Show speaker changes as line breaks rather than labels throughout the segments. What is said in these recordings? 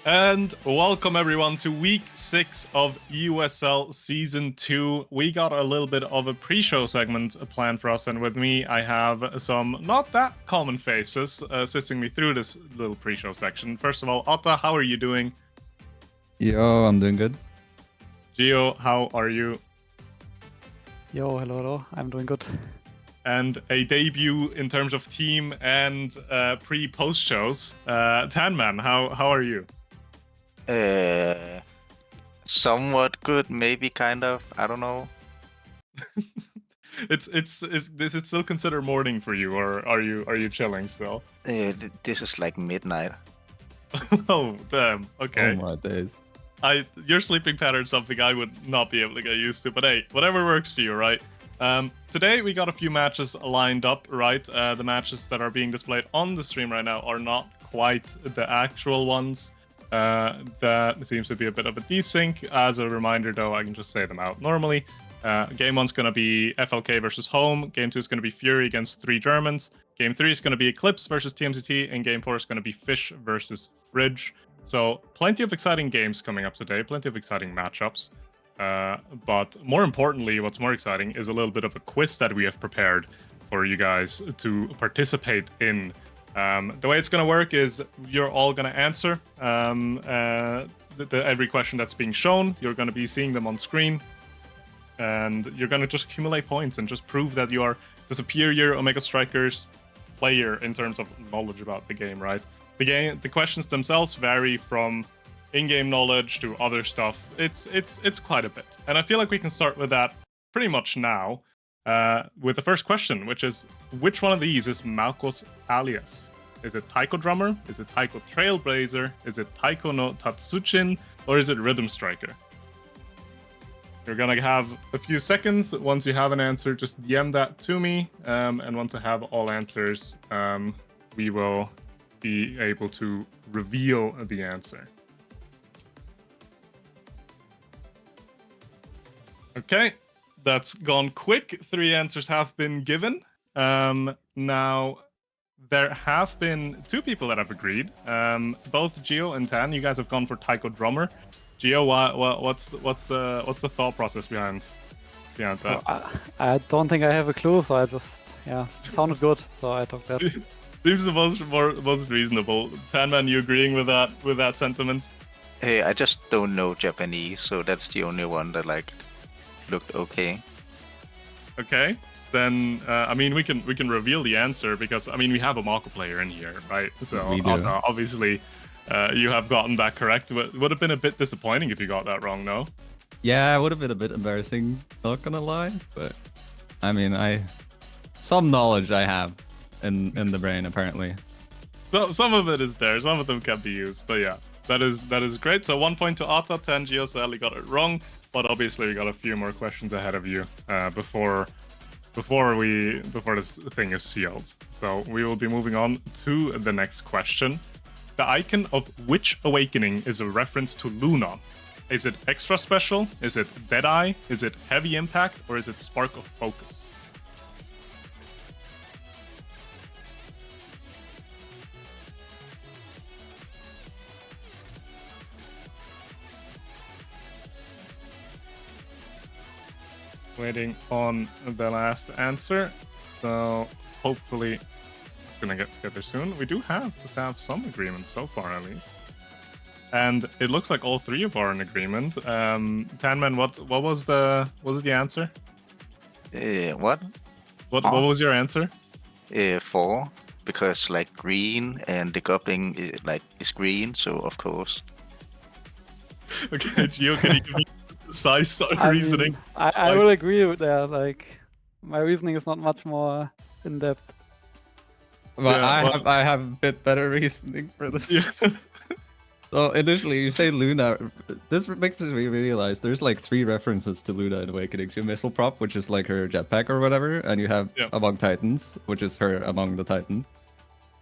And welcome everyone to week 6 of EUSL Season 2. We got a little bit of a pre-show segment planned for us, and with me I have some not that common faces assisting me through this little pre-show section. First of all, Otta, how are you doing?
Yo, I'm doing good.
Gio, how are you?
Yo, hello, I'm doing good.
And a debut in terms of team and pre-post shows. Tanman, how are you?
Somewhat good, maybe kind of. I don't know.
Is it still considered morning for you, or are you chilling still?
This is like midnight.
Oh damn. Okay.
Oh my days.
Your sleeping pattern's something I would not be able to get used to, but hey, whatever works for you, right? Today we got a few matches lined up, right? The matches that are being displayed on the stream right now are not quite the actual ones. That seems to be a bit of a desync. As a reminder, though, I can just say them out normally. Game 1's going to be FLK versus Home. Game 2 is going to be Fury against 3 Germans. Game 3 is going to be Eclipse versus TMCT. And Game 4 is going to be Fish versus Fridge. So plenty of exciting games coming up today. Plenty of exciting matchups. But more importantly, what's more exciting is a little bit of a quiz that we have prepared for you guys to participate in. The way it's going to work is you're all going to answer every question that's being shown. You're going to be seeing them on screen. And you're going to just accumulate points and just prove that you are the superior Omega Strikers player in terms of knowledge about the game, right? The questions themselves vary from in-game knowledge to other stuff. It's quite a bit. And I feel like we can start with that pretty much now. With the first question, which is, which one of these is Malko's alias? Is it Taiko Drummer? Is it Taiko Trailblazer? Is it Taiko no Tatsuchin? Or is it Rhythm Striker? You're gonna have a few seconds. Once you have an answer, just DM that to me. And once I have all answers, we will be able to reveal the answer. Okay. That's gone quick. 3 answers have been given. Now, there have been 2 people that have agreed. Both Gio and Tan, you guys have gone for Taiko Drummer. Gio, what's the thought process behind that?
Well, I don't think I have a clue, so I just sounded good, so I took that.
Seems the most reasonable. Tanman, you agreeing with that sentiment?
Hey, I just don't know Japanese, so that's the only one that looked okay.
Okay, then I mean we can reveal the answer because I mean we have a Mako player in here, right? So obviously you have gotten that correct. Would have been a bit disappointing if you got that wrong, no?
Yeah, it would have been a bit embarrassing, not gonna lie. But I mean, some knowledge I have in the brain apparently.
So some of it is there, some of them can be used, but yeah. That is great. So 1 point to Atta, 10 EUSL got it wrong, but obviously we got a few more questions ahead of you before this thing is sealed. So we will be moving on to the next question. The icon of which awakening is a reference to Luna? Is it Extra Special? Is it Deadeye? Is it Heavy Impact? Or is it Spark of Focus? Waiting on the last answer, so hopefully it's gonna get there soon. We do have some agreement so far, at least, and it looks like all 3 of are in agreement. Tanman, what was the answer?
What?
What was your answer?
4, because green and the goblin is green, so of course.
Okay, Gio, can you give me precise reasoning?
I will agree with that. My reasoning is not much more in depth.
Well, yeah, I have a bit better reasoning for this. Yeah. So initially you say Luna. This makes me realize there's 3 references to Luna in Awakenings. You have Missile Prop, which is her jetpack or whatever, and you have Among Titans, which is her Among the Titans.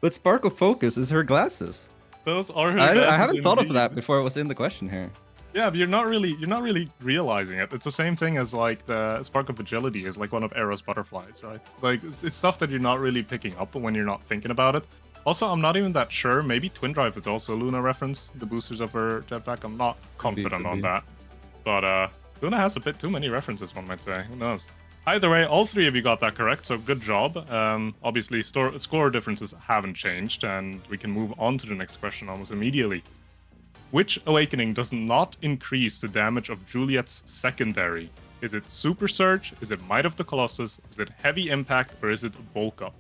But Spark of Focus is her glasses.
Those are her glasses.
I haven't thought of that before it was in the question here.
Yeah, but you're not really realizing it. It's the same thing as the Spark of Agility is one of Arrow's butterflies, right? It's stuff that you're not really picking up when you're not thinking about it. Also, I'm not even that sure. Maybe Twin Drive is also a Luna reference. The boosters of her jetpack. I'm not confident on that. But Luna has a bit too many references, one might say. Who knows? Either way, all three of you got that correct, so good job. Obviously, score differences haven't changed, and we can move on to the next question almost immediately. Which awakening does not increase the damage of Juliet's secondary? Is it Super Surge? Is it Might of the Colossus? Is it Heavy Impact? Or is it Bulk Up?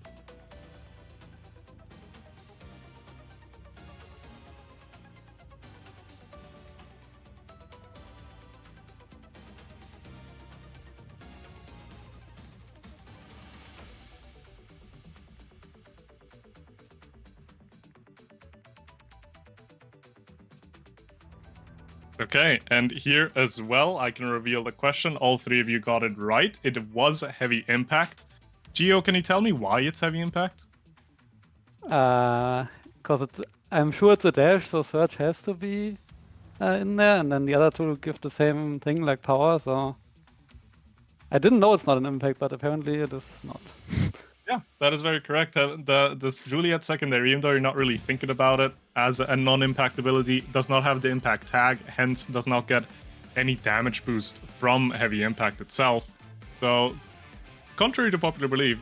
Okay, and here as well, I can reveal the question. All three of you got it right. It was Heavy Impact. Gio, can you tell me why it's Heavy Impact?
Because I'm sure it's a dash, so Surge has to be in there, and then the other two give the same thing like power, so... I didn't know it's not an impact, but apparently it is not.
Yeah, that is very correct. This Juliet secondary, even though you're not really thinking about it as a non-impact ability, does not have the impact tag, hence does not get any damage boost from Heavy Impact itself. So, contrary to popular belief,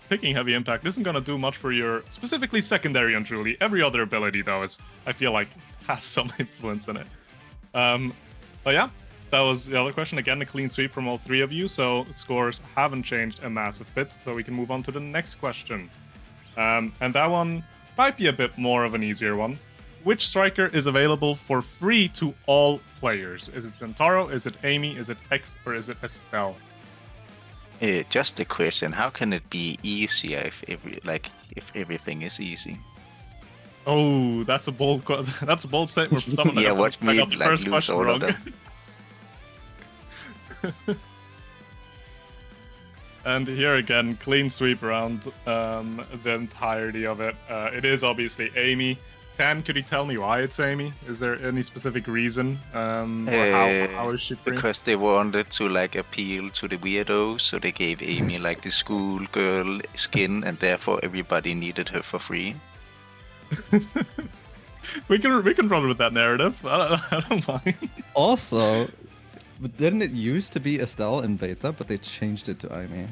picking Heavy Impact isn't going to do much for your specifically secondary on Julie. Every other ability, though, I feel like has some influence in it. But yeah. That was the other question. Again, a clean sweep from all three of you, so scores haven't changed a massive bit, so we can move on to the next question. And that one might be a bit more of an easier one. Which striker is available for free to all players? Is it Centauro, is it Amy, is it X, or is it Estelle?
Just a question. How can it be easier if everything is easy?
Oh, that's a bold statement from someone.
Yeah, watch me
I got the
like
first
lose
question
all
wrong.
of them.
And here again, clean sweep around the entirety of it. It is obviously Amy. Could you tell me why it's Amy? Is there any specific reason? Or how is she free?
Because they wanted to like appeal to the weirdos, so they gave Amy like the schoolgirl skin, and therefore everybody needed her for free.
we can run with that narrative. I don't mind.
Also, but didn't it used to be Estelle in beta, but they changed it to Amy?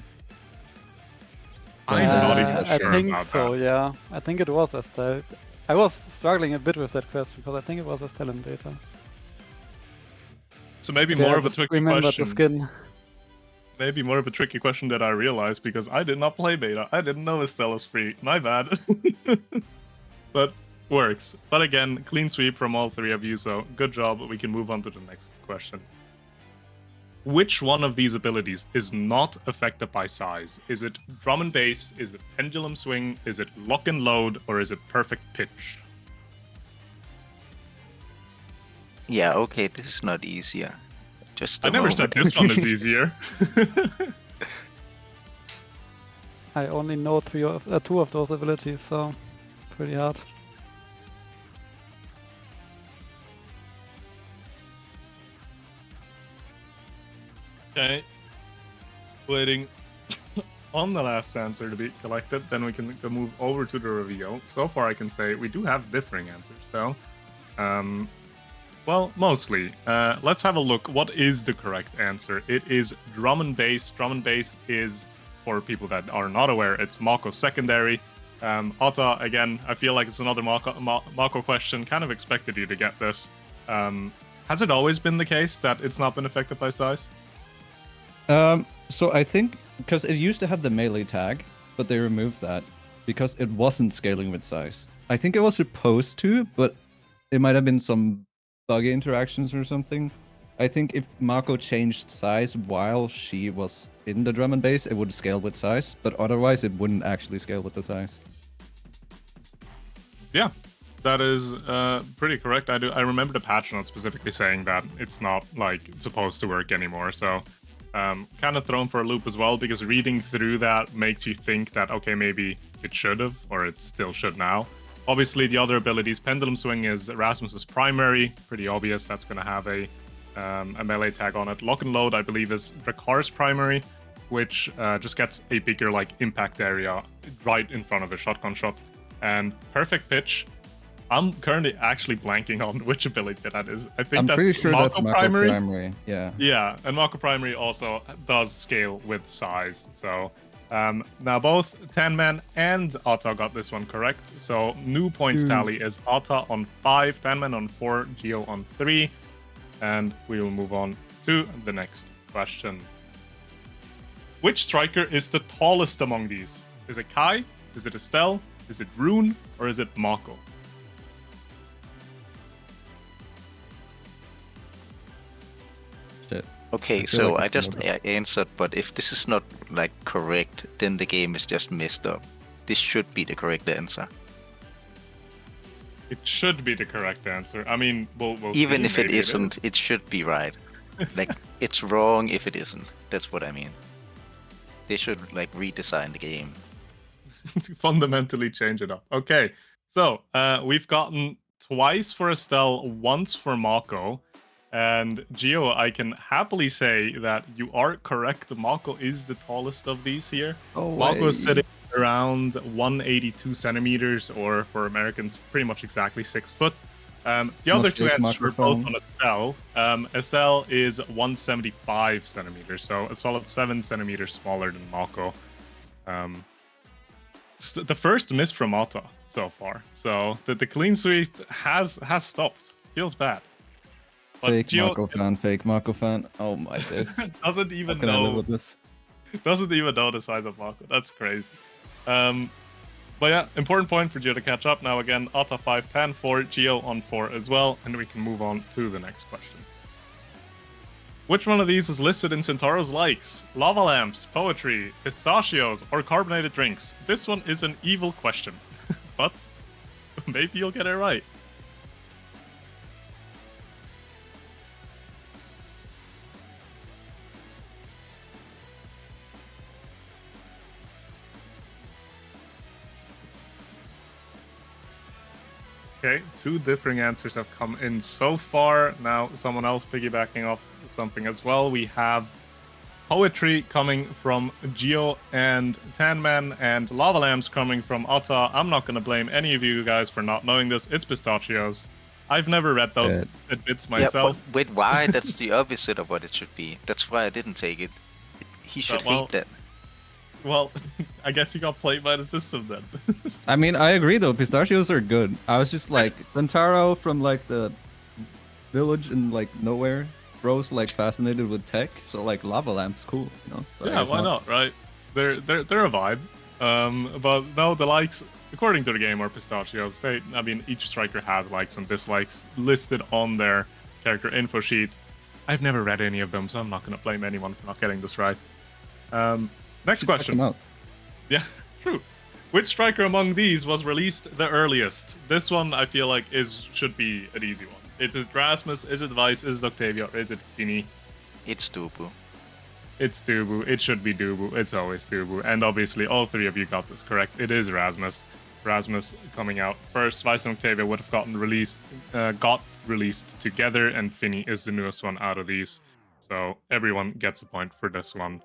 I'm not even
I
sure
think
about
so,
that.
yeah. I think it was Estelle. I was struggling a bit with that question because I think it was Estelle in beta.
So maybe
Yeah,
more of a
just
tricky
remembered
question.
the skin.
Maybe more of a tricky question that I realized because I did not play beta. I didn't know Estelle was free. My bad. But works. But again, clean sweep from all three of you, so good job. We can move on to the next question. Which one of these abilities is not affected by size? Is it drum and bass? Is it pendulum swing? Is it lock and load? Or is it perfect pitch?
Yeah, okay, this is not easier. Just
I never said this one is easier.
I only know two of those abilities, so pretty hard.
Okay. Waiting on the last answer to be collected, then we can move over to the reveal. So far, I can say we do have differing answers, though. Well, mostly. Let's have a look. What is the correct answer? It is drum and bass. Drum and bass is, for people that are not aware, it's Mako secondary. Otta, again, I feel like it's another Mako question. Kind of expected you to get this. Has it always been the case that it's not been affected by size?
So I think because it used to have the melee tag, but they removed that because it wasn't scaling with size. I think it was supposed to, but it might have been some buggy interactions or something. I think if Mako changed size while she was in the drum and bass, it would scale with size, but otherwise it wouldn't actually scale with the size.
Yeah, that is pretty correct. I remember the patch note specifically saying that it's not like supposed to work anymore, so kind of thrown for a loop as well, because reading through that makes you think that, okay, maybe it should have, or it still should now. Obviously, the other abilities, Pendulum Swing is Erasmus's primary, pretty obvious, that's going to have a melee tag on it. Lock and Load, I believe, is Drakar's primary, which just gets a bigger like impact area right in front of a shotgun shot. And perfect pitch. I'm currently actually blanking on which ability that is. I think
I'm
that's
pretty sure
Mako
that's Mako Primary. Yeah.
Yeah, and Mako Primary also does scale with size. So now both Tanman and Atta got this one correct. So new points tally is Atta on 5, Tanman on 4, Geo on 3. And we will move on to the next question. Which striker is the tallest among these? Is it Kai? Is it Estelle? Is it Rune? Or is it Mako?
Shit.
Okay, so like I just answered, but if this is not like correct, then the game is just messed up. This should be the correct answer.
It should be the correct answer. I mean, we'll
even
see.
If it isn't, it should be right. Like, it's wrong if it isn't. That's what I mean. They should like redesign the game.
Fundamentally change it up. Okay, so we've gotten twice for Estelle, once for Mako. And Gio, I can happily say that you are correct. Mako is the tallest of these here. Mako is sitting around 182 centimeters, or for Americans, pretty much exactly 6 foot. The other two answers were both on Estelle. Estelle is 175 centimeters, so a solid 7 centimeters smaller than Mako. The first miss from Atta so far, so the clean sweep has stopped. Feels bad. But
Fake
Gio,
Mako fan, fake Mako fan. Oh my days.
Doesn't even
How can I live
know.
with this?
Doesn't even know the size of Mako. That's crazy. But yeah, important point for Gio to catch up. Now again, Atta 5, Tan 4, Gio on 4 as well, and we can move on to the next question. Which one of these is listed in Centauro's likes? Lava lamps, poetry, pistachios, or carbonated drinks? This one is an evil question, but maybe you'll get it right. Okay, 2 differing answers have come in so far. Now, someone else piggybacking off something as well. We have poetry coming from Gio and Tanman, and lava lamps coming from Atta. I'm not going to blame any of you guys for not knowing this. It's pistachios. I've never read those bits myself.
Yeah, but wait, why? That's the opposite of what it should be. That's why I didn't take it. He should hate that.
Well, I guess you got played by the system then.
I mean, I agree though. Pistachios are good. I was just like Centauro from like the village in like nowhere. Bro's like fascinated with tech, so like lava lamps, cool. You know? But
yeah, why not? Right? They're a vibe. But no, the likes according to the game are pistachios. I mean, each striker has likes and dislikes listed on their character info sheet. I've never read any of them, so I'm not going to blame anyone for not getting this right. Next question. Yeah, true. Which striker among these was released the earliest? This one I feel like should be an easy one. Is it Rasmus? Is it Vice? Is it Octavia? Or is it Fini?
It's Dubu.
It's Dubu. It should be Dubu. It's always Dubu. And obviously, all 3 of you got this correct. It is Rasmus. Rasmus coming out first. Vice and Octavia would have got released together, and Fini is the newest one out of these. So everyone gets a point for this one.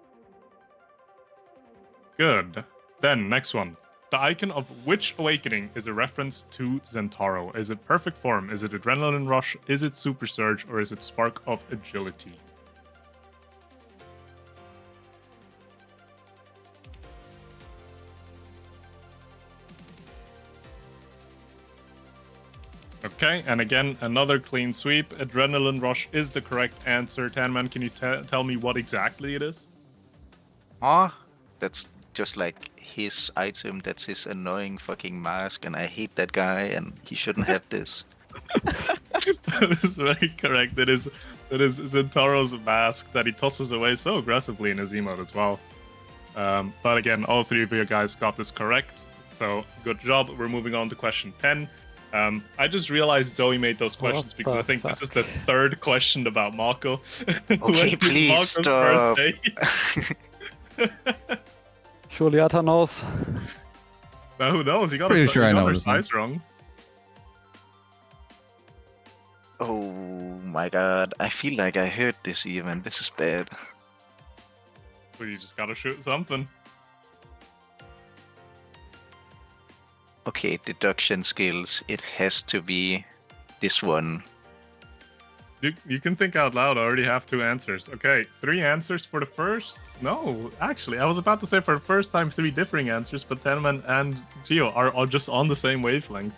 Good. Then, next one. The icon of which awakening is a reference to Centauro? Is it Perfect Form? Is it Adrenaline Rush? Is it Super Surge? Or is it Spark of Agility? Okay, and again, another clean sweep. Adrenaline Rush is the correct answer. Tanman, can you tell me what exactly it is?
That's just like his item. That's his annoying fucking mask, and I hate that guy, and he shouldn't have this.
That is very correct. It is Zentauro's mask that he tosses away so aggressively in his emote as well. But again, all 3 of you guys got this correct, so good job. We're moving on to question 10. I just realized Zoe made those questions because I think this is the 3rd question about Mako.
Okay, please stop.
Surely Atta knows.
Now, who knows? You got her size wrong.
Oh my god, I feel like I heard this even. This is bad.
Well, you just gotta shoot something.
Okay, deduction skills. It has to be this one.
You can think out loud. I already have 2 answers. Okay, 3 answers for the first? No, actually, I was about to say for the first time 3 differing answers, but Tenman and Geo are just on the same wavelength.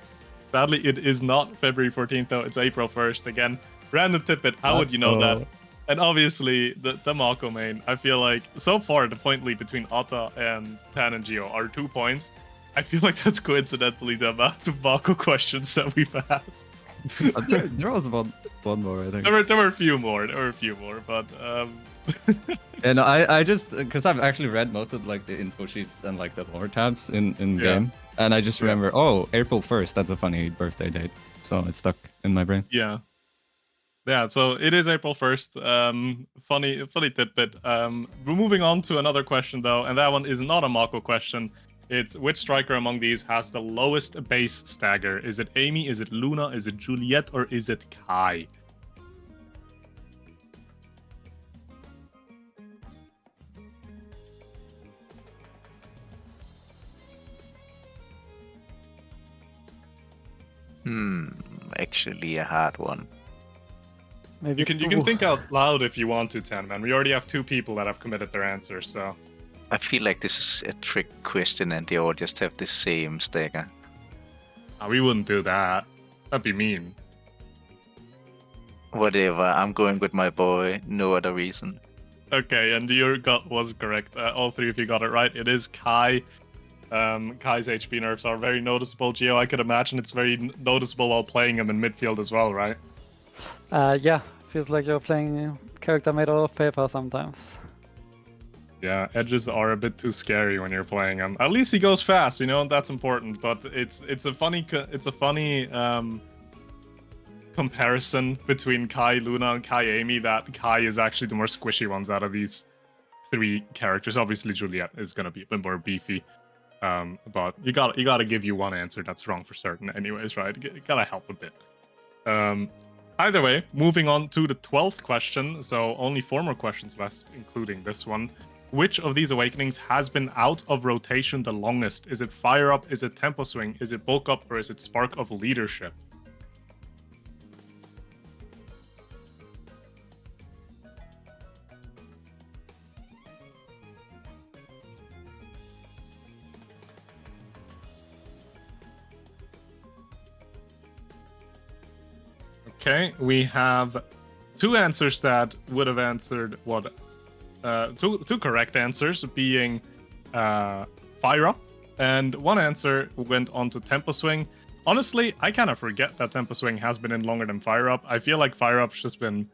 Sadly, it is not February 14th, though. It's April 1st. Again, random tidbit. How would you know that? And obviously, the Mako main. I feel like, so far, the point lead between Atta and Tan and Geo are 2 points. I feel like that's coincidentally the amount of Mako questions that we've had.
There was one more, I think.
There were a few more. But
And I just because I've actually read most of like the info sheets and like the lore tabs in game, and I just remember, oh, April 1st. That's a funny birthday date, so it stuck in my brain.
Yeah. So it is April 1st. Funny tidbit. We're moving on to another question though, and that one is not a Mako question. It's which striker among these has the lowest base stagger? Is it Amy? Is it Luna? Is it Juliet? Or is it Kai?
Actually a hard one.
Maybe
You can think out loud if you want to, Tan Man. We already have 2 people that have committed their answers, so.
I feel like this is a trick question and they all just have the same stagger.
We wouldn't do that. That'd be mean.
Whatever, I'm going with my boy, no other reason.
Okay, and your gut was correct. All 3 of you got it right. It is Kai. Kai's HP nerfs are very noticeable. Geo, I could imagine it's very noticeable while playing him in midfield as well, right?
Yeah, feels like you're playing a character made out of paper sometimes.
Yeah, edges are a bit too scary when you're playing him. At least he goes fast, you know, and that's important. But it's a funny comparison between Kai Luna and Kai Amy. That Kai is actually the more squishy ones out of these 3 characters. Obviously, Juliet is gonna be a bit more beefy, but you gotta give you one answer that's wrong for certain, anyways, right? You gotta help a bit. Either way, moving on to the 12th question. So only 4 more questions left, including this one. Which of these awakenings has been out of rotation the longest? Is it Fire Up? Is it Tempo Swing? Is it Bulk Up? Or is it Spark of Leadership? Okay, we have 2 answers that would have answered what? Two correct answers being Fire Up, and 1 answer went on to Tempo Swing. Honestly, I kind of forget that Tempo Swing has been in longer than Fire Up. I feel like Fire Up's just been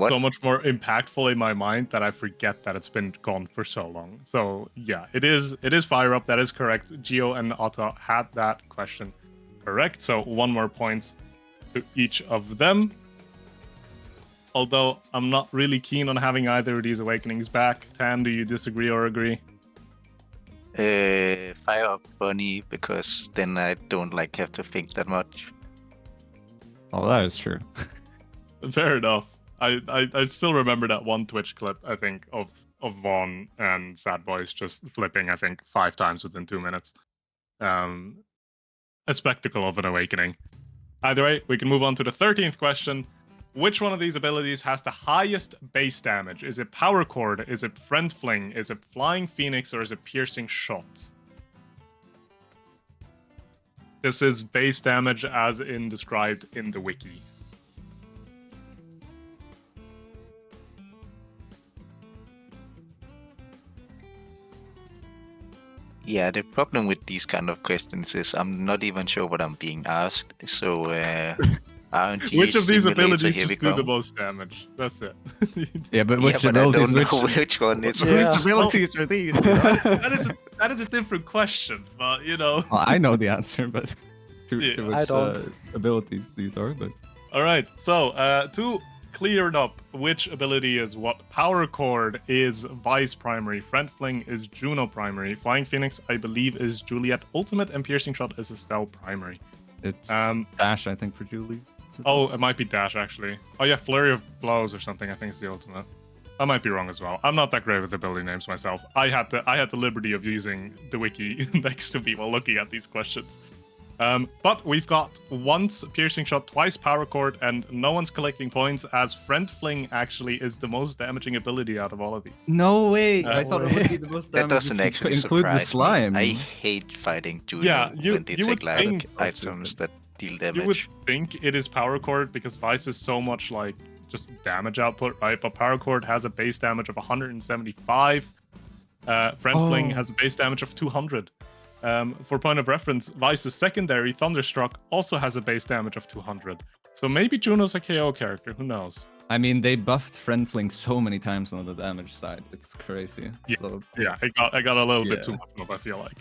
so much more impactful in my mind that I forget that it's been gone for so long. So yeah, it is Fire Up. That is correct. Geo and Atta had that question correct. So 1 more point to each of them. Although I'm not really keen on having either of these awakenings back. Tan, do you disagree or agree?
Fire Up Bunny, because then I don't like have to think that much.
Oh, that is true.
Fair enough. I still remember that one Twitch clip, I think, of Vaughn and Sad Boys just flipping, I think, 5 times within 2 minutes. A spectacle of an awakening. Either way, we can move on to the 13th question. Which one of these abilities has the highest base damage? Is it Power Chord? Is it Friend Fling? Is it Flying Phoenix? Or is it Piercing Shot? This is base damage as in described in the wiki.
Yeah, the problem with these kind of questions is I'm not even sure what I'm being asked. So, RNG
which of these
simulator,
abilities
here we
just do
go.
the most damage? That's it.
Yeah, but
Yeah,
which
but I
abilities?
don't know which one is
Yeah.
Which abilities are these?
that is a different question, but you know.
Well, I know the answer, but to
Yeah.
I
which
don't.
abilities these are, but
All right, so to clear it up, which ability is what? Power Chord is Vice primary, Friend Fling is Juno primary, Flying Phoenix, I believe, is Juliet ultimate, and Piercing Shot is Estelle primary.
it's
Dash,
I think, for Julie.
Oh, it might be Dash, actually. Oh yeah, Flurry of Blows or something, I think is the ultimate. I might be wrong as well. I'm not that great with ability names myself. I had the liberty of using the wiki next to me while looking at these questions. But we've got once piercing shot, twice power chord, and no one's collecting points as friend fling actually is the most damaging ability out of all of these.
No way! I thought it would be the most
That
damage.
doesn't actually
include the
surprise
slime.
me. I hate fighting Juno
Yeah,
when they
you
take
would
like
think-
items that deal damage.
You would think it is power chord because Vice is so much like just damage output, right? But power chord has a base damage of 175. Friend fling has a base damage of 200. For point of reference, Vice's secondary, Thunderstruck, also has a base damage of 200. So maybe Juno's a KO character, who knows?
I mean, they buffed friend fling so many times on the damage side. It's crazy.
Yeah,
So
yeah, I got a little bit too much of, I feel like.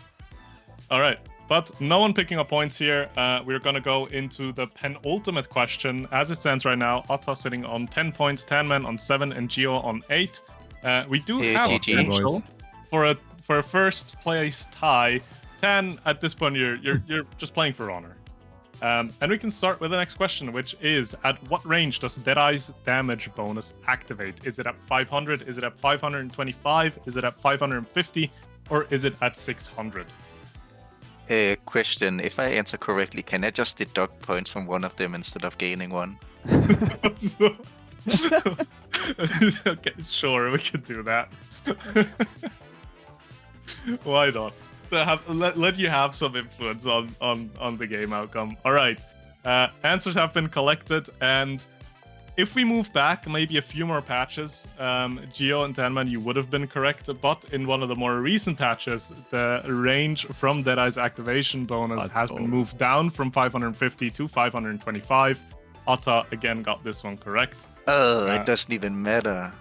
All right, but no one picking up points here. We're going to go into the penultimate question. As it stands right now, Otta sitting on 10 points, Tanman on 7, and Gio on 8. We do have
GG.
potential for a first place tie. Tan, at this point, you're just playing for honor. And we can start with the next question, which is, at what range does Deadeye's damage bonus activate? Is it at 500? Is it at 525? Is it at 550? Or is it at 600?
Question, if I answer correctly, can I just deduct points from one of them instead of gaining one?
Okay, sure, we can do that. Why not? Let you have some influence on the game outcome. All right, answers have been collected, and if we move back maybe a few more patches, Gio and Tanman, you would have been correct, but in one of the more recent patches, the range from Deadeye's activation bonus has been moved down from 550 to 525. Otta again got this one correct.
Oh, it doesn't even matter.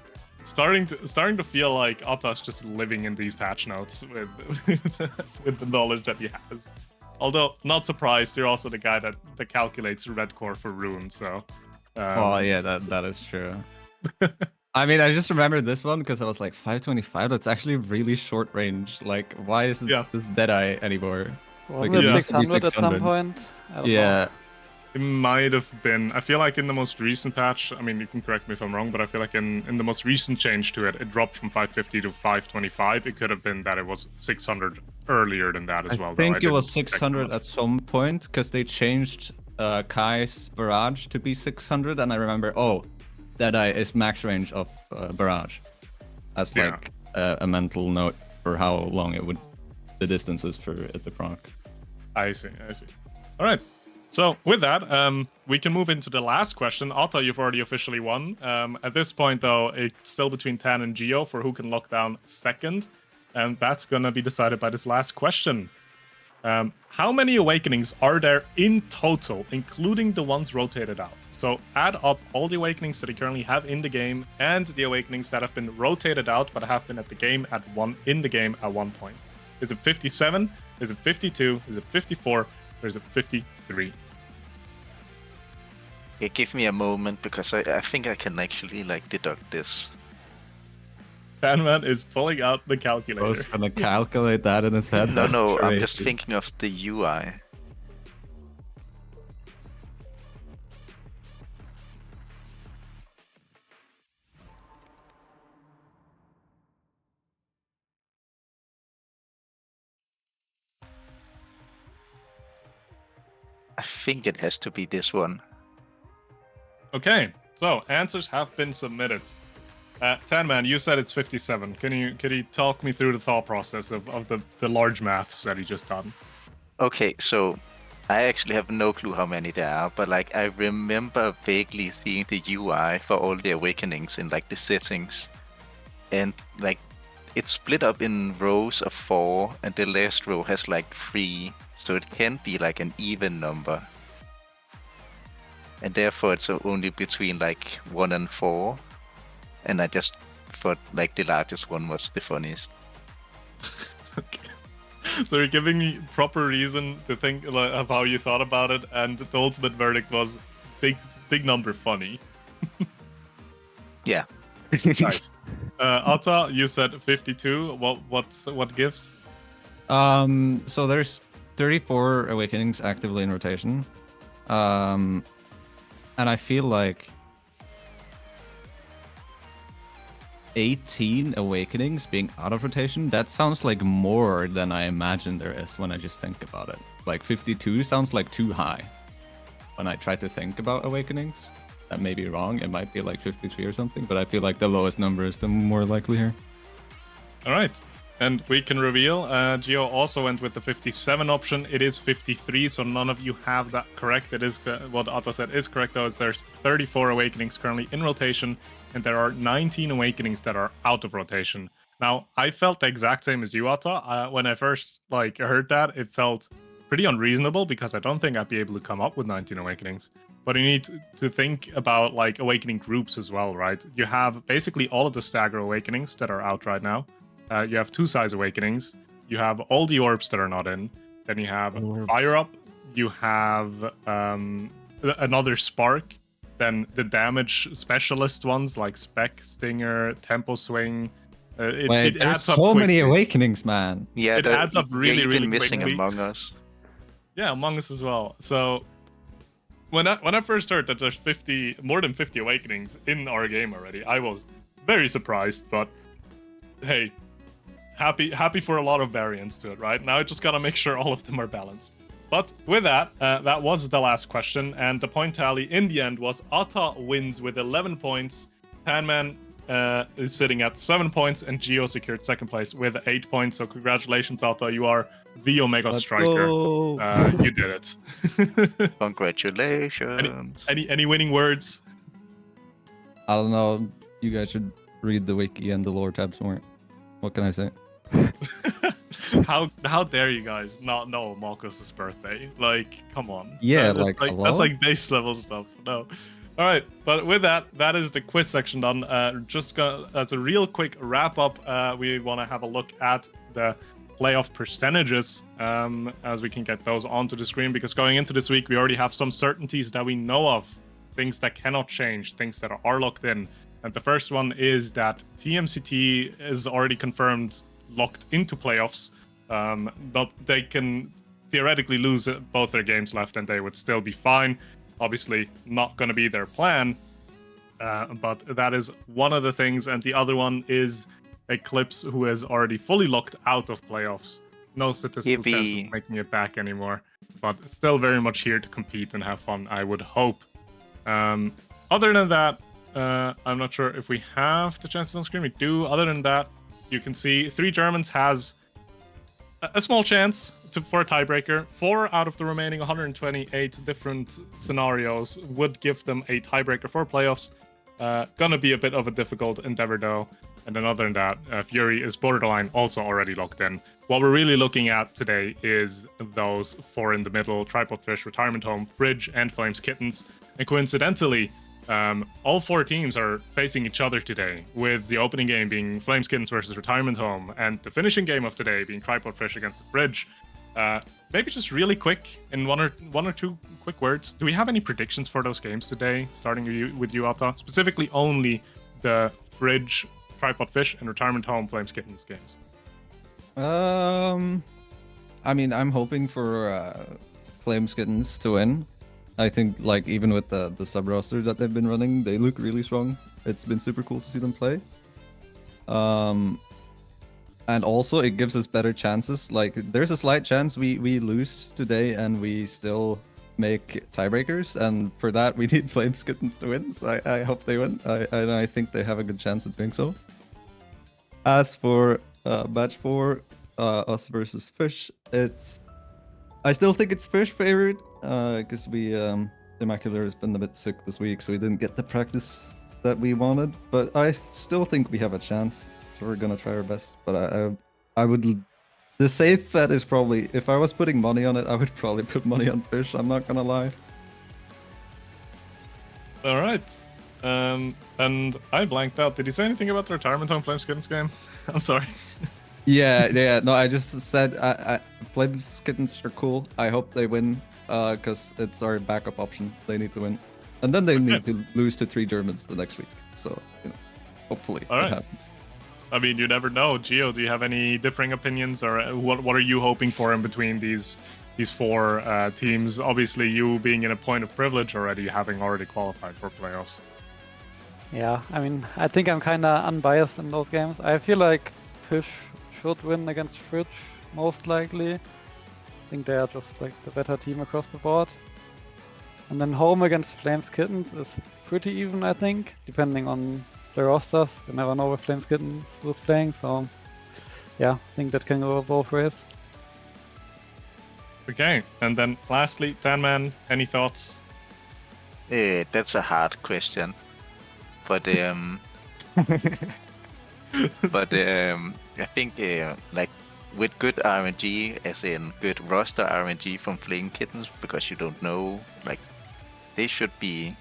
Starting to feel like Otta's just living in these patch notes with the knowledge that he has. Although, not surprised, you're also the guy that calculates red core for Rune, so...
oh yeah, that is true. I mean, I just remembered this one because I was like 525. That's actually really short range. Like, weye is this Deadeye anymore?
Wasn't
Like,
it
it used to be
600 at some point? I don't know.
It might have been. I feel like in the most recent patch, I mean, you can correct me if I'm wrong, but I feel like in the most recent change to it, it dropped from 550 to 525. It could have been that it was 600 earlier than that as well.
I think it was 600 at some point because they changed Kai's barrage to be 600, and I remember, Deadeye is max range of barrage. As like a mental note for how long the distance is for it to proc.
I see. All right. So with that, we can move into the last question. Otta, you've already officially won. At this point, though, it's still between Tan and Gio for who can lock down second. And that's going to be decided by this last question. How many awakenings are there in total, including the ones rotated out? So add up all the awakenings that you currently have in the game and the awakenings that have been rotated out but have been in the game at one point. Is it 57? Is it 52? Is it 54? Or is it 53?
Okay, give me a moment because I think I can actually like deduct this.
Tanman is pulling out the
I
calculator.
was gonna calculate that in his head.
No,
That's
I'm just
crazy.
thinking of the UI. I think it has to be this one.
Okay, so answers have been submitted. Tanman, you said it's 57. Can you talk me through the thought process of the large maths that he just done?
Okay, so I actually have no clue how many there are, but like I remember vaguely seeing the UI for all the awakenings in like the settings, and like it's split up in rows of 4, and the last row has like 3, so it can be like an even number, and therefore it's only between like 1 and 4, and I just thought like the largest one was the funniest.
Okay. So you're giving me proper reason to think of how you thought about it, and the ultimate verdict was big number funny.
Yeah.
Nice. Otta, you said 52. What gives?
So there's 34 awakenings actively in rotation. And I feel like 18 awakenings being out of rotation, that sounds like more than I imagine there is when I just think about it. like 52 sounds like too high. When I try to think about Awakenings, that may be wrong. It might be like 53 or something, but I feel like the lowest number is the more likely here.
All right. And we can reveal, Geo also went with the 57 option. It is 53, so none of you have that correct. It is what Otto said is correct, though. There's 34 Awakenings currently in rotation, and there are 19 Awakenings that are out of rotation. Now, I felt the exact same as you, Otto. When I first heard that, it felt pretty unreasonable because I don't think I'd be able to come up with 19 Awakenings. But you need to think about Awakening groups as well, right? You have basically all of the Stagger Awakenings that are out right now. You have 2 Size Awakenings. You have all the orbs that are not in. Then you have Fire Up. You have another Spark. Then the damage specialist ones like Spec, Stinger, Tempo Swing.
Wait, there's so many Awakenings, man.
Yeah,
it adds up really, really
missing
quickly.
Among Us.
Yeah, Among Us as well. So when I first heard that there's more than 50 Awakenings in our game already, I was very surprised. But hey. Happy for a lot of variance to it, right? Now I just gotta make sure all of them are balanced. But with that, that was the last question, and the point tally in the end was Atta wins with 11 points, Panman is sitting at 7 points, and Geo secured second place with 8 points. So congratulations, Atta, you are the Omega Striker. You did it.
Congratulations.
Any winning words?
I don't know. You guys should read the wiki and the lore tabs more. What can I say?
How dare you guys not know Marcus's birthday? Come on.
Yeah,
that's base level stuff. No. All right, but with that is the quiz section done. As a real quick wrap up, we want to have a look at the playoff percentages as we can get those onto the screen, because going into this week we already have some certainties that we know of, things that cannot change, things that are locked in. And the first one is that TMCT is already confirmed locked into playoffs. But they can theoretically lose both their games left and they would still be fine. Obviously, not going to be their plan. But that is one of the things. And the other one is Eclipse, who is already fully locked out of playoffs. No statistical chance of making it back anymore. But still very much here to compete and have fun, I would hope. Other than that, I'm not sure if we have the chances on screen. We do. Other than that, you can see 3 Germans has a small chance for a tiebreaker. 4 out of the remaining 128 different scenarios would give them a tiebreaker for playoffs. Gonna be a bit of a difficult endeavor though. And then other than that, Fury is borderline also already locked in. What we're really looking at today is those 4 in the middle: Tripod Fish, Retirement Home, Fridge, and Flames Kittens. And coincidentally, all 4 teams are facing each other today, with the opening game being Flames Kittens versus Retirement Home, and the finishing game of today being Tripod Fish against the Fridge. Maybe just really quick, in one or two quick words, do we have any predictions for those games today, starting with you, Atta? Specifically only the Fridge, Tripod Fish, and Retirement Home Flames Kittens games.
I mean, I'm hoping for Flames Kittens to win. I think, even with the sub roster that they've been running, they look really strong. It's been super cool to see them play. And also, it gives us better chances. There's a slight chance we lose today and we still make tiebreakers, and for that we need Flames Kittens to win. So I hope they win. I think they have a good chance at doing so. As for match 4, us versus Fish, I still think it's Fish favorite, because Immacular has been a bit sick this week, so we didn't get the practice that we wanted. But I still think we have a chance, so we're gonna try our best. But I would, the safe bet is probably, if I was putting money on it, I would probably put money on Fish. I'm not gonna lie.
All right. And I blanked out. Did you say anything about the Retirement Home Flames Kittens game? I'm sorry.
Yeah. No, I just said Flames Kittens are cool. I hope they win, because it's our backup option. They need to win, and then they need to lose to 3 Germans the next week. So, hopefully it happens.
I mean, you never know. Gio, do you have any differing opinions, or what are you hoping for in between these 4 teams? Obviously, you being in a point of privilege already, having already qualified for playoffs.
Yeah, I mean, I think I'm kind of unbiased in those games. I feel like Fish should win against Fridge, most likely. think they are just like the better team across the board. And then home against Flames Kittens is pretty even, I think, depending on the rosters. You never know where Flames Kittens was playing, so yeah, I think that can go both ways.
Okay, and then lastly, Tanman, any thoughts?
That's a hard question, but I think like with good RNG, as in good roster RNG from Flame Kittens, because you don't know, like they should be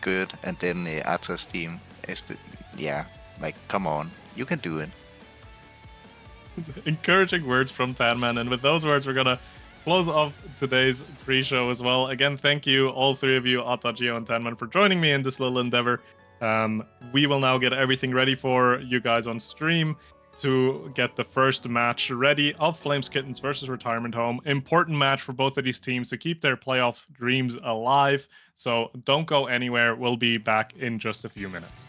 good, and then Atra's team is like come on, you can do it.
Encouraging words from Tanman, and with those words, we're gonna close off today's pre-show as well. Again, thank you, all three of you, Atta, Gio, and Tanman, for joining me in this little endeavor. We will now get everything ready for you guys on stream to get the first match ready of Flames Kittens versus Retirement Home. Important match for both of these teams to keep their playoff dreams alive. So don't go anywhere. We'll be back in just a few minutes.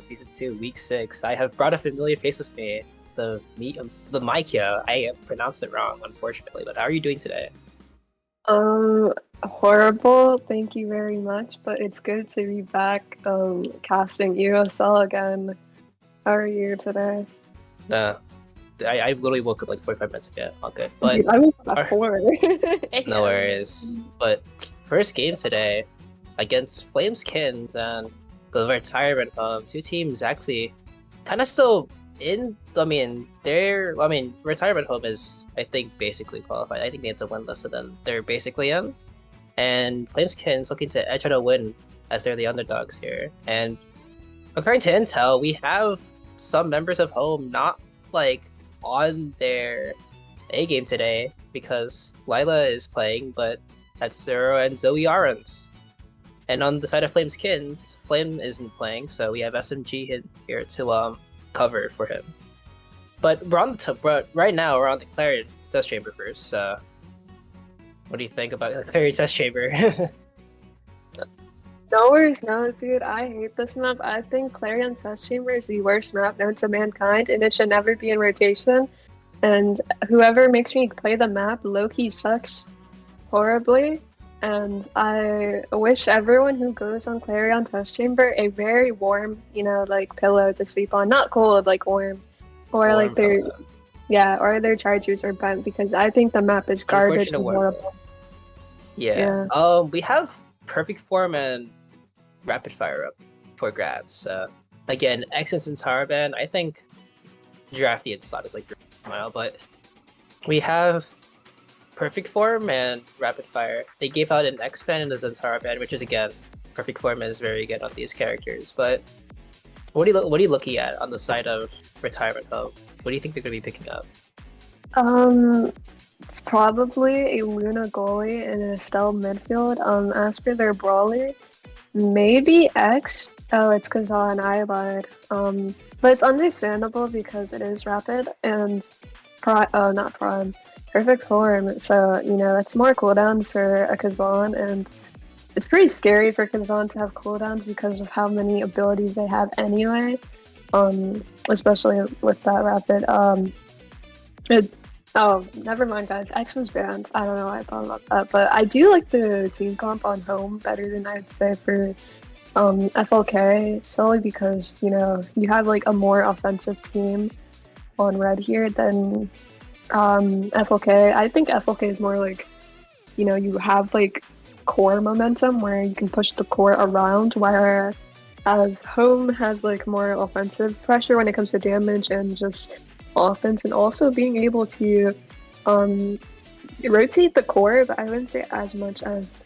Season 2, Week 6. I have brought a familiar face with me, the Maikyo. I pronounced it wrong, unfortunately, but how are you doing today?
Horrible, thank you very much, but it's good to be back casting EUSL again. How are you today?
I literally woke up like 45 minutes ago. Okay, but
Dude, I woke up at 4.
no worries. But first game today against Flameskins and the retirement home. Two teams actually kind of still in. Retirement home is, I think, basically qualified. I think they have to win this, so then they're basically in. And Flameskins looking to edge out a win as they're the underdogs here. And according to intel, we have some members of home not like on their A game today because Lila is playing, but Tatsuro and Zoe aren't. And on the side of Flameskins, Flame isn't playing, so we have SMG here to cover for him. But we're on the right now we're on the Clarion test chamber first. What do you think about the Clarion test chamber?
No worries, no, dude. I hate this map. I think Clarion Test Chamber is the worst map known to mankind, and it should never be in rotation. And whoever makes me play the map low-key sucks horribly. And I wish everyone who goes on Clarion Test Chamber a very warm, like pillow to sleep on. Not cold, like warm. Or
Warm
like their,
pillow.
yeah, or their chargers are bent because I think the map is garbage and horrible.
Yeah. We have Perfect Form and Rapid Fire up for grabs. Again, Exodus and Taraban. I think draft the slot is like mile, but we have Perfect Form and Rapid Fire. They gave out an X-Pen and a Zentara band, which is again, Perfect Form is very good on these characters. But what are you looking at on the side of Retirement Home? What do you think they're going to be picking up?
It's probably a Luna goalie and a Estelle midfield. As for their brawler, maybe X. Oh, it's Kazan. I lied. But it's understandable because it is rapid and not prime. Perfect form. So that's more cooldowns for a Kazan, and it's pretty scary for Kazan to have cooldowns because of how many abilities they have anyway. Especially with that rapid. Oh, never mind, guys. X was banned. I don't know why I thought about that, but I do like the team comp on home better than I'd say for FLK, solely because you have like a more offensive team on red here than FLK. I think FLK is more like you have like core momentum where you can push the core around, whereas home has like more offensive pressure when it comes to damage and just offense, and also being able to rotate the core, but I wouldn't say as much as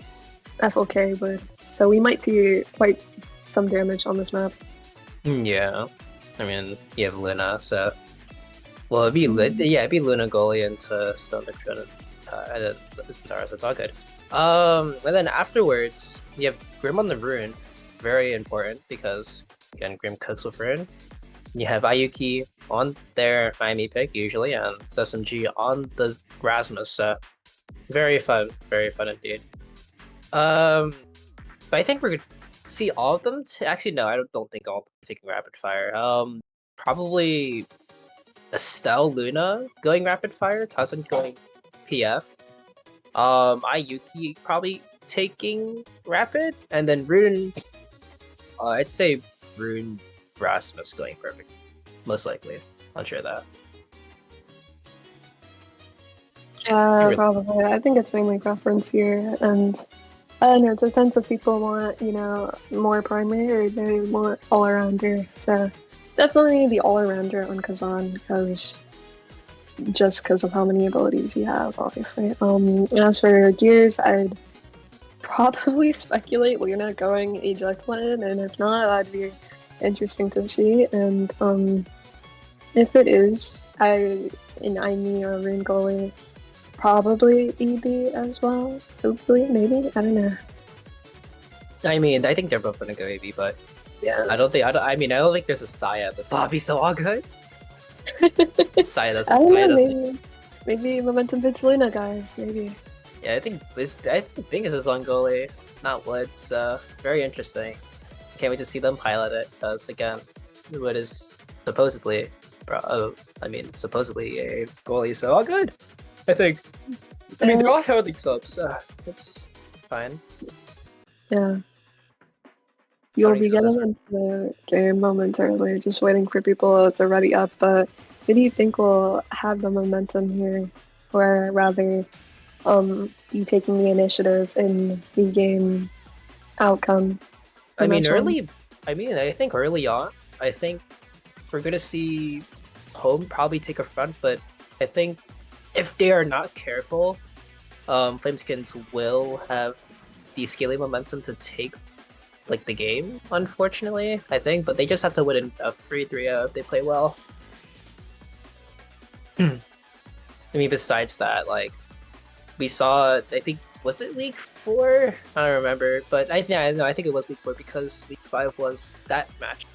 FLK would. So we might see quite some damage on this map.
Yeah, I mean you have Luna, so it'd be Luna goalie into Stone Mitron and then Zara, so it's all good. And then afterwards you have Grim on the Rune, very important because again Grim cooks with Rune. You have Ayuki on their Miami pick usually, and SMG on the Rasmus. So very fun indeed. But I think we're gonna see all of them. Actually, no, I don't think all of them are taking rapid fire. Probably Estelle Luna going rapid fire, Cousin going PF. Ayuki probably taking rapid, and then Rune. I'd say Rune. Rasmus going perfect, most likely. Not sure that.
Yeah, probably. I think it's mainly preference here, and I don't know. It depends if people want, more primary or they want all-arounder. So definitely the all-arounder on Kazan, because of how many abilities he has, obviously. And as for gears, I'd probably speculate Luna going eject lane, and if not, that'd be interesting to see. And if it is, I mean or Rune goalie, probably EB as well. Hopefully, maybe, I don't know.
I mean, I think they're both gonna go EB, but
yeah,
I don't think there's a Saya in this lobby, so all good. Saya doesn't.
I don't know, maybe Momentum Bids Luna, guys, maybe.
Yeah, I think Bingus is on goalie, not Woods. Very interesting. Can't wait to see them pilot it, because again, Wood is supposedly, supposedly a goalie, so all good. I think. I mean, they're all healthy subs, so it's fine.
Yeah. You'll
Funny
be
subs,
getting into the game momentarily, just waiting for people to ready up, but who do you think will have the momentum here? Or rather, be taking the initiative in the game outcome?
I mean, I think early on, I think we're gonna see home probably take a front, but I think if they are not careful, Flameskins will have the scaling momentum to take like the game, unfortunately, I think, but they just have to win a free 3-0 if they play well. I mean, besides that, like, we saw, I think, was it week 4? I don't remember, but I think it was week 4 because week 5 was that match.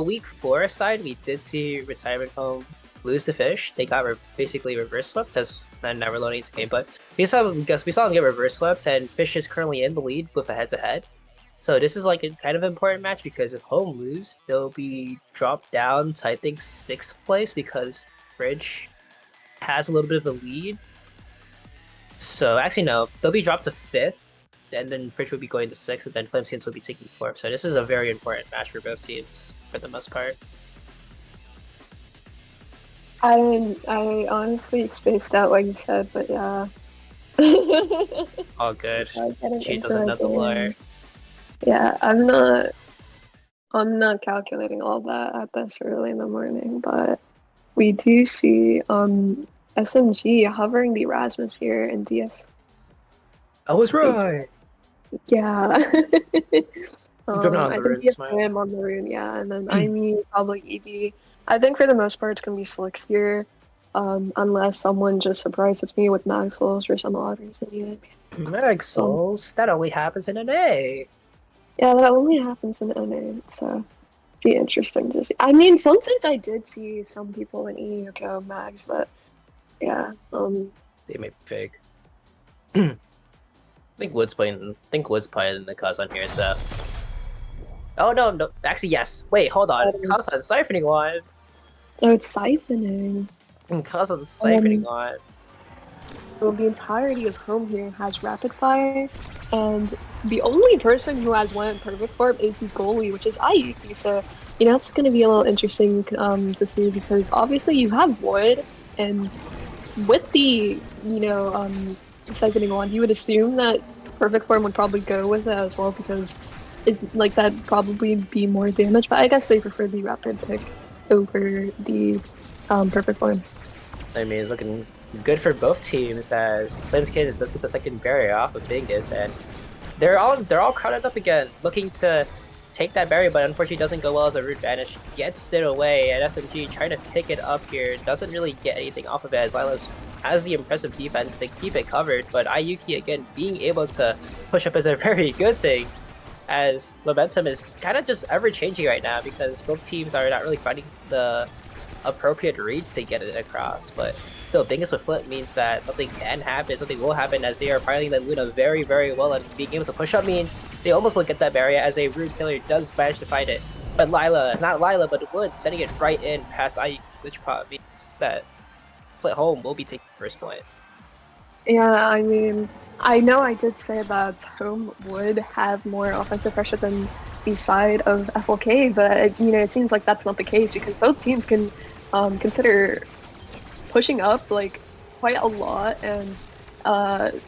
Week 4 aside, we did see Retirement Home lose to Fish. They got basically reverse swept, and now we're loading into game, but we saw them get reverse swept, and Fish is currently in the lead with a head-to-head. So this is like a kind of important match because if home lose, they'll be dropped down to I think 6th place because Fridge has a little bit of a lead. So actually no, they'll be dropped to 5th, and then Fridge will be going to 6th, and then Flameskins will be taking 4th. So this is a very important match for both teams for the most part.
I honestly spaced out what you said, but yeah.
All good. She
Into
doesn't know the lore.
Yeah, I'm not calculating all that at this early in the morning, but we do see SMG hovering the Erasmus here in DF.
I was right.
Yeah.
I
think DF on the rune, yeah, and then IME probably EV. I think for the most part it's gonna be Slicks here, unless someone just surprises me with Mag Souls or some odd reason.
Mag Souls? That only happens in an A.
Yeah, that only happens in NA, so be interesting to see. I mean, sometimes I did see some people in EU go mags, but yeah,
they may be fake. I think Wood's playing in the Kazan here, so. Oh no, actually yes. Wait, hold on. Kazan's siphoning one.
Oh, it's siphoning.
Kazan's siphoning one.
Well, the entirety of home here has rapid fire, and the only person who has one in perfect form is the goalie, which is Ayuki. So, it's going to be a little interesting to see because obviously you have Wood, and with the siphoning wand, you would assume that perfect form would probably go with it as well because it's like that'd probably be more damage. But I guess they prefer the rapid pick over the perfect form.
I mean, it's looking good for both teams as Flameskins does get the second barrier off of Bingus, and they're all crowded up again, looking to take that barrier, but unfortunately doesn't go well as a root banish. Gets it away, and SMG trying to pick it up here, doesn't really get anything off of it as Lilas has the impressive defense to keep it covered, but Ayuki again being able to push up is a very good thing, as momentum is kind of just ever-changing right now because both teams are not really finding the appropriate reads to get it across, but still, Bingus with Flip means that something can happen, something will happen as they are piling the Luna very, very well, and being able to push up means they almost will get that barrier as a Rude Killer does manage to find it. But not Lila, but Wood sending it right in past IU Glitch Pot means that Flip Home will be taking the first point.
Yeah, I mean, I know I did say that home would have more offensive pressure than the side of FLK, but it seems like that's not the case because both teams can consider pushing up like quite a lot, and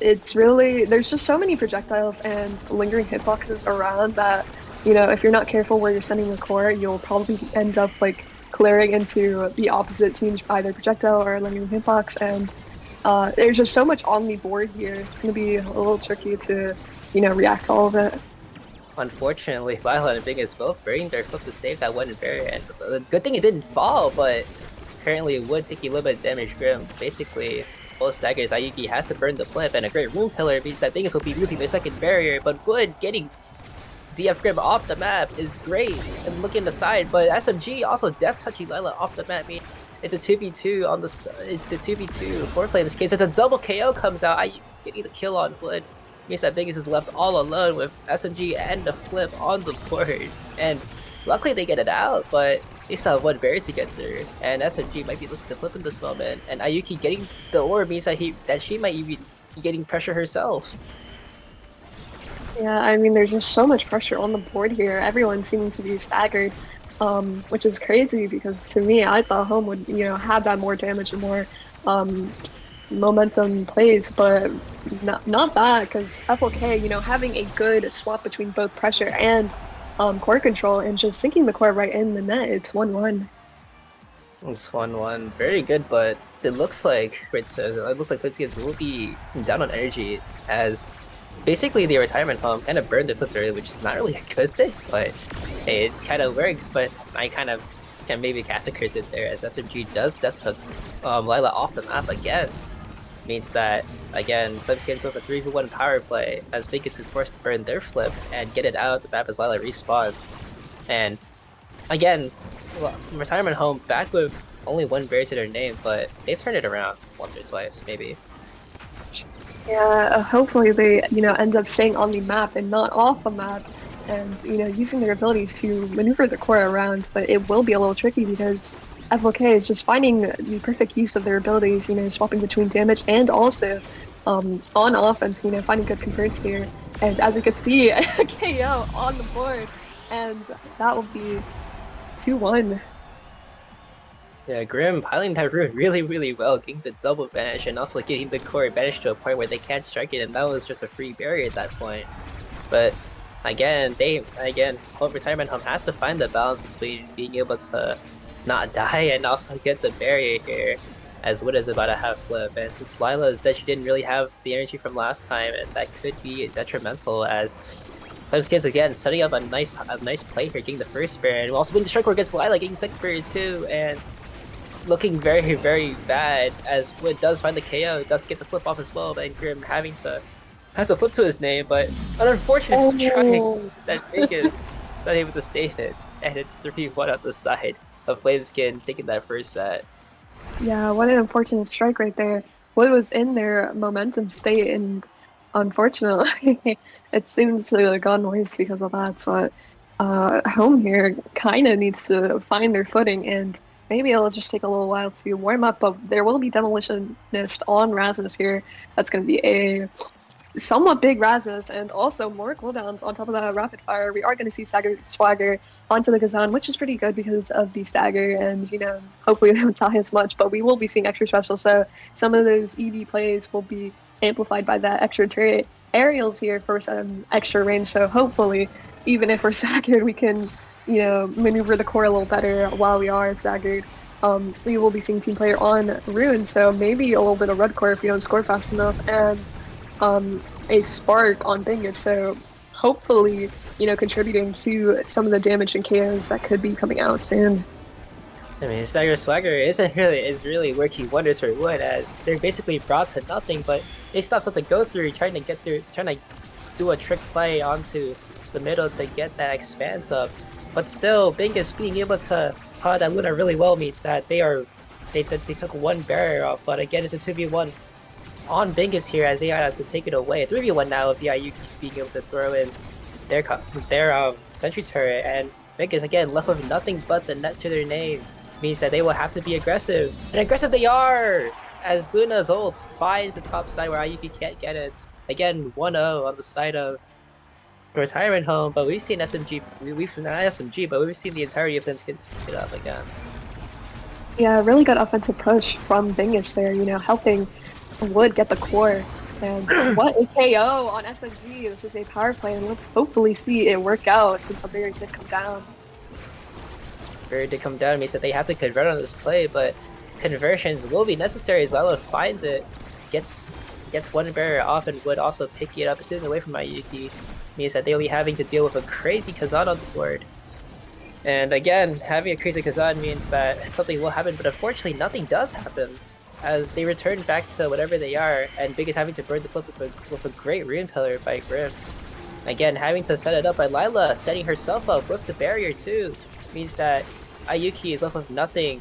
it's really there's just so many projectiles and lingering hitboxes around that if you're not careful where you're sending the core, you'll probably end up like clearing into the opposite team's either projectile or lingering hitbox, and there's just so much on the board here. It's gonna be a little tricky to react to all of it.
Unfortunately, Lila and Bingus both bring their flip to save that one barrier, and the good thing it didn't fall, but currently Wood taking a little bit of damage. Grim basically both staggers. Ayuki has to burn the flip, and a great room pillar means that Bingus will be losing their second barrier, but Wood getting DF Grim off the map is great and looking aside, but SMG also death touching Lila off the map means it's a 2v2 on the it's the 2v2 for Flameskins. It's a double KO comes out. Ayuki getting the kill on Wood means that Bingus is left all alone with SMG and the flip on the board, and Luckily they get it out, but they still have one barrier to get through, and SMG might be looking to flip in this moment. And Ayuki getting the orb means that she might even be getting pressure herself.
Yeah, I mean, there's just so much pressure on the board here. Everyone seeming to be staggered, which is crazy because to me, I thought home would, have that more damage and more momentum plays, but not that, because FLK, having a good swap between both pressure and core control and just sinking the core right in the net, it's 1-1.
It's 1-1, very good, but it looks like Flameskids will be down on energy as basically the retirement home kind of burned the flip early, which is not really a good thing, but hey, it kind of works. But I kind of can maybe cast a curse it there as SMG does death hook Lila off the map again. Means that, again, Flameskids with a 3v1 power play as Vegas is forced to burn their flip and get it out the map as Lila respawns. And again, retirement home back with only one barrier to their name, but they've turned it around once or twice, maybe.
Yeah, hopefully they, end up staying on the map and not off the map and, using their abilities to maneuver the core around, but it will be a little tricky because FLK is just finding the perfect use of their abilities, swapping between damage and also on offense, finding good converts here. And as you can see, KO on the board, and that will be 2-1.
Yeah, Grim piling that rune really, really well, getting the double banish and also getting the core banish to a point where they can't strike it, and that was just a free barrier at that point. But again, retirement home has to find the balance between being able to not die and also get the barrier here, as Wood is about to have flip. And since Lila is that she didn't really have the energy from last time, and that could be detrimental as Flameskids again setting up a nice play here, getting the first barrier, and also winning the strike against Lila, getting second barrier too, and looking very, very bad as Wood does find the KO, does get the flip off as well, but Grim has a flip to his name, but an unfortunate strike that Vegas is not able to save it, and it's 3-1 on the side of Flameskids taking that first set.
Yeah, what an unfortunate strike right there. Wood was in their momentum state, and unfortunately, it seems to have gone worse because of that. But home here kind of needs to find their footing, and maybe it'll just take a little while to warm up. But there will be Demolitionist on Rasmus here. That's going to be a somewhat big Rasmus, and also more cooldowns on top of that rapid fire. We are going to see Swagger onto the Kazan, which is pretty good because of the stagger, and hopefully they don't die as much, but we will be seeing extra special, so some of those EV plays will be amplified by that extra turret. Aerials here for some extra range, so hopefully, even if we're staggered, we can maneuver the core a little better while we are staggered. We will be seeing team player on Rune, so maybe a little bit of red core if we don't score fast enough, and a spark on Bingus, so hopefully, contributing to some of the damage and KOs that could be coming out soon.
I mean, Swagger is really working wonders for Wood as they're basically brought to nothing, but they still have something to go through, trying to do a trick play onto the middle to get that expanse up. But still, Bingus being able to power that Luna really well means that they took one barrier off, but again, it's a 2v1 on Bingus here as they have to take it away. 3v1 now with the IUK being able to throw in their sentry turret, and Bingus again left with nothing but the net to their name. Means that they will have to be aggressive, and aggressive they are as Luna's ult finds the top side where IUK can't get it. Again, 1-0 on the side of retirement home, but we've seen SMG, but we've seen the entirety of them pick it up again.
Yeah, really good offensive push from Bingus there, helping Wood get the core. And what a KO on SMG. This is a power play, and let's hopefully see it work out since a barrier did come down.
Barrier did come down means that they have to convert on this play, but conversions will be necessary as Lila finds it, gets one barrier off, and Would also pick it up, sitting away from Ayuki. Means that they'll be having to deal with a crazy Kazan on the board. And again, having a crazy Kazan means that something will happen, but unfortunately nothing does happen as they return back to whatever they are, and Big is having to burn the flip with a great rune pillar by Grim. Again, having to set it up by Lila, setting herself up with the barrier too, means that Ayuki is left with nothing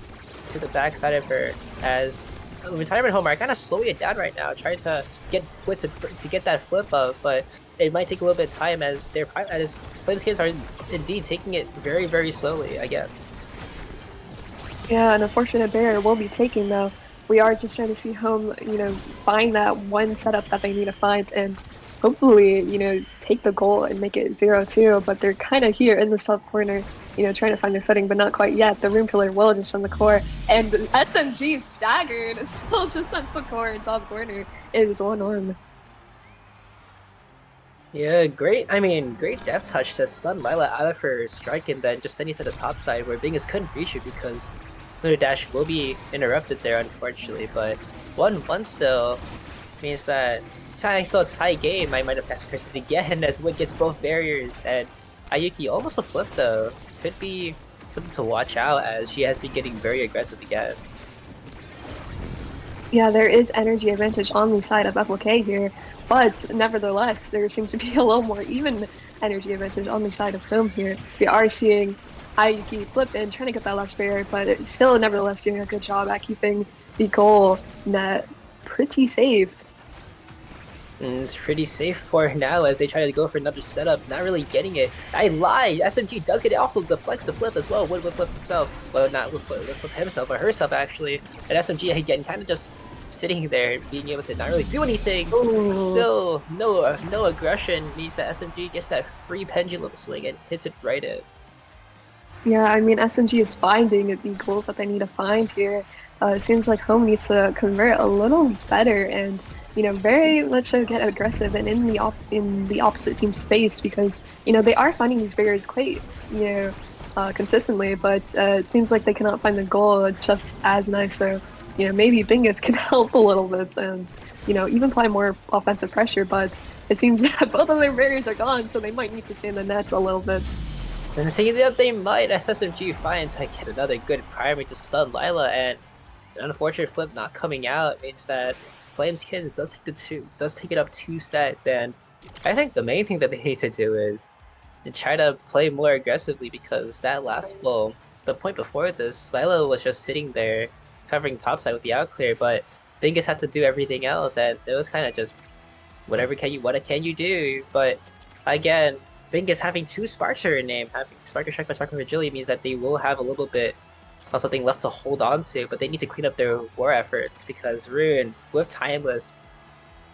to the backside of her, as retirement home are kind of slowing it down right now, trying to get Wood to get that flip up, but it might take a little bit of time as Flameskins are indeed taking it very, very slowly again.
Yeah, an unfortunate barrier will be taken though. We are just trying to see Home, find that one setup that they need to find and hopefully, take the goal and make it 0-2. But they're kind of here in the top corner, trying to find their footing, but not quite yet. The Rune Pillar will just on the core, and the SMG staggered, still just on the core, top corner. It is 1-1.
Yeah, great death touch to stun Lila out of her strike and then just sending to the top side where Bingus couldn't reach it because Lunar Dash will be interrupted there, unfortunately. But 1-1 still means that still a tie game. I might have passed it again as Wood gets both barriers, and Ayuki almost a flip though. Could be something to watch out as she has been getting very aggressive again.
Yeah, there is energy advantage on the side of FLK here, but nevertheless, there seems to be a little more even energy advantage on the side of Home here. We are seeing Ayuki flip in, trying to get that last barrier, but it's still nevertheless doing a good job at keeping the goal net pretty safe.
It's pretty safe for now as they try to go for another setup, not really getting it. I lied! SMG does get it, also deflects the flip as well, Wood flip himself. Well, not flip himself, but herself actually. And SMG again kind of just sitting there, being able to not really do anything.
Ooh.
Still, no aggression means that SMG gets that free pendulum swing and hits it right in.
Yeah, I mean, SMG is finding the goals that they need to find here. It seems like Home needs to convert a little better and very much so get aggressive and in the opposite team's face because they are finding these barriers quite consistently, but it seems like they cannot find the goal just as nice. So maybe Bingus can help a little bit and even apply more offensive pressure. But it seems that both of their barriers are gone, so they might need to stay in the nets a little bit.
And saying that they might, as SMG finds I get another good primary to stun Lila, and an unfortunate flip not coming out means that Flameskins does take it up 2 sets, and I think the main thing that they need to do is to try to play more aggressively because that last flow, the point before this, Lila was just sitting there covering topside with the outclear, but Bingus had to do everything else, and it was kind of just what can you do? But again, Bingus having 2 sparks to her name, having Sparker Strike by Sparker Vigility means that they will have a little bit of something left to hold on to, but they need to clean up their war efforts because Rune, with Timeless,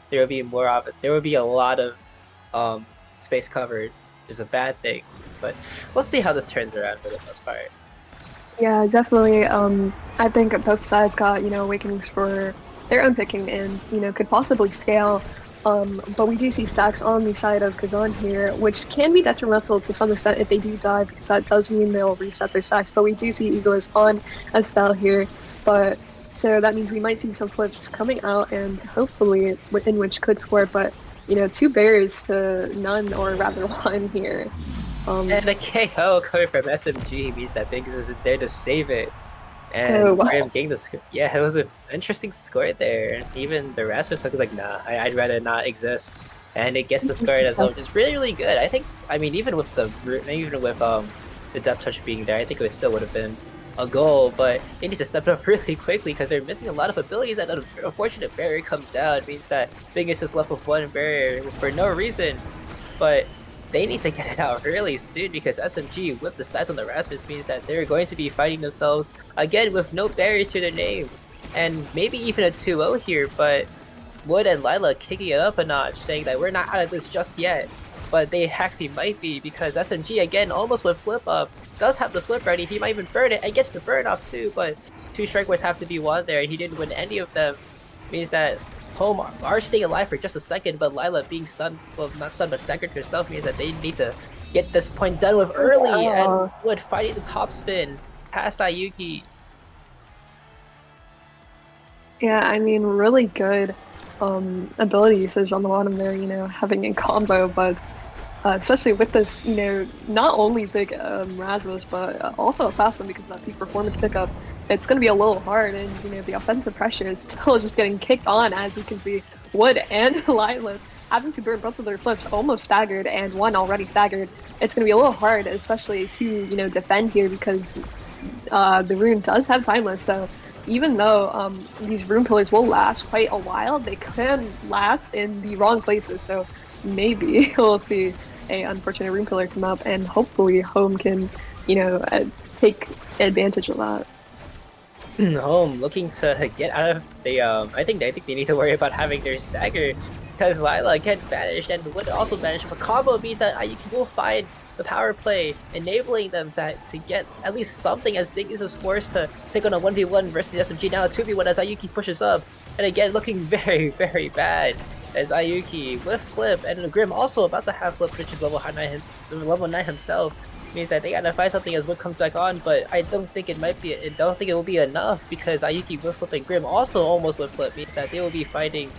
there will be a lot of space covered, which is a bad thing. But we'll see how this turns around for the most part.
Yeah, definitely. I think both sides got awakenings for their own picking and could possibly scale. But we do see stacks on the side of Kazan here, which can be detrimental to some extent if they do die, because that does mean they'll reset their stacks. But we do see Eagles on Estelle here, so that means we might see some flips coming out, and hopefully in which could score. But 2 barriers to none, or rather 1 here.
And a KO coming from SMG means that Bingus isn't there to save it. And Graham getting the score. Yeah, it was an interesting score there. Even the Rasmus was like, nah, I'd rather not exist. And it gets the score as well, which is really, really good. Even with the depth touch being there, I think it still would have been a goal, but they need to step it up really quickly because they're missing a lot of abilities. And an unfortunate barrier comes down, means that Bingus is left with 1 barrier for no reason. But they need to get it out really soon because SMG, with the size on the Rasmus, means that they're going to be fighting themselves again with no barriers to their name. And maybe even a 2-0 here, but Wood and Lila kicking it up a notch, saying that we're not out of this just yet. But they actually might be because SMG, again, almost with flip up, does have the flip ready. He might even burn it and gets the burn off too, but 2 strike wars have to be won there, and he didn't win any of them. Means that Home are staying alive for just a second, but Lila being stunned, well, not stunned, but staggered herself means that they need to get this point done with early, and Wood fighting the top spin past Ayuki.
Yeah, I mean, really good ability usage on the bottom there, having a combo, but especially with this, not only big Rasmus, but also a fast one because of that peak performance pickup. It's going to be a little hard, and the offensive pressure is still just getting kicked on, as you can see. Wood and Lila having to burn both of their flips, almost staggered, and 1 already staggered. It's going to be a little hard, especially to defend here because the Rune does have Timeless. So even though these Rune Pillars will last quite a while, they can last in the wrong places. So maybe we'll see a unfortunate rune pillar come up, and hopefully home can, you know, take advantage of that.
Home looking to get out of the I think they need to worry about having their stagger, because Lila get banished and would also banish. If a combo means that Ayuki will find the power play, enabling them to get at least something as big as is forced to take on a 1v1 versus SMG. Now a 2v1 as Ayuki pushes up, and again looking very, very bad as Ayuki with flip, and Grim also about to have flip, which is level 9 himself. Means that they gotta find something as Wood comes back on, but I don't think it might be. I don't think it will be enough, because Ayuki with flip and Grim also almost with flip. Means that they will be finding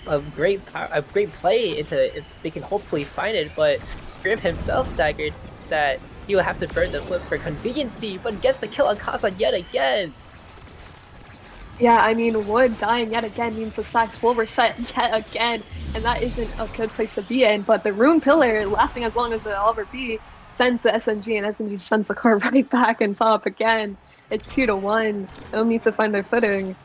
a great play into if they can hopefully find it. But Grim himself staggered that he will have to burn the flip for conveniency, but gets the kill on Kazan yet again.
Yeah, I mean, Wood dying yet again means the stacks will reset yet again, and that isn't a good place to be in. But the rune pillar, lasting as long as it'll ever be, sends the SMG, and SMG sends the car right back and top again. It's 2-1. They'll need to find their footing.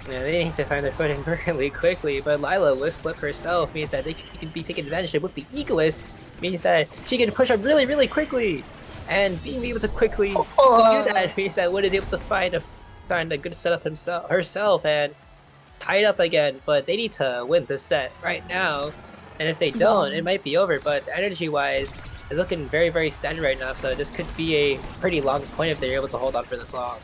Yeah, they need to find their footing really quickly, but Lila with flip herself means that they can be taken advantage of. With the Egoist means that she can push up really, really quickly, and being able to quickly do that means that Wood is able to find a good setup herself, and tie it up again. But they need to win this set right now, and if they don't, it might be over. But energy-wise, it's looking very, very standard right now, so this could be a pretty long point if they're able to hold on for this long.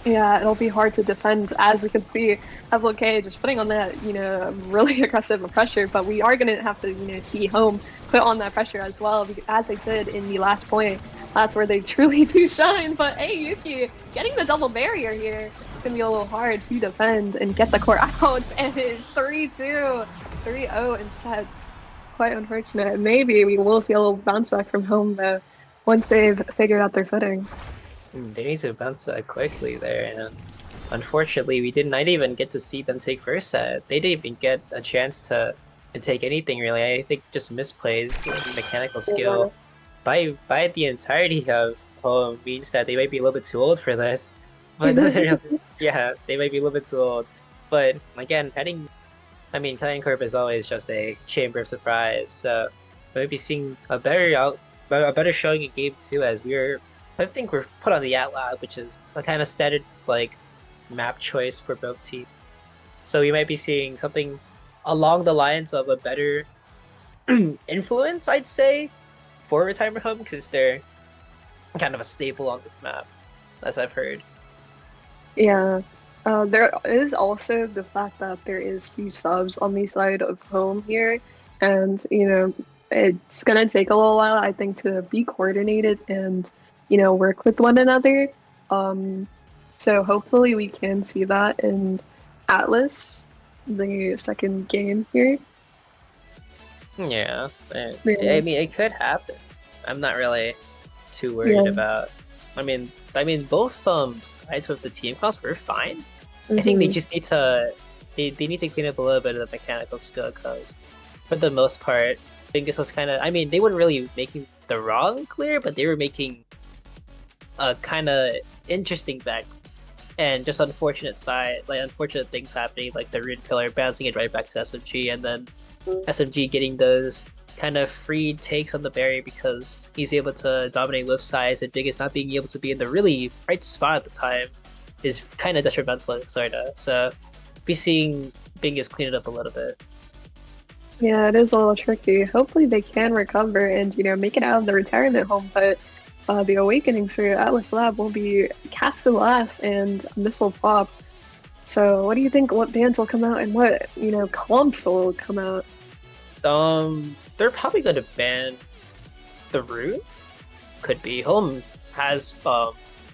Yeah, it'll be hard to defend, as we can see FLK just putting on that, you know, really aggressive pressure, but we are going to have to, you know, see home put on that pressure as well, as they did in the last point. That's where they truly do shine. But hey, Yuki, getting the double barrier here, it's going to be a little hard to defend and get the core out, and it's 3-2, 3-0 in sets. Quite unfortunate. Maybe we will see a little bounce back from home, though, once they've figured out their footing.
They need to bounce back quickly there, and unfortunately we did not even get to see them take first set. They didn't even get a chance to take anything really. I think just misplays and mechanical skill by the entirety of home means that they might be a little bit too old for this. But yeah, they might be a little bit too old. But again, Cutting Corp is always just a chamber of surprise. So we might be seeing a better showing in game 2, as I think we're put on the Lab, which is a kind of standard like map choice for both teams. So we might be seeing something along the lines of a better influence, I'd say, for Retirement Home, because they're kind of a staple on this map, as I've heard.
Yeah, there is also the fact that there is 2 subs on the side of home here, and you know, it's gonna take a little while, I think, to be coordinated and, you know, work with one another. So hopefully we can see that in Atlas, the second game here.
Yeah, I mean, it could happen. I'm not really too worried about. I mean, both sides of the team costs were fine. I think they just need to they need to clean up a little bit of the mechanical skill, because for the most part, Bingus was kind of. I mean, they weren't really making the wrong clear, but they were making a kind of interesting back, and just unfortunate things happening, like the rune pillar bouncing it right back to SMG, and then SMG getting those kind of free takes on the barrier because he's able to dominate whip size, and Biggest not being able to be in the really right spot at the time is kind of detrimental, sorta. So be seeing Bingus clean it up a little bit.
Yeah, it is a little tricky. Hopefully they can recover and, you know, make it out of the retirement home, but the awakenings for Atlas Lab will be Castellas and Missile Pop. So what do you think, what bands will come out and what, you know, comps will come out?
They're probably going to ban the Rune. Could be. Home has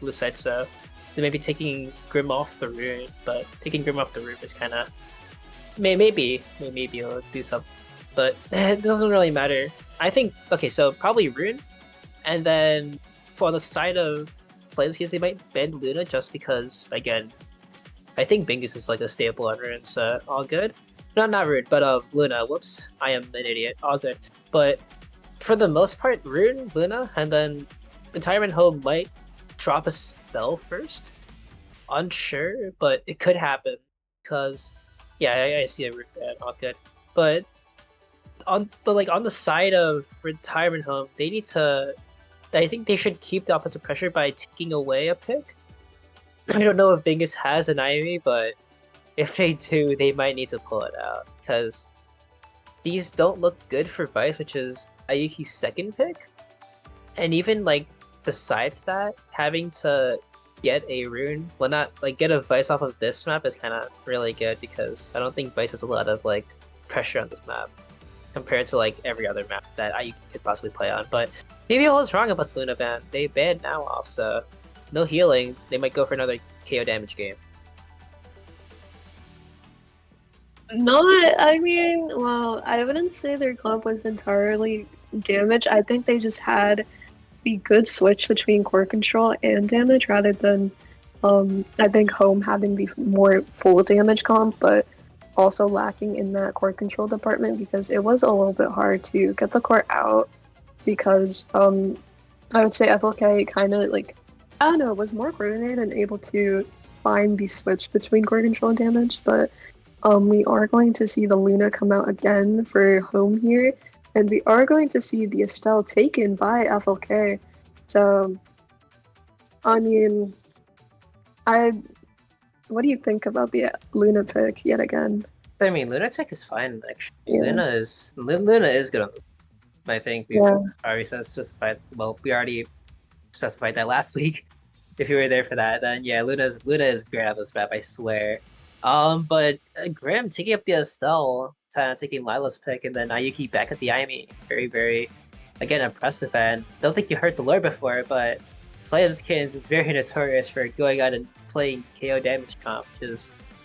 Lucite, so they may be taking Grim off the Rune, but taking Grim off the Rune is kind of maybe it'll do something, but it doesn't really matter. I think, okay, so probably Rune, and then for the side of Flames, they might ban Luna just because, again, I think Bingus is like a staple on Rune, so all good. Not Rune, but Luna. Whoops, I am an idiot. All good. But for the most part, Rune, Luna, and then Retirement Home might drop a spell first. Unsure, but it could happen because, yeah, I see a Rune ban. All good. But on the side of retirement home, they need to. I think they should keep the offensive pressure by taking away a pick. I don't know if Bingus has an IME, but if they do, they might need to pull it out because these don't look good for Vice, which is Ayuki's second pick. And even like besides that, having to get a rune, well, not like get a Vice off of this map is kind of really good because I don't think Vice has a lot of like pressure on this map compared to like every other map that Ayuki could possibly play on. But maybe I was wrong about the Luna ban. They banned now off, so no healing. They might go for another KO damage game.
Not, I mean, well, I wouldn't say their comp was entirely damage. I think they just had the good switch between core control and damage rather than, I think home having the more full damage comp, but also lacking in that core control department because it was a little bit hard to get the core out because, I would say FLK kind of like, I don't know, was more coordinated and able to find the switch between core control and damage, but we are going to see the Luna come out again for home here, and we are going to see the Estelle taken by FLK. So, I mean, what do you think about the Luna pick yet again?
I mean, Lunatic is fine actually.
Yeah.
Luna is good on this. I think we've already specified. Well, we already specified that last week. If you were there for that, then yeah, Luna is great on this map. I swear. But Graham taking up the Estelle, taking Lila's pick, and then Ayuki back at the IME. Very, very, again, impressive. And don't think you heard the lore before, but Flameskins is very notorious for going out and playing KO damage comp,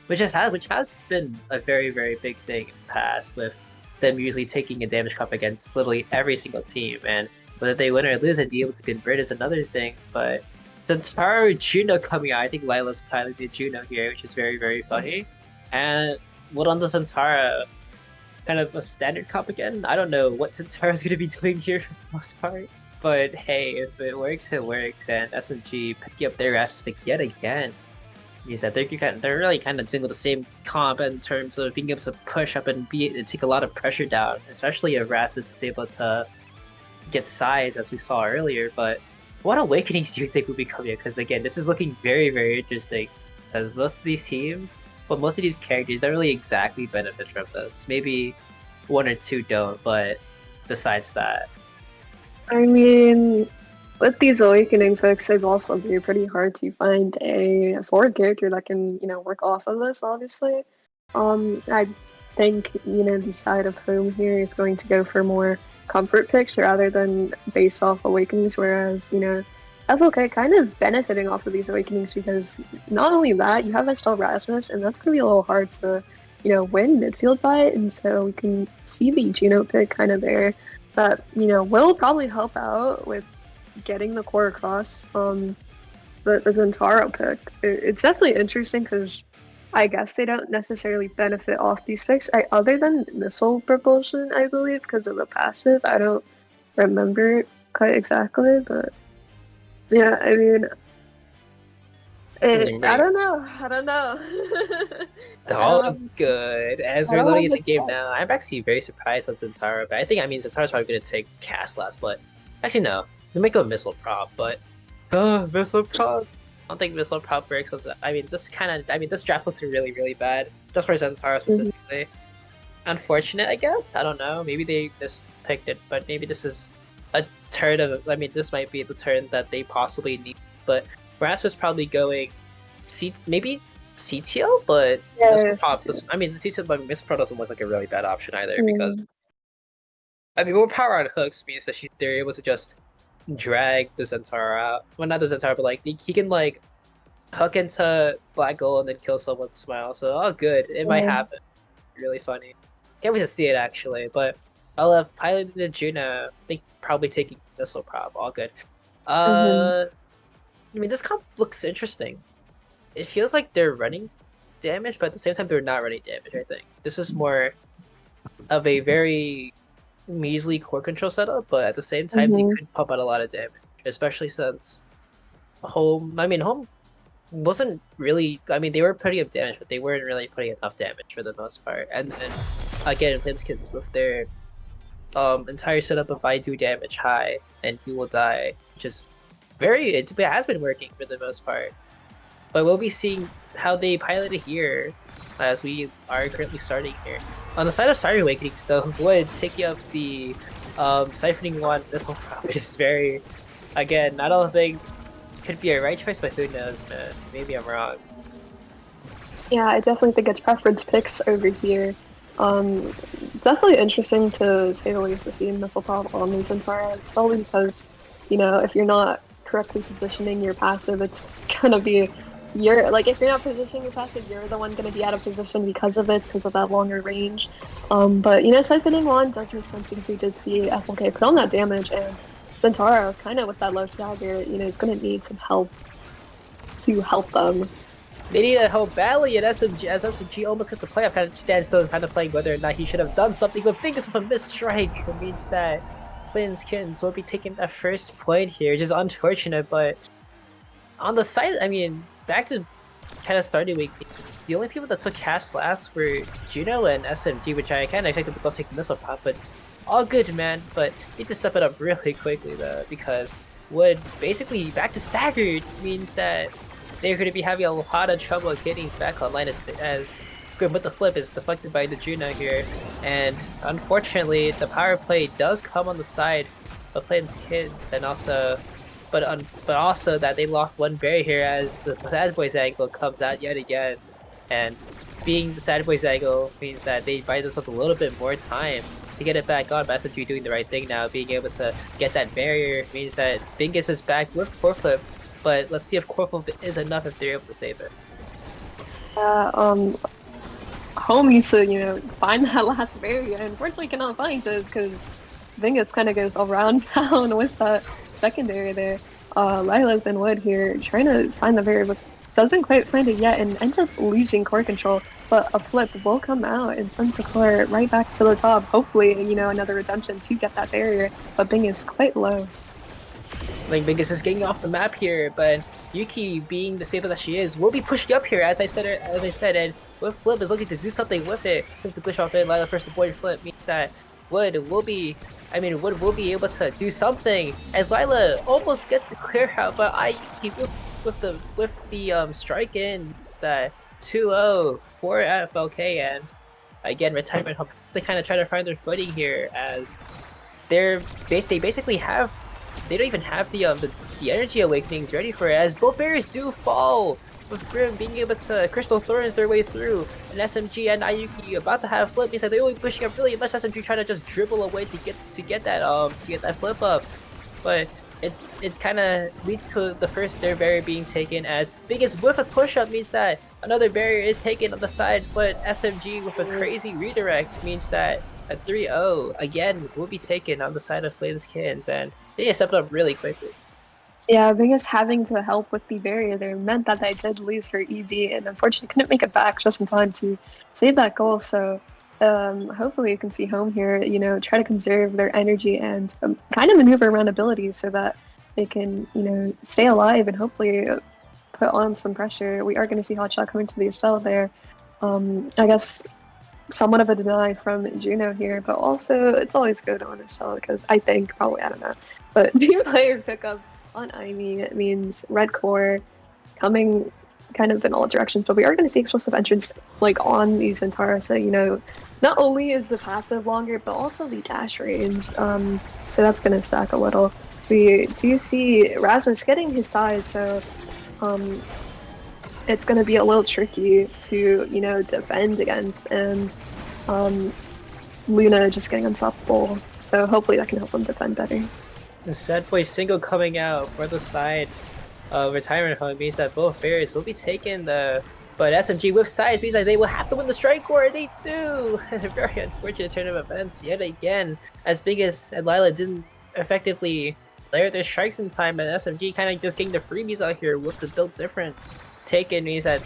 which has been a very, very big thing in the past, with them usually taking a damage comp against literally every single team. And whether they win or lose and be able to convert is another thing, but Centauro Juno coming out, I think Lila's piloting the Juno here, which is very, very funny. And what on the Centauro? Kind of a standard comp again? I don't know what Centauro's going to be doing here for the most part. But hey, if it works, it works. And SMG picking up their ass pick yet again. Means that they're really kind of doing the same comp in terms of being able to push up and take a lot of pressure down, especially if Rasmus is able to get size as we saw earlier. But what awakenings do you think will be coming? Because again, this is looking very, very interesting. Because most of these teams, well, most of these characters don't really exactly benefit from this. Maybe one or two don't, but besides that.
I mean, with these awakening picks, it'd also be pretty hard to find a forward character that can, work off of this, obviously. I think, the side of home here is going to go for more comfort picks rather than based off awakenings, whereas FLK kind of benefiting off of these awakenings because not only that, you have Estelle Rasmus, and that's gonna be a little hard to win midfield by, and so we can see the Juno pick kind of there that will probably help out with getting the core across. The Zentaro pick, it's definitely interesting because I guess they don't necessarily benefit off these picks, other than missile propulsion, I believe, because of the passive. I don't remember quite exactly, but yeah, I mean, I don't know.
All good. As we're loading into the game now, I'm actually very surprised on Zentaro, but I think Zentaro's probably going to take cast last, but actually no, they might go missile prop, but missile prop. I don't think missile prop works. This draft looks really, really bad. Just for Zentaro specifically. Unfortunate, I guess. I don't know. Maybe they just picked it, but maybe this is a turn of. This might be the turn that they possibly need. But Rasmus probably going maybe CTL, but missile prop. The CTL, but missile prop doesn't look like a really bad option either because. More power on hooks means that they're able to just drag the Zentaro out. Well, not the Zentaro, but he can hook into Black Gold and then kill someone with Smile. So all good. It might happen. Really funny. Can't wait to see it actually. But I'll have piloted the Juno. I think probably taking missile prop. All good. This comp looks interesting. It feels like they're running damage, but at the same time they're not running damage. I think this is more of a very measly core control setup, but at the same time they could pump out a lot of damage, especially since home wasn't really. They were putting up damage, but they weren't really putting enough damage for the most part. And then again, Flameskins with their entire setup of I do damage high and you will die, which is it has been working for the most part. But we'll be seeing how they pilot it here as we are currently starting here. On the side of Siren Awakenings though, would take up the Siphoning Wand missile prop, which is very, again, I don't think could be a right choice, but who knows, man. Maybe I'm wrong.
Yeah, I definitely think it's preference picks over here. Definitely interesting to say the least to see missile prop on the Centaur, solely because, you know, if you're not correctly positioning your passive, it's gonna be if you're not positioning your passive, you're the one gonna be out of position because of it, because of that longer range. But you know, Siphoning Wand does make sense because we did see FLK put on that damage, and Centaur, kind of with that low stagger, you know, is gonna need some help to help them.
They need to help badly, and SMG almost gets to play up, kind of stand still and kind of playing whether or not he should have done something, but Bingus with a missed strike means that Flameskins will be taking that first point here, which is unfortunate, but on the side, I mean, back to kind of starting week, the only people that took cast last were Juno and SMG, which I kind of expected to both take the missile pop, but all good, man, but need to step it up really quickly, though, because Wood basically back to staggered means that they're going to be having a lot of trouble getting back online as Grim with the flip is deflected by the Juno here, and unfortunately, the power play does come on the side of Flame's Kids, and also but also that they lost one barrier here as the Sad Boys angle comes out yet again, and being the Sad Boys angle means that they buy themselves a little bit more time to get it back on. But SMG doing the right thing now, being able to get that barrier means that Bingus is back with Core Flip, but let's see if Core Flip is enough if they're able to save it.
Home used to, you know, find that last barrier, and unfortunately cannot find it because Bingus kind of goes around town with that secondary there. Lilac and Wood here trying to find the barrier, but doesn't quite find it yet and ends up losing core control. But a flip will come out and sends the core right back to the top. Hopefully, you know, another redemption to get that barrier, but Bing is quite low.
Like Bingus is getting off the map here, but Yuki, being the saver that she is, will be pushing up here as I said, and Wood Flip is looking to do something with it. Since the glitch off it, Lila first avoid Flip means that Wood will be able to do something as Lila almost gets the clear out, but with the strike in the 2-0 for FLK, and again retirement hub to kind of try to find their footing here as they basically don't even have the energy awakenings ready for it, as both barriers do fall, with Grim being able to Crystal Thorns their way through, and SMG and Ayuki about to have flip means that they're only pushing up really much. SMG trying to just dribble away to get that flip up, but it kind of leads to their barrier being taken, as Biggest with a push up means that another barrier is taken on the side, but SMG with a crazy redirect means that a 3-0 again will be taken on the side of Flameskins, and they just stepped up really quickly.
Yeah, Bingus having to help with the barrier there meant that they did lose her EV and unfortunately couldn't make it back just in time to save that goal. So hopefully you can see Home here, you know, try to conserve their energy and kind of maneuver around abilities so that they can, you know, stay alive and hopefully put on some pressure. We are going to see Hotshot coming to the EUSL there. I guess somewhat of a deny from Juno here, but also it's always good on EUSL because I don't know, but new player pickup on Ivy, it means red core coming kind of in all directions, but we are going to see explosive entrance like on the Centaur, so you know, not only is the passive longer, but also the dash range, so that's going to stack a little. We do see Rasmus getting his ties, so it's going to be a little tricky to, you know, defend against, and Luna just getting unstoppable, so hopefully that can help him defend better.
The Sad Boy single coming out for the side of Retirement Home means that both barriers will be taken, but SMG with size means that they will have to win the strike core, they do! A very unfortunate turn of events yet again, as Biggest and Lila didn't effectively layer their strikes in time, and SMG kind of just getting the freebies out here with the build different taken means that,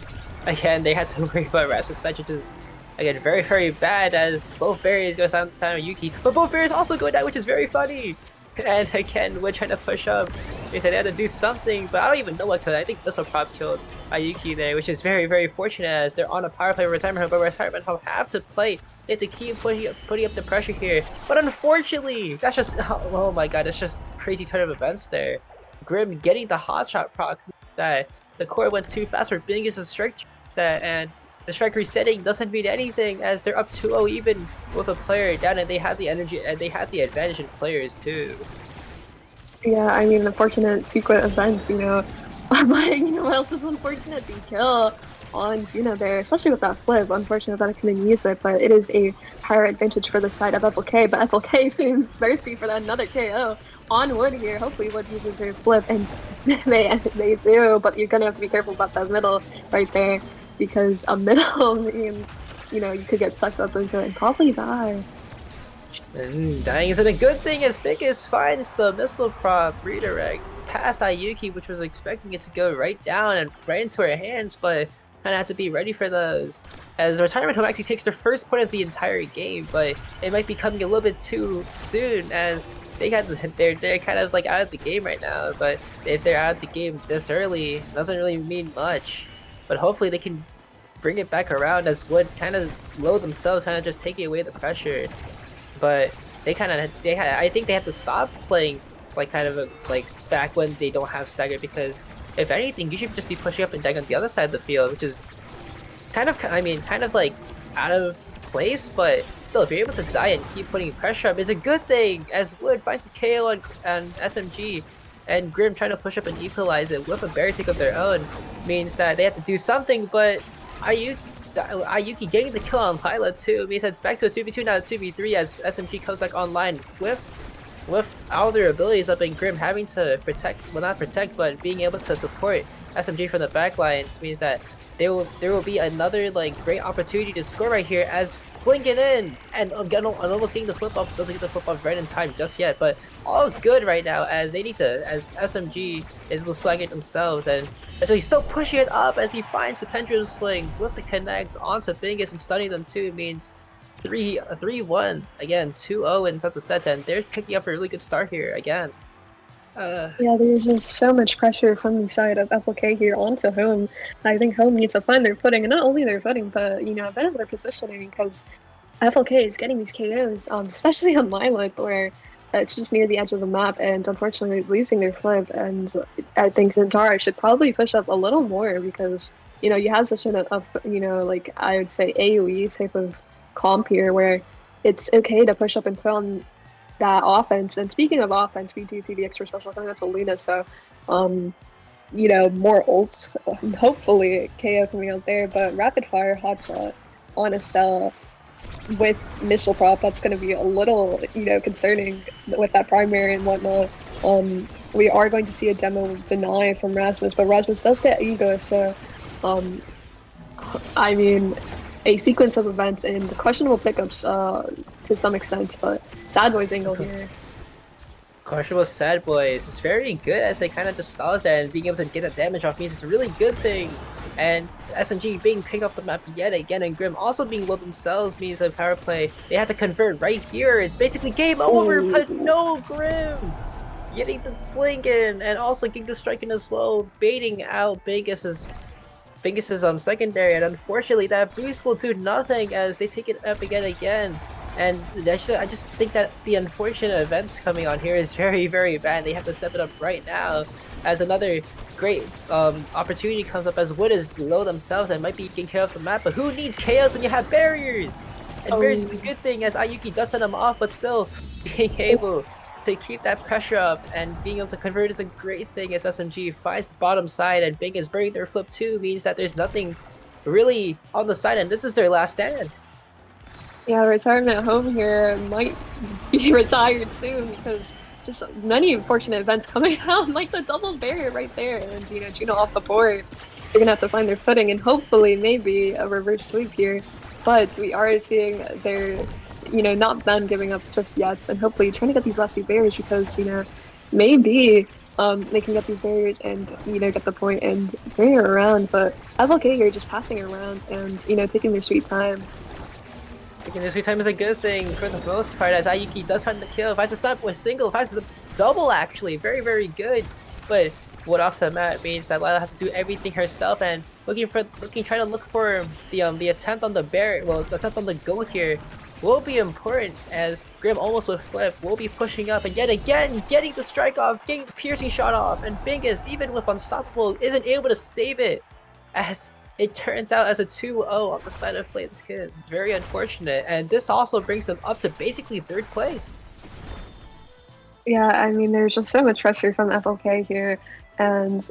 again, they had to worry about Rasmus Side, which is, again, very, very bad, as both barriers go down to Yuki, but both barriers also go down, which is very funny! And again, we're trying to push up They said they had to do something, but I don't even know what killed. I think Missile Prop killed Ayuki there, which is very, very fortunate as they're on a power play retirement home, but retirement home have to play. They have to keep putting up the pressure here. But unfortunately, that's just, oh my god, it's just crazy turn of events there. Grim getting the hotshot proc that the core went too fast for Bingus' strike set, and the strike resetting doesn't mean anything as they're up 2-0 even with a player down, and they had the energy and they had the advantage in players too.
Yeah, I mean, unfortunate secret events, you know. But, you know, what else is unfortunate? The kill on Juno there, especially with that flip. Unfortunate that I couldn't use it, but it is a higher advantage for the side of FLK. But FLK seems thirsty for that another KO on Wood here. Hopefully Wood uses their flip, and they do, but you're going to have to be careful about that middle right there, because a middle means, you know, you could get sucked up into it and probably die.
And dying isn't a good thing as Bingus finds the missile prop redirect past Ayuki, which was expecting it to go right down and right into her hands, but kind of had to be ready for those. As Retirement Home actually takes their first point of the entire game, but it might be coming a little bit too soon as they're kind of like out of the game right now. But if they're out of the game this early, it doesn't really mean much. But hopefully they can bring it back around as Wood kind of low themselves, kind of just taking away the pressure. But I think they have to stop playing like back when they don't have stagger, because if anything, you should just be pushing up and dying on the other side of the field, which is kind of like out of place. But still, if you're able to die and keep putting pressure up, it's a good thing. As Wood finds the KO on SMG, and Grim trying to push up and equalize it with a barrier take of their own means that they have to do something. But Ayuki getting the kill on Lila too means that it's back to a 2v2, not a 2v3, as SMG comes back online with all their abilities up, and Grim having to not protect, but being able to support SMG from the backlines means that there will be another like great opportunity to score right here as blinking in and almost getting the flip off. Doesn't get the flip off right in time just yet, but all good right now as SMG is slugging themselves and actually still pushing it up as he finds the pendulum swing with the connect onto Bingus and stunning them too. Means 3-1 again, 2-0 in terms of sets, and they're kicking up a really good start here again.
Yeah, there's just so much pressure from the side of FLK here onto Home. I think Home needs to find their footing, and not only their footing, but, you know, a bit of their positioning, because FLK is getting these KOs, especially on Lilac, where it's just near the edge of the map, and unfortunately losing their flip. And I think Zentara should probably push up a little more, because, you know, you have such you know, like, I would say AoE type of comp here, where it's okay to push up and put on that offense. And speaking of offense, we do see the extra special coming out to Luna, so you know, more ults, hopefully KO coming out there. But rapid fire hotshot on a cell with missile prop, that's going to be a little, you know, concerning with that primary and whatnot. We are going to see a demo deny from Rasmus, but Rasmus does get ego, so I mean, a sequence of events and questionable pickups to some extent, but Sad Boy's angle here.
Questionable Sad Boys is very good as they kind of just stalls that, and being able to get that damage off means it's a really good thing. And SMG being picked off the map yet again, and Grim also being low themselves means a power play. They have to convert right here. It's basically game over, but no, Grim getting the blink in and also getting the strike in as well, baiting out Bingus's secondary, and unfortunately that boost will do nothing as they take it up again. And I just think that the unfortunate events coming on here is very, very bad. They have to step it up right now as another great opportunity comes up as Wood is low themselves and might be getting KO off the map, but who needs chaos when you have barriers? And barriers is a good thing as Ayuki does send them off, but still being able to keep that pressure up and being able to convert is a great thing as SMG finds the bottom side, and Bing is burning their flip too, means that there's nothing really on the side, and this is their last stand.
Yeah, retirement home here might be retired soon, because just many unfortunate events coming out, like the double barrier right there, and, you know, Juno off the board. They're gonna have to find their footing and hopefully maybe a reverse sweep here, but we are seeing their, you know, not them giving up just yet, and hopefully trying to get these last few barriers, because, you know, maybe they can get these barriers and, you know, get the point and turn it around. But FLK here just passing around and, you know, taking their sweet time.
Taking their sweet time is a good thing for the most part, as Ayuki does find the kill, finds the sub with single, finds the double actually, very, very good. But what off the mat means that Lila has to do everything herself and trying to look for the attempt on the bear. Well, the attempt on the go here will be important as Grim almost with flip will be pushing up and yet again getting the strike off, getting the piercing shot off, and Bingus, even with Unstoppable, isn't able to save it as it turns out as a 2-0 on the side of Flames Kid. Very unfortunate, and this also brings them up to basically 3rd place.
Yeah, I mean, there's just so much pressure from FLK here, and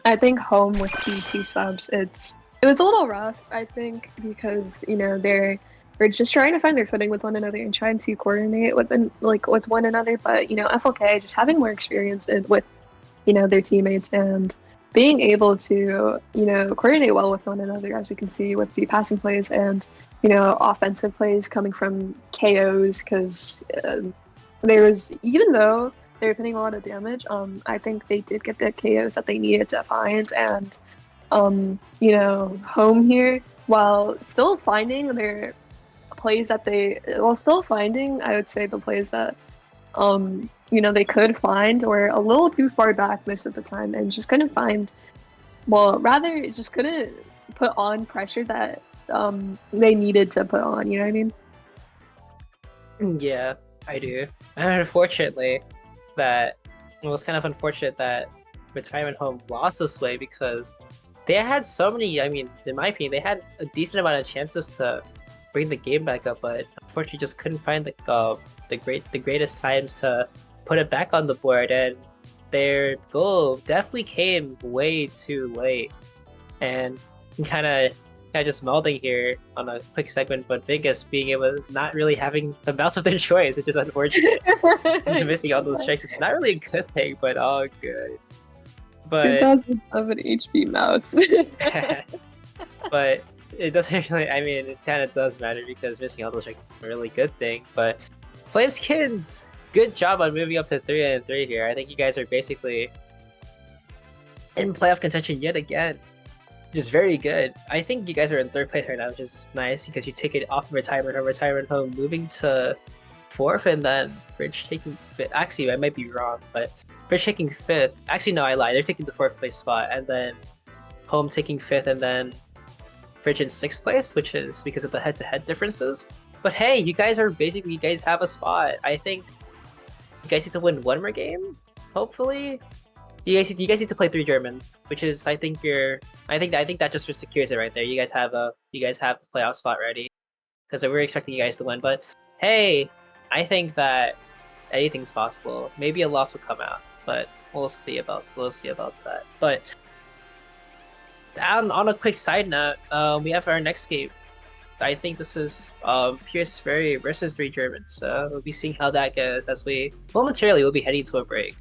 I think home with the 2 subs, it was a little rough, I think, because they're just trying to find their footing with one another and trying to coordinate with one another. But FLK just having more experience with their teammates and being able to coordinate well with one another, as we can see with the passing plays and offensive plays coming from KOs, because even though they were putting a lot of damage, I think they did get the KOs that they needed to find, and home here, while still finding their plays that I would say the plays that they could find, or a little too far back most of the time, and just couldn't find, rather just couldn't put on pressure that they needed to put on, you know what I mean?
Yeah, I do. And unfortunately, it was kind of unfortunate that Retirement Home lost this way, because they had so many, I mean, in my opinion, they had a decent amount of chances to bring the game back up, but unfortunately just couldn't find the greatest times to put it back on the board, and their goal definitely came way too late. And kind of just melding here on a quick segment, but Vegas being able not really having the mouse of their choice, which is unfortunate. Missing all those strikes is not really a good thing, but all good. But
2007 HP mouse.
but it doesn't really, I mean, it kind of does matter, because missing all those strikes is a really good thing. But Flames Kids, good job on moving up to 3-3 here. I think you guys are basically in playoff contention yet again, which is very good. I think you guys are in 3rd place right now, which is nice, because you take it off of Retirement Home, moving to 4th, and then Bridge taking 5th. Actually, I might be wrong, but Bridge taking 5th. Actually, no, I lied. They're taking the 4th place spot, and then Home taking 5th, and then Bridge in 6th place, which is because of the head-to-head differences. But hey, you guys have a spot. I think you guys need to win one more game, hopefully. You guys need to play 3 German, which is I think that just secures it right there. You guys have the playoff spot ready, because we're expecting you guys to win. But hey, I think that anything's possible. Maybe a loss will come out, but we'll see about that. But on a quick side note, we have our next game. I think this is Pierce Ferry versus 3 Germans. So we'll be seeing how that goes as we momentarily will be heading to a break.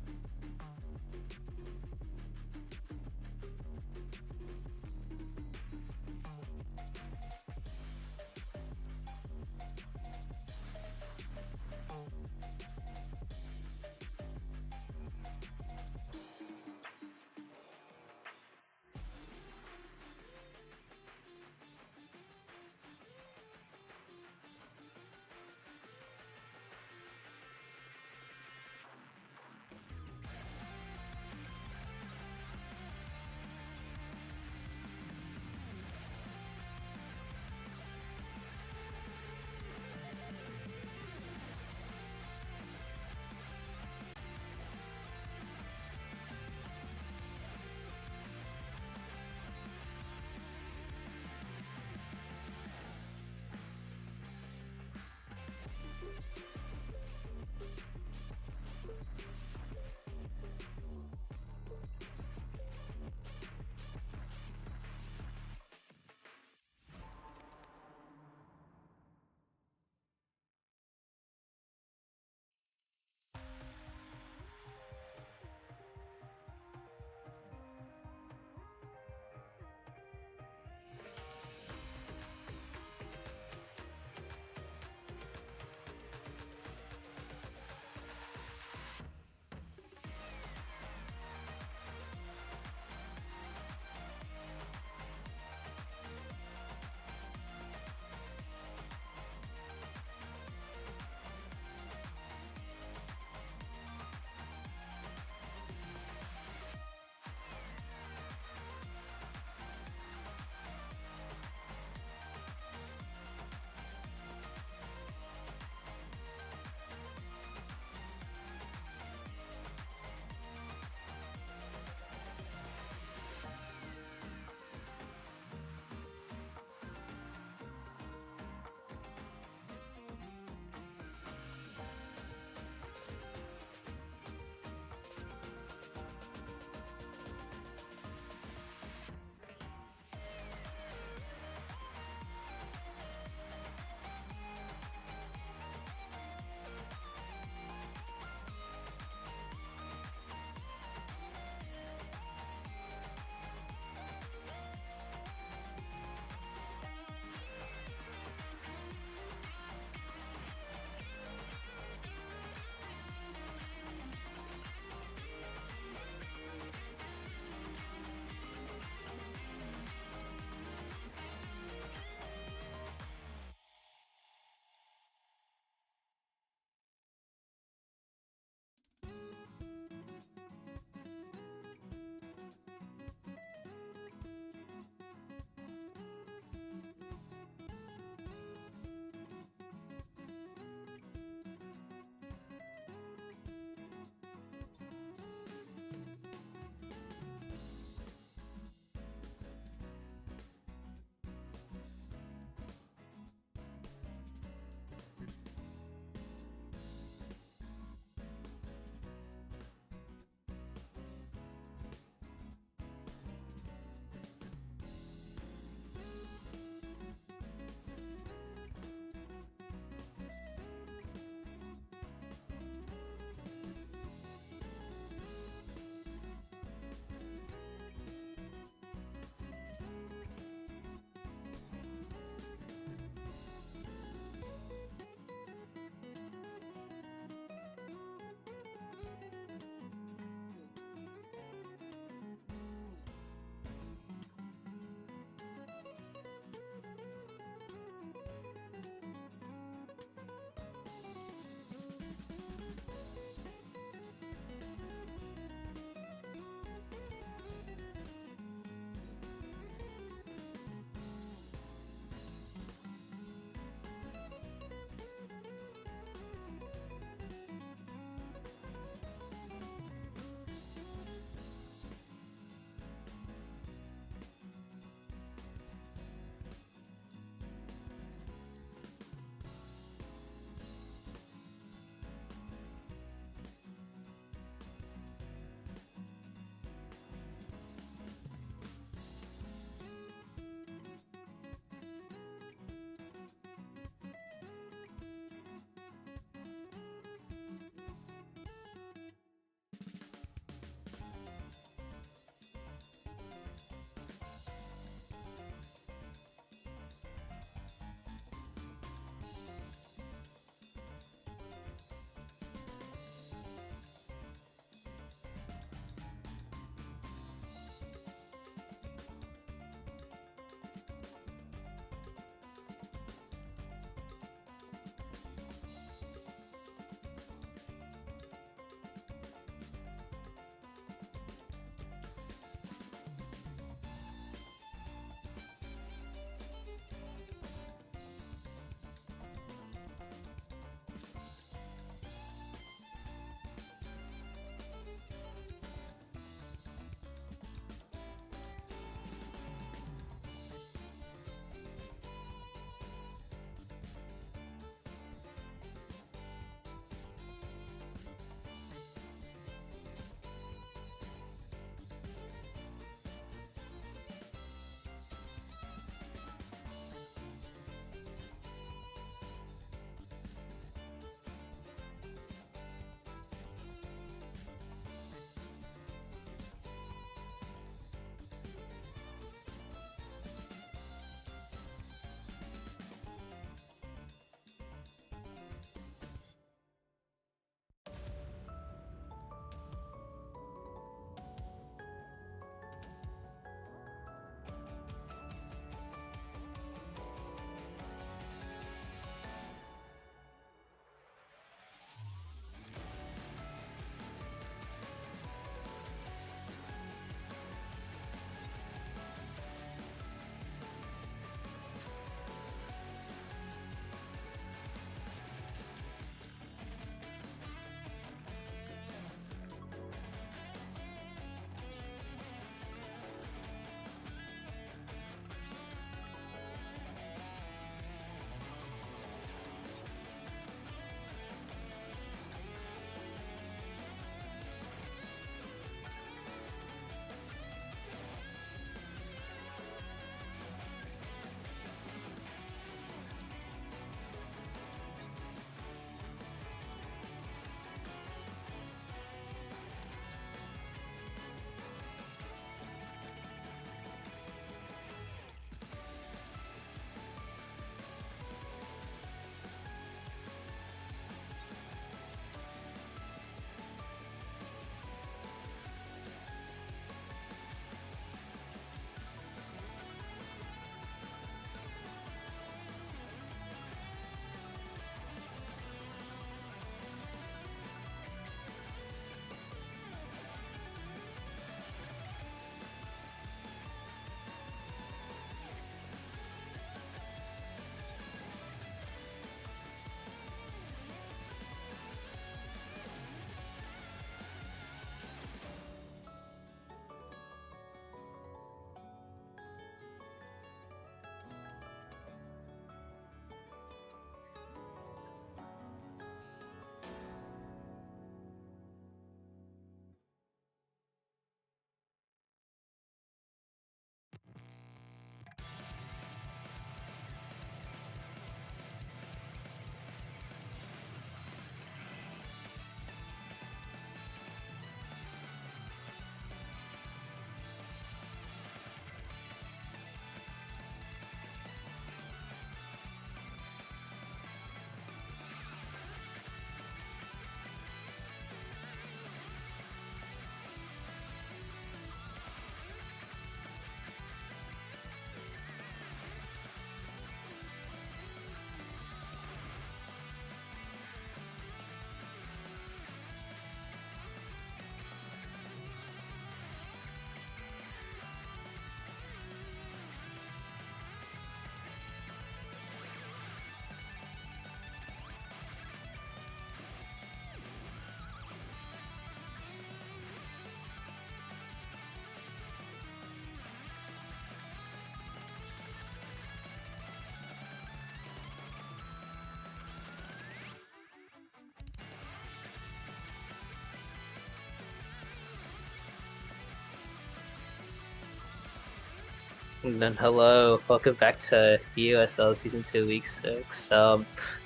And then hello, welcome back to EUSL Season 2 Week 6.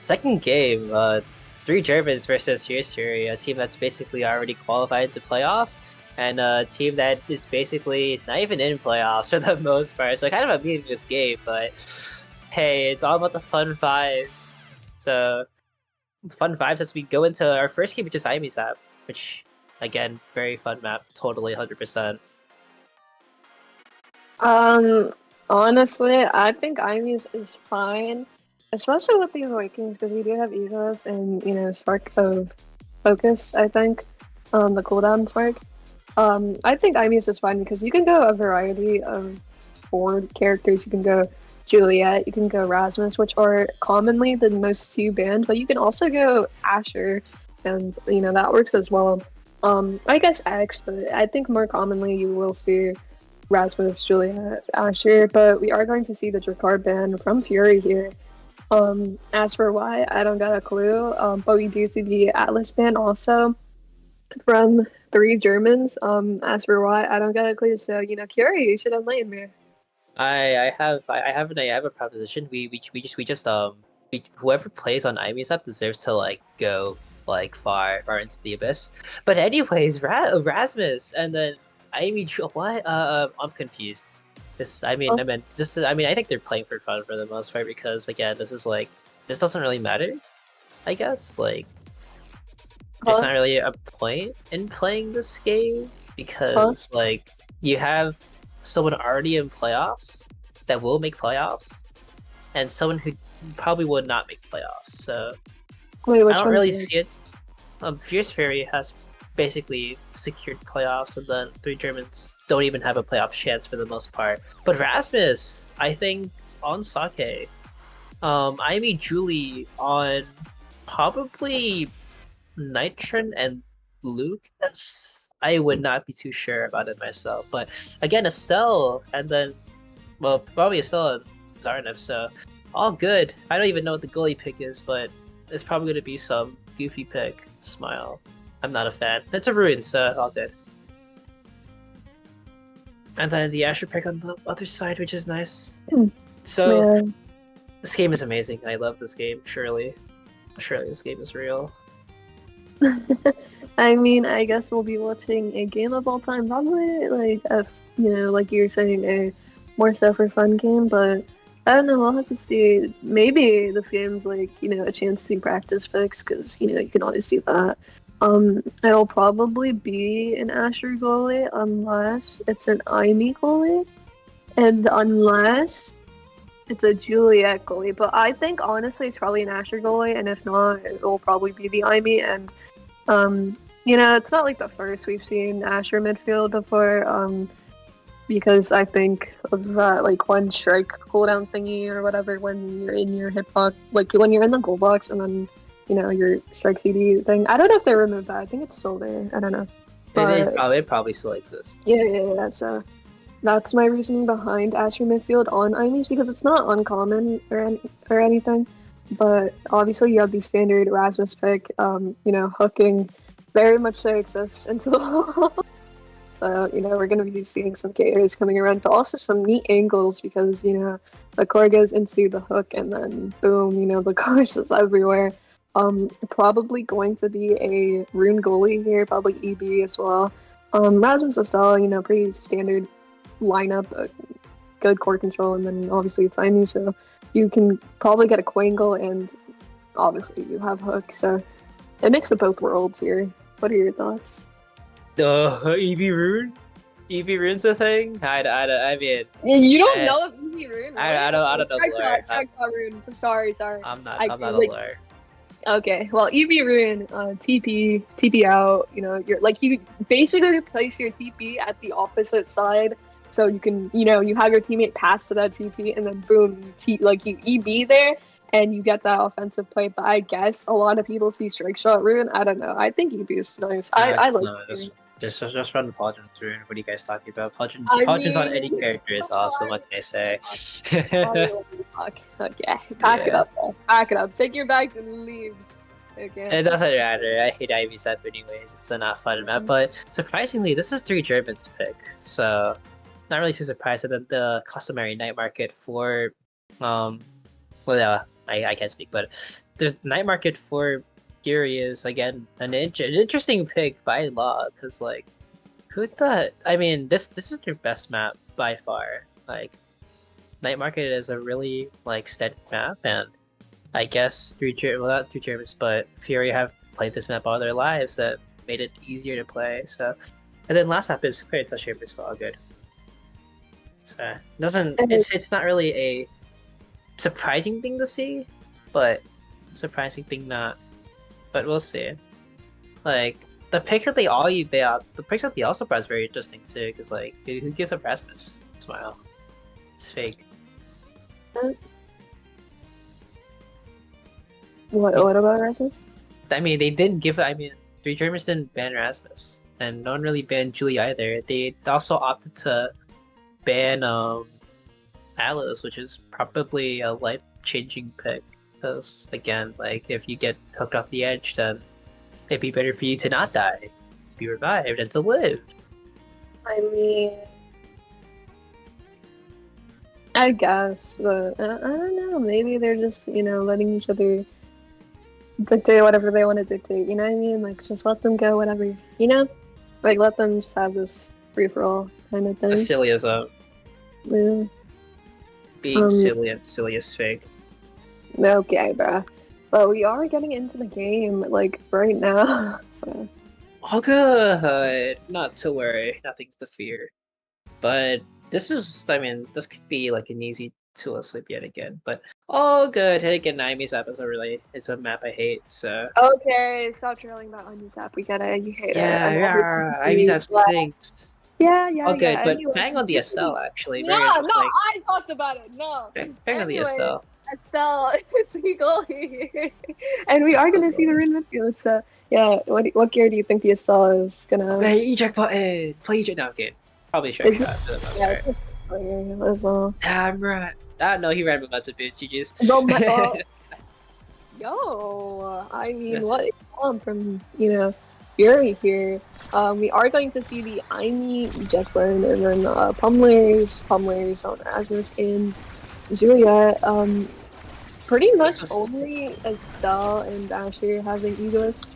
Second game, 3 Germans versus Fierce Fury, a team that's basically already qualified to playoffs, and a team that is basically not even in playoffs for the most part. So kind of a meaningless game, but hey, it's all about the fun vibes. So, fun vibes as we go into our first game, which is EUSL, which, again, very fun map, totally 100%.
Honestly, I think Ivy's is fine, especially with the Awakens because we do have ETOS and Spark of Focus. I think, the cooldown Spark. I think Ivy's is fine because you can go a variety of board characters. You can go Juliet, you can go Rasmus, which are commonly the most 2 banned, but you can also go Asher, and that works as well. I guess X, but I think more commonly you will see Rasmus, Juliet, Asher, but we are going to see the Drakkar ban from Fury here. As for why, I don't got a clue, but we do see the Atlas ban also from 3 Germans. As for why, I don't got a clue, so, Curie, you should enlighten me.
I have a proposition. Whoever plays on EUSL deserves to like go like far into the abyss. But anyways, Rasmus and then what? I'm confused. I think they're playing for fun for the most part because again, this doesn't really matter. I guess there's not really a point in playing this game because like you have someone already in playoffs that will make playoffs, and someone who probably would not make playoffs. So
Wait,
I don't really see it. Fierce Fury has basically secured playoffs, and then 3 Germans don't even have a playoff chance for the most part. But Rasmus, I think on Sake, Julie on probably Nitron and Lucas. I would not be too sure about it myself, but again, Estelle, and then, well, probably Estelle and Zarnev, so all good. I don't even know what the goalie pick is, but it's probably going to be some goofy pick. Smile. I'm not a fan. It's a ruin, so all good. And then the Asher pick on the other side, which is nice. So, this game is amazing. I love this game, surely. Surely this game is real.
I mean, I guess we'll be watching a game of all time, probably like like you were saying, a more so for fun game. But I don't know. We'll have to see. Maybe this game's like a chance to practice fix because you can always do that. It'll probably be an Asher goalie unless it's an Imi goalie, and unless it's a Juliet goalie. But I think honestly, it's probably an Asher goalie, and if not, it will probably be the Imi and. It's not like the first we've seen Asher midfield before, because I think of that like 1 strike cooldown thingy or whatever when you're in your hitbox, like when you're in the goal box and then your strike CD thing. I don't know if they removed that. I think it's still there. I don't know.
But it probably still exists.
Yeah. So that's my reasoning behind Asher midfield on IMEs because it's not uncommon or anything. But obviously you have the standard Rasmus pick, hooking very much so exists into the wall. So, we're going to be seeing some KOs coming around, but also some neat angles because, the core goes into the hook and then boom, the core is just everywhere. Probably going to be a rune goalie here, probably EB as well. Rasmus Estelle, pretty standard lineup, good core control, and then obviously it's IMU, so you can probably get a Quangle, and obviously you have Hook, so it makes of both worlds here. What are your thoughts?
EV Rune? EV Rune's a thing? I mean...
You don't know of EV Rune? Really?
I don't know
Check Rune. Sorry.
I'm not a lawyer.
Okay, well, EV Rune, TP out, you basically place your TP at the opposite side, so you can, you have your teammate pass to that TP, and then boom, you EB there, and you get that offensive play. But I guess a lot of people see Strike Shot Rune. I don't know. I think EB is nice. I like it.
Just run Podgeon's Rune. What are you guys talking about? Podgeon's on any character is awesome, what can I say?
Okay, pack it up, bro. Pack it up. Take your bags and leave. Okay.
It doesn't matter. I hate Ivy Set anyways. It's not fun map. But surprisingly, this is 3 Germans pick. So not really too surprised that the customary night market for well, yeah, I can't speak, but the night market for Fury is again an interesting pick by law, because like, who thought? I mean, this is their best map by far. Like, night market is a really like steady map, and I guess not 3 Germans, but Fury have played this map all their lives. That made it easier to play. So, and then last map is Clear Touch Chamber, still all good. So it's not really a surprising thing to see, but surprising thing not. But we'll see. Like the picks that the picks that they also brought is very interesting too, because like who gives up Rasmus? Smile. It's fake.
What about Rasmus?
I mean, they didn't give. I mean, 3 Germans didn't ban Rasmus, and no one really banned Julie either. They also opted to ban Alice, which is probably a life-changing pick. Because again, like if you get hooked off the edge, then it'd be better for you to not die, be revived, and to live.
I mean, I guess, but I don't know. Maybe they're just, letting each other dictate whatever they want to dictate. You know what I mean? Like, just let them go, whatever. Like let them just have this free for all kind of thing.
As silly as
Yeah.
being silly and silly as fake.
Okay, bruh. But we are getting into the game, like, right now, so...
All good! Not to worry, nothing's to fear. But this is, I mean, this could be like an easy 2-0 sweep yet again, but all good. Hey, again, Naimi's app is it's a map I hate, so...
Okay, stop trolling about Naimi's app, we get it, you hate it.
Naimi's app stinks.
Yeah,
all good, but
anyway,
bang on the Estelle, actually.
No, I talked about it, no!
Bang on the Estelle.
Estelle is the goalie here. And we are going to see the Rune midfield, so yeah, what gear do you think the Estelle is going to...
Play eject button! Play eject... No, okay. Probably should have for the most part.
As well.
Damn right. No, he ran with lots of boots, you just...
Yo, I mean, what is from, Fury here? We are going to see the Aimee eject button, and then Pummelers on Asmus and Juliet. Pretty much only Estelle and Asher having Egoist.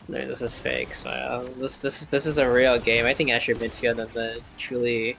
No, this is fake. Smile. This is a real game. I think Asher midfield and the truly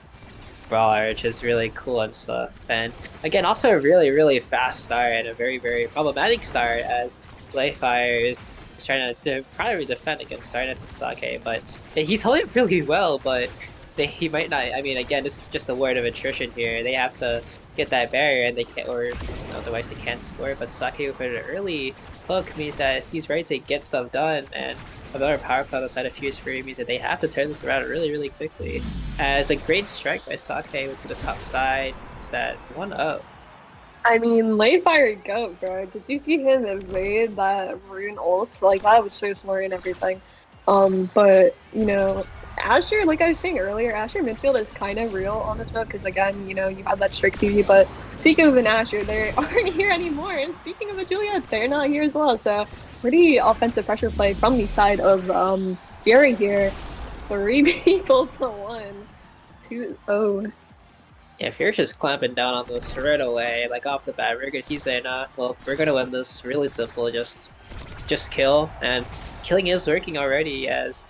brawler, which is really cool and stuff. And again, also a really fast start and a very problematic start as Playfire is trying to probably defend against Sarnet and Sake, but he's holding it really well. But he might not. I mean, again, this is just a word of attrition here. They have to get that barrier, and they can't, or otherwise they can't score. But Sake with an early hook means that he's ready to get stuff done, and another power play on the side of Fierce Fury means that they have to turn this around really quickly. As a great strike by Sake to the top side, it's that 1-0.
I mean, Layfire go, bro. Did you see him evade that Rune ult? Like, that was so smart and everything. But, Asher, like I was saying earlier, Asher midfield is kind of real on this map because, again, you have that Strixie, but speaking of an Asher, they aren't here anymore. And speaking of a Juliet, they're not here as well. So, pretty offensive pressure play from the side of Fury here. 3 people to 1. 2-0.
Yeah, Fury's just clamping down on this right away, like off the bat. He's saying, well, we're gonna win this really simple, just kill. And killing is working already as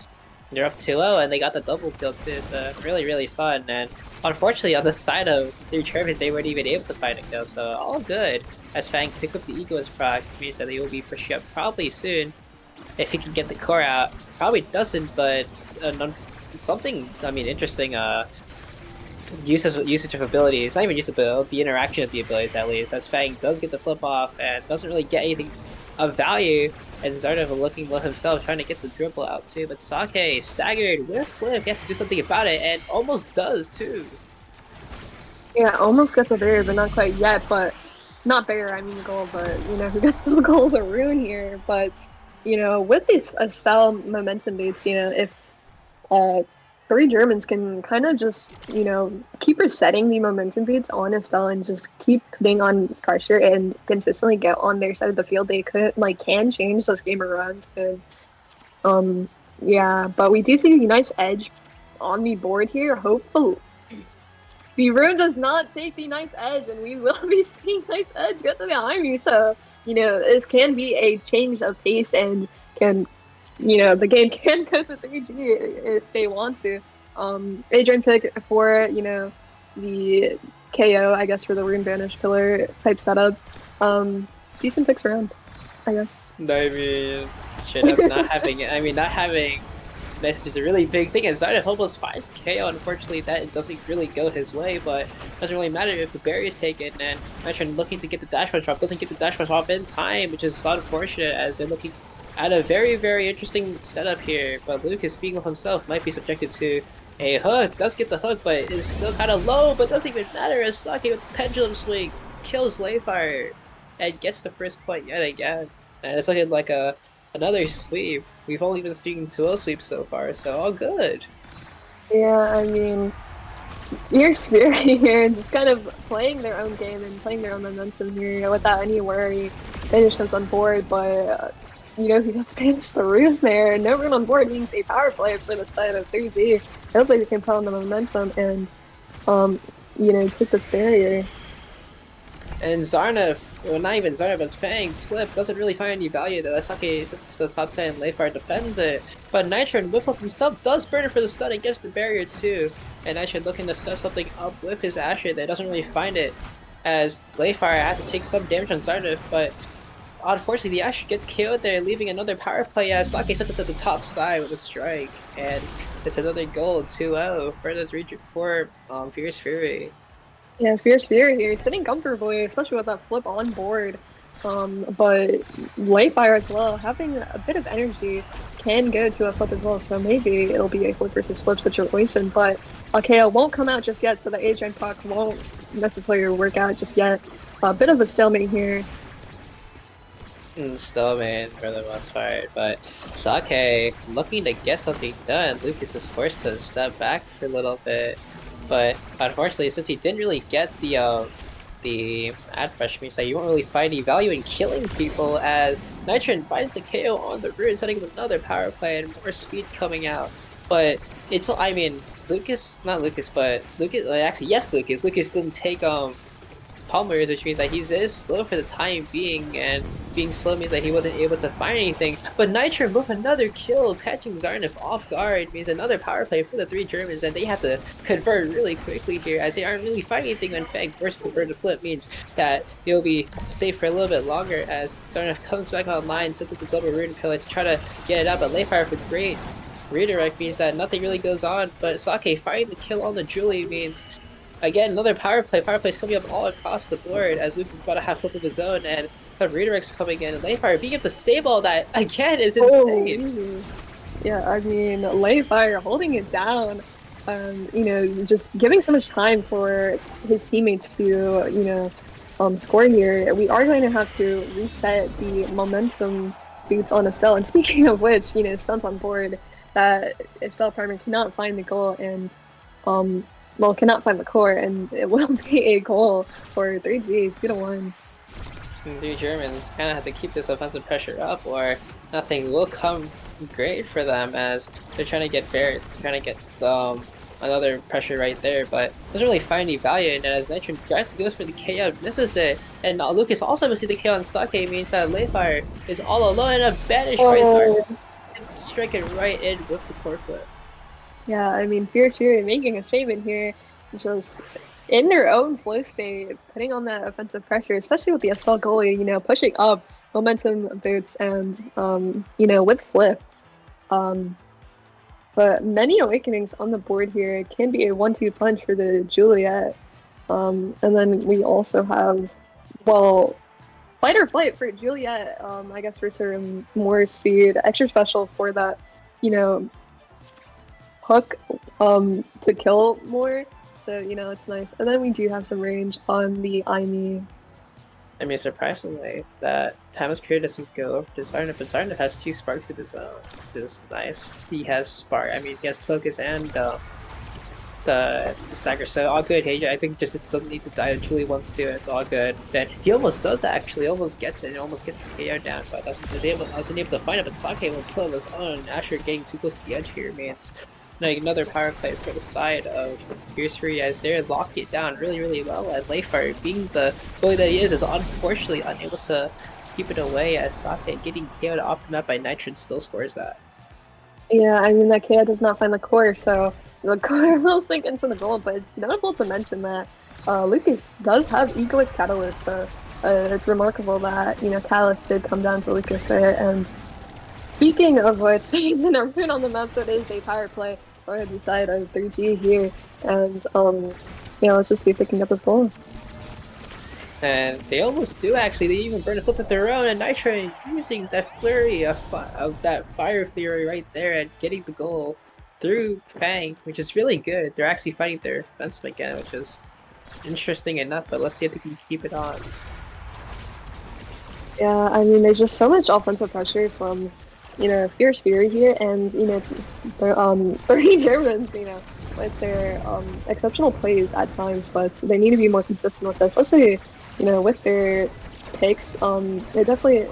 they're up 2-0 and they got the double kill too, so really fun. And unfortunately on the side of 3 they weren't even able to find a kill, so all good. As Fang picks up the Egoist proc, means that they will be pushing up probably soon. If he can get the core out, probably doesn't, but something, interesting usage of abilities, not even use of the interaction of the abilities at least, as Fang does get the flip off and doesn't really get anything of value, and Zardev looking well himself, trying to get the dribble out too, but Sake staggered with flip, he has to do something about it, and almost does too.
Yeah, almost gets a barrier, but not quite yet, but not barrier, I mean goal, but who gets the goal to Rune here, but with this Estelle momentum baits, if 3 Germans can kind of just, keep resetting the momentum beats on Estelle and just keep putting on pressure and consistently get on their side of the field, they can change this game around. And yeah, but we do see a nice edge on the board here, hopefully. The rune does not take the nice edge, and we will be seeing nice edge get to behind you. So, this can be a change of pace and can, the game can go to 3G if they want to. Adrian pick for, the KO, I guess, for the rune banish pillar type setup. Decent picks around, I guess.
No, I mean, straight up not having message is a really big thing, and Zardev almost finds the KO. Unfortunately, that doesn't really go his way, but it doesn't really matter if the barrier is taken, and Nitron looking to get the dash punch off, doesn't get the dash punch off in time, which is unfortunate as they're looking at a very, very interesting setup here. But Lucas, speaking of himself, might be subjected to a hook, does get the hook, but is still kind of low, but doesn't even matter as Sake with the pendulum swing kills Layfire and gets the first point yet again. And it's looking like another sweep. We've only been seeing 2-0 sweeps so far, so all good.
Yeah, I mean, you're Spirit here, just kind of playing their own game and playing their own momentum here without any worry. Finish comes on board, but he just finished the rune there. No rune on board means a power play for the side of 3G. Hopefully they can put on the momentum and, take this barrier.
And Zarnev, well, not even Zarnev, but Fang, Flip, doesn't really find any value though. Sake sits to the top 10 and Layfire defends it. But Nitron, with Flip himself, does burn it for the stun and gets the barrier too. And Nitron looking to set something up with his Asher there, doesn't really find it. As Layfire has to take some damage on Zarnev, but unfortunately the Asher gets KO'd there, leaving another power play as Sake sets it to the top side with a strike. And it's another goal, 2-0 for the Fierce Fury.
Yeah, Fierce Fury here, sitting comfortably, especially with that flip on board. But Layfire as well, having a bit of energy, can go to a flip as well, so maybe it'll be a flip versus flip situation. But KO won't come out just yet, so the Adrian puck won't necessarily work out just yet. A bit of a stalemate here.
Stalemate for the most part, but Sake looking to get something done. Lucas is forced to step back for a little bit. But unfortunately, since he didn't really get the ad fresh, means that you won't really find any value in killing people as Nitron finds the KO on the rune, setting up another power play and more speed coming out. But Lucas, Lucas didn't take Palmer's, which means that he is slow for the time being, and being slow means that he wasn't able to find anything. But Nitron with another kill, catching Zarnev off guard, means another power play for the 3 Germans, and they have to convert really quickly here, as they aren't really finding anything when Fang first converted to flip, means that he'll be safe for a little bit longer as Zarnev comes back online, sets up the double rune pillar to try to get it out, but Layfire with great redirect means that nothing really goes on, but Sake finding the kill on the Julie means again, another power play. Power plays coming up all across the board as Lucas is about to have flip of his own, and some redirects coming in. And Layfire being able to save all that again is insane.
Yeah, I mean, Layfire holding it down, just giving so much time for his teammates to, score here. We are going to have to reset the momentum boots on Estelle. And speaking of which, Stunt's on board that Estelle Primer cannot find the goal and, cannot find the core, and it will be a goal for 3G. 2-1.
3 Germans kind of have to keep this offensive pressure up, or nothing will come great for them as they're trying to get another pressure right there, but doesn't really find any value in it as Nitron tries to go for the KO, misses it, and Lucas also missing the KO on Sake means that Layfire is all alone and a banish for his heart. Strike it right in with the core flip.
Yeah, I mean, Fierce Fury making a statement here, just in their own flow state, putting on that offensive pressure, especially with the SL goalie, pushing up momentum boots and, with flip. But many awakenings on the board here. It can be a 1-2 punch for the Juliet. And then we also have, fight or flight for Juliet, I guess for some more speed, extra special for that, hook to kill more, so it's nice. And then we do have some range on the IME.
I mean, surprisingly, that Timeless Creator doesn't go over to Zarnev, but Zarnev has 2 sparks of his own, which is nice. He has he has focus and the stagger, so all good. Hey, I think just doesn't need to die to Julie 1-2, it's all good. Then he almost does actually, almost gets it, and almost gets the KO down, but wasn't able to find it, but Sake will kill his own. Asher getting too close to the edge here means like another power play for the side of Fierce Fury as they're locking it down really well. And Leifar, being the bully that he is unfortunately unable to keep it away as Sake getting KO'd off the map by Nitron still scores that.
Yeah, I mean, that KO does not find the core, so the core will sink into the goal, but it's notable to mention that Lucas does have Egoist Catalyst, so it's remarkable that, you know, Catalyst did come down to Lucas there, and speaking of which, he's in a rune on the map, so it is a power play for the side of 3G here, and, yeah, let's just see if they can get this goal.
And they almost do actually. They even burn a flip of their own, and Nitro using that flurry of that fire fury right there and getting the goal through Fang, which is really good. They're actually fighting their defenseman again, which is interesting enough. But let's see if they can keep it on.
Yeah, I mean, there's just so much offensive pressure from, you know, Fierce Fury here, and, you know, the 3 Germans, you know, with their exceptional plays at times, but they need to be more consistent with this, especially, you know, with their picks. It definitely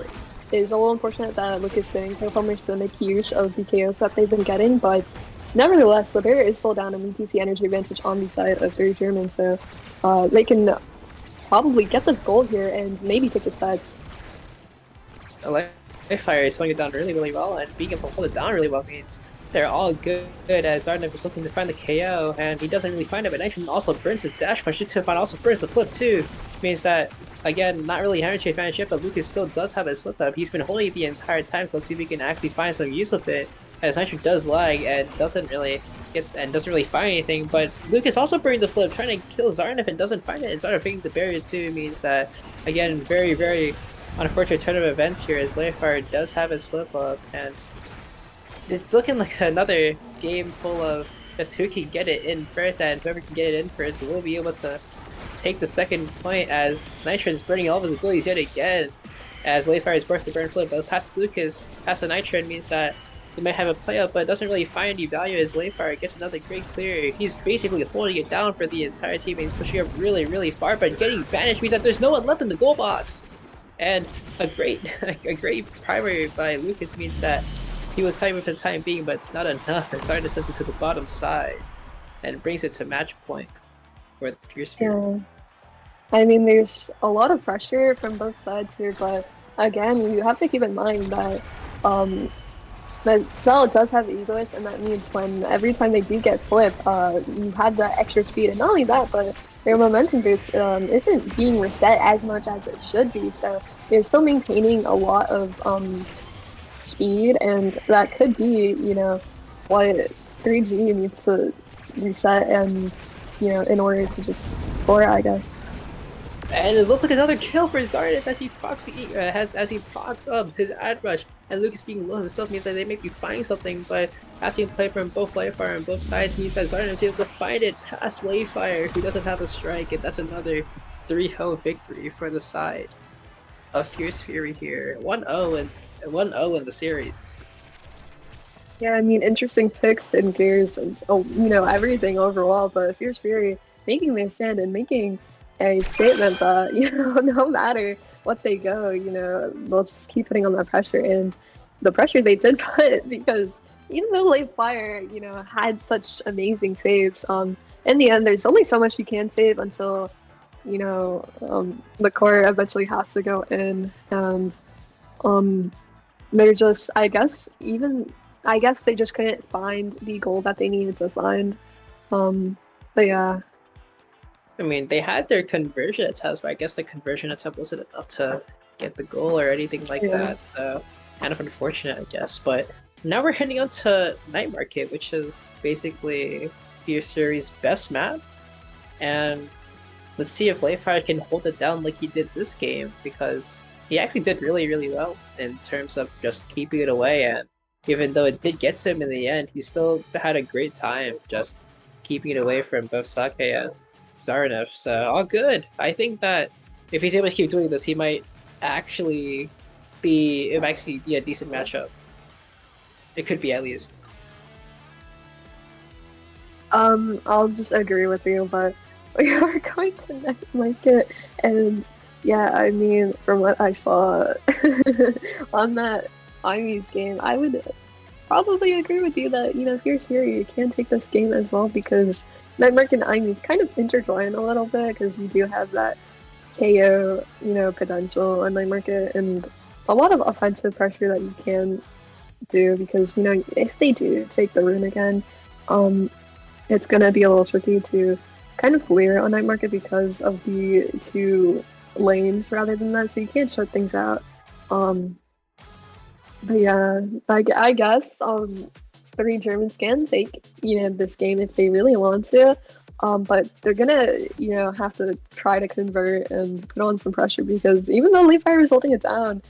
is a little unfortunate that Lucas didn't performers to make use of the KOs that they've been getting, but nevertheless, the barrier is still down, and we do see energy advantage on the side of 3 Germans, so they can probably get this goal here and maybe take the sets.
Fire is slowing it down really well, and being able to hold it down really well means they're all good as Zarnev is looking to find the KO, and he doesn't really find it, but Nitron also burns his dash punch to find, also burns the flip too. Means that, again, not really energy advantage yet, but Lucas still does have his flip up. He's been holding it the entire time, so let's see if we can actually find some use of it, as Nitron does lag and doesn't really find anything, but Lucas also burned the flip, trying to kill Zarnev and doesn't find it, and Zarnev hitting the barrier too means that, again, very unfortunate turn of events here as Leifar does have his flip up, and it's looking like another game full of just who can get it in first, and whoever can get it in first will be able to take the second point as Nitron's burning all of his abilities yet again, as Leifar is forced to burn flip, but past Lucas, past the Nitron means that he might have a play up, but doesn't really find any value as Leifar gets another great clear. He's basically holding it down for the entire team, and he's pushing up really far, but getting banished means that there's no one left in the goal box. And a great primary by Lucas means that he was tight with the time being, but it's not enough. It's starting to send it to the bottom side, and brings it to match point for the Fierce Fury.
Yeah. I mean, there's a lot of pressure from both sides here, but again, you have to keep in mind that that Spell does have Egoist, and that means when every time they do get flipped, you have that extra speed, and not only that, but their momentum boost isn't being reset as much as it should be, so they're still maintaining a lot of speed, and that could be, you know, what 3G needs to reset, and, you know, in order to just score, I guess.
And it looks like another kill for Zarnev as he procs up his ad rush, and Lucas being low himself means that they may be finding something, but asking play from both Leifar on both sides means that Zarnev is able to find it past Leifar, who doesn't have a strike, and that's another 3-0 victory for the side of Fierce Fury here. 1-0 in the series.
Yeah, I mean, interesting picks and gears and, you know, everything overall, but Fierce Fury making their stand and making a statement that, you know, no matter what they go, you know, they'll just keep putting on that pressure, and the pressure they did put, because even though Leifar, you know, had such amazing saves, in the end, there's only so much you can save until, you know, the core eventually has to go in, and they're just, I guess they just couldn't find the goal that they needed to find, but yeah.
I mean, they had their conversion attempts, but I guess the conversion attempt wasn't enough to get the goal or anything like that. So, kind of unfortunate, I guess. But now we're heading on to Night Market, which is basically Fierce Fury's best map. And let's see if Leifar can hold it down like he did this game, because he actually did really well in terms of just keeping it away. And even though it did get to him in the end, he still had a great time just keeping it away from both Sake and Zarnev, so all good. I think that if he's able to keep doing this, he might actually be a decent matchup. It could be, at least.
I'll just agree with you, but we are going to Night Market, and yeah, I mean, from what I saw on that Army's game, I probably agree with you that, Fierce Fury can take this game as well because Night Market and Aimee's kind of intertwine a little bit because you do have that KO, potential on Night Market and a lot of offensive pressure that you can do because, if they do take the rune again, it's gonna be a little tricky to kind of clear on Night Market because of the 2 lanes rather than that, so you can't shut things out. But yeah, I guess 3 Germans can take this game if they really want to, but they're gonna have to try to convert and put on some pressure because even though Leafire is holding it down,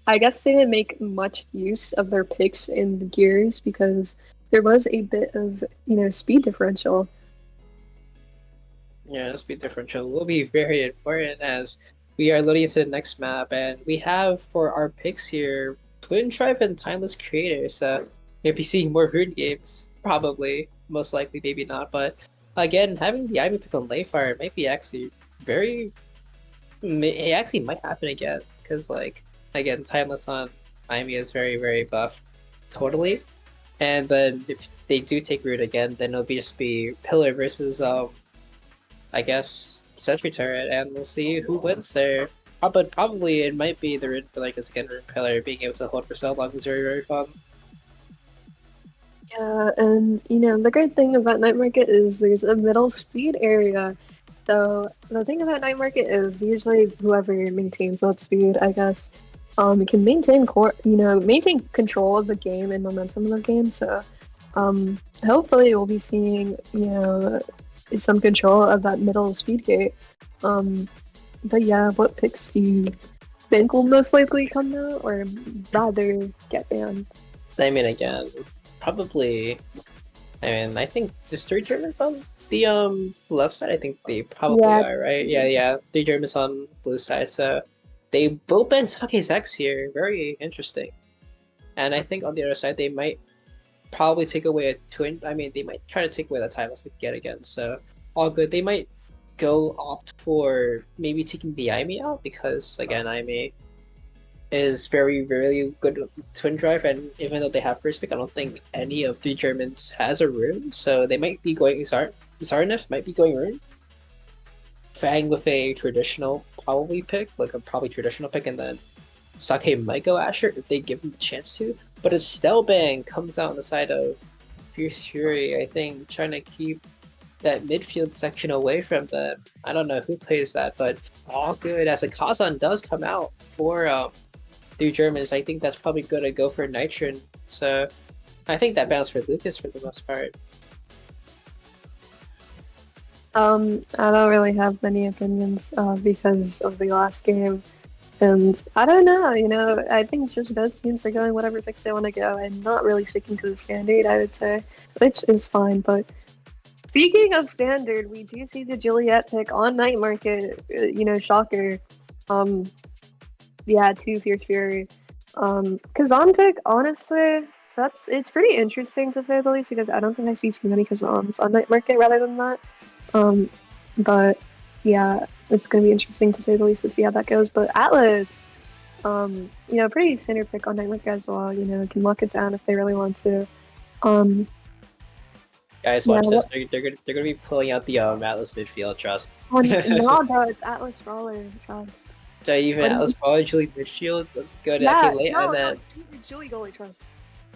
I guess they didn't make much use of their picks in the gears because there was a bit of speed differential.
Yeah, the speed differential will be very important as we are loading into the next map, and we have for our picks here Twin Drive and Timeless Creator. So maybe seeing more rune games, probably, most likely, maybe not. But again, having the Ivy pick on Layfire might be actually it actually might happen again because again, Timeless on Ivy is very, very buff, totally. And then if they do take root again, then it'll just be Pillar versus I guess Sentry Turret, and we'll see who wins there. But probably it might be the Rune Pillar because again, Rune Pillar being able to hold for so long is very, very fun.
Yeah, and the great thing about Night Market is there's a middle speed area. So the thing about Night Market is usually whoever maintains that speed, I guess, can maintain maintain control of the game and momentum of the game. So hopefully we'll be seeing some control of that middle speed gate. But yeah, what picks do you think will most likely come out, or rather get banned?
I mean, again, probably. I think there's 3 Germans on the left side. I think they probably are, right? Yeah. 3 Germans on blue side. So they both banned Sake's X here. Very interesting. And I think on the other side they might probably take away a twin. They might try to take away that Timeless we get again. So all good. They might opt for maybe taking the Aimee out because again, Aimee is very, very good with Twin Drive, and even though they have first pick, I don't think any of the Germans has a rune. So they might be going Zarnif might be going rune. Fang with a traditional probably pick, like a probably traditional pick, and then Sake might go Asher if they give him the chance to. But a Stelbang comes out on the side of Fierce Fury, I think, trying to keep that midfield section away from them. I don't know who plays that, but all good. As a Kazan does come out for 3 Germans, I think that's probably going to go for Nitron. So I think that bounce for Lucas for the most part.
I don't really have many opinions because of the last game. And I don't know, I think just both teams are going whatever picks they want to go and not really sticking to the standard, I would say, which is fine. But speaking of standard, we do see the Juliet pick on Night Market, shocker. Yeah, 2 Fierce Fury. Kazan pick, honestly, it's pretty interesting to say the least because I don't think I see too many Kazans on Night Market rather than that. But yeah, it's gonna be interesting to say the least to see how that goes. But Atlas, pretty standard pick on Night Market as well. Can lock it down if they really want to.
Guys, watch this. They're gonna be pulling out the Atlas midfield. Trust.
No, bro, it's Atlas Brawler. Trust.
So even Atlas Brawler, Julie midfield. Let's go to and then
it's Julie goalie. Trust.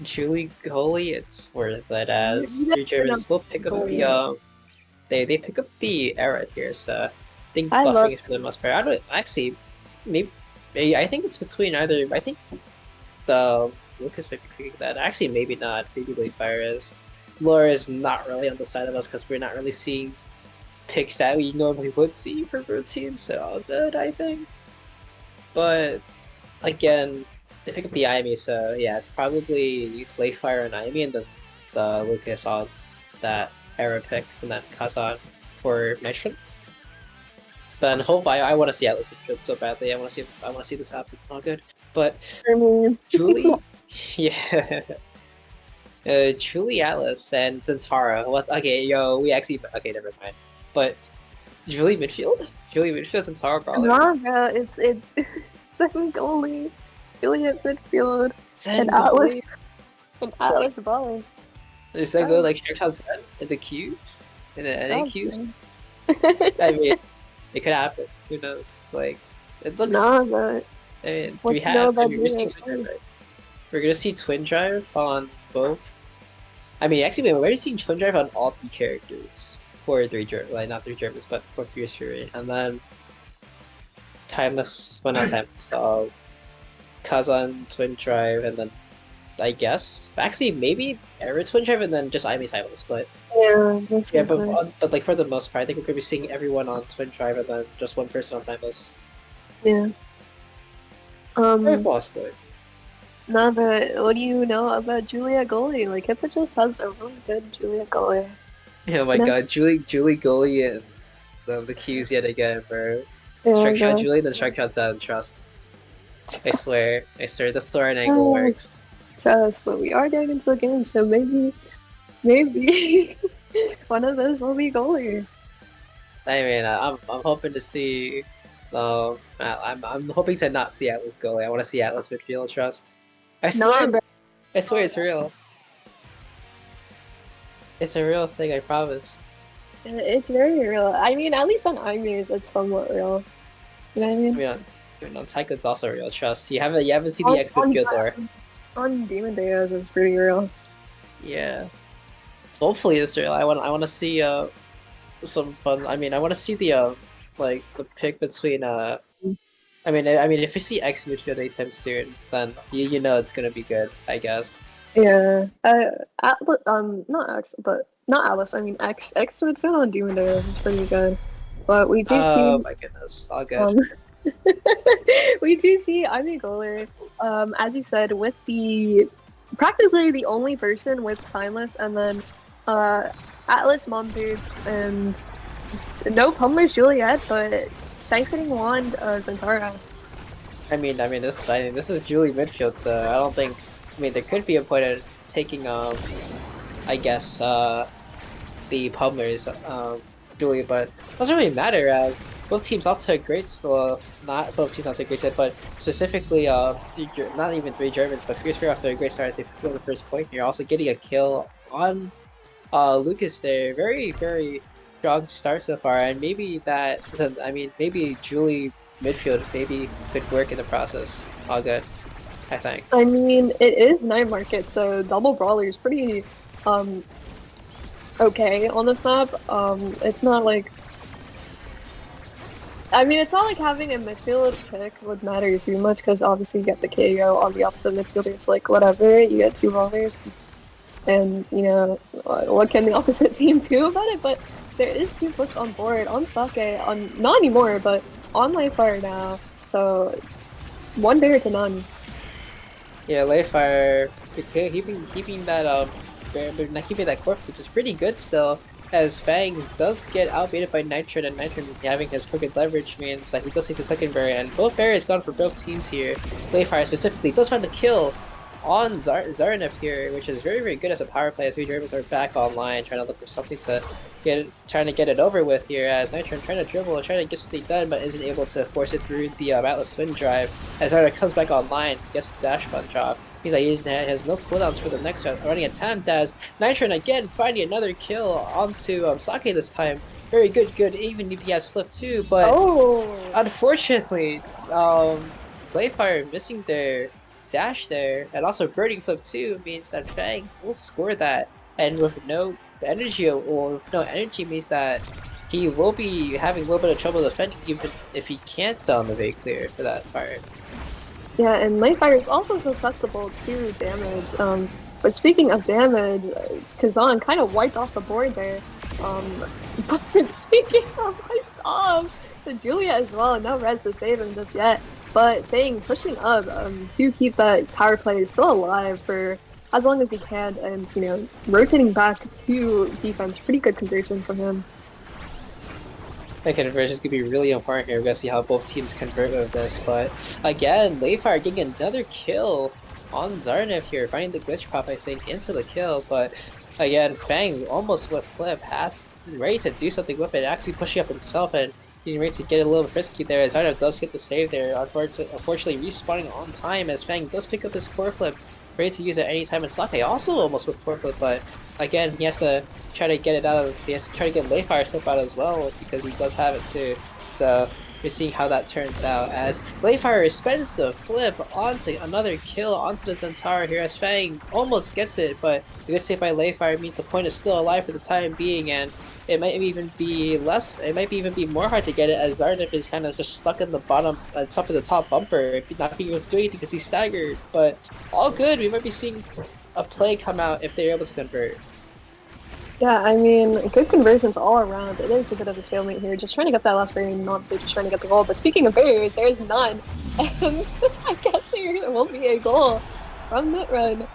Julie goalie, it's worth it as 3 Germans will pick up the they pick up the Era here. So I think buffing is for the most part. I don't actually maybe I think it's between either. I think the Lucas might be picking that. Actually, maybe not. Maybe Layfire is. Laura is not really on the side of us because we're not really seeing picks that we normally would see for both teams. So all good, I think. But again, they pick up the Aimee, so yeah, it's probably Layfire and Aimee, and then the Lucas on that Era pick and then Kazan for Nitron. Then hope I want to see Atlas midfield so badly. I want to see this happen. All good, but Julie, yeah. Julie, Atlas, and Zentara. What? Okay, we actually. Okay, never mind. But Julie midfield, Zentara, probably.
Nah, bro, it's second goalie. Juliet midfield,
Zen
and
Gully.
Atlas balling.
Does that go like Shark Shot Zen in the queues? In the NA queues? I mean, it could happen. Who knows? Like, it looks.
Nah, but
I mean,
what
we
you know
have. I
about
mean, we're seeing
Juliet?
Twin Drive, right? We're gonna see Twin Drive on both. I mean, actually, we're seeing Twin Drive on all 3 characters. For 3 Germans, like not 3 Germans, but for Fierce Fury. And then Timeless, well, not Timeless, Kazan Twin Drive, and then I guess actually maybe Era Twin Drive, and then just Aimee Timeless. But
Yeah,
but like for the most part, I think we're gonna be seeing everyone on Twin Drive, and then just one person on Timeless.
yeah.
Very possibly.
Nah, but what do you know about Juliet goalie? Like, Hippo just has a really good Juliet goalie.
Oh my
No.
god, Julie Goalie and the queues yet again, bro.
Yeah,
Strike shot
but-
Julie, then strike shot Zen, trust. I swear, the sword angle works.
Trust, but we are getting into the game, so maybe one of those will be goalie.
I mean, I'm hoping to see. I'm hoping to not see Atlas goalie. I want to see Atlas midfield, trust. I swear,
bro.
I swear it's real. It's a real thing, I promise.
It's very real. I mean, at least on Aimee's, it's somewhat real. You know what I mean?
I mean on Tycoon's also real, trust. You haven't seen the X midfield lore.
On Demon Days, it's pretty real.
Yeah. Hopefully it's real. I want to see some fun. I mean, I want to see the like the pick between I mean if you see X midfield anytime soon, then you know it's gonna be good, I guess.
Yeah. Not X, but not Alice. I mean X midfield on Demon Days is pretty good, but we do see.
Oh my goodness, all good.
We do see Aimee goalie, as you said, with practically the only person with Timeless, and then Atlas Mom Boots, and no Pummelers Juliet, but Siphoning Wand Zentara.
I mean this is Julie midfield, so I don't think. I mean, there could be a point of taking I guess the Pummelers Julie, but it doesn't really matter as both teams off to a great start. Not both teams off to a great start, but specifically not even 3 Germans, but Fierce Fury off to a great start as they feel the first point here. Also getting a kill on Lucas there. Very, very strong start so far, and maybe that. I mean, maybe Julie midfield maybe could work in the process. All good, I think.
I mean, it is night market, so double brawler is pretty okay on this map. It's not like. I mean, it's not like having a midfield pick would matter too much, because obviously you get the KO on the opposite midfielder. It's like, whatever, you get 2 brawlers. And, you know, what can the opposite team do about it? But there is 2 flips on board, on Sake, not anymore, but on Lightfire now. So, 1 bear to none.
Yeah, Lightfire keeping that not keeping that corpse, which is pretty good still. As Fang does get outbaited by Nitron, and Nitron having his crooked leverage means that he does take the second barrier, and both barriers gone for both teams here. Lightfire specifically does find the kill on Zarnev here, which is very, very good as a power play, as we Germans are back online, trying to look for something to trying to get it over with here, as Nitron trying to dribble, trying to get something done, but isn't able to force it through the Atlas Twin Drive. As Zarnev comes back online, gets the dash punch off. He's like, he has no cooldowns for the next running attempt, as Nitron again finding another kill onto Sake this time. Very good, even if he has flip too, but unfortunately, Lightfire missing their dash there, and also birding flip 2 means that Fang will score that, and with no energy, or with no energy means that he will be having a little bit of trouble defending, even if he can't elevate clear for that part.
Yeah, and Lightfire is also susceptible to damage. But speaking of damage, Kazan kind of wiped off the board there. But speaking of wiped off, the Julia as well, no res to save him just yet. But Fang pushing up to keep that power play still alive for as long as he can, and, you know, rotating back to defense. Pretty good conversion from him.
That conversion is going to be really important here. We're going to see how both teams convert with this. But again, Lightfire getting another kill on Zarnev here, finding the glitch pop, I think, into the kill. But again, Fang almost with flip, ready to do something with it, actually pushing up himself, and getting ready to get a little frisky there as Zarnov does get the save there. Unfortunately, respawning on time as Fang does pick up his core flip, ready to use it any time. And Sake also almost with core flip, but again, he has to try to get it out of. He has to try to get Layfire slip out as well because he does have it too. So we're seeing how that turns out as Layfire spends the flip onto another kill onto the Zentara here as Fang almost gets it, but the good save by Layfire means the point is still alive for the time being, and it might even be less. It might even be more hard to get it as Zarnov is kind of just stuck in the bottom, top of the top bumper, not being able to do anything because he's staggered. But all good. We might be seeing a play come out if they're able to convert.
Yeah, I mean, good conversions all around. It is a bit of a stalemate here. Just trying to get that last barrier and obviously just trying to get the goal. But speaking of barriers, there's none. And I guess there will be a goal from Mitrun.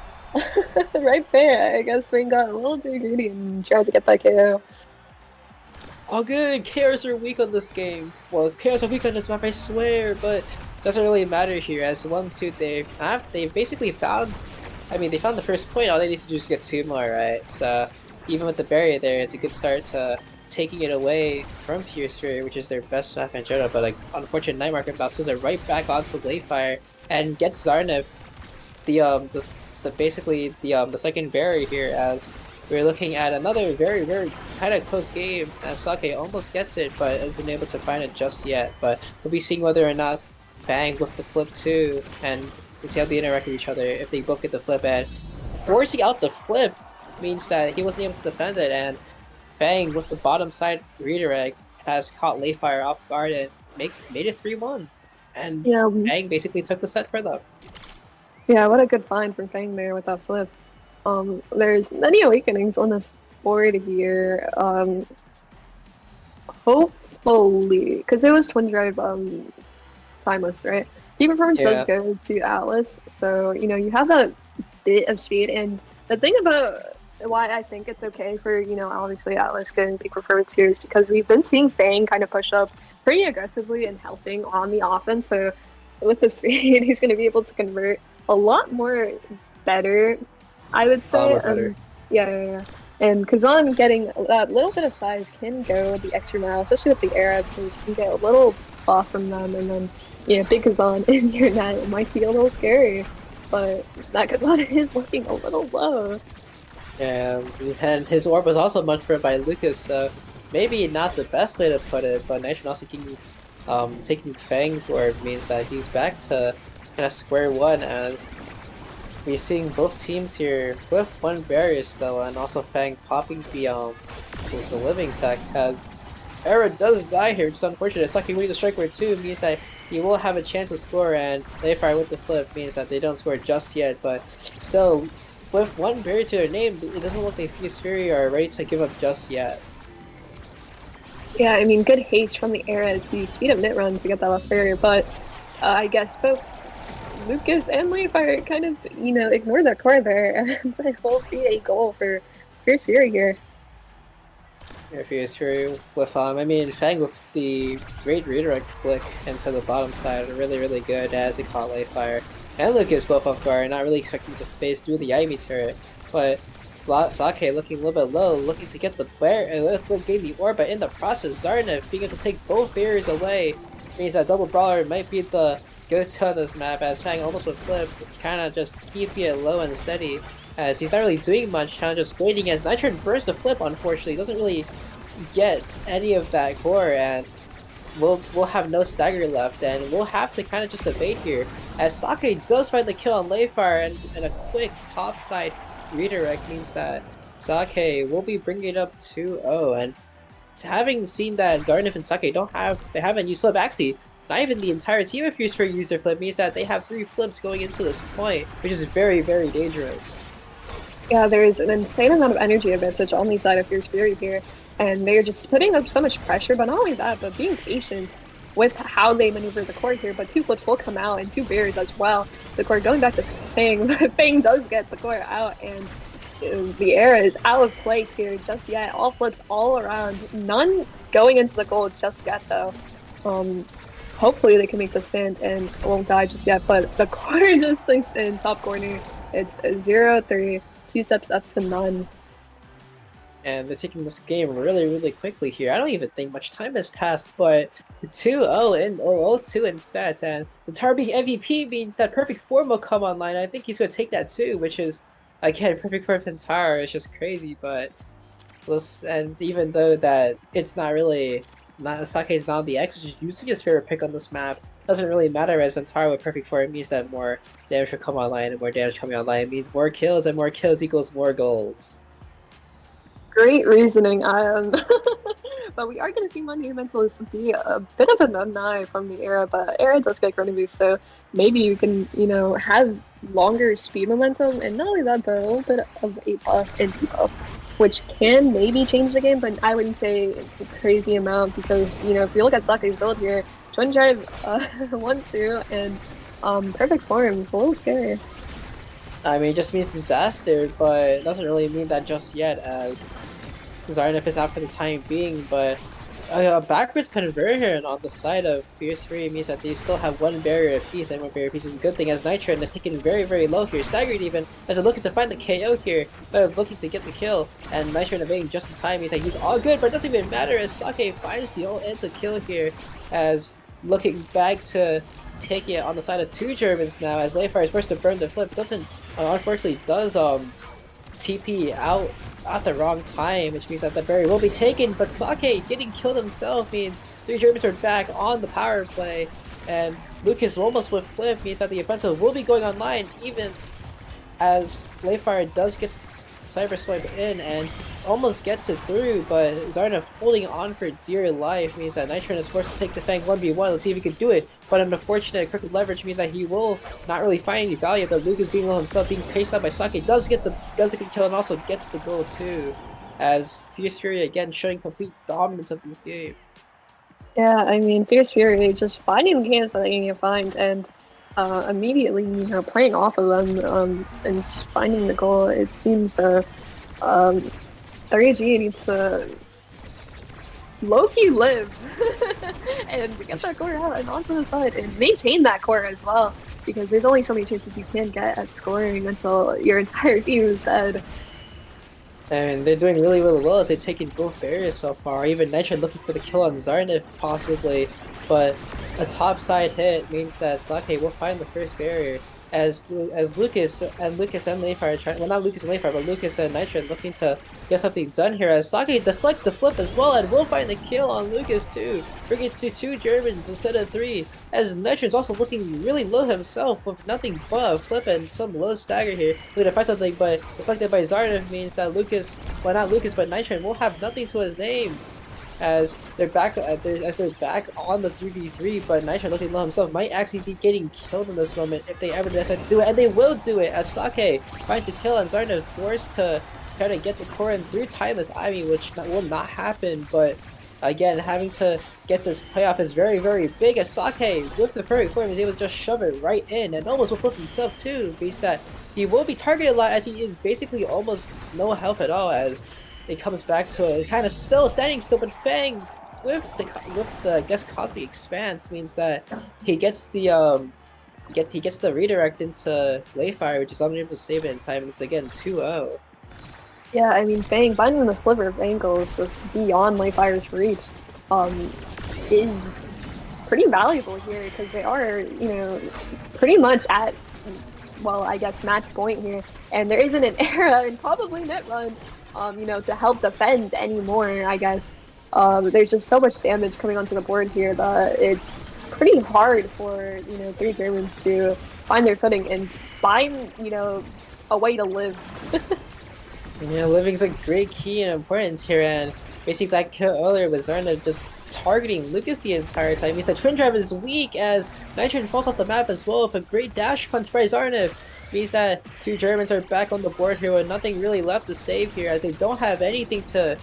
Right there. I guess Swing got a little too greedy and tried to get that KO.
All good. KRs are weak on this game. Well, KRs are weak on this map, I swear, but doesn't really matter here as 1-2 they basically found. I mean, they found the first point. All they need to do is get 2 more, right? So even with the barrier there, it's a good start to taking it away from Fierce Fury, which is their best map in general. But like, unfortunate Night Market bounces it right back onto Layfire and gets Zarnov the second barrier here as we're looking at another very, very kind of close game as Sake almost gets it, but isn't able to find it just yet. But we'll be seeing whether or not Fang with the flip too, and see how they interact with each other if they both get the flip. And forcing out the flip means that he wasn't able to defend it, and Fang with the bottom side redirect has caught Layfire off guard and made it 3-1. And
Yeah.
Fang basically took the set for them.
Yeah, what a good find from Fang there with that flip. There's many awakenings on this board here. Hopefully, because it was Twin Drive timeless, right? Key performance does go to Atlas, so you know you have that bit of speed. And the thing about why I think it's okay for obviously Atlas getting Peak Performance here is because we've been seeing Fang kind of push up pretty aggressively and helping on the offense. So with the speed, he's going to be able to convert a lot more better, I would say. Yeah. And Kazan getting that little bit of size can go the extra mile, especially with the era, because you can get a little off from them, and then big Kazan in your net, it might be a little scary, but that Kazan is looking a little low.
Yeah, and his orb was also munched for by Lucas, so maybe not the best way to put it, but Nitron also taking Fang's orb means that he's back to kind of square one, as we're seeing both teams here with 1 barrier still, and also Fang popping the living tech, as Era does die here, which is unfortunate. Sake winning the strike word 2 means that he will have a chance to score, and Layfire with the flip means that they don't score just yet, but still, with 1 barrier to their name, it doesn't look like Fierce Fury are ready to give up just yet.
Yeah, I mean, good haste from the Era to speed up net runs to get that last barrier, but I guess both Lucas and Layfire kind of, ignore that core there, and it will be a goal for Fierce Fury here.
Yeah, Fierce Fury with, Fang with the great redirect flick into the bottom side, really, really good as he caught Layfire. And Lucas both off guard, not really expecting to phase through the Yaimi turret, but Sake looking a little bit low, looking to get the gain the orb, but in the process, Zarnov being able to take both barriers away means that double brawler might be the go-to on this map, as Fang almost with flip, kind of just keeping it low and steady, as he's not really doing much, kind of just waiting as Nitron burns the flip. Unfortunately, doesn't really get any of that core, and we'll have no stagger left, and we'll have to kind of just evade here, as Sake does find the kill on Layfire, and a quick topside redirect means that Sake will be bringing it up 2-0, and having seen that Zarnov and Sake they haven't used flip, actually, not even the entire team of Fierce Fury used their flip, means that they have 3 flips going into this point, which is very, very dangerous.
Yeah, there's an insane amount of energy advantage on the side of Fierce Fury here, and they're just putting up so much pressure, but not only that, but being patient with how they maneuver the core here. But 2 flips will come out and 2 barriers as well. The core going back to Fang, Fang does get the core out, and the Era is out of play here just yet. All flips all around, none going into the goal just yet though. Hopefully they can make the stand and won't die just yet, but the core just sinks in top corner. It's 0-3, 2 steps up to none.
and they're taking this game really, really quickly here. I don't even think much time has passed, but 2-0 and 0-2 in sets, and Zatar being MVP means that perfect form will come online. I think he's going to take that too, which is, again, perfect form for Zatar. It's just crazy, but and even though that it's not really, not Sake's not the X, which is usually his favorite pick on this map, doesn't really matter as Zatar with perfect form means that more damage will come online, and more damage coming online means more kills, and more kills equals more goals.
Great reasoning, but we are going to see Monumentalist be a bit of an unknown from the era, but era does get Chrono Boost, so maybe you can, have longer speed momentum, and not only that, but a little bit of A buff and D buff, which can maybe change the game, but I wouldn't say it's a crazy amount, because, if you look at Sake's build here, Twin Drive 1-2, and perfect form is a little scary.
I mean, it just means disaster, but it doesn't really mean that just yet, as Zarnif is out for the time being, but a backwards conversion on the side of Fierce Fury means that they still have one barrier apiece, and one barrier apiece is a good thing, as Nitron is taken very, very low here, staggered even, as they're looking to find the KO here, but looking to get the kill, and Nitron evading just in time means that he's all good, but it doesn't even matter as Sake finds the ult into kill here, as looking back to take it on the side of two Germans now, as Leifire is forced to burn the flip, unfortunately does TP out at the wrong time, which means that the barrier will be taken, but Sake getting killed himself means three Germans are back on the power play, and Lucas almost with flip means that the offensive will be going online, even as Leifire does get Cyber Swipe in and almost gets it through, but Zarnif holding on for dear life means that Nitron is forced to take the Fang 1v1. Let's see if he can do it, but an unfortunate crooked leverage means that he will not really find any value, but Lucas being low himself, being paced out by Sake, does get the kill and also gets the goal too, as Fierce Fury again showing complete dominance of this game.
Yeah, I mean, Fierce Fury just finding the cans that they need to find, and immediately, playing off of them, and just finding the goal. It seems 3G needs to low-key live and get that core out and onto the side and maintain that core as well, because there's only so many chances you can get at scoring until your entire team is dead.
And they're doing really, really well as they've taken both barriers so far. Even Nitron looking for the kill on Zarnif, possibly. But a top side hit means that Sake will find the first barrier. As Lucas and Leifire are trying, well, not Lucas and Leifire, but Lucas and Nitron looking to get something done here. As Sake deflects the flip as well, and will find the kill on Lucas too, bringing it to two Germans instead of three. As Nitron's also looking really low himself with nothing but a flip and some low stagger here. Looking to find something, but deflected by Zarnif means that Lucas, well, not Lucas, but Nitron will have nothing to his name. As they're back on the 3v3, but Nitron looking low himself might actually be getting killed in this moment if they ever decide to do it, and they will do it as Sake finds the kill and Zarnif is forced to try to get the core in through Timeless Ivy, which will not happen, but again, having to get this playoff is very, very big as Sake, with the perfect form, is able to just shove it right in, and almost will flip himself too, because that he will be targeted a lot as he is basically almost no health at all, as it comes back to a kind of standing still, but Fang with the I guess Cosmic Expanse means that he gets the he gets the redirect into Leifire, which is unable to save it in time, and it's again 2-0.
Yeah, I mean, Fang finding the sliver of angles just beyond Leifire's reach is pretty valuable here, because they are, pretty much at, well, I guess match point here, and there isn't an era and probably net run to help defend anymore, I guess. There's just so much damage coming onto the board here that it's pretty hard for, three Germans to find their footing and find, a way to live.
Yeah, living's a great key and importance here, and basically that kill earlier with Zarnif just targeting Lucas the entire time means that Twin Drive is weak as Nitron falls off the map as well with a great dash punch by Zarnif. Means that two Germans are back on the board here with nothing really left to save here, as they don't have anything to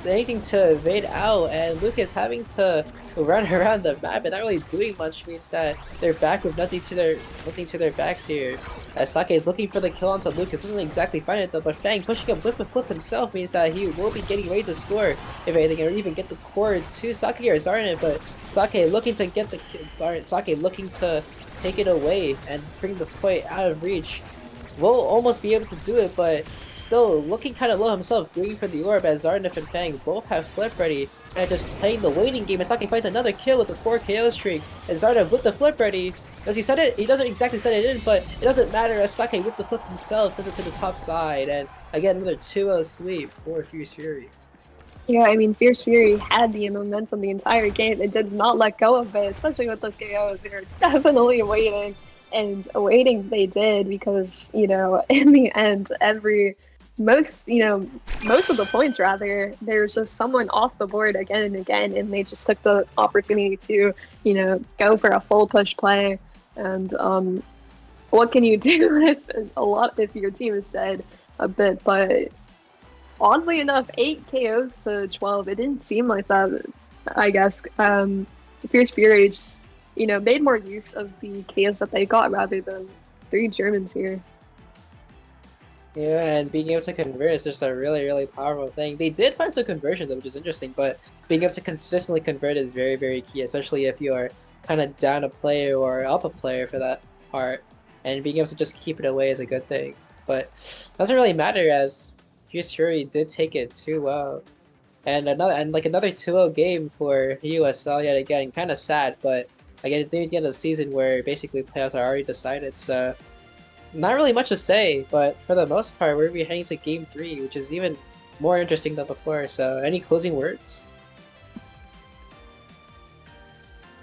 evade out, and Lucas having to run around the map and not really doing much means that they're back with nothing to their backs here. As Sake is looking for the kill onto Lucas, doesn't exactly find it though, but Fang pushing up with a flip himself means that he will be getting ready to score, if anything, or even get the core to Sake or Zarnif, but Sake looking to get the Sake looking to take it away and bring the point out of reach will almost be able to do it, but still looking kind of low himself, going for the orb as Zarnif and Fang both have flip ready, and just playing the waiting game. Sake finds another kill with the 4 KO streak, and Zarnif with the flip ready. As he said it, he doesn't exactly set it in, but it doesn't matter as Sake with the flip himself sends it to the top side, and again another 2-0 sweep for Fierce Fury.
Yeah, I mean, Fierce Fury had the momentum the entire game. It did not let go of it, especially with those KOs. They were definitely waiting, and waiting they did because, you know, in the end, most of the points rather, there's just someone off the board again and again, and they just took the opportunity to, you know, go for a full push play. And what can you do if your team is dead a bit? But oddly enough, 8 KOs to 12. It didn't seem like that. I guess Fierce Fury just, you know, made more use of the KOs that they got rather than 3 Germans here.
Yeah, and being able to convert is just a really, really powerful thing. They did find some conversions, which is interesting, but being able to consistently convert is very, very key, especially if you are kind of down a player or up a player for that part. And being able to just keep it away is a good thing. But doesn't really matter as Fierce Fury did take it too well. And another 2-0 game for EUSL yet again, kind of sad, but again, it's near the end of the season where basically playoffs are already decided, so not really much to say, but for the most part, we're be heading to Game 3, which is even more interesting than before. So, any closing words?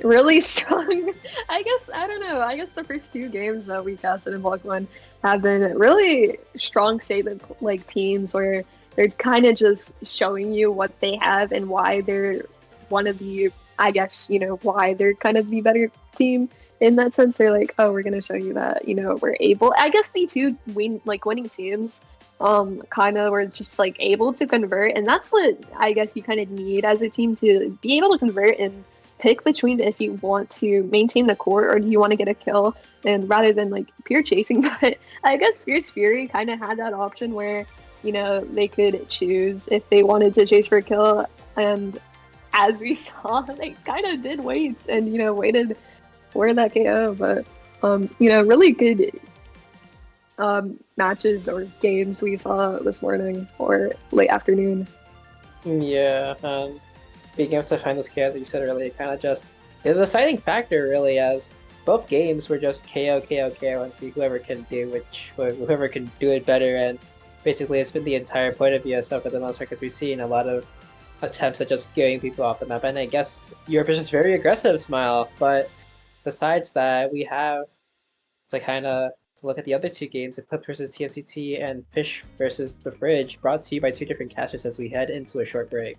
Really strong. I guess, I don't know. I guess the first 2 games that we casted in Block 1 have been really strong statement like teams where they're kind of just showing you what they have and why they're one of the, I guess, you know, why they're kind of the better team. In that sense, they're like, oh, we're gonna show you that, you know, we're able. I guess the 2 winning teams kind of were just like able to convert, and that's what I guess you kind of need as a team, to be able to convert and pick between if you want to maintain the core or do you want to get a kill, and rather than like pure chasing. But I guess Fierce Fury kind of had that option where, you know, they could choose if they wanted to chase for a kill, and as we saw, they kind of did wait and, you know, waited for that KO. But you know, really good matches or games we saw this morning or late afternoon.
Yeah, being able to find those KOs, as you said earlier, kind of just the deciding factor, really, as both games were just KO, KO, KO, and see whoever can do it better. And basically, it's been the entire point of ESL for the most part, because we've seen a lot of attempts at just getting people off the map. And I guess Europe is just very aggressive, Smile. But besides that, we have to kind of look at the other 2 games, Eclipse versus TMCT and Fish versus The Fridge, brought to you by 2 different casters as we head into a short break.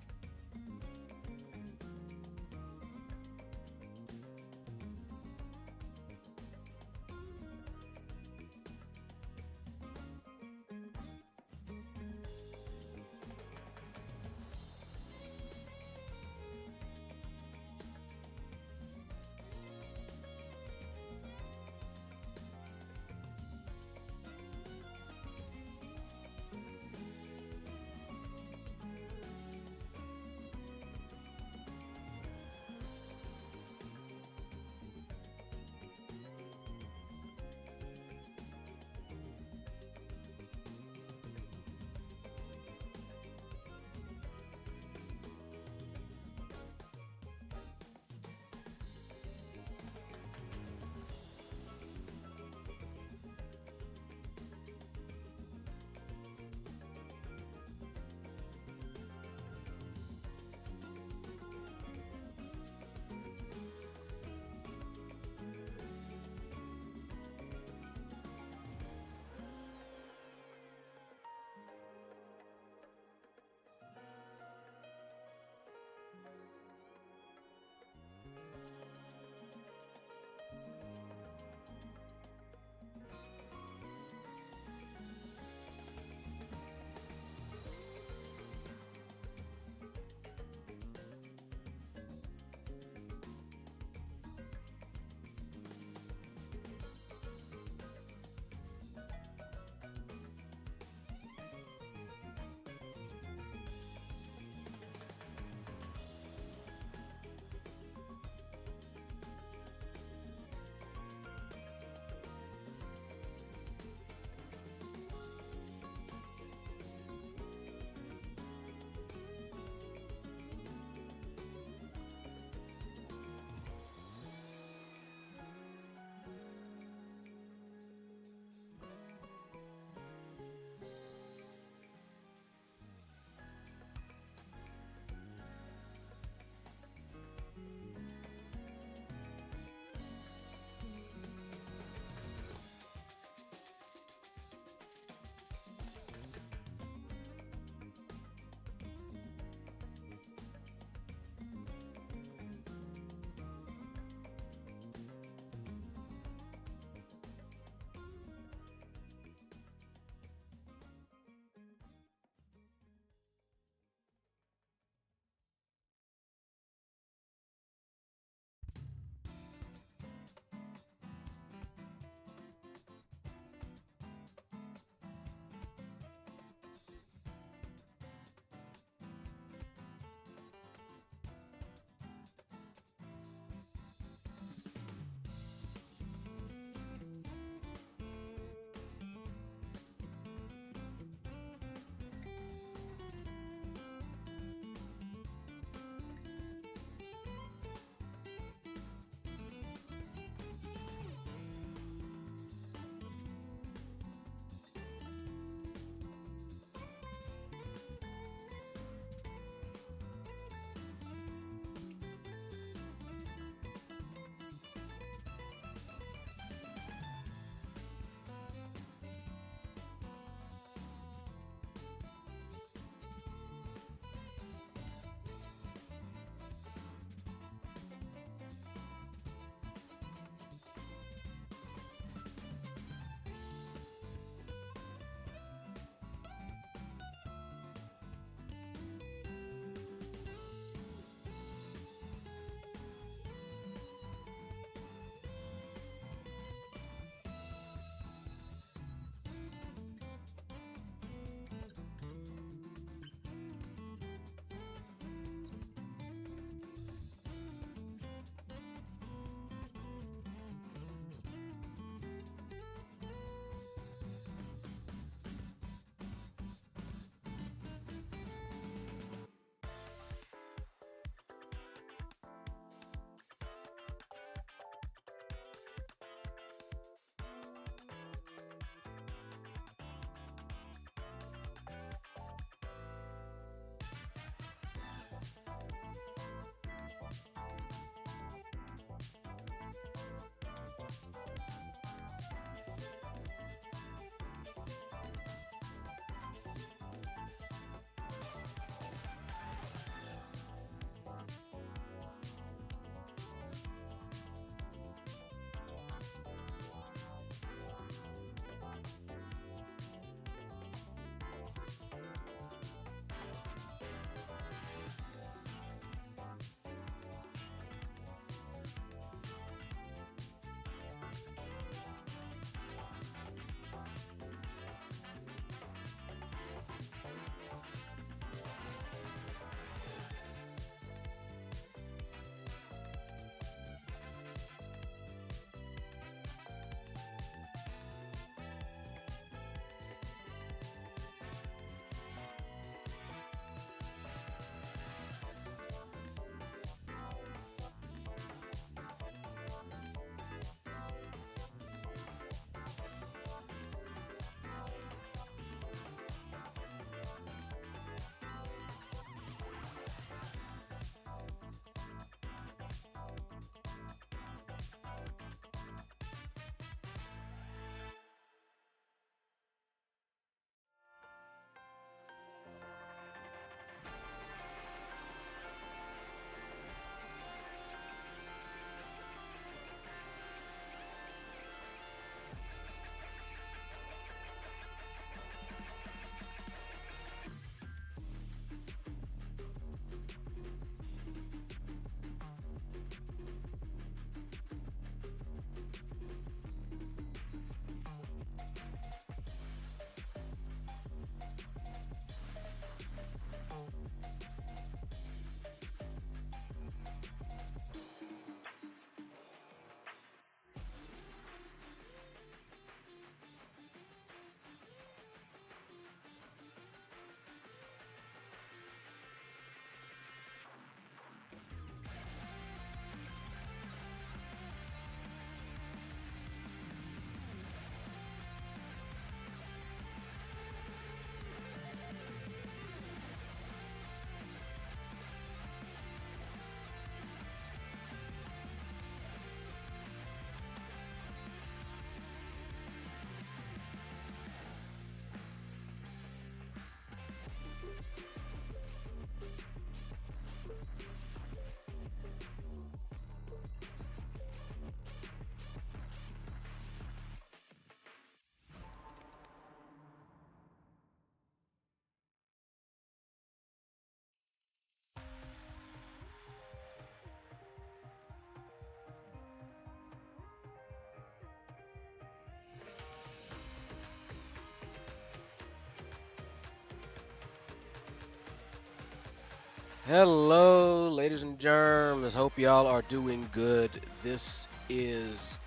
Hello, ladies and germs. Hope y'all are doing good. This is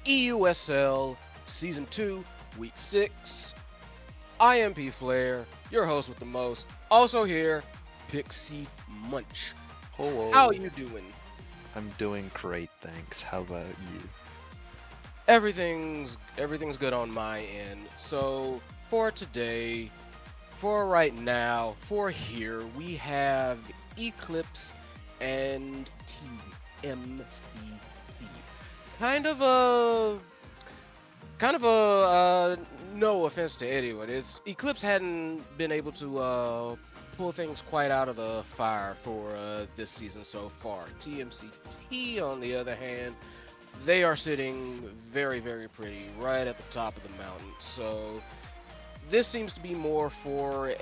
EUSL Season 2, Week 6. I am P Flair, your host with the most. Also here, Pixie Munch.
Hello.
How you doing?
I'm doing great, thanks. How about you?
Everything's good on my end. So for today, for right now, for here, we have Eclipse and TMCT. Kind of a no offense to anyone. It's Eclipse hadn't been able to pull things quite out of the fire for this season so far. TMCT, on the other hand, they are sitting very, very pretty right at the top of the mountain. So this seems to be more for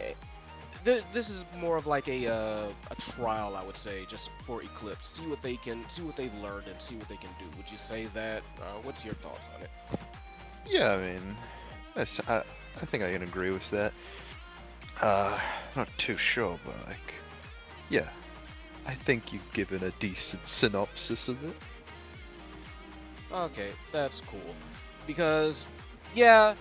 this is more of like a trial, I would say, just for Eclipse. See what they've learned and see what they can do. Would you say that? What's your thoughts on it?
Yeah, I mean, I think I can agree with that. Not too sure, but like, yeah, I think you've given a decent synopsis of it.
Okay, that's cool. Because, yeah,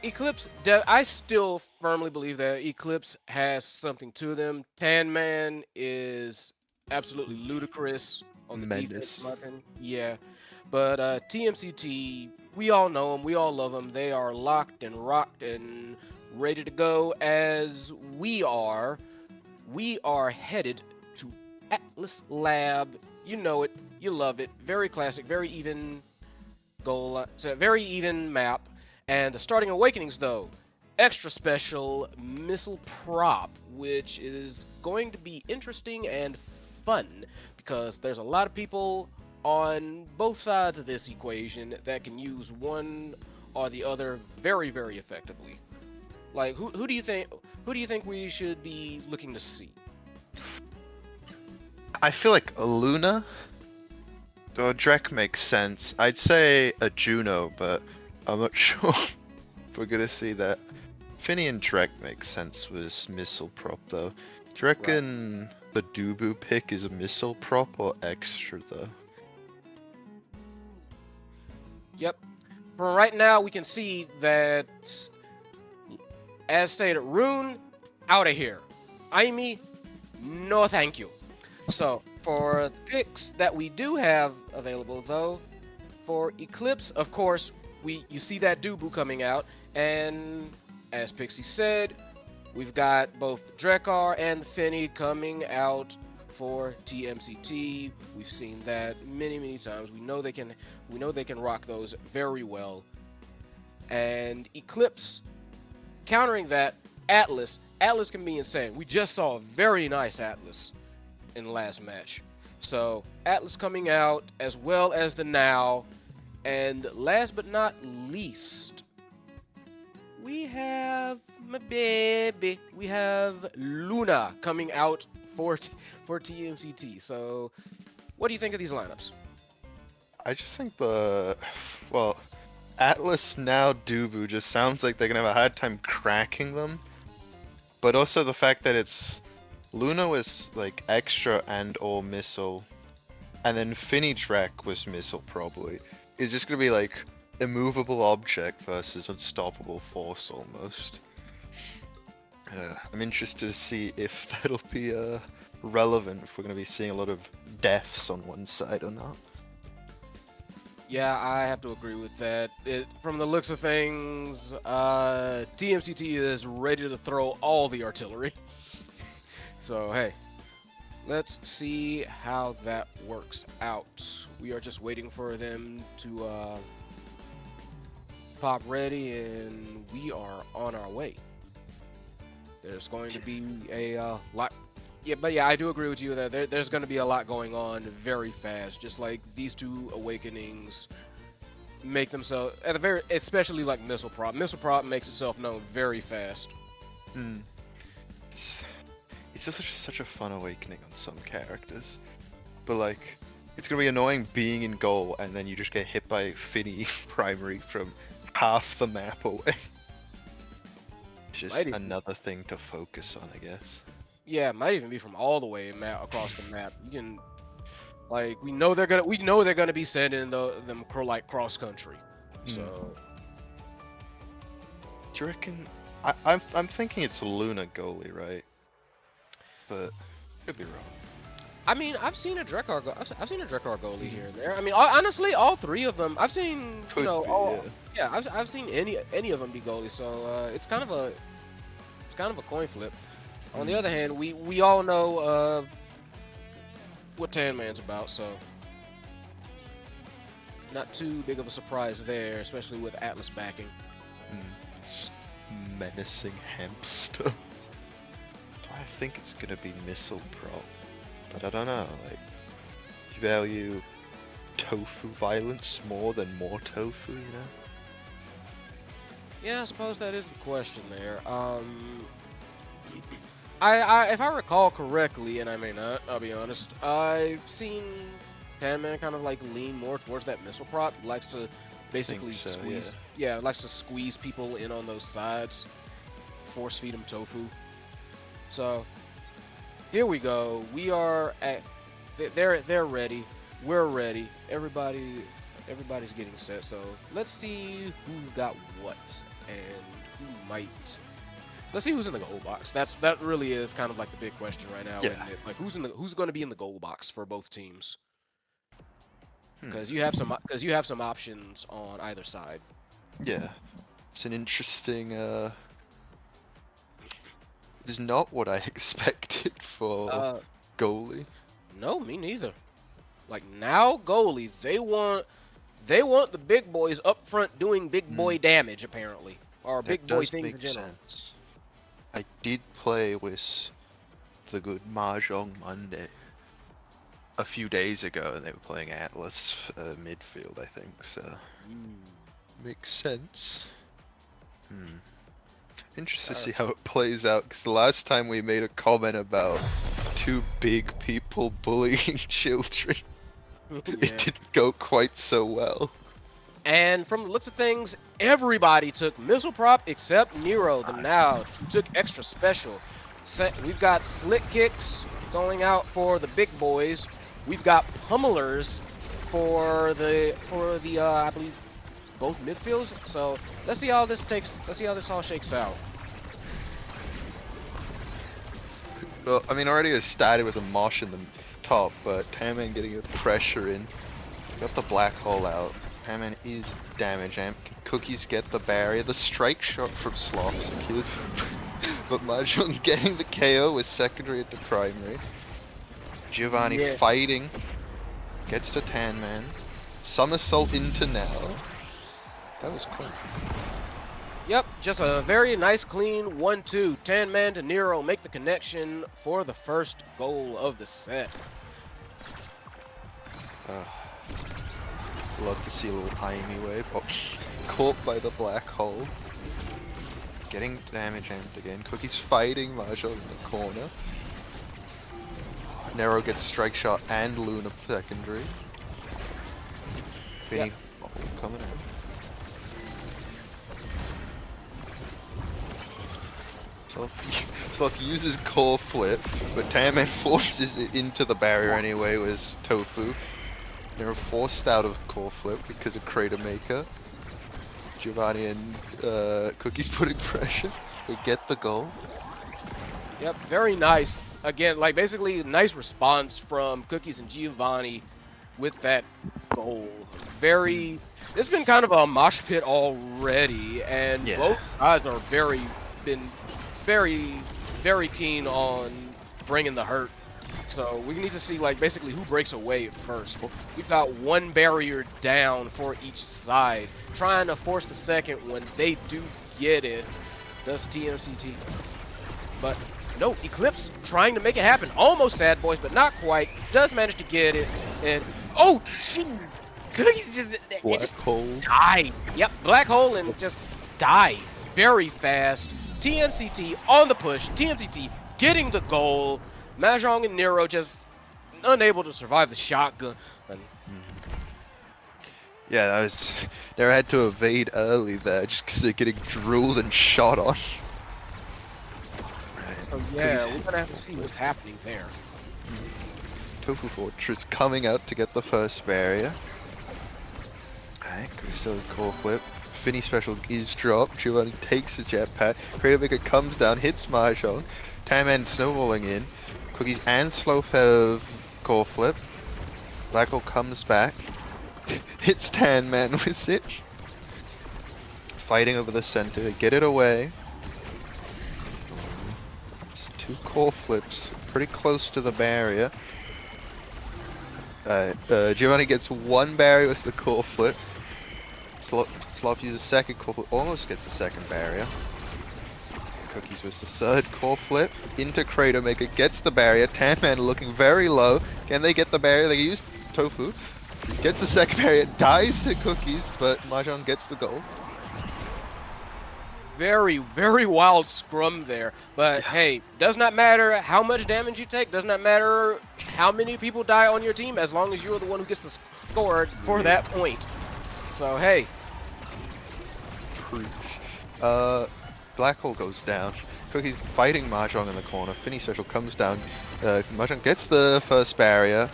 Eclipse, I still firmly believe that Eclipse has something to them. Tan Man is absolutely ludicrous on the defense marking. Yeah. But TMCT, we all know them, we all love them. They are locked and rocked and ready to go as we are. We are headed to Atlas Lab. You know it, you love it. Very classic, very even goal. It's a very even map. And the starting awakenings, though, extra special missile prop, which is going to be interesting and fun because there's a lot of people on both sides of this equation that can use one or the other very, very effectively. Like, who do you think we should be looking to see?
I feel like a Luna. Though a Drek makes sense. I'd say a Juno, but I'm not sure if we're gonna see that. Finny and Drek makes sense with missile prop though. Do you reckon the Dubu pick is a missile prop or extra though?
Yep. From right now, we can see that, as stated, Rune, out of here. Aimi, no thank you. So, for the picks that we do have available, though, for Eclipse, of course, you see that Dubu coming out, and as Pixie said, we've got both Drekar and Finny coming out for TMCT. We've seen that many, many times. We know they can rock those very well. And Eclipse, countering that, Atlas can be insane. We just saw a very nice Atlas in the last match. So Atlas coming out, as well as the Now. And last but not least, we have my baby. We have Luna coming out for TMCT. So what do you think of these lineups?
I just think Atlas Now Dubu just sounds like they're gonna have a hard time cracking them. But also the fact that it's Luna was like extra and or missile, and then Finny Drek was missile probably. Is just gonna be like immovable object versus unstoppable force almost. I'm interested to see if that'll be relevant, if we're gonna be seeing a lot of deaths on one side or not.
Yeah, I have to agree with that. From the looks of things, TMCT is ready to throw all the artillery. So, hey, let's see how that works out. We are just waiting for them to pop ready, and we are on our way. There's going to be a lot. Yeah, but yeah, I do agree with you that there's going to be a lot going on very fast. Just like these two awakenings make themselves especially like missile prop. Missile prop makes itself known very fast.
It's just such a fun awakening on some characters, but like it's gonna be annoying being in goal and then you just get hit by Finny primary from half the map away. Just another thing to focus on, I guess.
Yeah, might even be from all the way across the map. You can, like, we know they're gonna be sending them like cross country. So.
Do you reckon? I'm thinking it's Luna goalie, right? But could be wrong.
I mean, I've seen a Drekar goalie here and there. I mean, honestly, all three of them. I've seen,
Could
you know,
be, yeah.
I've seen any of them be goalies. So it's kind of a coin flip. On the other hand, we all know what Tan Man's about, so not too big of a surprise there, especially with Atlas backing.
Menacing hamster. I think it's gonna be missile prop, but I don't know. Like, you value tofu violence more than more tofu, you know?
Yeah, I suppose that is the question there. If I recall correctly, and I may not, I'll be honest, I've seen Tan Man kind of like lean more towards that missile prop. Likes to basically squeeze. Yeah, likes to squeeze people in on those sides, force feed them tofu. So here we go. We are at. They're ready. We're ready. Everybody's getting set. So let's see who got what and who might. Let's see who's in the goal box. That really is kind of like the big question right now.
Yeah.
Isn't it? Like who's going to be in the goal box for both teams? Because you have some options on either side.
Yeah, it's an interesting. It's not what I expected for goalie.
No, me neither. Like now, goalie, they want the big boys up front doing big boy damage apparently, or big boy things in general.
Sense. I did play with the good Mahjong Monday a few days ago, and they were playing Atlas midfield, I think. So makes sense. Interested to see how it plays out, because the last time we made a comment about two big people bullying children, it didn't go quite so well.
And from the looks of things, everybody took missile prop except Nero, the now, who took extra special. We've got slick kicks going out for the big boys. We've got pummelers for the I believe both midfields. So let's see how this all shakes out.
Well, I mean, already it started with a mosh in the top, but Tan-Man getting a pressure in. Got the black hole out. Tan-Man is damage amp. Cookies get the barrier. The strike shot from Sloth's a kill. But Mahjong getting the KO with secondary into primary. Giovanni fighting. Gets to Tan-Man. Somersault into now. That was clean.
Yep, just a very nice clean 1-2. Tan-Man to Nero make the connection for the first goal of the set.
Love to see a little Jaime wave. Oh, caught by the black hole. Getting damage amped again. Cookie's fighting Mahjong in the corner. Nero gets strike shot and Luna secondary. Vinny coming in. Sloth uses core flip, but Tan-Man forces it into the barrier anyway with Tofu. They're forced out of core flip because of Crater Maker. Giovanni and Cookie's putting pressure. They get the goal.
Yep, very nice. Again, like basically a nice response from Cookies and Giovanni with that goal. It's been kind of a mosh pit already, and both guys are very keen on bringing the hurt. So we need to see like basically who breaks away first. We've got one barrier down for each side, trying to force the second when they do get it. Does TMCT, but no, Eclipse trying to make it happen. Almost Sad Boys, but not quite. Does manage to get it, and oh, Cookies just died. Yep, black hole and just died very fast. TMCT on the push. TMCT getting the goal. Mahjong and Nero just unable to survive the shotgun.
Yeah, that was. They had to evade early there just because they're getting drilled and shot on. Right.
So yeah, we're gonna have to see what's happening there.
Tofu Fortress coming out to get the first barrier. Alright, still a core flip. Finny special is dropped. Giovanni takes the jetpack. Creator Maker comes down, hits Mahjong. Tanman snowballing in. Cookies and Sloth have core flip. Black Hole comes back. Hits Tanman with Sitch. Fighting over the center. They get it away. Just 2 core flips. Pretty close to the barrier. Giovanni gets 1 barrier with the core flip. Sloth uses second core flip, almost gets the second barrier. Cookies with the third core flip. Into Crater Maker, gets the barrier. Tanman looking very low. Can they get the barrier? They use Tofu. Gets the second barrier, dies to Cookies, but Mahjong gets the goal.
Very, very wild scrum there. But hey, does not matter how much damage you take, does not matter how many people die on your team, as long as you're the one who gets the score for that point. So hey.
Black Hole goes down. Cookie's fighting Mahjong in the corner. Finny Special comes down. Mahjong gets the first barrier.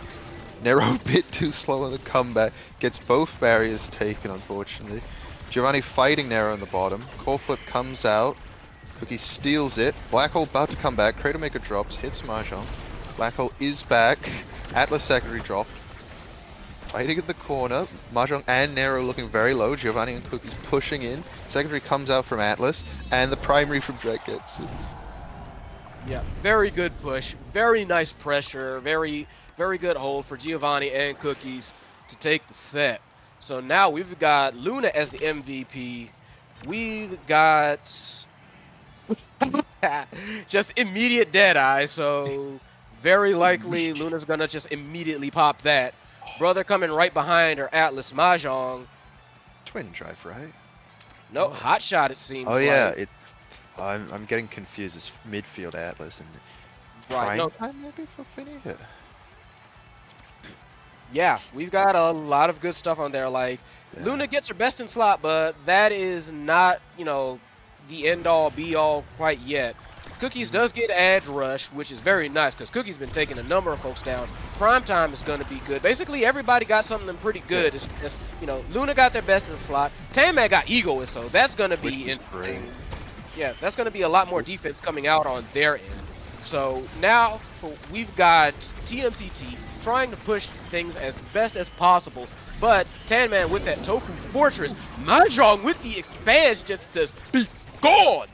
Nero a bit too slow on the comeback. Gets both barriers taken, unfortunately. Giovanni fighting Nero in the bottom. Core flip comes out. Cookie steals it. Black Hole about to come back. Crater Maker drops. Hits Mahjong. Black Hole is back. Atlas secondary drop. Fighting in the corner. Mahjong and Nero looking very low. Giovanni and Cookies pushing in. Secondary comes out from Atlas. And the primary from Drek gets it.
Yeah, very good push. Very nice pressure. Very good hold for Giovanni and Cookies to take the set. So now we've got Luna as the MVP. We've got just immediate Deadeye, so very likely Luna's gonna just immediately pop that. Brother coming right behind her, Atlas Mahjong.
Twin drive, right?
No, hot shot it seems.
Oh yeah,
like.
I'm getting confused. It's midfield Atlas and
Right, no.
time maybe for Finny.
Yeah, we've got a lot of good stuff on there. Like, Luna gets her best in slot, but that is not, you know, the end-all, be-all quite yet. Cookies does get Edge Rush, which is very nice, because Cookies been taking a number of folks down. Prime Time is going to be good. Basically, everybody got something pretty good. It's just, you know, Luna got their best in slot. Tanman got Egoist, so that's going to be interesting. Yeah, that's going to be a lot more defense coming out on their end. So now we've got TMCT trying to push things as best as possible, but Tanman with that Tofu Fortress, Mahjong with the expanse just says, be gone!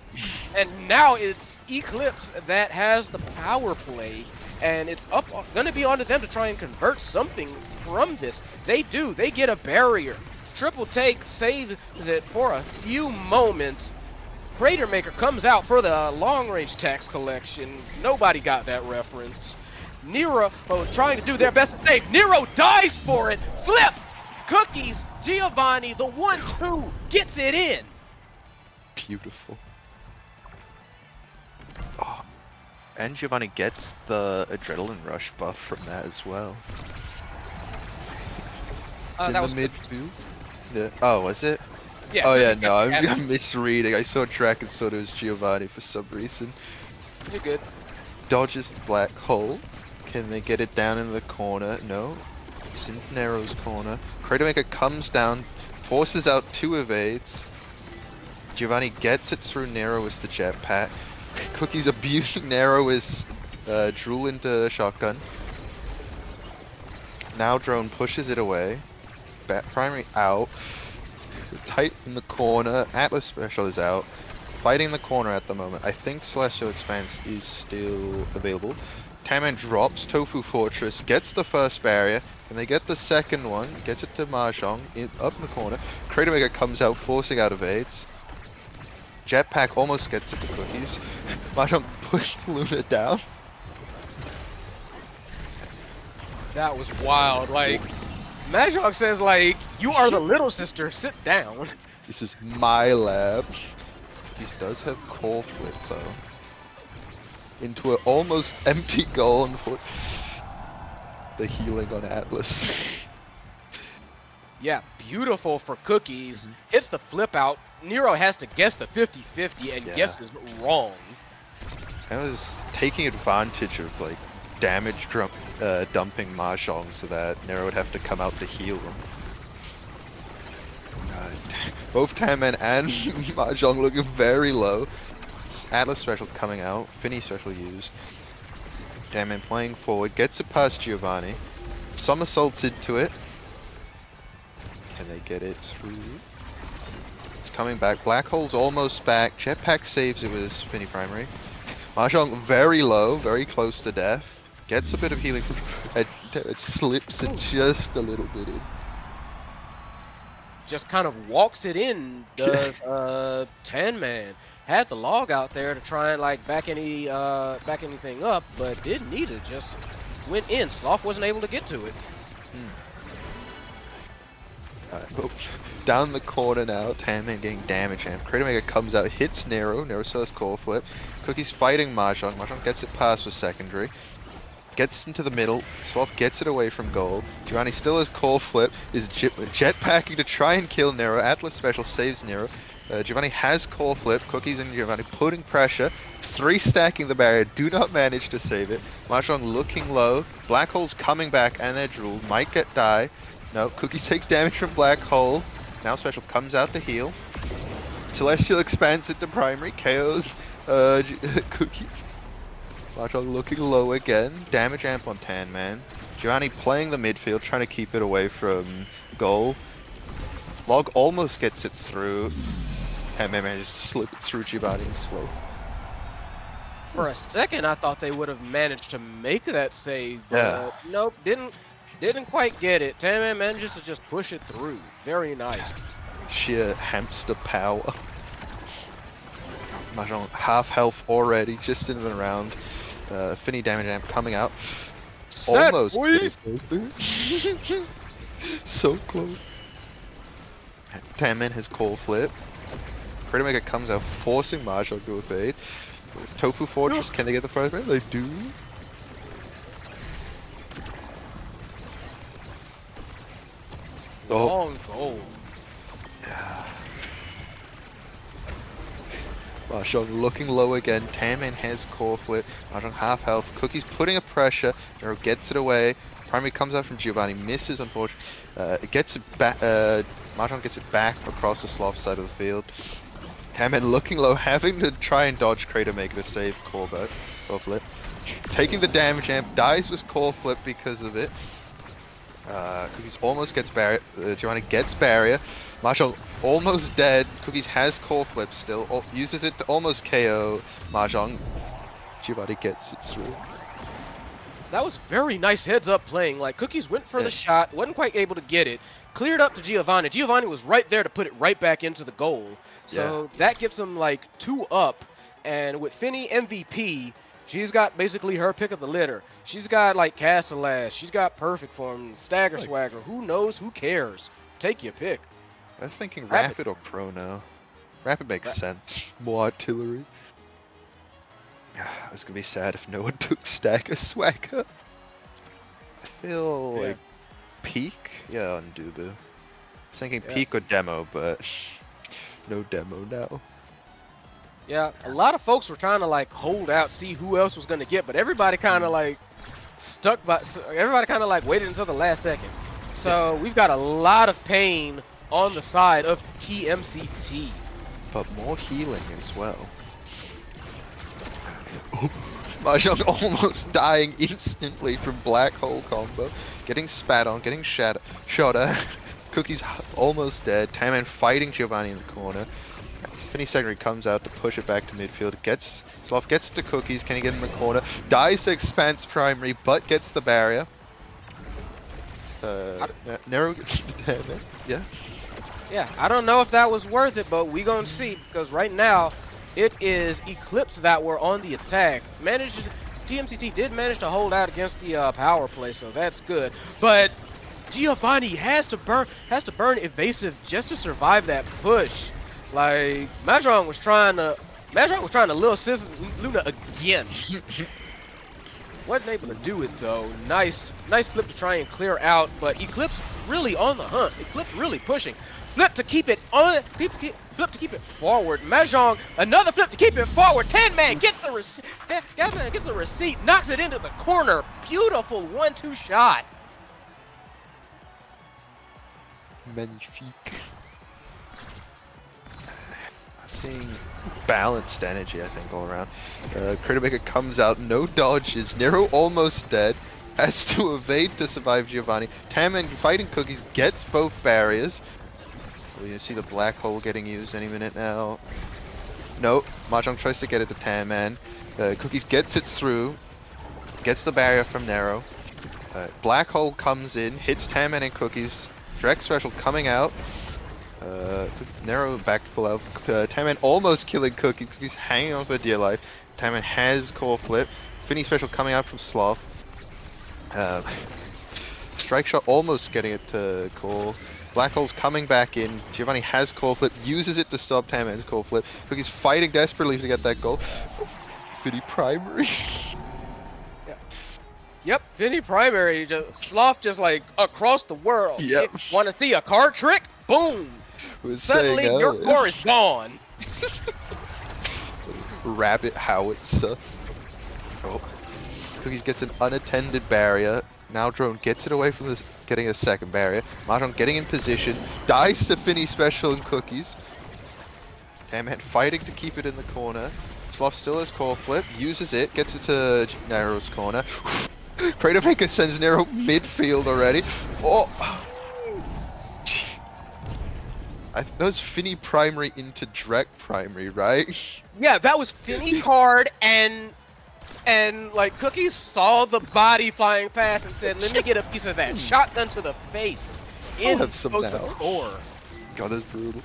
And now it's Eclipse that has the power play, and it's gonna be onto them to try and convert something from this. They do, they get a barrier. Triple take saves it for a few moments. Crater Maker comes out for the long-range tax collection. Nobody got that reference. Nero trying to do their best to save. Nero dies for it. Flip! Cookies, Giovanni, the 1-2, gets it in.
Beautiful. Oh. And Giovanni gets the Adrenaline Rush buff from that as well. It's in the midfield. Yeah. Oh, was it?
Yeah,
oh yeah, no, I'm misreading. I saw Drek and so does Giovanni for some reason.
You're good.
Dodges the black hole. Can they get it down in the corner? No. It's in Nero's corner. Crater Maker comes down, forces out 2 evades. Giovanni gets it through Nero with the jetpack. Cookie's abusing Nero with Drool into shotgun. Now Drone pushes it away. Primary out. Tight in the corner. Atlas Special is out. Fighting the corner at the moment. I think Celestial Expanse is still available. Tanman drops Tofu Fortress, gets the first barrier, and they get the second one, gets it to Mahjong, up in the corner. Crater Maker comes out, forcing out evades. Jetpack almost gets it to Cookies. Mahjong pushes Luna down.
That was wild. Like, Mahjong says, like, you are the little sister, sit down.
This is my lab. Cookies does have core flip though. Into an almost empty goal and for the healing on Atlas.
Yeah, beautiful for Cookies. Hits the flip out. Nero has to guess the 50-50 and guesses wrong.
I was taking advantage of like damage dumping Mahjong so that Nero would have to come out to heal them. Both Tanman and Mahjong looking very low. Atlas special coming out, Finny special used. Tanman playing forward, gets it past Giovanni. Somersaults into it. Can they get it through? It's coming back. Black Hole's almost back. Jetpack saves it with his Finny primary. Mahjong very low, very close to death. Gets a bit of healing. It slips it just a little bit in.
Just kind of walks it in. The Tan Man had the log out there to try and like back anything up, but didn't need it. Just went in. Sloth wasn't able to get to it.
Down the corner now, Tanman getting damage. And Crater Maker comes out, hits Nero. Nero still has core flip. Cookie's fighting Mahjong. Mahjong gets it past with secondary. Gets into the middle. Sloth gets it away from goal. Giovanni still has core flip. Is jetpacking to try and kill Nero. Atlas special saves Nero. Giovanni has core flip. Cookies and Giovanni putting pressure. 3 stacking the barrier. Do not manage to save it. Mahjong looking low. Black Hole's coming back and they're drooled. Might get die. No, Cookies takes damage from Black Hole. Now special comes out to heal. Celestial expands into primary. KOs Cookies. Mahjong looking low again. Damage amp on Tanman. Giovanni playing the midfield, trying to keep it away from goal. Log almost gets it through. Tanman manages to slip it through Giovanni and slow.
For a second, I thought they would have managed to make that save, but nope, didn't quite get it. Tanman manages to just push it through. Very nice.
Sheer hamster power. Mahjong half health already, just in the round. Finny damage amp coming out. Almost. So close. Tanman has core flip. Crater Maker comes out, forcing Mahjong to evade. Tofu Fortress, can they get the first round? They do.
Long goal.
Mahjong looking low again. Tanman has core flip. Mahjong half health. Cookie's putting a pressure. Nero gets it away. Primary comes out from Giovanni. Misses, unfortunately. It gets it back. Mahjong gets it back across the Sloth side of the field. Tanman looking low, having to try and dodge Crater Maker to save core flip. Taking the damage amp. Dies with core flip because of it. Cookies almost gets barrier. Giovanni gets barrier. Mahjong almost dead. Cookies has core flip still. Uses it to almost KO Mahjong. Giovanni gets it through.
That was very nice heads up playing. Like Cookies went for the shot, wasn't quite able to get it. Cleared up to Giovanni. Giovanni was right there to put it right back into the goal. So that gives him like 2 up. And with Finny MVP, she's got basically her pick of the litter. She's got like Castellash. She's got Perfect Form, Stagger Swagger. Who knows? Who cares? Take your pick.
I'm thinking Rapid or Chrono. Rapid makes sense. More artillery. It's gonna be sad if no one took Stagger Swagger. I feel like Peak? Yeah, on Dubu. I was thinking Peak or Demo, but no Demo now.
Yeah, a lot of folks were trying to like hold out, see who else was gonna get, but everybody kind of like everybody kind of like waited until the last second. So we've got a lot of pain on the side of TMCT.
But more healing as well. Mahjong almost dying instantly from Black Hole combo. Getting spat on, getting shot at. Cookie's almost dead. Tanman fighting Giovanni in the corner. Finny secondary comes out to push it back to midfield. Sloth gets to Cookies. Can he get in the corner? Dies to Expanse primary, but gets the barrier. Nero gets the Tanman.
Yeah, I don't know if that was worth it, but we gonna see, because right now it is Eclipse that were on the attack. TMCT did manage to hold out against the power play, so that's good. But Giovanni has to burn evasive just to survive that push. Like Mahjong was trying to Lil Sis Luna again. Wasn't able to do it though. Nice flip to try and clear out, but Eclipse really on the hunt. Eclipse really pushing. Flip to keep it on. Flip to keep it forward. Mahjong, another flip to keep it forward. Tan Man gets the receipt. Gets the receipt. Knocks it into the corner. Beautiful 1-2 shot.
Magnifique. Seeing balanced energy, I think, all around. Critter comes out, no dodges. Nero almost dead. Has to evade to survive Giovanni. Tamman fighting Cookies, gets both barriers. Well, you see the black hole getting used any minute now. Nope. Mahjong tries to get it to Tamman. Cookies gets it through. Gets the barrier from Nero. Black hole comes in, hits Tamman and Cookies. Direct special coming out. Nero back to full health. Tamman almost killing Cookies. Cookies hanging on for dear life. Tamman has core flip. Finny special coming out from Sloth. Strike shot almost getting it to core. Black hole's coming back in. Giovanni has core flip. Uses it to stop Tamman's core flip. Cookies fighting desperately to get that goal. Finny primary.
Yep, Finny primary. Sloth just like across the world.
Yep.
Want to see a card trick? Boom. Suddenly your core is gone.
Rabbit howitzer. Oh. Cookies gets an unattended barrier. Now Drone gets it away from this, getting a second barrier. Mahjong getting in position. Dies to Finny special and Cookies. Tamman fighting to keep it in the corner. Sloth still has core flip. Uses it. Gets it to Nero's corner. Crater Maker sends Nero midfield already. Oh! That was Finny primary into Drek primary, right?
Yeah, that was Finny card and like Cookies saw the body flying past and said, "Let me get a piece of that." Shotgun to the face.
I'll have some now.
Core.
God, that's brutal.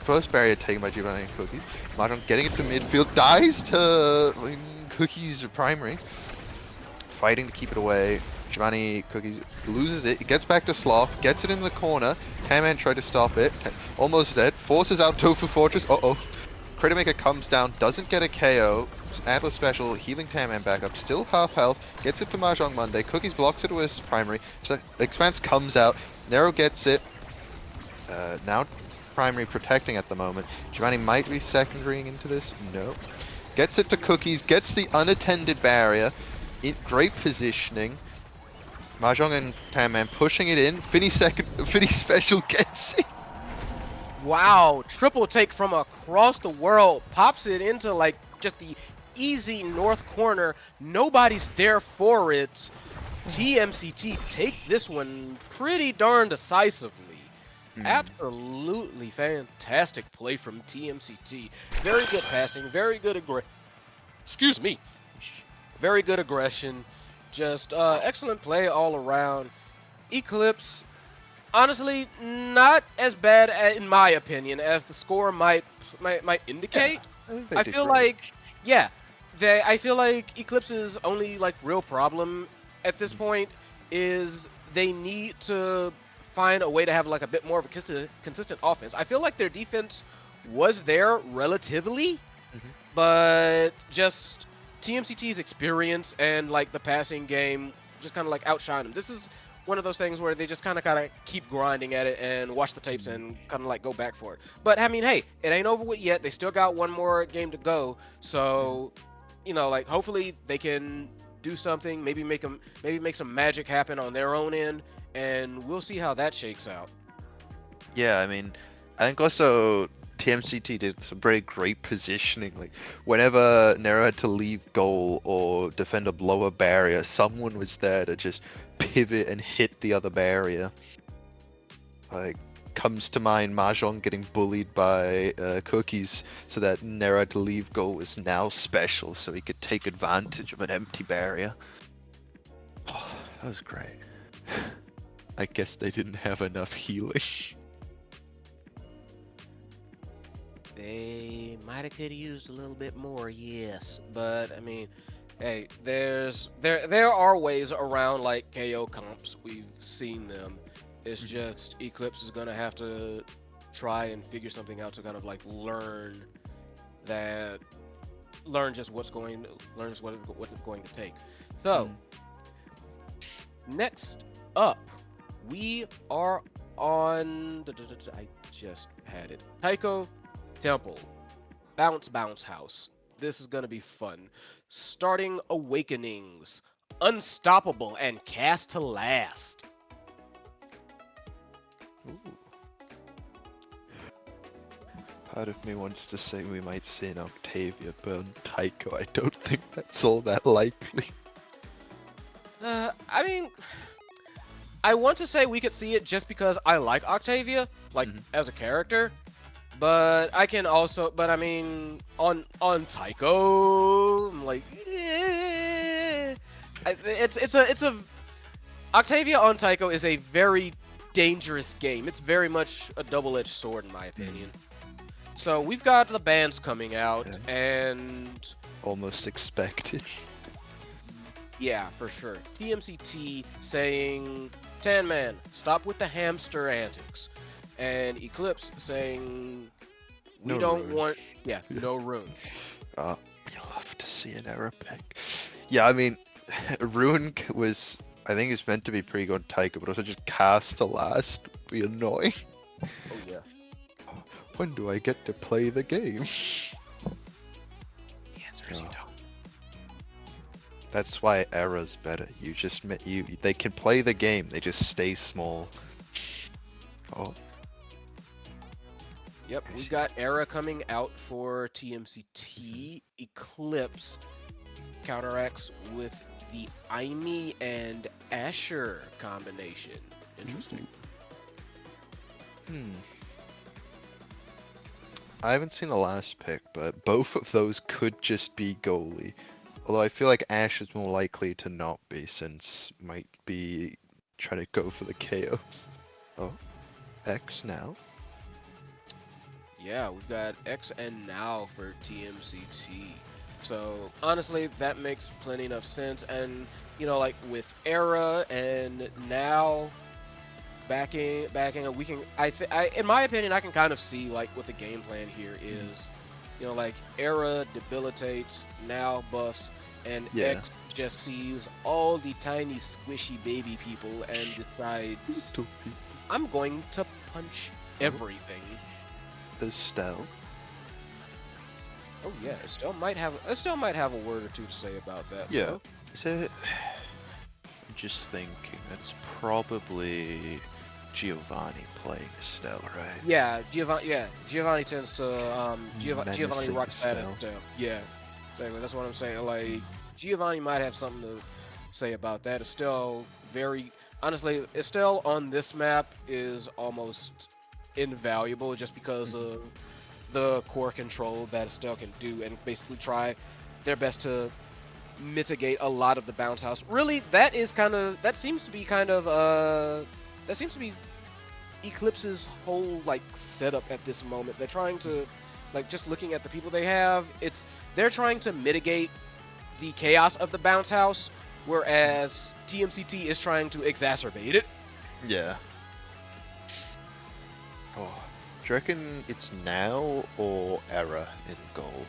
First barrier taken by Giovanni and Cookies. Mahjong getting it to midfield. Dies to Cookies primary. Fighting to keep it away. Giovanni Cookies loses it. He gets back to Sloth. Gets it in the corner. Tamman tried to stop it. Almost dead. Forces out Tofu Fortress. Uh-oh. Crater Maker comes down. Doesn't get a KO. Atlas special. Healing Tamman back up. Still half health. Gets it to Mahjong Monday. Cookies blocks it with his primary. So Expanse comes out. Nero gets it. Now primary protecting at the moment. Giovanni might be secondarying into this. No. Gets it to Cookies. Gets the unattended barrier. Great positioning. Mahjong and Tamman pushing it in. Finny special gets it.
Wow, triple take from across the world. Pops it into like just the easy north corner. Nobody's there for it. TMCT take this one pretty darn decisively. Absolutely fantastic play from TMCT. Very good passing, very good excuse me. Very good aggression. Just excellent play all around. Eclipse, honestly, not as bad, in my opinion, as the score might indicate.
Yeah,
I feel like, I feel like Eclipse's only like real problem at this point is they need to find a way to have like a bit more of a consistent offense. I feel like their defense was there relatively, but just TMCT's experience and like the passing game just kind of like outshine them. This is one of those things where they just kind of gotta keep grinding at it and watch the tapes and kind of like go back for it. But I mean, hey, it ain't over with yet. They still got one more game to go. So, you know, like hopefully they can do something, maybe make some magic happen on their own end, and we'll see how that shakes out.
Yeah, I mean, I think also TMCT did some very great positioning. Like, whenever Nero had to leave goal or defend a lower barrier, someone was there to just pivot and hit the other barrier. Like, comes to mind Mahjong getting bullied by Cookies so that Nero had to leave goal was now special so he could take advantage of an empty barrier. Oh, that was great. I guess they didn't have enough healing.
They might have could have used a little bit more, yes. But I mean, hey, there are ways around like KO comps. We've seen them. It's just Eclipse is gonna have to try and figure something out to kind of like learn that learn just what's going to take. So next up, we are on. I just had it. Taiko Temple, bounce house. This is gonna be fun. Starting Awakenings, Unstoppable, and Cast to Last.
Ooh. Part of me wants to say we might see an Octavia burn Taiko. I don't think that's all that likely.
I mean, I want to say we could see it just because I like Octavia, like as a character, but I can also, but I mean, on Taiko, I'm like, it's a Octavia on Taiko is a very dangerous game. It's very much a double-edged sword in my opinion. So we've got the bans coming out, and
almost expected.
Yeah, for sure. TMCT saying, Tan Man, stop with the hamster antics. And Eclipse saying, we
no
don't
rune.
want, no rune.
You'll have to see an error pick. Yeah, I mean, rune was, I think it's meant to be pretty good Taiko, but also just cast to last would be annoying.
Oh, yeah.
When do I get to play the game?
The answer is you don't.
That's why Era's better. You just they can play the game, they just stay small. Oh.
Yep, we've got Era coming out for TMCT. Eclipse counteracts with the Aimi and Asher combination. Interesting.
I haven't seen the last pick, but both of those could just be goalie. Although I feel like Ash is more likely to not be, since might be trying to go for the chaos. Oh, X now.
Yeah, we've got X and now for TMCT. So honestly, that makes plenty enough sense. And you know, like with Era and now backing up, we can. In my opinion, I can kind of see like what the game plan here is. You know, like Era debilitates, now buffs, and X just sees all the tiny squishy baby people and decides, I'm going to punch everything.
Estelle.
Oh yeah, Estelle might have a word or two to say about that.
Yeah.
Though.
Is it? I'm just thinking. That's probably Giovanni playing Estelle, right?
Yeah, Giovanni tends to Giovanni rocks that Estelle. Yeah, exactly. That's what I'm saying. Like Giovanni might have something to say about that. Estelle, honestly, Estelle on this map is almost invaluable just because of the core control that Estelle can do and basically try their best to mitigate a lot of the bounce house. Really, that seems to be Eclipse's whole like setup at this moment. They're trying to, like, just looking at the people they have, they're trying to mitigate the chaos of the bounce house, whereas TMCT is trying to exacerbate it.
Yeah. Oh, do you reckon it's now or Era in goal?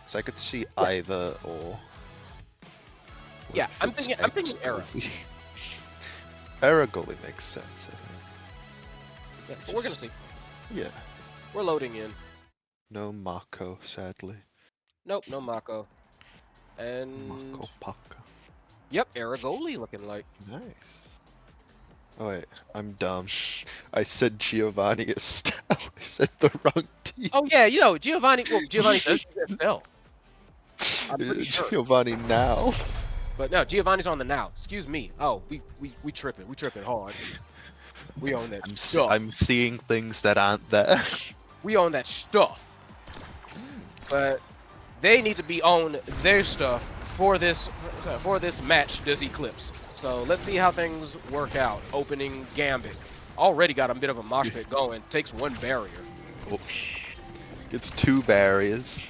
So I could see either or.
Yeah, I'm thinking Era.
Era goalie makes sense, I think.
Yeah, but we're gonna see.
Yeah.
We're loading in.
No Mako, sadly.
Nope, no Mako. And
Mako Paka.
Yep, Era goalie looking like.
Nice. Oh wait, I'm dumb. I said Giovanni Estelle. I said the wrong team.
Oh yeah, you know, Giovanni does Estelle. I'm pretty sure.
Giovanni now.
But no, Giovanni's on the now. Excuse me. Oh, we tripping. We tripping hard. We own that stuff.
I'm seeing things that aren't there.
We own that stuff. But they need to be on their stuff for this match, does Eclipse. So let's see how things work out. Opening Gambit. Already got a bit of a mosh pit going. Takes one barrier.
Oh. Gets 2 barriers.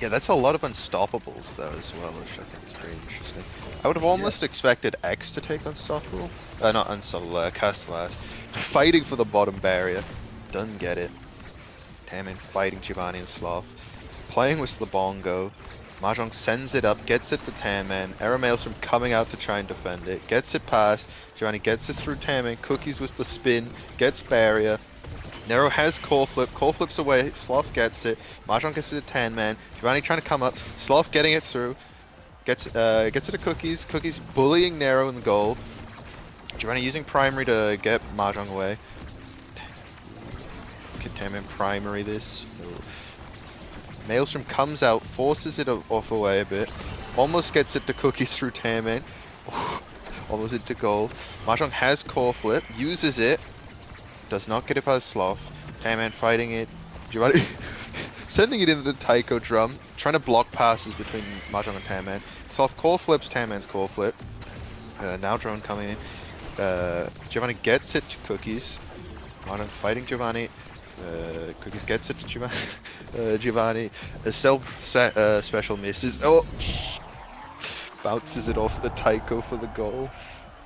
Yeah, that's a lot of unstoppables though as well, which I think is very interesting. I would have almost expected X to take unstoppable. Not unstoppable, cast last. Fighting for the bottom barrier. Doesn't get it. Damn it, fighting Giovanni and Sloth. playing with the bongo. Mahjong sends it up, gets it to Tanman. Error Maelstrom coming out to try and defend it. Gets it past. Giovanni gets it through Tanman. Cookies with the spin. Gets barrier. Nero has core flip. Core flips away. Sloth gets it. Mahjong gets it to Tanman. Giovanni trying to come up. Sloth getting it through. Gets it to Cookies. Cookies bullying Nero in the goal. Giovanni using primary to get Mahjong away. Can Tanman primary this? Maelstrom comes out, forces it off away a bit, almost gets it to Cookies through Tanman, almost into goal. Mahjong has core flip, uses it, does not get it past Sloth. Tanman fighting it, Giovanni sending it into the taiko drum, trying to block passes between Mahjong and Tanman. Sloth core flips Tanman's core flip. Now drone coming in. Giovanni gets it to Cookies. Mahjong fighting Giovanni. Cookies gets it to Giovanni. Giovanni, special misses. Oh! Bounces it off the taiko for the goal.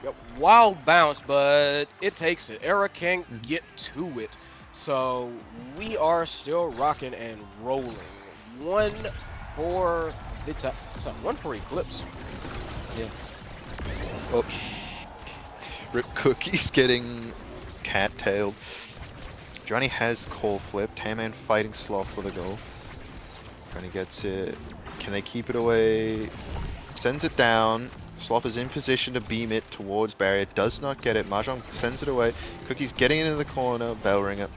Yep, wild bounce, but it takes it. Era can't get to it. So we are still rocking and rolling. One for the one for Eclipse.
Yeah. Oh. Rip Cookies getting cat-tailed. Johnny has core flip. Tanman fighting Sloth for the goal. Johnny gets it. Can they keep it away? Sends it down. Sloth is in position to beam it towards barrier. Does not get it. Mahjong sends it away. Cookie's getting into the corner. Bell ringer.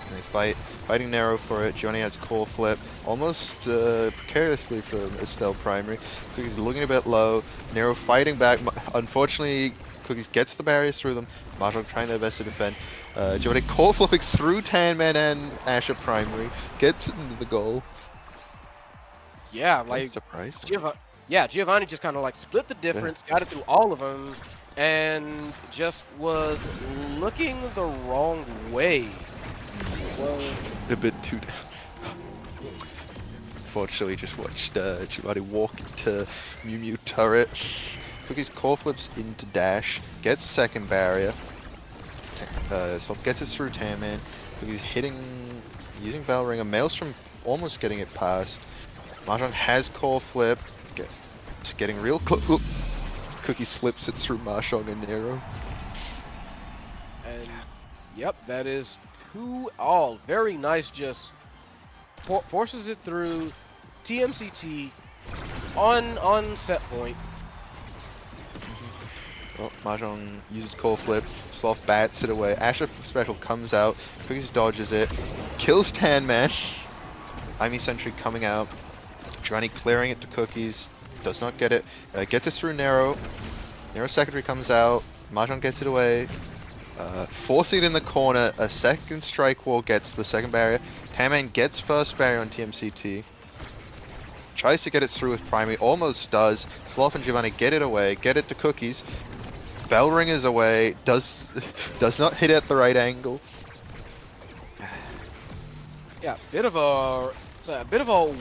And they fighting Nero for it. Johnny has core flip. Almost precariously from Estelle primary. Cookie's looking a bit low. Nero fighting back. Unfortunately, Cookies gets the barriers through them. Mahjong trying their best to defend. Giovanni core flipping through Tanman and Asher primary, gets into the goal.
Yeah, like
surprise.
Giovanni just kind of like split the difference, got it through all of them, and just was looking the wrong way. Well,
a bit too. Unfortunately, just watched Giovanni walk into Mew Mew turret. Cookies core flips into dash, gets second barrier. So gets it through Tanman. Cookie's using Bell Ringer. Maelstrom almost getting it past. Mahjong has core flip. Getting real close. Cookie slips it through Mahjong and Nero.
And yep, that is 2-all. Very nice. Just forces it through TMCT on set point.
Oh, Mahjong uses core flip. Sloth bats it away. Asher special comes out. Cookies dodges it. Kills Tanman. Imi Sentry coming out. Giovanni clearing it to Cookies. Does not get it. Gets it through Nero. Nero secondary comes out. Mahjong gets it away. Forcing it in the corner. A second strike wall gets the second barrier. Tanman gets first barrier on TMCT. Tries to get it through with primary. Almost does. Sloth and Giovanni get it away. Get it to Cookies. Bell ringers away, does not hit at the right angle.
Yeah, bit of a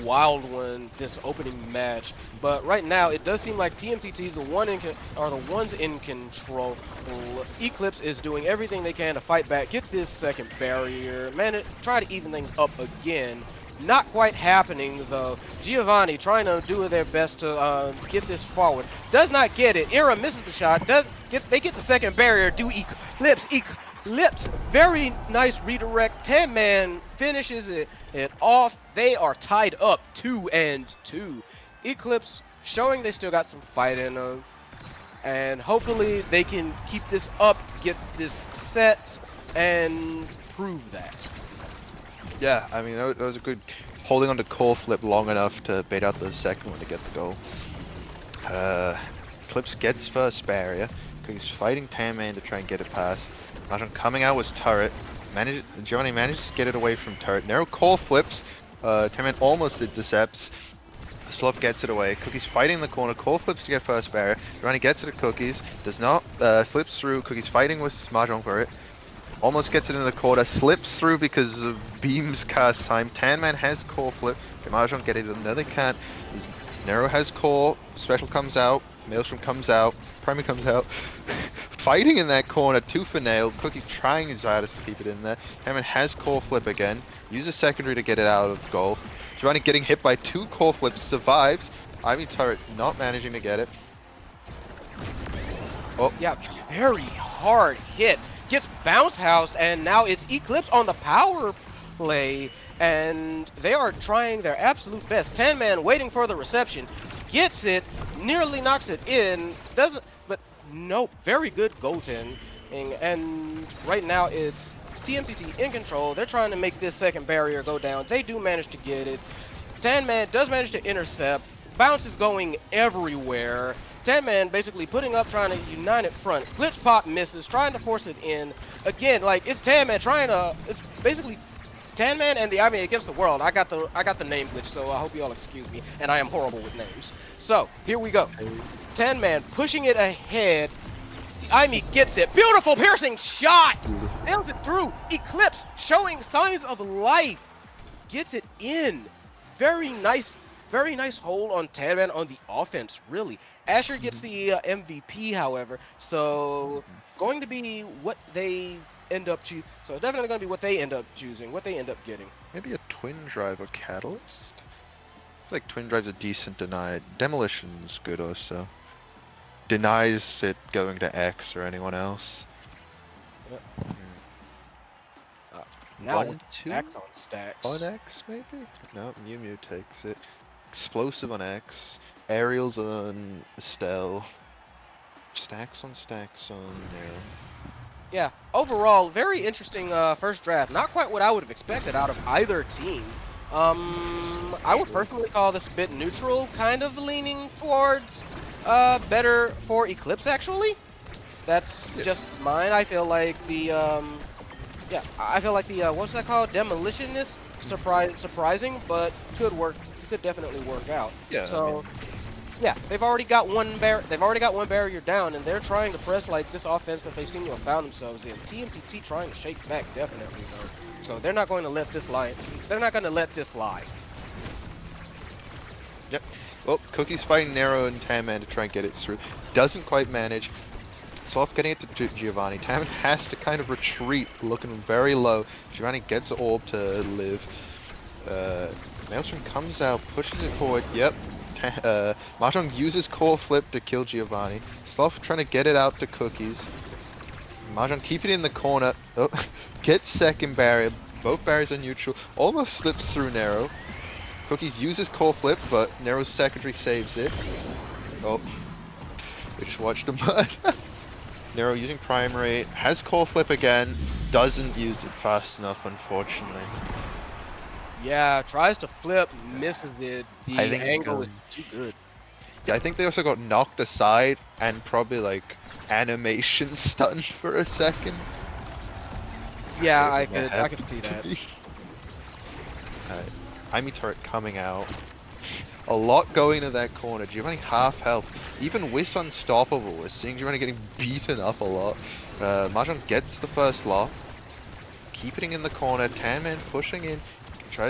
wild one this opening match, but right now it does seem like TMCT are the ones in control. Eclipse is doing everything they can to fight back, get this second barrier, try to even things up again. Not quite happening though. Giovanni trying to do their best to get this forward. Does not get it. Era misses the shot. They get the second barrier. Do Eclipse. Very nice redirect. Tanman finishes it off. They are tied up 2-2. Eclipse showing they still got some fight in them. And hopefully they can keep this up, get this set, and prove that.
Yeah, I mean, that was a good holding on to core flip long enough to bait out the second one to get the goal. Eclipse gets first barrier. He's fighting Tanman to try and get it past. Mahjong coming out with turret. Giovanni manages to get it away from turret. Nero core flips. Tanman almost intercepts. Sloth gets it away. Cookies fighting in the corner. Core flips to get first barrier. Giovanni gets it to Cookies. Does not. Slips through. Cookies fighting with Mahjong for it. Almost gets it in the corner. Slips through because of Beam's cast time. Tanman has core flip. Can Mahjong get it in? No, they can't. Nero has core. Special comes out. Maelstrom comes out. Primary comes out. Fighting in that corner. 2 for nail. Cookie's trying his hardest to keep it in there. Hammond has core flip again. Uses secondary to get it out of goal. Giovanni getting hit by 2 core flips, survives. Ivy turret not managing to get it. Oh.
Yeah, very hard hit. Gets bounce housed, and now it's Eclipse on the power play, and they are trying their absolute best. Tan Man waiting for the reception, gets it, nearly knocks it in, doesn't, but nope, very good goaltending, and right now it's TMTT in control. They're trying to make this second barrier go down. They do manage to get it. Tan Man does manage to intercept. Bounce is going everywhere. Tan Man basically putting up, trying to unite it front. Glitch pop misses, trying to force it in. Again, like it's Tan Man trying to. It's basically Tan Man and the Army against the world. I got the name glitch, so I hope you all excuse me. And I am horrible with names. So here we go. Tan Man pushing it ahead. Imi gets it. Beautiful piercing shot. Nails it through. Eclipse showing signs of life. Gets it in. Very nice hold on Tan Man on the offense, really. Asher gets the MVP, however, so going to be what they end up choosing. So it's definitely going to be what they end up choosing, what they end up getting.
Maybe a twin drive or catalyst? I feel like twin drive's a decent deny. Demolition's good also. Denies it going to X or anyone else.
Yep. Now
1, 2?
X on stacks.
On X, maybe? No, Mew Mew takes it. Explosive on X. Aerials on Estelle. Stacks on Nero.
Yeah, overall, very interesting first draft. Not quite what I would have expected out of either team. I would personally call this a bit neutral, kind of leaning towards better for Eclipse, actually. That's just mine. I feel like the, I feel like the, what's that called? Demolitionist? Surprising, but could definitely work out.
Yeah.
So,
I mean,
yeah, they've already got one barrier down, and they're trying to press like this offense that they seem to have found themselves in. TMTT trying to shake back, definitely though. So they're not going to let this lie. They're not going to let this lie.
Yep. Well, Cookie's fighting Nero and Tan Man to try and get it through. Doesn't quite manage. Soft getting it to Giovanni. Tan Man has to kind of retreat, looking very low. Giovanni gets the orb to live. Maelstrom comes out, pushes it forward. Yep. Mahjong uses core flip to kill Giovanni. Sloth trying to get it out to Cookies. Mahjong keep it in the corner. Oh, gets second barrier. Both barriers are neutral. Almost slips through Nero. Cookies uses core flip, but Nero's secondary saves it. Oh, we just watched him burn. Nero using primary, has core flip again, doesn't use it fast enough, unfortunately.
Yeah, tries to flip, misses it. The angle is too good.
Yeah, I think they also got knocked aside and probably like animation stunned for a second.
Yeah, I could see that.
Imi turret coming out. A lot going to that corner. Giovanni half health. Even Whis unstoppable. We're seeing Giovanni getting beaten up a lot. Mahjong gets the first lock. Keeping it in the corner. Tan Man pushing in.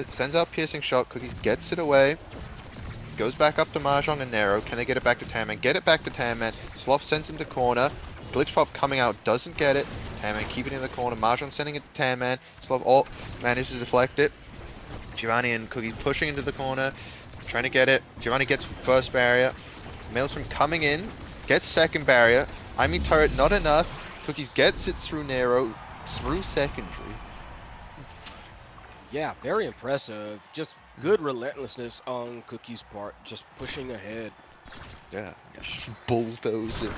Sends out piercing shot. Cookies gets it away. Goes back up to Mahjong and Nero. Can they get it back to Tan Man? Get it back to Tan Man. Sloth sends him to corner. Glitch Pop coming out. Doesn't get it. Tan Man keeping it in the corner. Mahjong sending it to Tan Man. Sloth all manages to deflect it. Giovanni and Cookies pushing into the corner. Trying to get it. Giovanni gets first barrier. Maelstrom coming in. Gets second barrier. Imi turret not enough. Cookies gets it through Nero. Through secondary.
Yeah, very impressive. Just good relentlessness on Cookie's part. Just pushing ahead.
Yeah. Bulldozing.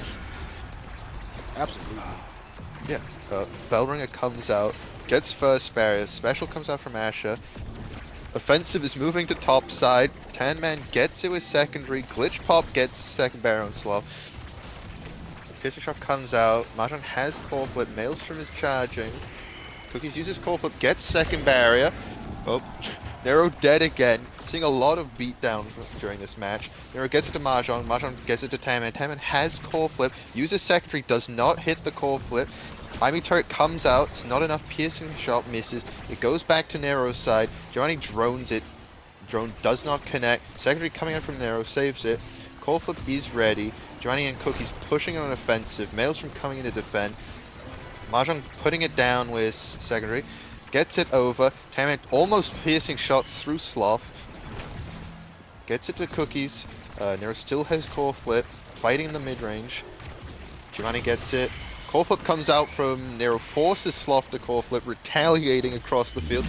Absolutely.
Yeah. Bellringer comes out. Gets first barrier. Special comes out from Asher. Offensive is moving to top side. Tan Man gets it with secondary. Glitch Pop gets second barrier on Sloth. Piercing shot comes out. Mahjong has core flip. Maelstrom is charging. Cookies uses core flip. Gets second barrier. Oh, Nero dead again. Seeing a lot of beatdown during this match. Nero gets it to Mahjong. Mahjong gets it to Tan Man. Tan Man has core flip. Uses secondary. Does not hit the core flip. Imi turret comes out, it's not enough, piercing shot misses, it goes back to Nero's side, Giovanni drones it, drone does not connect, secondary coming out from Nero, saves it, core flip is ready, Giovanni and Cookies pushing on offensive, Maelstrom coming in to defend, Mahjong putting it down with secondary, gets it over, Tan Man almost piercing shots through Sloth, gets it to Cookies. Nero still has core flip, fighting in the mid range. Giovanni gets it. Core flip comes out from Nero, forces Sloth to core flip, retaliating across the field.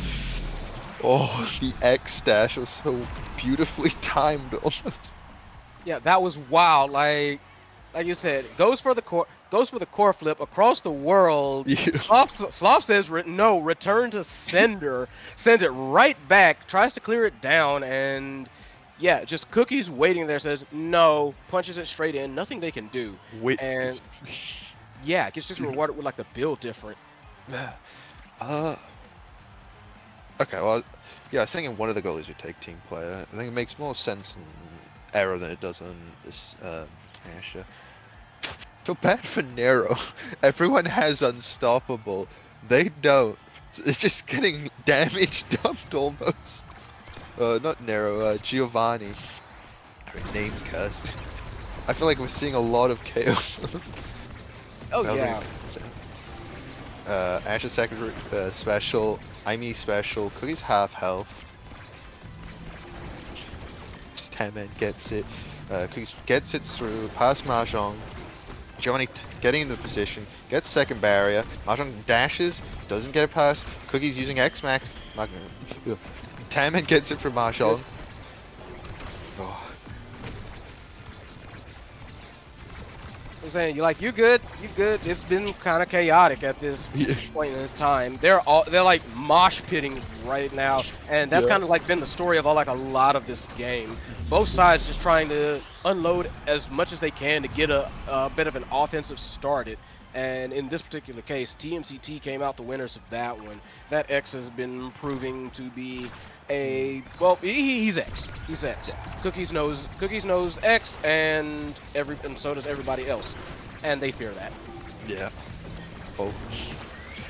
Oh, the X dash was so beautifully timed almost.
Yeah, that was wild. Like you said, goes for the core flip across the world.
Yeah.
Sloth says no, return to sender. Sends it right back, tries to clear it down, and yeah, just Cookies waiting there, says no, punches it straight in, nothing they can do.
Wait.
And yeah, gets just rewarded with like the build different.
Okay, well, yeah, I was thinking one of the goalies would take team player. I think it makes more sense in Arrow than it does on this Asher. Feel bad for Nero. Everyone has Unstoppable. They don't. It's just getting damage dumped almost. Not Nero, Giovanni. Name curse. I feel like we're seeing a lot of chaos.
Oh yeah.
Asher second special, Imi special, Cookies half health. Tan-Man gets it. Cookies gets it through, past Mahjong. Giovanni getting into the position, gets second barrier. Mahjong dashes, doesn't get it past. Cookies using X-Max. Tan-Man gets it from Mahjong. Oh.
I'm saying you good. It's been kind of chaotic at this point in time. They're like mosh pitting right now, and that's kind of like been the story of a lot of this game. Both sides just trying to unload as much as they can to get a bit of an offensive started. And in this particular case, TMCT came out the winners of that one. That X has been proving to be he's X. He's X. Cookies knows X, and so does everybody else, and they fear that.
Yeah. Oh,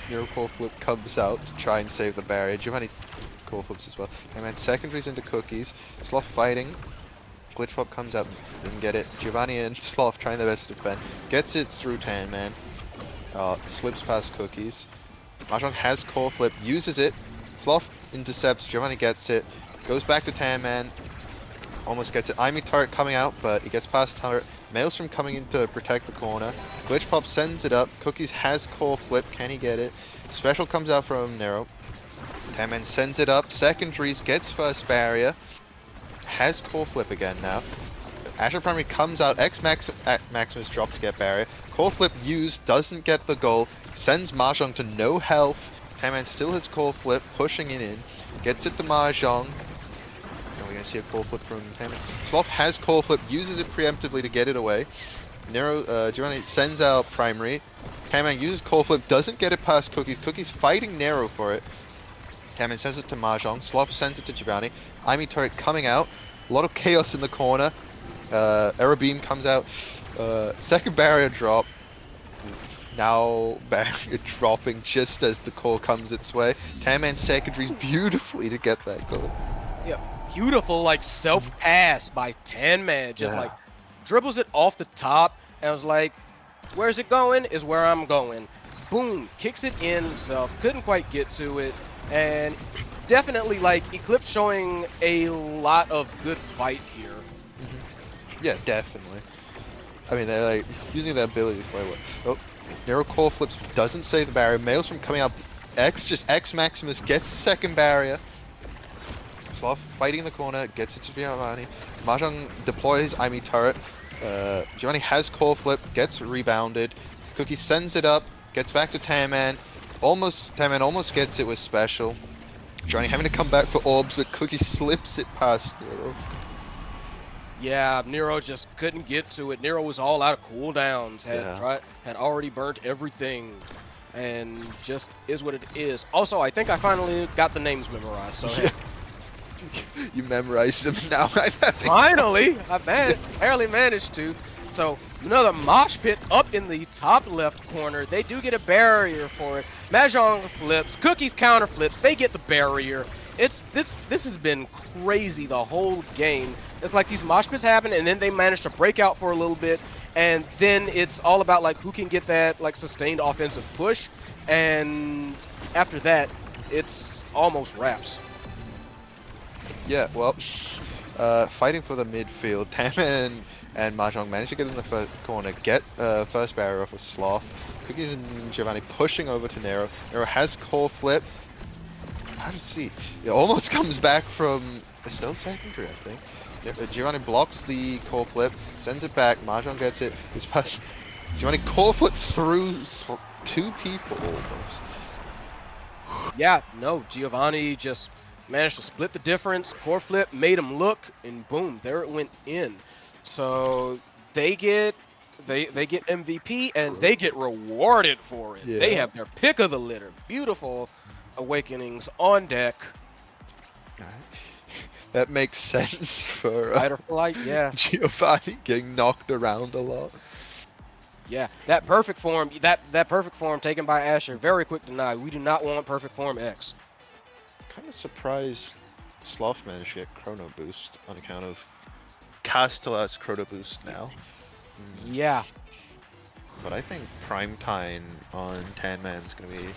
Nero core flip comes out to try and save the barrier. Giovanni core flips as well. And then secondaries into Cookies. Sloth fighting. Glitch pop comes out, didn't get it. Giovanni and Sloth trying their best to defend. Gets it through Tan-Man. Slips past Cookies. Mahjong has core flip, uses it. Sloth intercepts, Giovanni gets it. Goes back to Tan-Man. Almost gets it. Imi turret coming out, but he gets past turret. Maelstrom coming in to protect the corner. Glitch pop sends it up. Cookies has core flip, can he get it? Special comes out from Nero. Tan-Man sends it up. Secondaries, gets first barrier. Has core flip again now. Asher Primary comes out, Maximus dropped to get barrier. Core flip used, doesn't get the goal. Sends Mahjong to no health. Tan-Man still has core flip, pushing it in. Gets it to Mahjong. Are we gonna see a core flip from Tan-Man? Sloth has core flip, uses it preemptively to get it away. Nero, Giovanni sends out Primary. Tan-Man uses core flip, doesn't get it past Cookies. Cookies fighting Nero for it. Tan-Man sends it to Mahjong. Sloth sends it to Giovanni. Imi turret coming out. A lot of chaos in the corner. Error beam comes out. Second barrier drop. Now barrier dropping just as the core comes its way. Tan-Man secondaries beautifully to get that goal.
Yeah, beautiful like self pass by Tan-Man. Just like dribbles it off the top and was like, where's it going? Is where I'm going. Boom, kicks it in himself. Couldn't quite get to it. And definitely like Eclipse showing a lot of good fight here.
Yeah, definitely. I mean, they're like using their ability to play well. Oh, Nero core flips, doesn't save the barrier. Maelstrom coming out. X Maximus gets second barrier. Sloth fighting in the corner, gets it to Giovanni. Mahjong deploys Imi turret. Giovanni has core flip, gets rebounded. Cookie sends it up, gets back to Tan-Man. Tan-Man almost gets it with special. Giovanni having to come back for orbs, but Cookie slips it past Nero.
Yeah, Nero just couldn't get to it. Nero was all out of cooldowns. Had already burnt everything, and just is what it is. Also, I think I finally got the names memorized. So hey.
You memorized them now.
Finally, I barely managed to. So another mosh pit up in the top left corner. They do get a barrier for it. Mahjong flips, Cookies counter flips. They get the barrier. This has been crazy the whole game. It's like these mosh pits happen, and then they manage to break out for a little bit, and then it's all about like who can get that like sustained offensive push, and after that, it's almost wraps.
Yeah, well, fighting for the midfield. Taman and Mahjong manage to get in the first corner, get first barrier off of Sloth. Cookies and Giovanni pushing over to Nero. Nero has core flip. How does he? It almost comes back from a still secondary, I think. Giovanni blocks the core flip, sends it back. Mahjong gets it. His push. Giovanni core flips through 2 people almost.
Yeah, no, Giovanni just managed to split the difference. Core flip made him look, and boom, there it went in. So they get MVP and they get rewarded for it.
Yeah.
They have their pick of the litter. Beautiful awakenings on deck.
That makes sense for
Fight or flight, yeah.
Giovanni getting knocked around a lot.
Yeah, that perfect form, that perfect form taken by Asher, very quick deny. We do not want perfect form X.
Kind of surprised Sloth managed to get Chrono Boost on account of Castella's Chrono Boost now.
Yeah.
But I think Primetime on Tan Man is going to be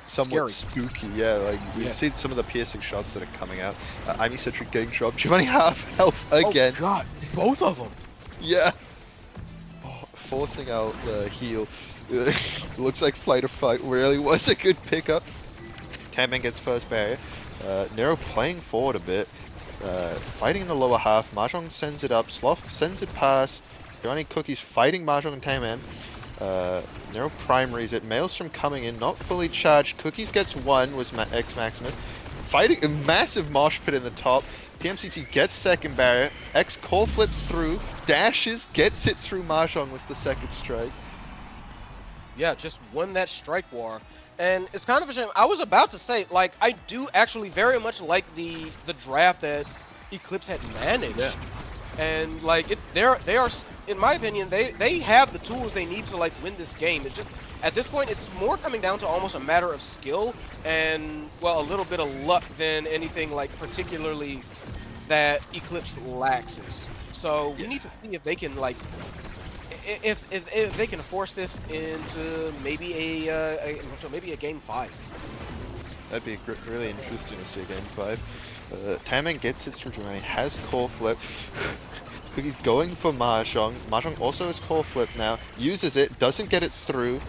somewhat
scary.
Spooky. Yeah, like we've seen some of the piercing shots that are coming out. Amy Citric getting dropped. Giovanni half health again.
Oh god, both of them.
Yeah. Forcing out the heal. Looks like Flight or Fight really was a good pickup. Tanman gets first barrier. Nero playing forward a bit. Fighting in the lower half. Mahjong sends it up. Sloth sends it past. Giovanni Cookies fighting Mahjong and Tanman. Nero primaries it. Maelstrom coming in, not fully charged. Cookies gets one, was X Maximus. Fighting a massive mosh pit in the top. TMCT gets second barrier. X core flips through, dashes, gets it through Mahjong was the second strike.
Yeah, just won that strike war. And it's kind of a shame. I was about to say, like, I do actually very much like the draft that Eclipse had managed.
Yeah.
And like they are, in my opinion, they have the tools they need to like win this game. It's just at this point it's more coming down to almost a matter of skill and, well, a little bit of luck than anything like particularly that Eclipse lacks. So we need to see if they can like if they can force this into maybe a game 5.
That'd be really interesting to see game 5. Taman gets his through Giovanni, has core flip. Cookie's going for Mahjong. Mahjong also has core flip now, uses it, doesn't get it through.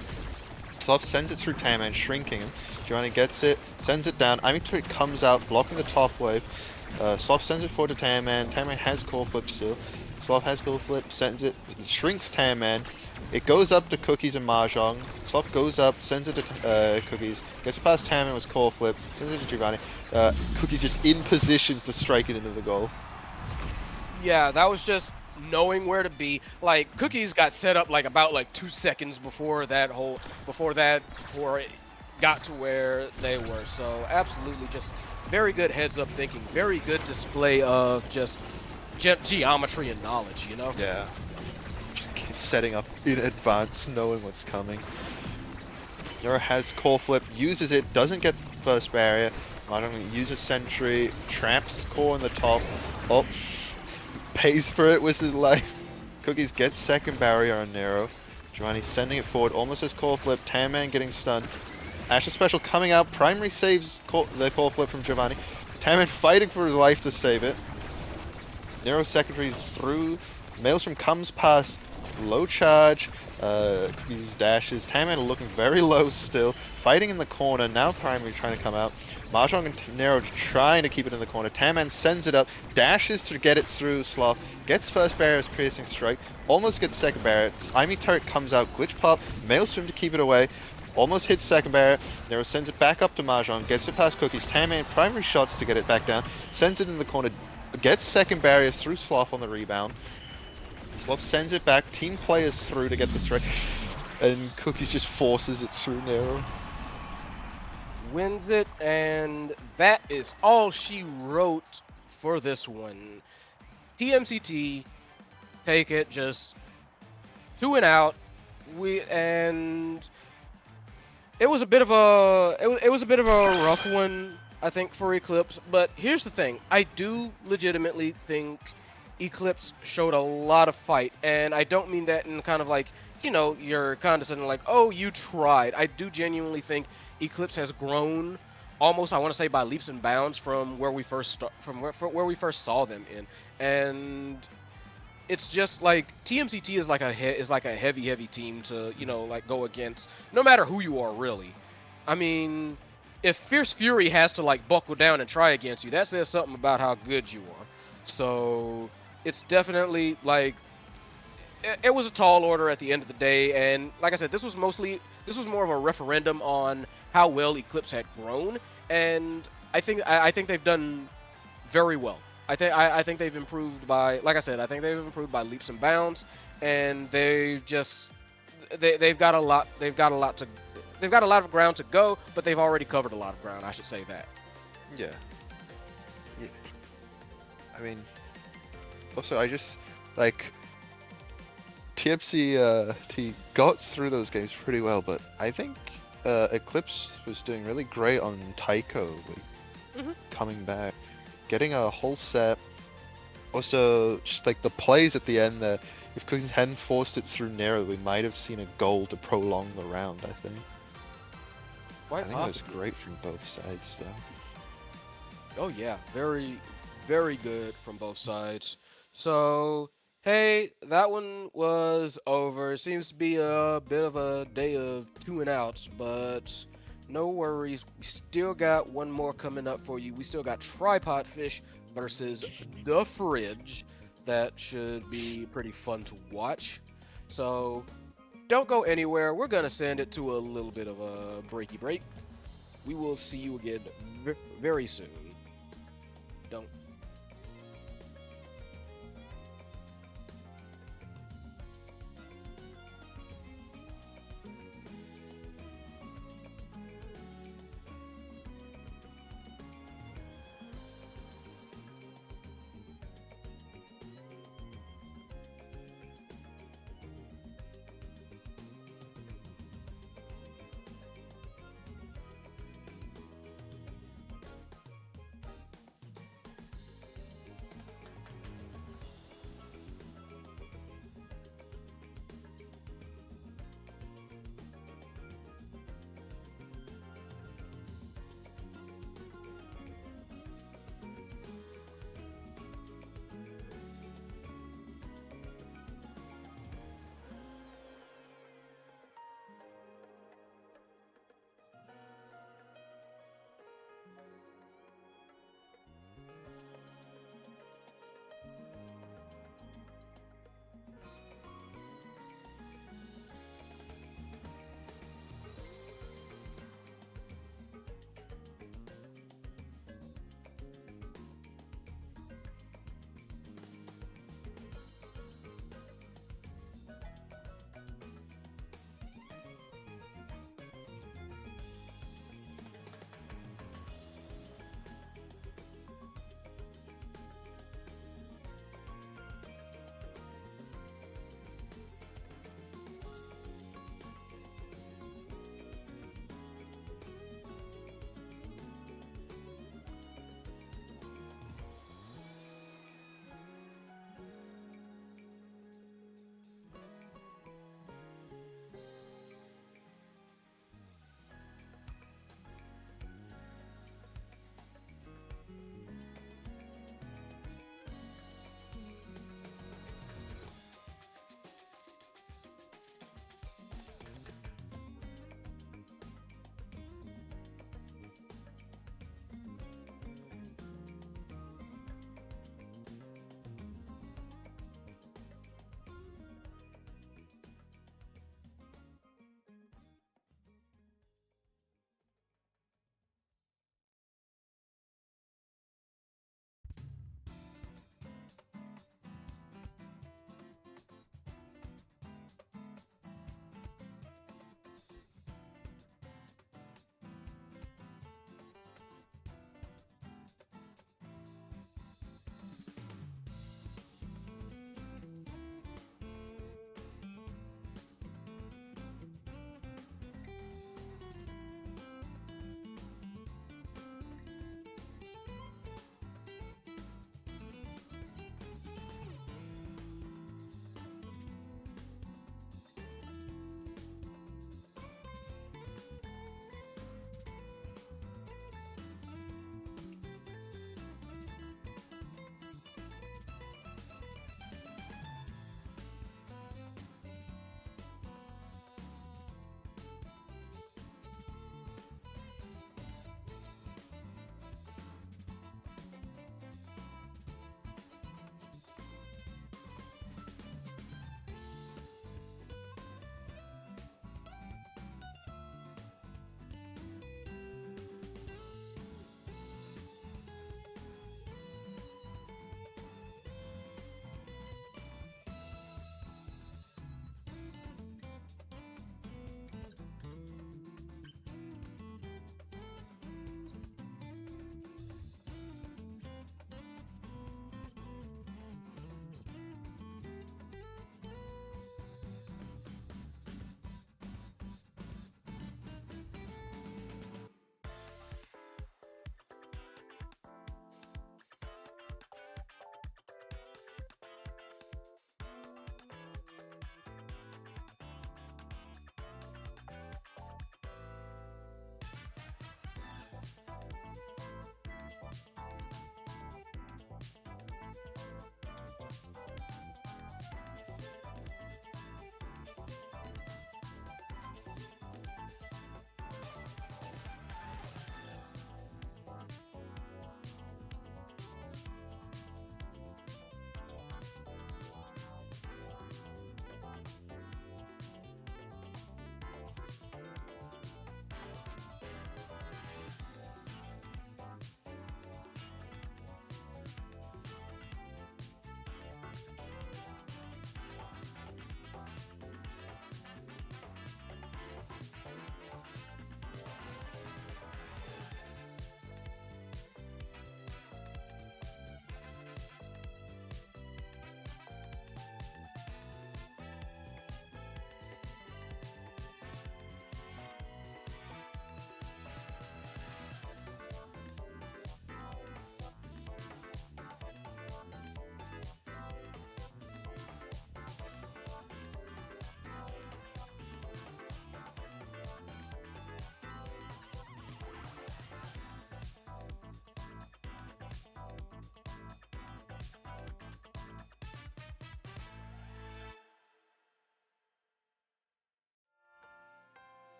Sloth sends it through Taman, shrinking him. Giovanni gets it, sends it down. Amitori comes out, blocking the top wave. Sloth sends it forward to Taman. Taman has core flip still. Sloth has core flip, sends it, shrinks Taman. It goes up to Cookies and Mahjong. Sloth goes up, sends it to Cookies, gets it past Taman with core flip, sends it to Giovanni. Cookies just in position to strike it into the goal.
Yeah, that was just knowing where to be. Like, Cookies got set up like about like 2 seconds before it got to where they were. So absolutely just very good heads up thinking, very good display of just geometry and knowledge, you know?
Yeah. Just setting up in advance, knowing what's coming. Nero has core flip, uses it, doesn't get first barrier. Mahjong uses sentry, traps core in the top. Oh, pays for it with his life. Cookies gets second barrier on Nero. Giovanni sending it forward, almost has core flip. Tanman getting stunned. Asher special coming out, primary saves the core flip from Giovanni. Tanman fighting for his life to save it. Nero secondaries through. Maelstrom comes past, low charge. Cookies dashes. Tanman looking very low still. Fighting in the corner, now primary trying to come out. Mahjong and Nero trying to keep it in the corner. Tanman sends it up, dashes to get it through Sloth, gets first barrier's piercing strike, almost gets second barrier. Imi turret comes out, glitch pop, Maelstrom to keep it away, almost hits second barrier. Nero sends it back up to Mahjong, gets it past Cookies. Tanman primary shots to get it back down, sends it in the corner, gets second barriers through Sloth on the rebound. Sloth sends it back, team players through to get the strike, and Cookies just forces it through Nero.
Wins it, and that is all she wrote for this one. TMCT take it, just 2 and out. And it was a bit of a it was a bit of a rough one, I think, for Eclipse. But here's the thing: I do legitimately think Eclipse showed a lot of fight, and I don't mean that in kind of like, you know, you're condescending like, oh, you tried. I do genuinely think Eclipse has grown almost, I want to say, by leaps and bounds from where we first where we first saw them in. And it's just like TMCT is like a heavy team to, you know, like go against, no matter who you are, really. I mean, if Fierce Fury has to like buckle down and try against you, that says something about how good you are. So it's definitely like it was a tall order at the end of the day, and like I said, this was more of a referendum on how well Eclipse had grown, and I think they've done very well. I think they've improved by, like I said, I think they've improved by leaps and bounds, and they've got a lot of ground to go, but they've already covered a lot of ground. I should say that.
Yeah. Yeah. I mean, also I just like TMC got through those games pretty well, but I think Eclipse was doing really great on Taiko, like, coming back, getting a whole set. Also, just like the plays at the end there, if Cookies hadn't forced it through Nero, we might have seen a goal to prolong the round, I think. I think that was great from both sides, though.
Oh yeah, very, very good from both sides. So, hey, that one was over. Seems to be a bit of a day of 2-and-outs, but no worries. We still got one more coming up for you. We still got Tripod Fish versus The Fridge. That should be pretty fun to watch. So, don't go anywhere. We're going to send it to a little bit of a breaky break. We will see you again very soon. Don't.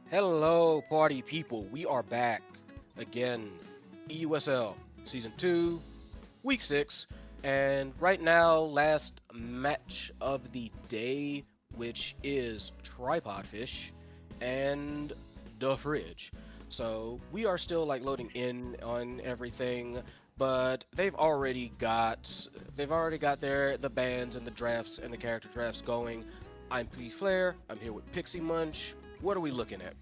Hello, party people. We are back again. EUSL Season 2, Week 6. And right now, last match of the day, which is Tripod Fish and the Fridge. So we are still like loading in on everything, but they've already got the bands and the drafts and the character drafts going. I'm P Flair. I'm here with Pixie Munch. What are we looking at?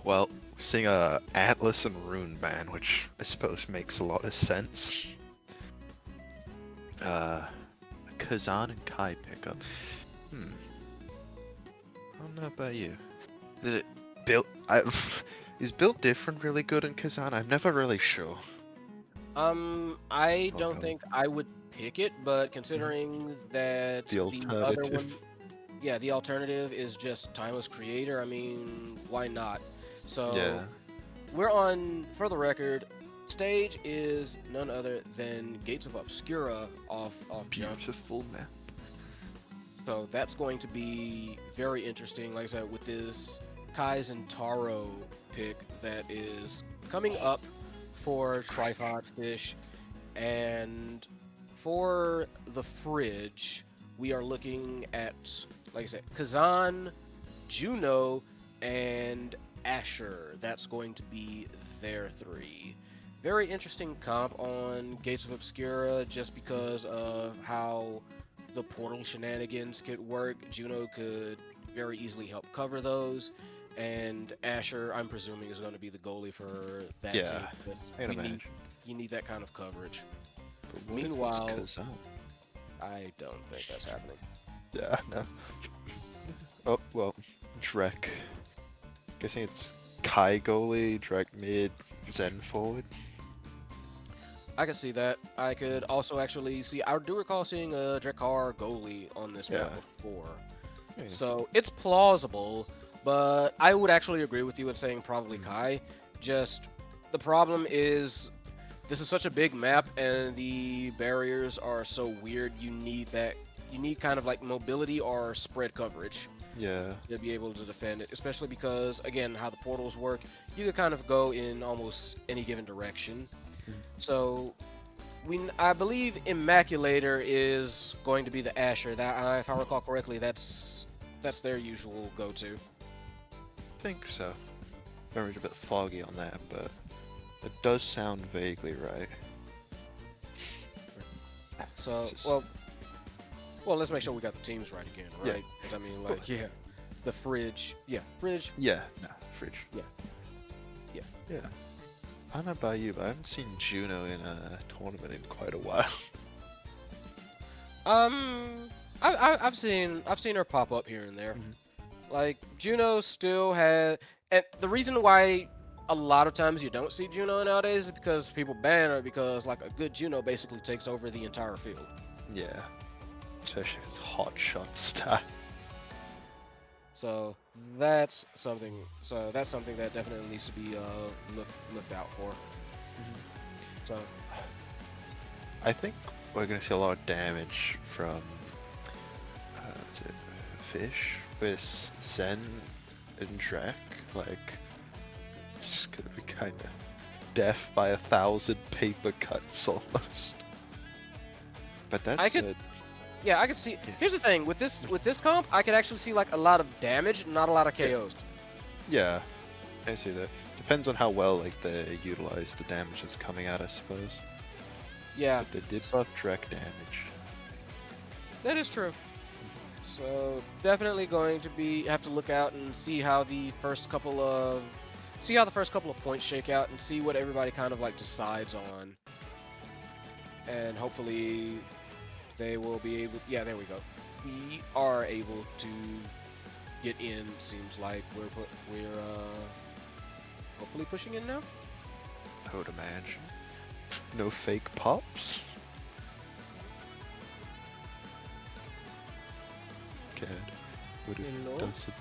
Well, seeing a Atlas and Rune ban, which I suppose makes a lot of sense. Kazan and Kai pickup. I don't know about you. Is it built? Is built different really good in Kazan? I'm never really sure.
I don't think I would pick it, but considering that
The
other
alternative.
one, yeah, the alternative is just Timeless Creator. I mean, why not? So
Yeah.
we're on, for the record, stage is none other than Gates of Obscura off Jump.
Beautiful man.
So that's going to be very interesting. Like I said, with this Kai's and Taro pick that is coming up for Tripod Fish, and for the Fridge, we are looking at, like I said, Kazan, Juno, and Asher. That's going to be their three. Very interesting comp on Gates of Obscura just because of how the portal shenanigans could work. Juno could very easily help cover those, and Asher, I'm presuming, is going to be the goalie for that
Yeah,
team. because
I can imagine.
You need that kind of coverage.
But what if it's
Meanwhile,
Kazan?
I don't think that's happening.
Yeah, no. Oh, well, Drek. Guessing it's Kai goalie, Drek mid, Zen forward.
I could see that. I could also actually see. I do recall seeing a Drekar goalie on this map
Yeah.
before,
Yeah.
so it's plausible. But I would actually agree with you in saying probably Kai. Just the problem is this is such a big map and the barriers are so weird. You need kind of like mobility or spread coverage
Yeah.
to be able to defend it, especially because, again, how the portals work, you can kind of go in almost any given direction. So I believe Immaculator is going to be the Asher. That, if I recall correctly, that's their usual go-to.
I think so. Memory's a bit foggy on that, but it does sound vaguely right.
So,
It's just-
well, let's make sure we got the teams right again,
Yeah.
right? 'Cause I mean, like, yeah, the Fridge, Fridge.
Yeah, no, Fridge.
Yeah. Yeah.
Yeah. I don't know about you, but I haven't seen Juno in a tournament in quite a while.
I've seen her pop up here and there. Like Juno still had, and the reason why a lot of times you don't see Juno nowadays is because people ban her because like a good Juno basically takes over the entire field.
Yeah. Especially if it's hot shot style.
So that's something. That definitely needs to be looked out for. So
I think we're gonna see a lot of damage from is it Fish with Zen and Drek. Like, it's just gonna be kind of death by 1,000 paper cuts almost. But that's
I could see. Here's the thing with this comp, I could actually see like a lot of damage, not a lot of KOs.
yeah, I see that. Depends on how well like they utilize the damage that's coming out, I suppose.
Yeah,
But they did buff Drek damage.
that is true. So definitely going to have to look out and see how the first couple of points shake out and see what everybody kind of like decides on. And hopefully they will be able. Yeah, there we go. We are able to get in. Seems like we're hopefully pushing in now.
I would imagine. No fake pops. Good. Would
Hello?
have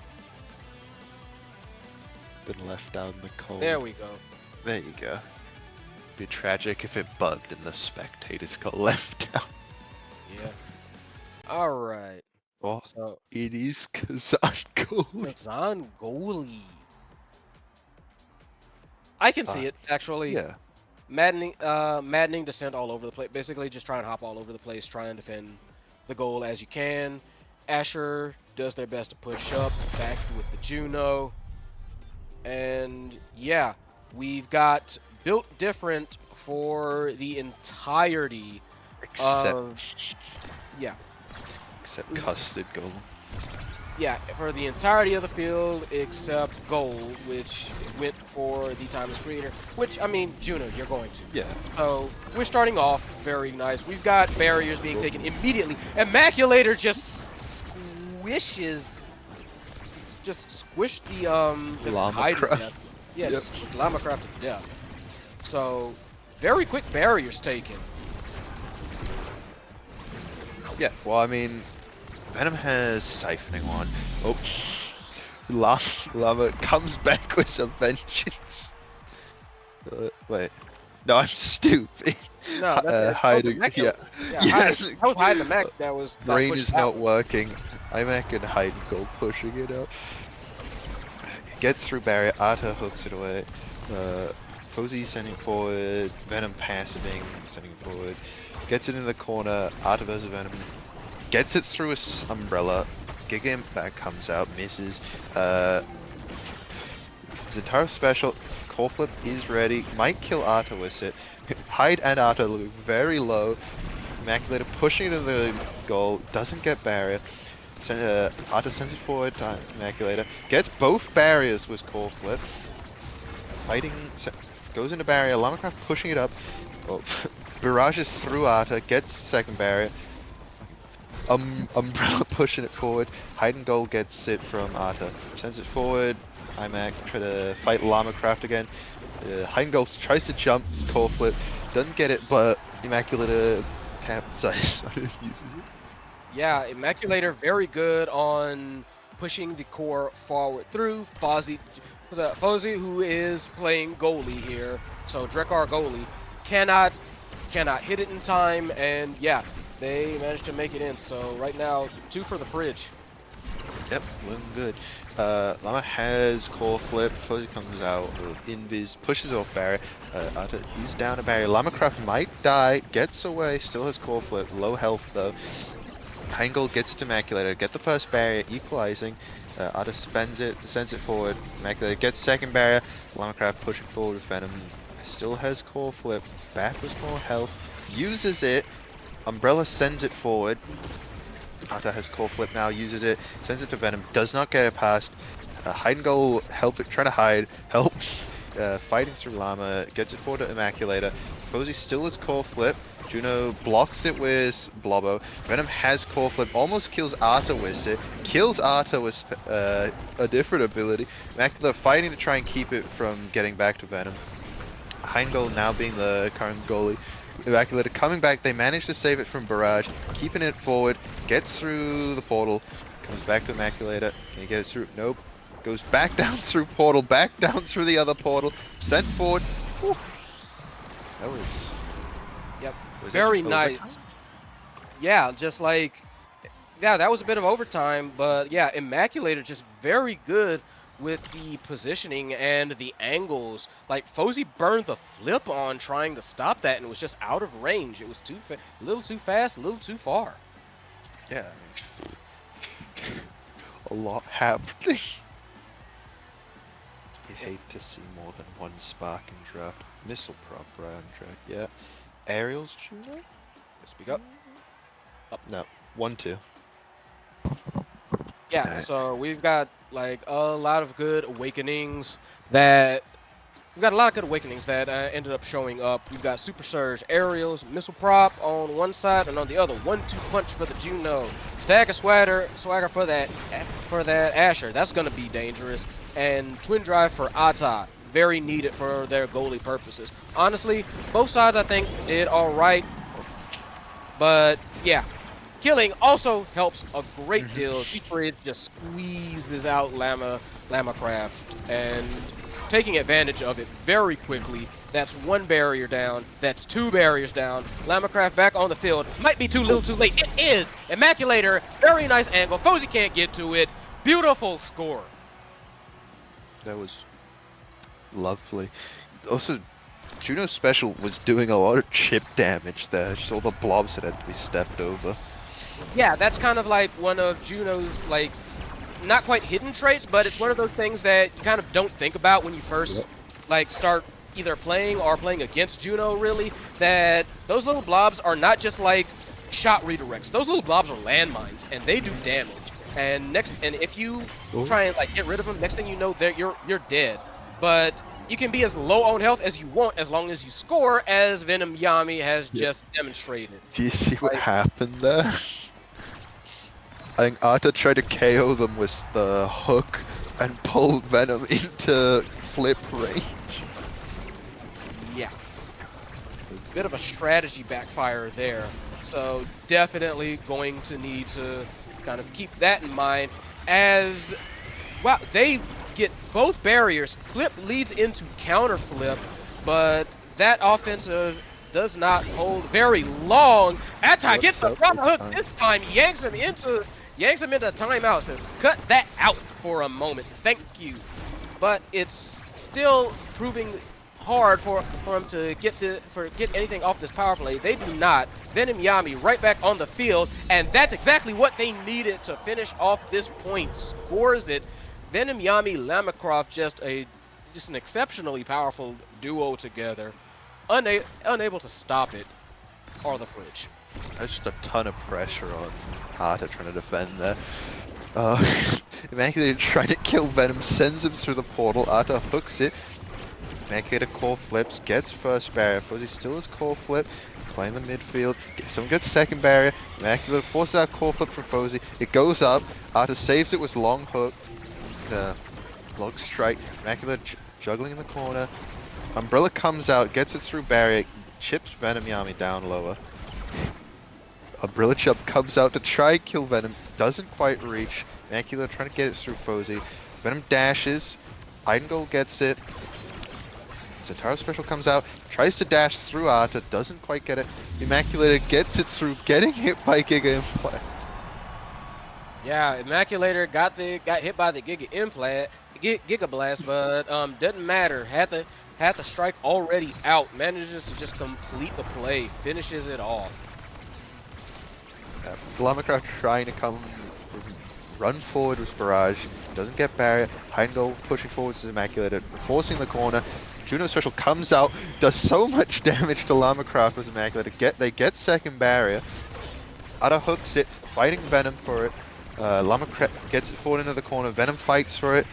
been left out in the cold.
There we go.
There you go. Be tragic if it bugged and the spectators got left out.
Yeah. All right.
Oh,
So
it is Kazan goalie.
Kazan goalie. I can see it actually.
Yeah.
Maddening descent all over the place. Basically, just try and hop all over the place, try and defend the goal as you can. Asher does their best to push up, back with the Juno. And yeah, we've got built different for the entirety of
Except custard goal.
Yeah, for the entirety of the field except goal, which went for the timeless creator. Which, I mean, Juno, you're going to.
Yeah.
So we're starting off very nice. We've got barriers being taken immediately. Immaculator just squishes, just squished the hide to
Llama-craft.
death. Yeah,
Yep.
just Llama-craft to death. So very quick barriers taken.
Yeah, well, I mean, Venom has Siphoning on. Oh, Llama comes back with some vengeance. Wait. No, I'm stupid.
No, that's
hiding. Yeah. Yes.
I was hiding the mech. That was
Brain
pushed
is
out.
not working. I'm at and hide and go pushing it up. Gets through barrier. Arta hooks it away. Fozzy sending forward. Venom passiving, sending forward. Gets it in the corner. Arta versus Venom. Gets it through his umbrella. Giga Impact comes out. Misses. Zentaro special. Core flip is ready. Might kill Arta with it. Hide and Arta look very low. Immaculator pushing it to the goal. Doesn't get barrier. Arta sends it forward. Immaculator gets both barriers with core flip. Fighting goes into barrier. Llama-craft pushing it up. Oh, barrages through Arta. Gets second barrier. Umbrella pushing it forward. Hide and goal gets it from Arta. Sends it forward. Imac try to fight Llama-craft again. Hide and goal tries to jump. Core flip. Doesn't get it, but Immaculator capsizes. Uses it.
Yeah, Immaculator very good on pushing the core forward through. Fozzy, who is playing goalie here, so Drekar goalie, cannot hit it in time, and yeah, they managed to make it in. So right now, 2 for the fridge.
Yep, looking good. Llama has core flip. Fozzy comes out. Invis pushes off barrier. Arta is down a barrier. Llama-craft might die. Gets away. Still has core flip. Low health though. Heingold gets it to Immaculator. Get the first barrier. Equalizing. Arta sends it forward. Immaculator gets second barrier. Llama-craft pushing forward with Venom. Still has core flip. Back with more health. Uses it. Umbrella sends it forward. Arta has core flip now, uses it, sends it to Venom, does not get it past. Hide and go, help it, try to hide, help. Fighting through Llama, gets it forward to Immaculator. Fozzy still has core flip. Juno blocks it with Blobbo. Venom has core flip, almost kills Arta with it. Kills Arta with a different ability. Immaculator fighting to try and keep it from getting back to Venom. Heingol now being the current goalie. Immaculator coming back, they manage to save it from barrage, keeping it forward, gets through the portal, comes back to Immaculator, can he get it through? Nope. Goes back down through portal, back down through the other portal, sent forward. Whew. That was...
Yep,
was
very
that
nice.
overtime?
Yeah, just like, yeah, that was a bit of overtime, but yeah, Immaculator just very good with the positioning and the angles. Like, Fozzy burned the flip on trying to stop that, and it was just out of range. It was a little too fast, a little too far.
Yeah, a lot happening. You hate to see more than one spark in draft. Missile prop round draft, yeah. Aerials, Juno?
Speak up.
No, 1-2.
Yeah,
Alright.
so we've got like a lot of good awakenings that ended up showing up. We've got Super Surge, Aerials, Missile Prop on one side, and on the other, 1-2 punch for the Juno. Stagger Swagger for that Asher. That's gonna be dangerous. And Twin Drive for Ata. Very needed for their goalie purposes. Honestly, both sides I think did alright. But yeah. Killing also helps a great deal. The fridge just squeezes out Llama-craft, and taking advantage of it very quickly. That's 1 barrier down. That's 2 barriers down. Lamacraft back on the field. Might be too little too late. It is! Immaculator, very nice angle. Fozy can't get to it. Beautiful score.
That was lovely. Also, Juno's special was doing a lot of chip damage there. Just all the blobs that had to be stepped over.
Yeah, that's kind of like one of Juno's, like, not quite hidden traits, but it's one of those things that you kind of don't think about when you first, like, start either playing or playing against Juno, really, that those little blobs are not just, like, shot redirects. Those little blobs are landmines, and they do damage. And if you try and, like, get rid of them, next thing you know, you're dead. But you can be as low on health as you want as long as you score, as Venom Yami has just demonstrated.
Do you see what happened there? I think Arta tried to KO them with the hook and pulled Venom into flip range.
Yeah. Bit of a strategy backfire there. So definitely going to need to kind of keep that in mind as, wow, they get both barriers. Flip leads into counter flip, but that offensive does not hold very long. Atai gets the front hook this time, yanks him into timeout, says cut that out for a moment, thank you. But it's still proving hard for him to get anything off this power play. They do not. Venom Yami right back on the field, and that's exactly what they needed to finish off this point. Scores it. Venom Yami, Lamacroft, just an exceptionally powerful duo together. Unable to stop it or the fridge.
There's just a ton of pressure on Arta trying to defend there. Immaculator trying to kill Venom, sends him through the portal. Arta hooks it. Immaculator core flips, gets first barrier. Fuzzy still has core flip, playing the midfield. Someone gets second barrier. Immaculator forces out core flip from Fuzzy. It goes up. Arta saves it with long hook. Log strike. Immaculator juggling in the corner. Umbrella comes out, gets it through barrier, chips Venom Yami down lower. Umbrella Chub comes out to try and kill Venom, doesn't quite reach. Immaculator trying to get it through Fozzy. Venom dashes. Heidengol gets it. Zentaro Special comes out, tries to dash through Arta, doesn't quite get it. Immaculator gets it through, getting hit by Giga Implant.
Yeah, Immaculator got hit by the Giga Implant, Giga Blast, but doesn't matter. Had the strike already out, manages to just complete the play, finishes it off.
Lamacraft trying to run forward with Barrage, doesn't get barrier. Heindel pushing forward to Immaculator, forcing the corner. Juno Special comes out, does so much damage to Lamacraft with Immaculator. They get second barrier. Arta hooks it, fighting Venom for it. Lamacraft gets it forward into the corner. Venom fights for it.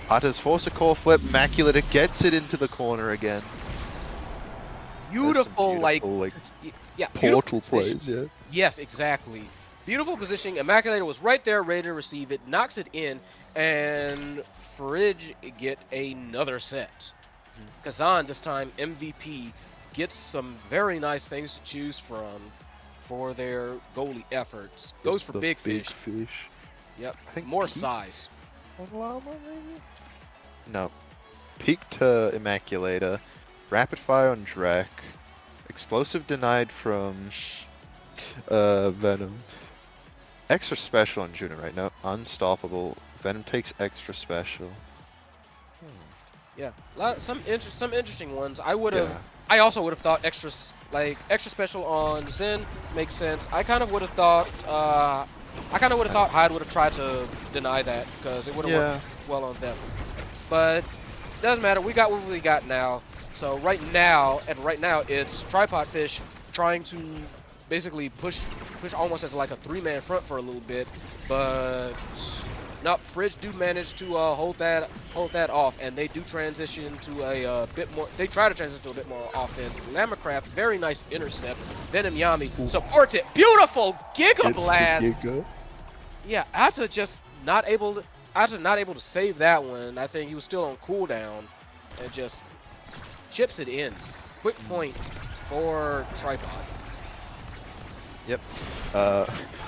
Arta's forced a core flip. Immaculator gets it into the corner again.
Beautiful, like yeah,
portal plays, yeah.
Yes, exactly. Beautiful positioning. Immaculator was right there, ready to receive it, knocks it in, and Fridge get another set. Kazan, this time MVP, gets some very nice things to choose from for their goalie efforts. Goes for big fish. Yep,
I think
more
peak
size.
on Llama, maybe? No. Peak to Immaculator. Rapid fire on Drek. Explosive denied from Venom. Extra special on Juno right now. Unstoppable. Venom takes extra special.
Yeah, some interesting ones. I also would have thought extra special on Zen makes sense. I kind of would have thought Hyde would have tried to deny that because it would have worked well on them. But doesn't matter. We got what we got now. So right now it's Tripod Fish trying to basically push almost as like a three-man front for a little bit, but nope, Fridge do manage to hold that off, and they do transition to a bit more. They try to transition to a bit more offense. Lamacraft, very nice intercept. Venom Yami supports it. Beautiful Giga Blast.
Giga.
Yeah, Ata just not able to save that one. I think he was still on cooldown, and just chips it in. Quick point for Tripod.
Yep.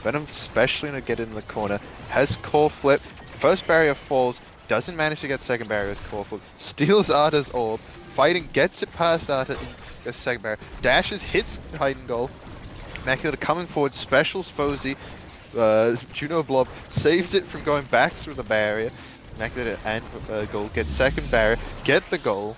Venom especially gonna get in the corner. Has core flip. First barrier falls. doesn't manage to get second barrier as Corfu, steals Arta's orb, fighting, gets it past Arta, gets second barrier, dashes, hits Hidden Goal, Immaculate coming forward, specials Fozy, Juno Blob saves it from going back through the barrier, Immaculate and Goal get second barrier, get the goal.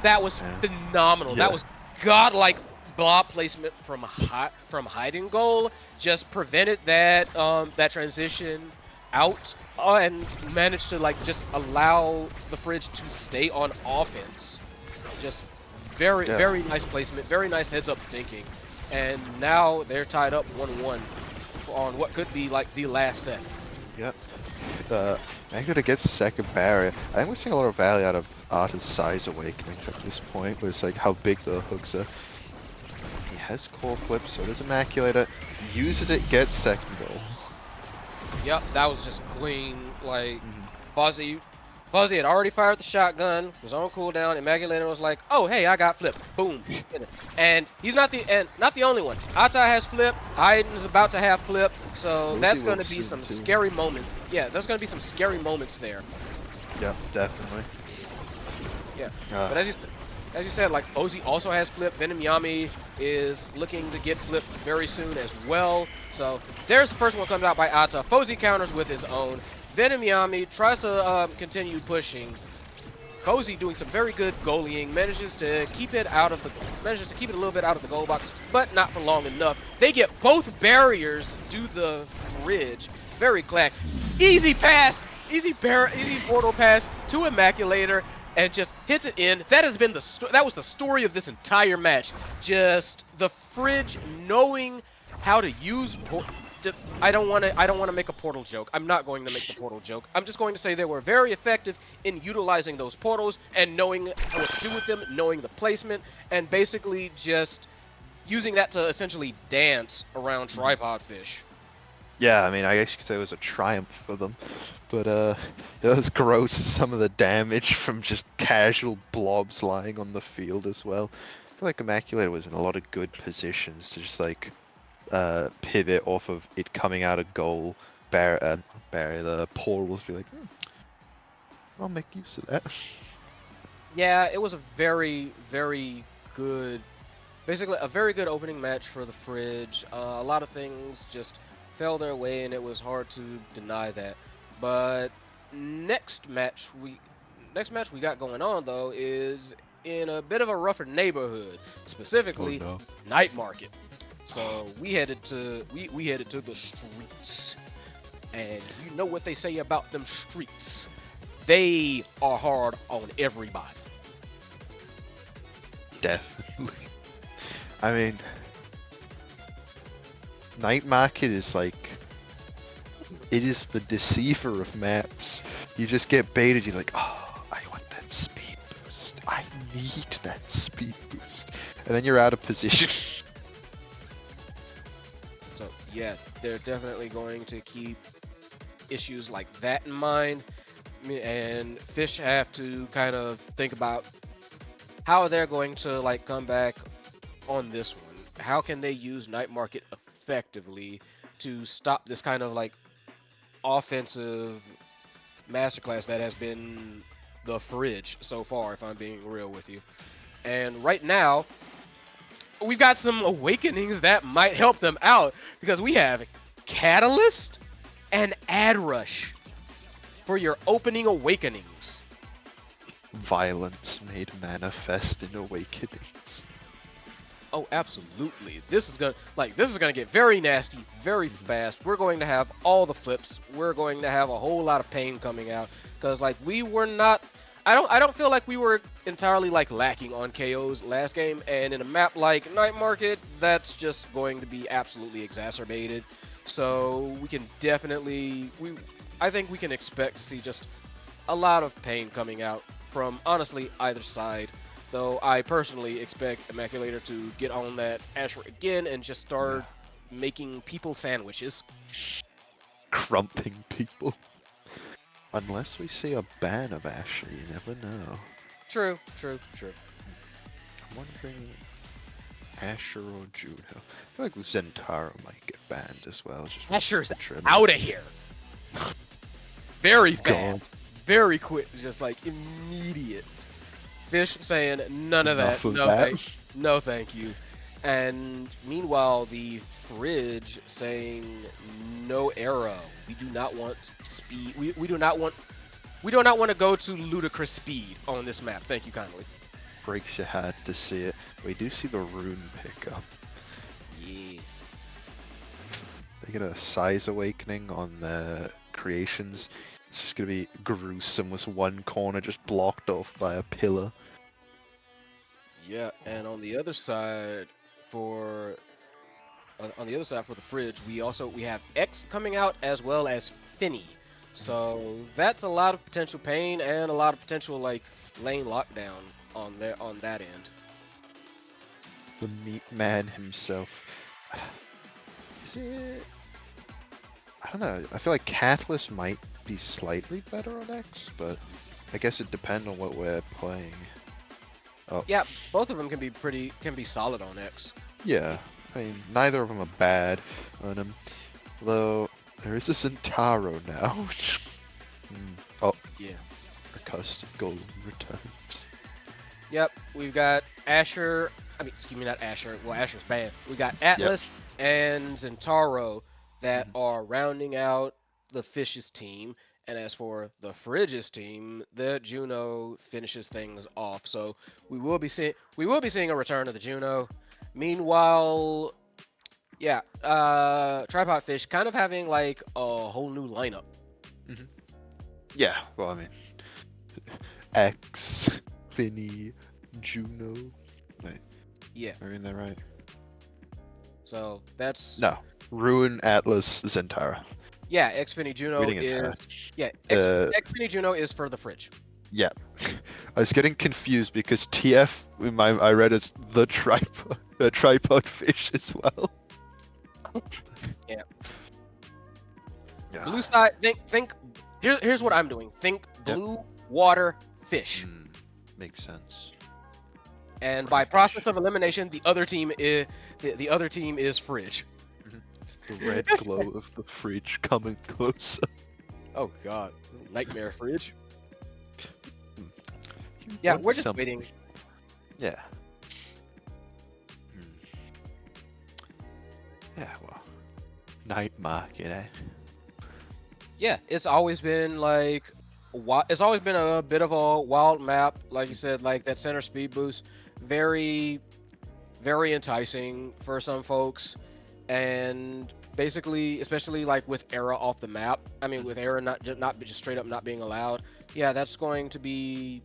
That was phenomenal.
Yeah.
That was godlike blob placement from Hiding Goal. Just prevented that that transition out and managed to like just allow the Fridge to stay on offense. Just very nice placement, very nice heads up thinking. And now they're tied up 1-1 on what could be like the last set.
Yep. Immaculate gets second barrier. I think we're seeing a lot of value out of Arta's size awakenings at this point, where it's like how big the hooks are. He has core flip, so does Immaculate. Uses it, gets second goal.
Yep, that was just clean. Like Fuzzy had already fired the shotgun, was on cooldown. Immaculate was like, "Oh, hey, I got flip." Boom, and he's not the only one. Ata has flip. Hayden is about to have flip. So that's going to be some scary moments. Yeah, there's going to be some scary moments there.
Yep, definitely.
Yeah, but as you said, like Fozy also has flip. Venom Yami is looking to get flipped very soon as well. So there's the first one comes out by Ata. Fozy counters with his own. Venom Yami tries to continue pushing. Fozy doing some very good goalieing, manages to keep it a little bit out of the goal box, but not for long enough. They get both barriers to the Fridge. Very glad. Easy pass, easy portal pass to Immaculator, and just hits it in. That has been that was the story of this entire match. Just the Fridge knowing how to use I don't want to make a portal joke. I'm not going to make the portal joke. I'm just going to say they were very effective in utilizing those portals and knowing what to do with them, knowing the placement, and basically just using that to essentially dance around tripod fish.
Yeah, I mean, I guess you could say it was a triumph for them, but it was gross, some of the damage from just casual blobs lying on the field as well. I feel like Immaculate was in a lot of good positions to just like pivot off of it coming out of goal, bury the portals, be like, I'll make use of that.
Yeah, it was a very, very good, basically a very good opening match for the Fridge. A lot of things just fell their way, and it was hard to deny that. But next match we got going on though is in a bit of a rougher neighborhood, specifically Night Market. So we headed to the streets, and you know what they say about them streets. They are hard on everybody.
Definitely. I mean, Night Market is like, it is the deceiver of maps. You just get baited, you're like, oh, I want that speed boost. I need that speed boost. And then you're out of position.
So yeah, they're definitely going to keep issues like that in mind, and Fish have to kind of think about how they're going to like come back on this one. How can they use Night Market effectively to stop this kind of like offensive masterclass that has been the Fridge so far, if I'm being real with you. And right now, we've got some awakenings that might help them out, because we have Catalyst and Ad Rush for your opening awakenings.
Violence made manifest in awakenings.
Oh, absolutely. This is gonna get very nasty, very fast. We're going to have all the flips. We're going to have a whole lot of pain coming out, because like we were not. I don't feel like we were entirely like lacking on KOs last game, and in a map like Night Market, that's just going to be absolutely exacerbated. So we can definitely I think we can expect to see just a lot of pain coming out from honestly either side. Though I personally expect Immaculator to get on that Asher again and just start making people sandwiches.
Crumping people. Unless we see a ban of Asher, you never know.
True.
I'm wondering Asher or Juno. I feel like Zentaro might get banned as well. Just
Asher's out of here. Very
God.
fast, very quick, just like immediate. Fish saying none of that.
Enough of
No,
that.
no, thank you. And meanwhile, the Fridge saying no arrow. We do not want speed. We do not want to go to ludicrous speed on this map. Thank you kindly.
Breaks your heart to see it. We do see the rune pickup.
Yeah.
They get a size awakening on the creations. It's just gonna be gruesome with one corner just blocked off by a pillar.
Yeah, and on the other side for the Fridge, we have X coming out as well as Finny. So that's a lot of potential pain and a lot of potential like lane lockdown on that end.
The meat man himself. Is it? I don't know. I feel like Catalyst might be slightly better on X, but I guess it depends on what we're playing. Oh.
Yeah, both of them can be solid on X.
Yeah, I mean, neither of them are bad on him. Though, there is a Centauro now. Oh,
Yeah.
Accustomed Golem returns.
Yep, we've got Asher. I mean, excuse me, not Asher. Well, Asher's banned. We got Atlas and Centauro that are rounding out the Fish's team. And as for the Fridge's team, the Juno finishes things off. So we will be seeing a return of the Juno. Meanwhile, yeah, Tripod Fish kind of having like a whole new lineup.
Yeah, well, I mean, X, Finny, Juno. Wait,
Yeah.
are in there right?
So that's
No, Ruin, Atlas, Zentara.
yeah. Xfinity Juno
Reading his
is
hat.
yeah. Xfinity Juno is for the Fridge.
Yeah, I was getting confused because TF I read as the tripod fish as well.
Yeah.
Yeah.
Blue side. Think. Here's what I'm doing. Think blue water fish.
Makes sense.
And by process of elimination, the other team is Fridge.
The red glow of the fridge coming closer.
Oh God, nightmare Fridge.
You
Yeah,
want
we're just
something.
waiting.
Yeah. Yeah, well. Night market, eh?
Yeah, it's always been like, it's always been a bit of a wild map, like you said, like that center speed boost, very, very enticing for some folks, and basically, especially like with Era off the map. I mean, with Era not just straight up not being allowed. Yeah, it's going to be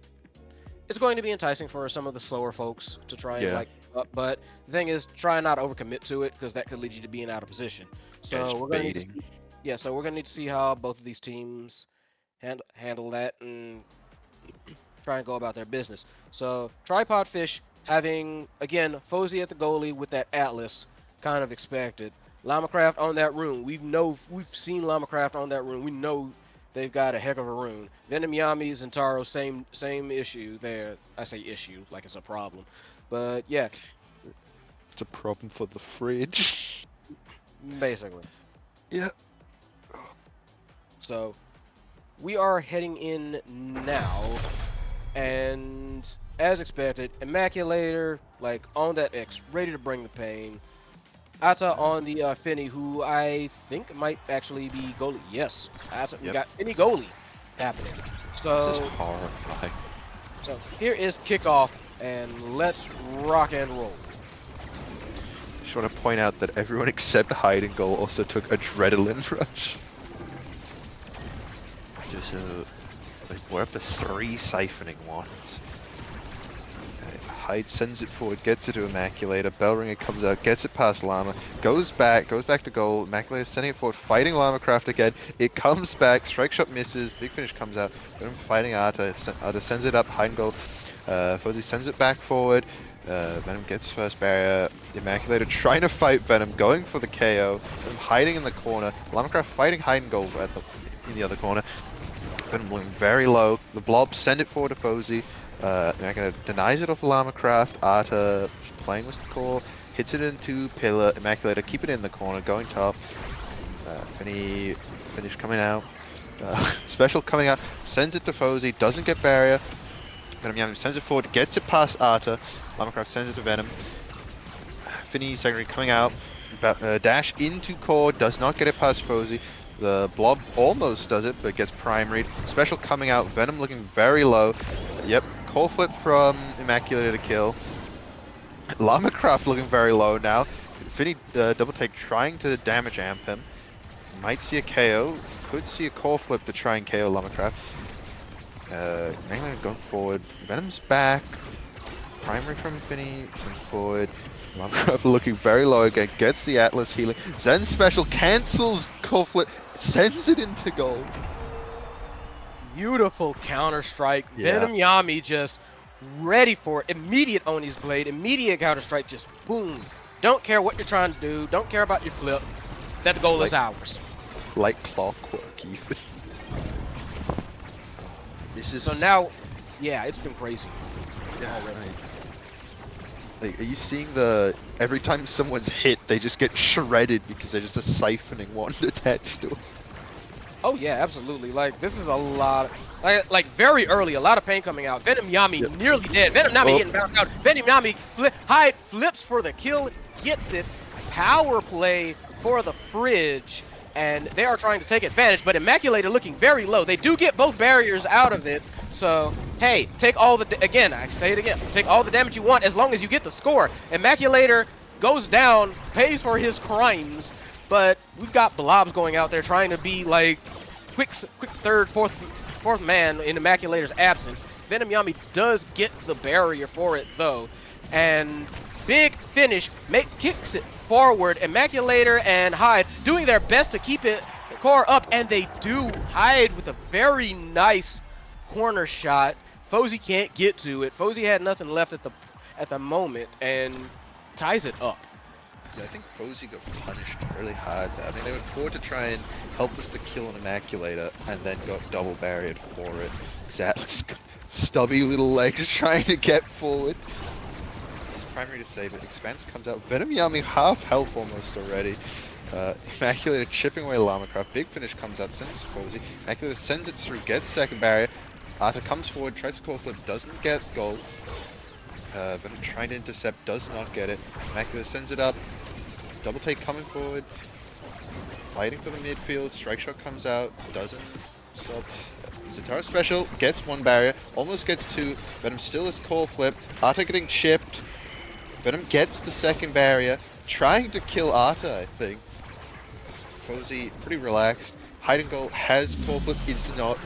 enticing for some of the slower folks to try and like. But the thing is, try not to overcommit to it because that could lead you to being out of position. So we're going to. So we're gonna need to see how both of these teams handle that and try and go about their business. So Tripod Fish having again Fozy at the goalie with that Atlas, kind of expected. Lamacraft on that rune. We've seen Lamacraft on that rune. We know they've got a heck of a rune. Venom Yami, Zentaro, same issue there. I say issue like it's a problem, but yeah,
it's a problem for the fridge.
Basically.
Yeah.
So we are heading in now, and as expected, Immaculator like on that X, ready to bring the pain. Ata on the Finny, who I think might actually be goalie. Yes, Ata, we got Finny goalie happening. So
this is horrifying.
So here is kickoff, and let's rock and roll.
Just want to point out that everyone except Hide and Goal also took Adrenaline Rush. Just we're up to 3 siphoning ones. Hyde sends it forward, gets it to Immaculator. Bellringer comes out, gets it past Llama, goes back to goal. Immaculator sending it forward, fighting Lamacraft again. It comes back, strike shot misses, big finish comes out. Fighting Arta, Arta sends it up, Hyde and goal. Fuzzy sends it back forward. Venom gets first barrier. Immaculator trying to fight Venom, going for the KO. Venom hiding in the corner. Lamacraft fighting Hyde and goal in the other corner. Venom moving very low. The Blob send it forward to Fozy. Immaculator denies it off Lamacraft. Arta playing with the core. Hits it into Pillar. Immaculator keep it in the corner, going top. Finish coming out. Special coming out, sends it to Fozy, doesn't get barrier. Venom Yami sends it forward, gets it past Arta. Lamacraft sends it to Venom. Finny secondary coming out, dash into core, does not get it past Fozy. The blob almost does it, but gets primaried. Special coming out, Venom looking very low. Yep, core flip from Immaculate to kill. Lamacraft looking very low now. Finny double take trying to damage amp him. Might see a KO, could see a core flip to try and KO Lamacraft. Mainly going forward. Venom's back. Primary from Finny, turns forward. Lamacraft looking very low again, gets the Atlas healing. Zen special cancels core flip, sends it into gold.
Beautiful counter strike.
Yeah.
Venom Yami just ready for it. Immediate Oni's blade, immediate counter strike, just boom. Don't care what you're trying to do, don't care about your flip. That goal is ours.
Like clockwork, even. This is
So now, yeah, it's been crazy.
Yeah, like, are you seeing every time someone's hit, they just get shredded because they're just a siphoning wand attached to it?
Oh yeah, absolutely. Like this is a lot, like very early, a lot of pain coming out. Venom Yami nearly dead. Venom Yami getting bounced out. Venom Yami flips for the kill, gets it. Power play for the fridge, and they are trying to take advantage. But Immaculator looking very low. They do get both barriers out of it. So hey, take all the again. I say it again. Take all the damage you want as long as you get the score. Immaculator goes down, pays for his crimes. But we've got blobs going out there trying to be like quick third, fourth man in Immaculator's absence. Venom Yami does get the barrier for it though, and big finish kicks it forward. Immaculator and Hyde doing their best to keep it core up, and they do. Hyde with a very nice corner shot. Fozy can't get to it. Fozy had nothing left at the moment and ties it up.
Yeah, I think Fozy got punished really hard there. I mean, they went forward to try and help us to kill an Immaculator, and then got double barriered for it. Atlas stubby little legs trying to get forward. It's primary to save it. Expanse comes out. Venom Yami half health almost already. Immaculator chipping away Lamacraft. Big finish comes out, sends Fozy. Immaculator sends it through, gets second barrier. Arta comes forward, tries to core flip, doesn't get gold. Venom trying to intercept, does not get it. Immaculator sends it up. Double take coming forward. Fighting for the midfield. Strike shot comes out. Doesn't stop. Zatara special. Gets one barrier. Almost gets two. Venom still is core flip. Arta getting chipped. Venom gets the second barrier. Trying to kill Arta, I think. Fozy pretty relaxed. Hiding goal has core flip. It's not.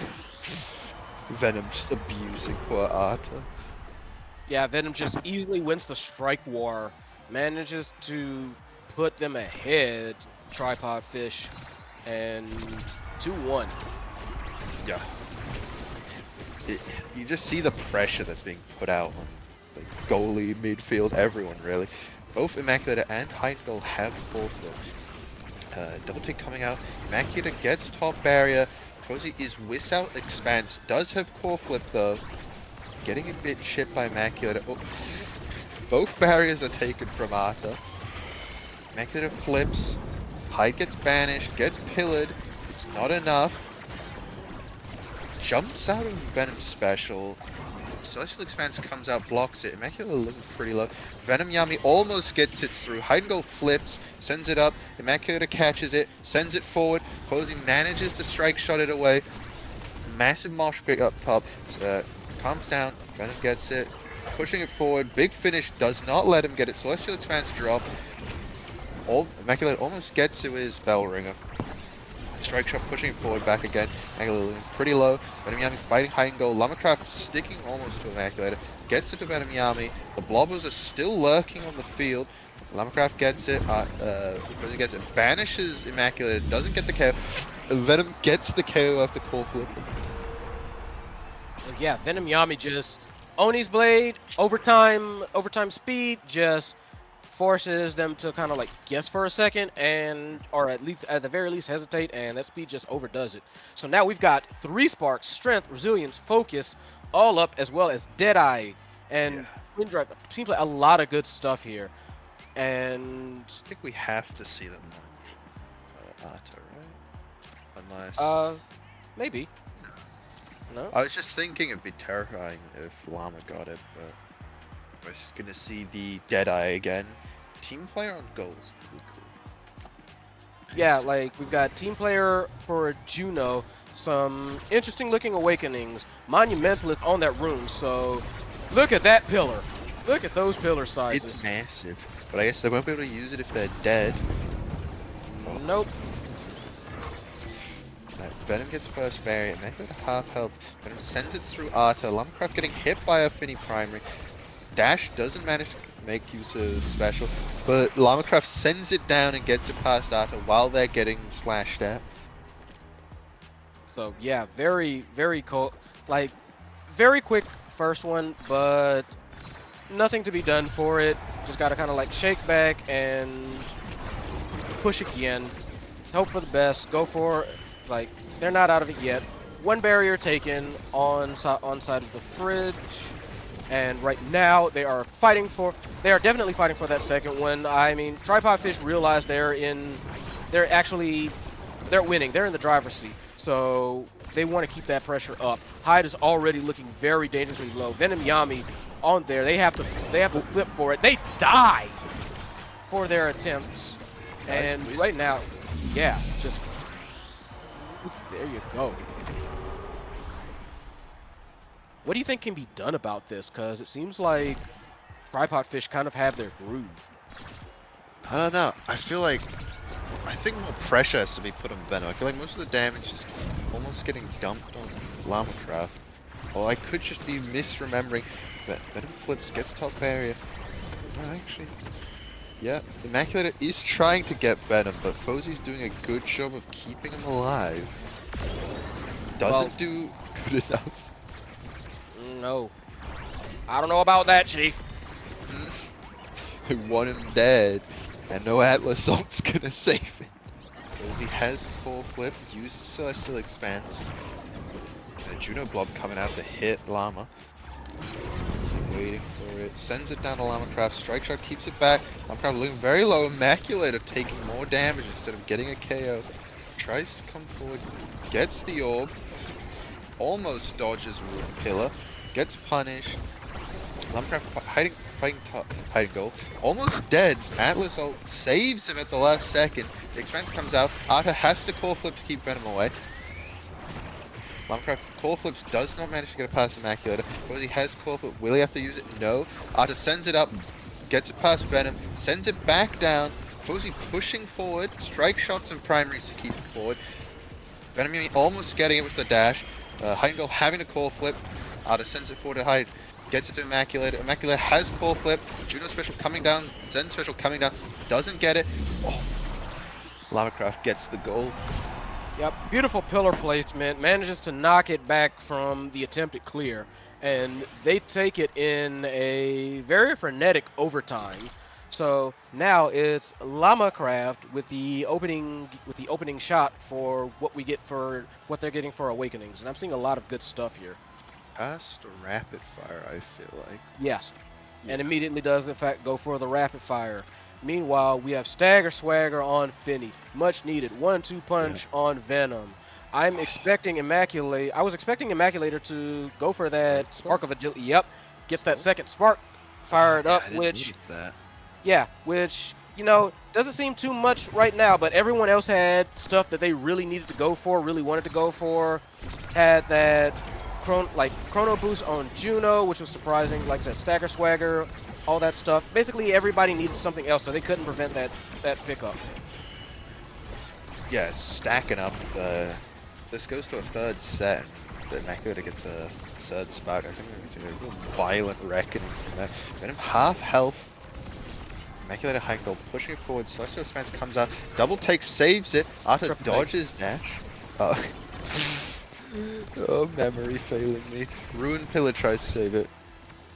Venom just abusing poor Arta.
Yeah, Venom just easily wins the strike war. Manages to put them ahead, Tripod Fish, and 2-1.
Yeah. You just see the pressure that's being put out on the goalie, midfield, everyone really. Both Immaculator and Heidgoal have core flip. Double take coming out. Immaculator gets top barrier. Fozy is without expanse. Does have core flip though. Getting a bit chipped by Immaculator. Oh. Both barriers are taken from Arta. Immaculator flips. Hyde gets banished. Gets pillared. It's not enough. Jumps out of Venom special. Celestial Expanse comes out, blocks it. Immaculator looking pretty low. Venom Yami almost gets it through. Heidgoal flips, sends it up. Immaculator catches it, sends it forward. Fozy manages to strike shot it away. Massive mosh pit up top. Calms down. Venom gets it. Pushing it forward. Big finish does not let him get it. Celestial Expanse drop. Immaculator almost gets to his Bell Ringer. Strike shot pushing forward back again. Immaculator pretty low. Venom Yami fighting Heidgoal. Lamacraft sticking almost to Immaculator. Gets it to Venom Yami. The blobbers are still lurking on the field. Lamacraft gets it. Because he gets it. Banishes Immaculator. Doesn't get the KO. Venom gets the KO after core flip.
Yeah, Venom Yami just Oni's blade, overtime speed, just forces them to kind of like guess for a second, or at the very least hesitate, and that speed just overdoes it. So now we've got 3 sparks, strength, resilience, focus, all up, as well as Deadeye and Twin Drive. Seems like a lot of good stuff here. And
I think we have to see them on Arta, right? Unless
Maybe. No.
I was just thinking it'd be terrifying if Llama got it, but we're just gonna see the Deadeye again. Team player on goals, pretty cool.
Yeah, like we've got team player for Juno, some interesting looking awakenings, monumentalist on that rune. So look at that pillar. Look at those pillar sizes.
It's massive, but I guess they won't be able to use it if they're dead.
Nope.
Venom gets first barrier, Mega at half health. Venom sends it through Arta. Lumbercraft getting hit by a Finny primary. Dash doesn't manage to make use of special, but Llamakraft sends it down and gets it past Arta while they're getting slashed at.
So yeah, very, very cool. Like, very quick first one, but nothing to be done for it. Just gotta kind of like shake back and push again. Hope for the best. Go for, like, they're not out of it yet. One barrier taken on side of the fridge. And right now they are definitely fighting for that second one. I mean, Tripod Fish realized they're winning. They're in the driver's seat. So they want to keep that pressure up. Hyde is already looking very dangerously low. Venom Yami on there. They have to flip for it. They die for their attempts. And right now, yeah, just there you go. What do you think can be done about this? Because it seems like Tripod Fish kind of have their groove.
I don't know. I think more pressure has to be put on Venom. I feel like most of the damage is almost getting dumped on Llamakraft. Or I could just be misremembering that Venom flips, gets top area. No, actually, yeah, the Immaculator is trying to get Venom, but Fozzy's doing a good job of keeping him alive. Doesn't do good enough.
No. I don't know about that, Chief.
Who want him dead, and no Atlas ult's gonna save it. Fozzy has Core Flip, uses Celestial Expanse. Juno Blob coming out to hit Llama. Waiting for it, sends it down to Llamakraft. Strike Shot keeps it back. Llamakraft looking very low. Immaculator taking more damage instead of getting a KO. Tries to come forward, gets the orb, almost dodges Ruin Pillar, gets punished. Llamakraft hiding goal, almost dead. Atlas ult saves him at the last second. The expense comes out. Arta has to Core Flip to keep Venom away. Llamakraft Core Flips does not manage to get it past Immaculator. Fozzy has Core Flip. Will he have to use it? No. Arta sends it up, gets it past Venom, sends it back down. Fozzy pushing forward, strike shots and primaries to keep it forward. Venom almost getting it with the dash. Hiding goal having a Core Flip. Arta sends it forward to Hide. Gets it to Immaculator. Immaculator has Core Flip. Juno special coming down. Zen special coming down. Doesn't get it. Oh. Llamakraft gets the goal.
Yep, beautiful pillar placement. Manages to knock it back from the attempted clear. And they take it in a very frenetic overtime. So now it's Llamakraft with the opening shot for what they're getting for Awakenings. And I'm seeing a lot of good stuff here.
Past rapid fire, I feel like.
Yes.
Yeah.
And immediately does in fact go for the rapid fire. Meanwhile, we have Stagger Swagger on Finny. Much needed. 1-2 punch on Venom. I was expecting Immaculator to go for that Spark of Agility. Yep. Gets that second spark fired up, which you know, doesn't seem too much right now, but everyone else had stuff that they really needed to go for, really wanted to go for. Had that Chrono Boost on Juno, which was surprising. Like I said, Stagger Swagger, all that stuff. Basically, everybody needed something else, so they couldn't prevent that pickup.
Yeah, stacking up. This goes to a third set. The Immaculator gets a third spark. I think it's a real violent reckoning from that. Venom half health. Immaculator high goal, pushing it forward. Celestial Expanse comes out. Double take, saves it. Arta dodges dash. Oh, memory failing me. Ruin Pillar tries to save it.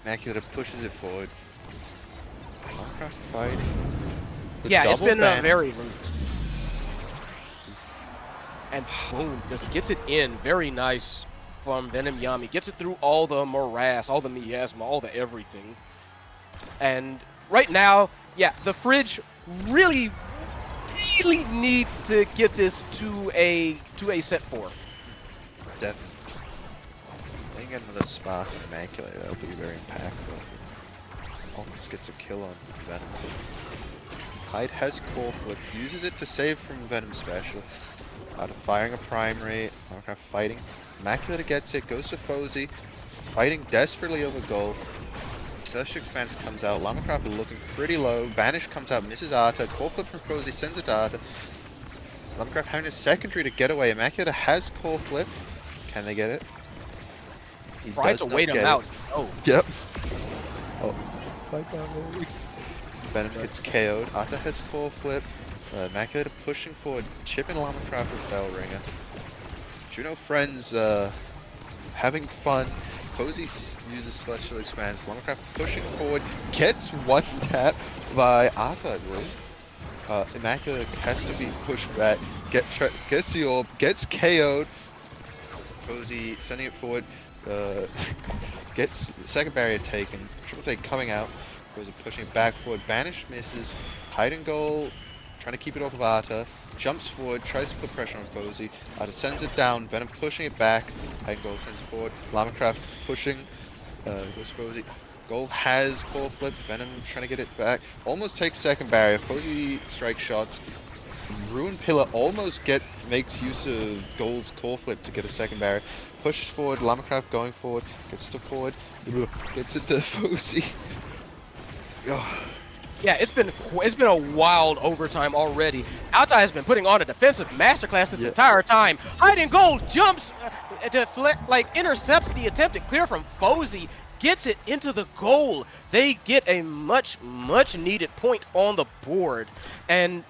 Immaculator pushes it forward. Minecraft fighting.
Yeah, it's been a very root. And boom, just gets it in. Very nice from Venom Yami. Gets it through all the morass, all the miasma, all the everything. And right now, yeah, the fridge really need to get this to a set 4.
Definitely. They can get another spark and Immaculate, that'll be very impactful. Almost gets a kill on Venom. Hyde has Core Flip, uses it to save from Venom Special. Out of firing a primary, Lamacraft fighting. Immaculate gets it, goes to Fozy, fighting desperately over goal. Celestial Expanse comes out, Lamacraft looking pretty low, Banish comes out, misses Arta, Core Flip from Fozy, sends it to Arta. Lamacraft having a secondary to get away, Immaculate has Core Flip. Can they get it? He
Tried to wait him out. Oh.
Yep. Oh. Venom gets KO'd. Arta has Core Flip. Immaculate pushing forward, chipping Lamacraft with Bellringer. Juno Friends having fun. Posey uses Celestial Expanse. Lamacraft pushing forward, gets one tap by Arta, I believe. Immaculate has to be pushed back, gets the orb, gets KO'd. Posey sending it forward, gets the second barrier taken. Triple take coming out. Posey pushing it back forward. Banish misses. Hide and goal. Trying to keep it off of Arta. Jumps forward. Tries to put pressure on Posey. Arta sends it down. Venom pushing it back. Hide and goal sends it forward. Lamacraft pushing. Goes Posey. Goal has Core Flip. Venom trying to get it back. Almost takes second barrier. Posey strike shots. Ruin Pillar almost makes use of Goal's Core Flip to get a second barrier. Pushes forward. Lamacraft going forward. Gets to forward. Gets it to Posey. Oh.
Yeah, it's been a wild overtime already. Altai has been putting on a defensive masterclass this entire time. Hiding goal jumps, intercepts the attempted clear from Fozy, gets it into the goal. They get a much needed point on the board, and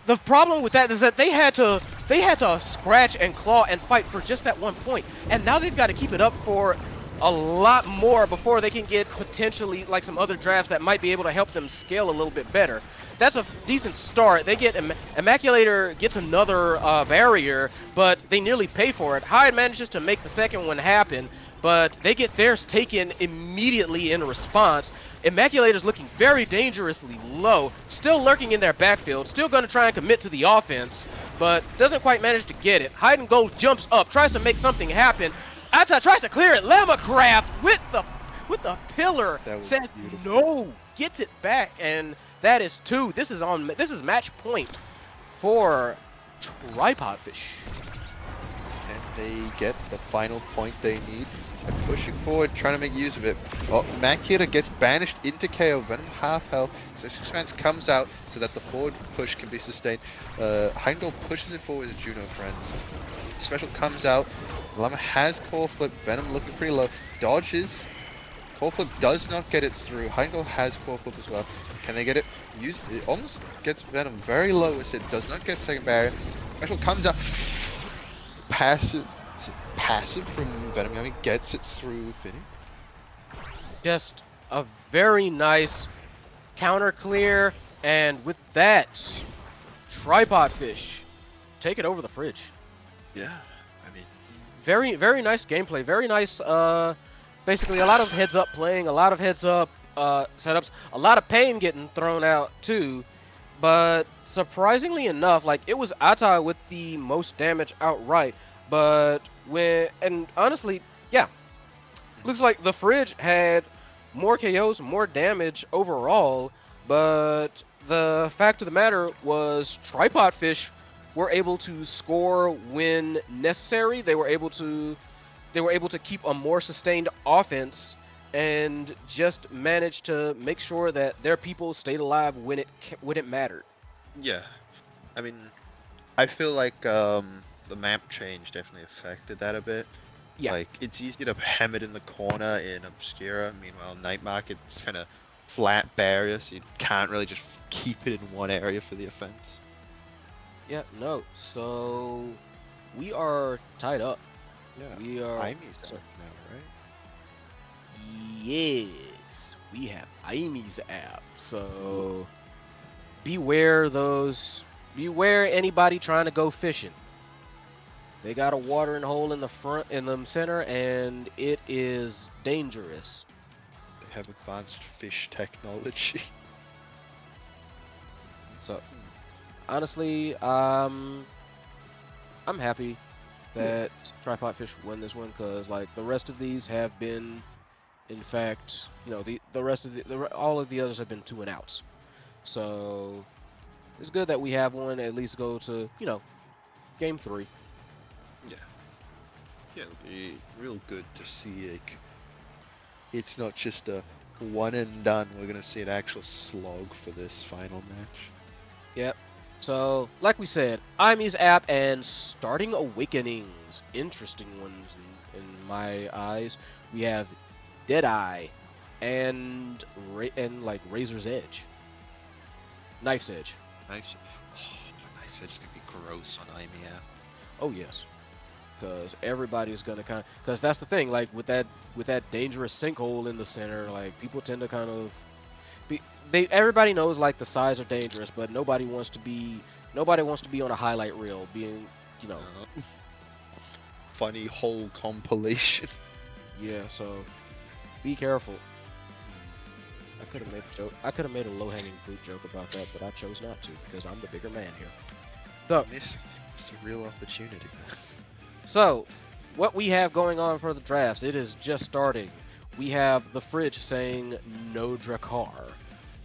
the problem with that is that they had to scratch and claw and fight for just that 1 point, and now they've got to keep it up for a lot more before they can get potentially like some other drafts that might be able to help them scale a little bit better. That's a decent start. They get Immaculator gets another barrier, but they nearly pay for it. Hyde manages to make the second one happen, but they get theirs taken immediately in response. Immaculator's looking very dangerously low, still lurking in their backfield, still going to try and commit to the offense, but doesn't quite manage to get it. Hide and Gold jumps up, tries to make something happen. Ata tries to clear it. Lamacraft with the pillar says no, gets it back, and that is 2. This is match point for Tripod Fish.
Can they get the final point they need? They're pushing forward, trying to make use of it. Oh, Immaculate gets banished into KO. Venom half health. So Expanse comes out so that the forward push can be sustained. Heimdall pushes it forward with Juno Friends. Special comes out. Llama has Core Flip. Venom looking pretty low. Dodges. Core Flip does not get it through. Heimdall has Core Flip as well. Can they get it? It almost gets Venom very low as it does not get second barrier. Special comes out. Passive from Venom. I mean, gets it through Finny.
Just a very nice counter clear, and with that, Tripod Fish take it over the fridge.
Yeah, I mean,
very nice gameplay. Very nice. Basically, a lot of heads up playing, a lot of heads up setups, a lot of pain getting thrown out too. But surprisingly enough, like it was Ata with the most damage outright. But and honestly, yeah, looks like the fridge had more KOs, more damage overall. But the fact of the matter was Tripod Fish were able to score when necessary. They were able to keep a more sustained offense and just managed to make sure that their people stayed alive when it mattered.
Yeah, I mean, I feel like the map change definitely affected that a bit.
Yeah.
Like, it's easy to hem it in the corner in Obscura. Meanwhile, Night Market's kind of flat barrier, so you can't really just keep it in one area for the offense.
Yeah, no. So we are tied up.
Yeah.
We are.
Imy's up now, right?
Yes, we have Imy's app. So beware anybody trying to go fishing. They got a watering hole in the front, in the center, and it is dangerous.
They have advanced fish technology.
So, honestly, I'm happy. that Tripod Fish win this one, because like the rest of these have been, in fact, you know, the rest of all of the others have been 2 and outs. So it's good that we have one at least go to, you know, game 3.
Yeah. Yeah, it'll be real good to see, like, it's not just a one and done. We're gonna see an actual slog for this final match.
Yep. So, like we said, IME's app and Starting Awakenings. Interesting ones in my eyes. We have Deadeye and like Razor's Edge. Knife's Edge.
Knife's Edge gonna be gross on IME app.
Oh yes. Because everybody's gonna because that's the thing, like with that dangerous sinkhole in the center, like people tend to kind of everybody knows like the sides are dangerous, but nobody wants to be on a highlight reel being, you know.
Funny whole compilation.
Yeah, so be careful. I could have made a joke. I could have made a low-hanging fruit joke about that, but I chose not to because I'm the bigger man here. So
It's a real opportunity.
So, what we have going on for the drafts, it is just starting. We have the fridge saying no Drakkar.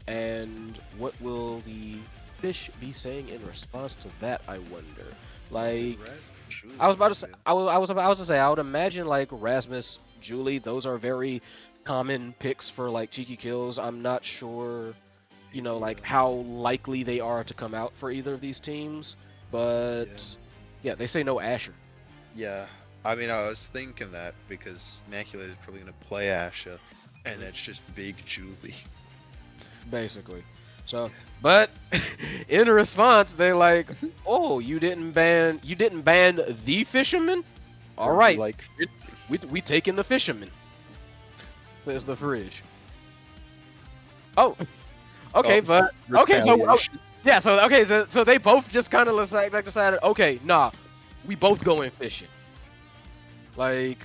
And what will the fish be saying in response to that, I wonder? Like, I was about to say, I was to say, I would imagine like Rasmus, Julie, those are very common picks for like cheeky kills. I'm not sure, you know, like how likely they are to come out for either of these teams. But yeah, they say no Asher.
Yeah, I mean, I was thinking that because Immaculate is probably going to play Asher, and that's just big Julie.
Basically. So, but in response, they like, oh, you didn't ban the fisherman? All right,
Like,
we taking the fisherman. There's the fridge. Oh, okay, but okay, so yeah, so okay, so they both just kind of like decided, okay, nah, we both going fishing. Like,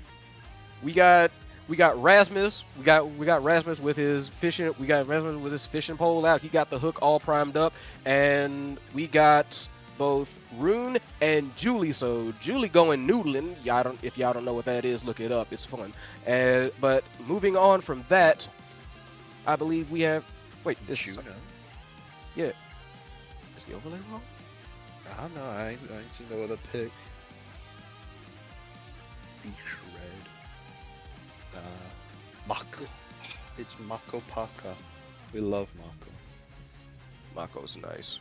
we got Rasmus, we got Rasmus with his fishing, fishing pole out. He got the hook all primed up, and we got both Rune and Julie. So Julie going noodling. If y'all don't know what that is, look it up. It's fun. But moving on from that, I believe we have. Wait, this
Juno.
Yeah. Is the overlay wrong?
I don't know. I ain't seen no other pick. Beach Red. Mako. It's Mako Paka. We love Mako.
Mako's nice.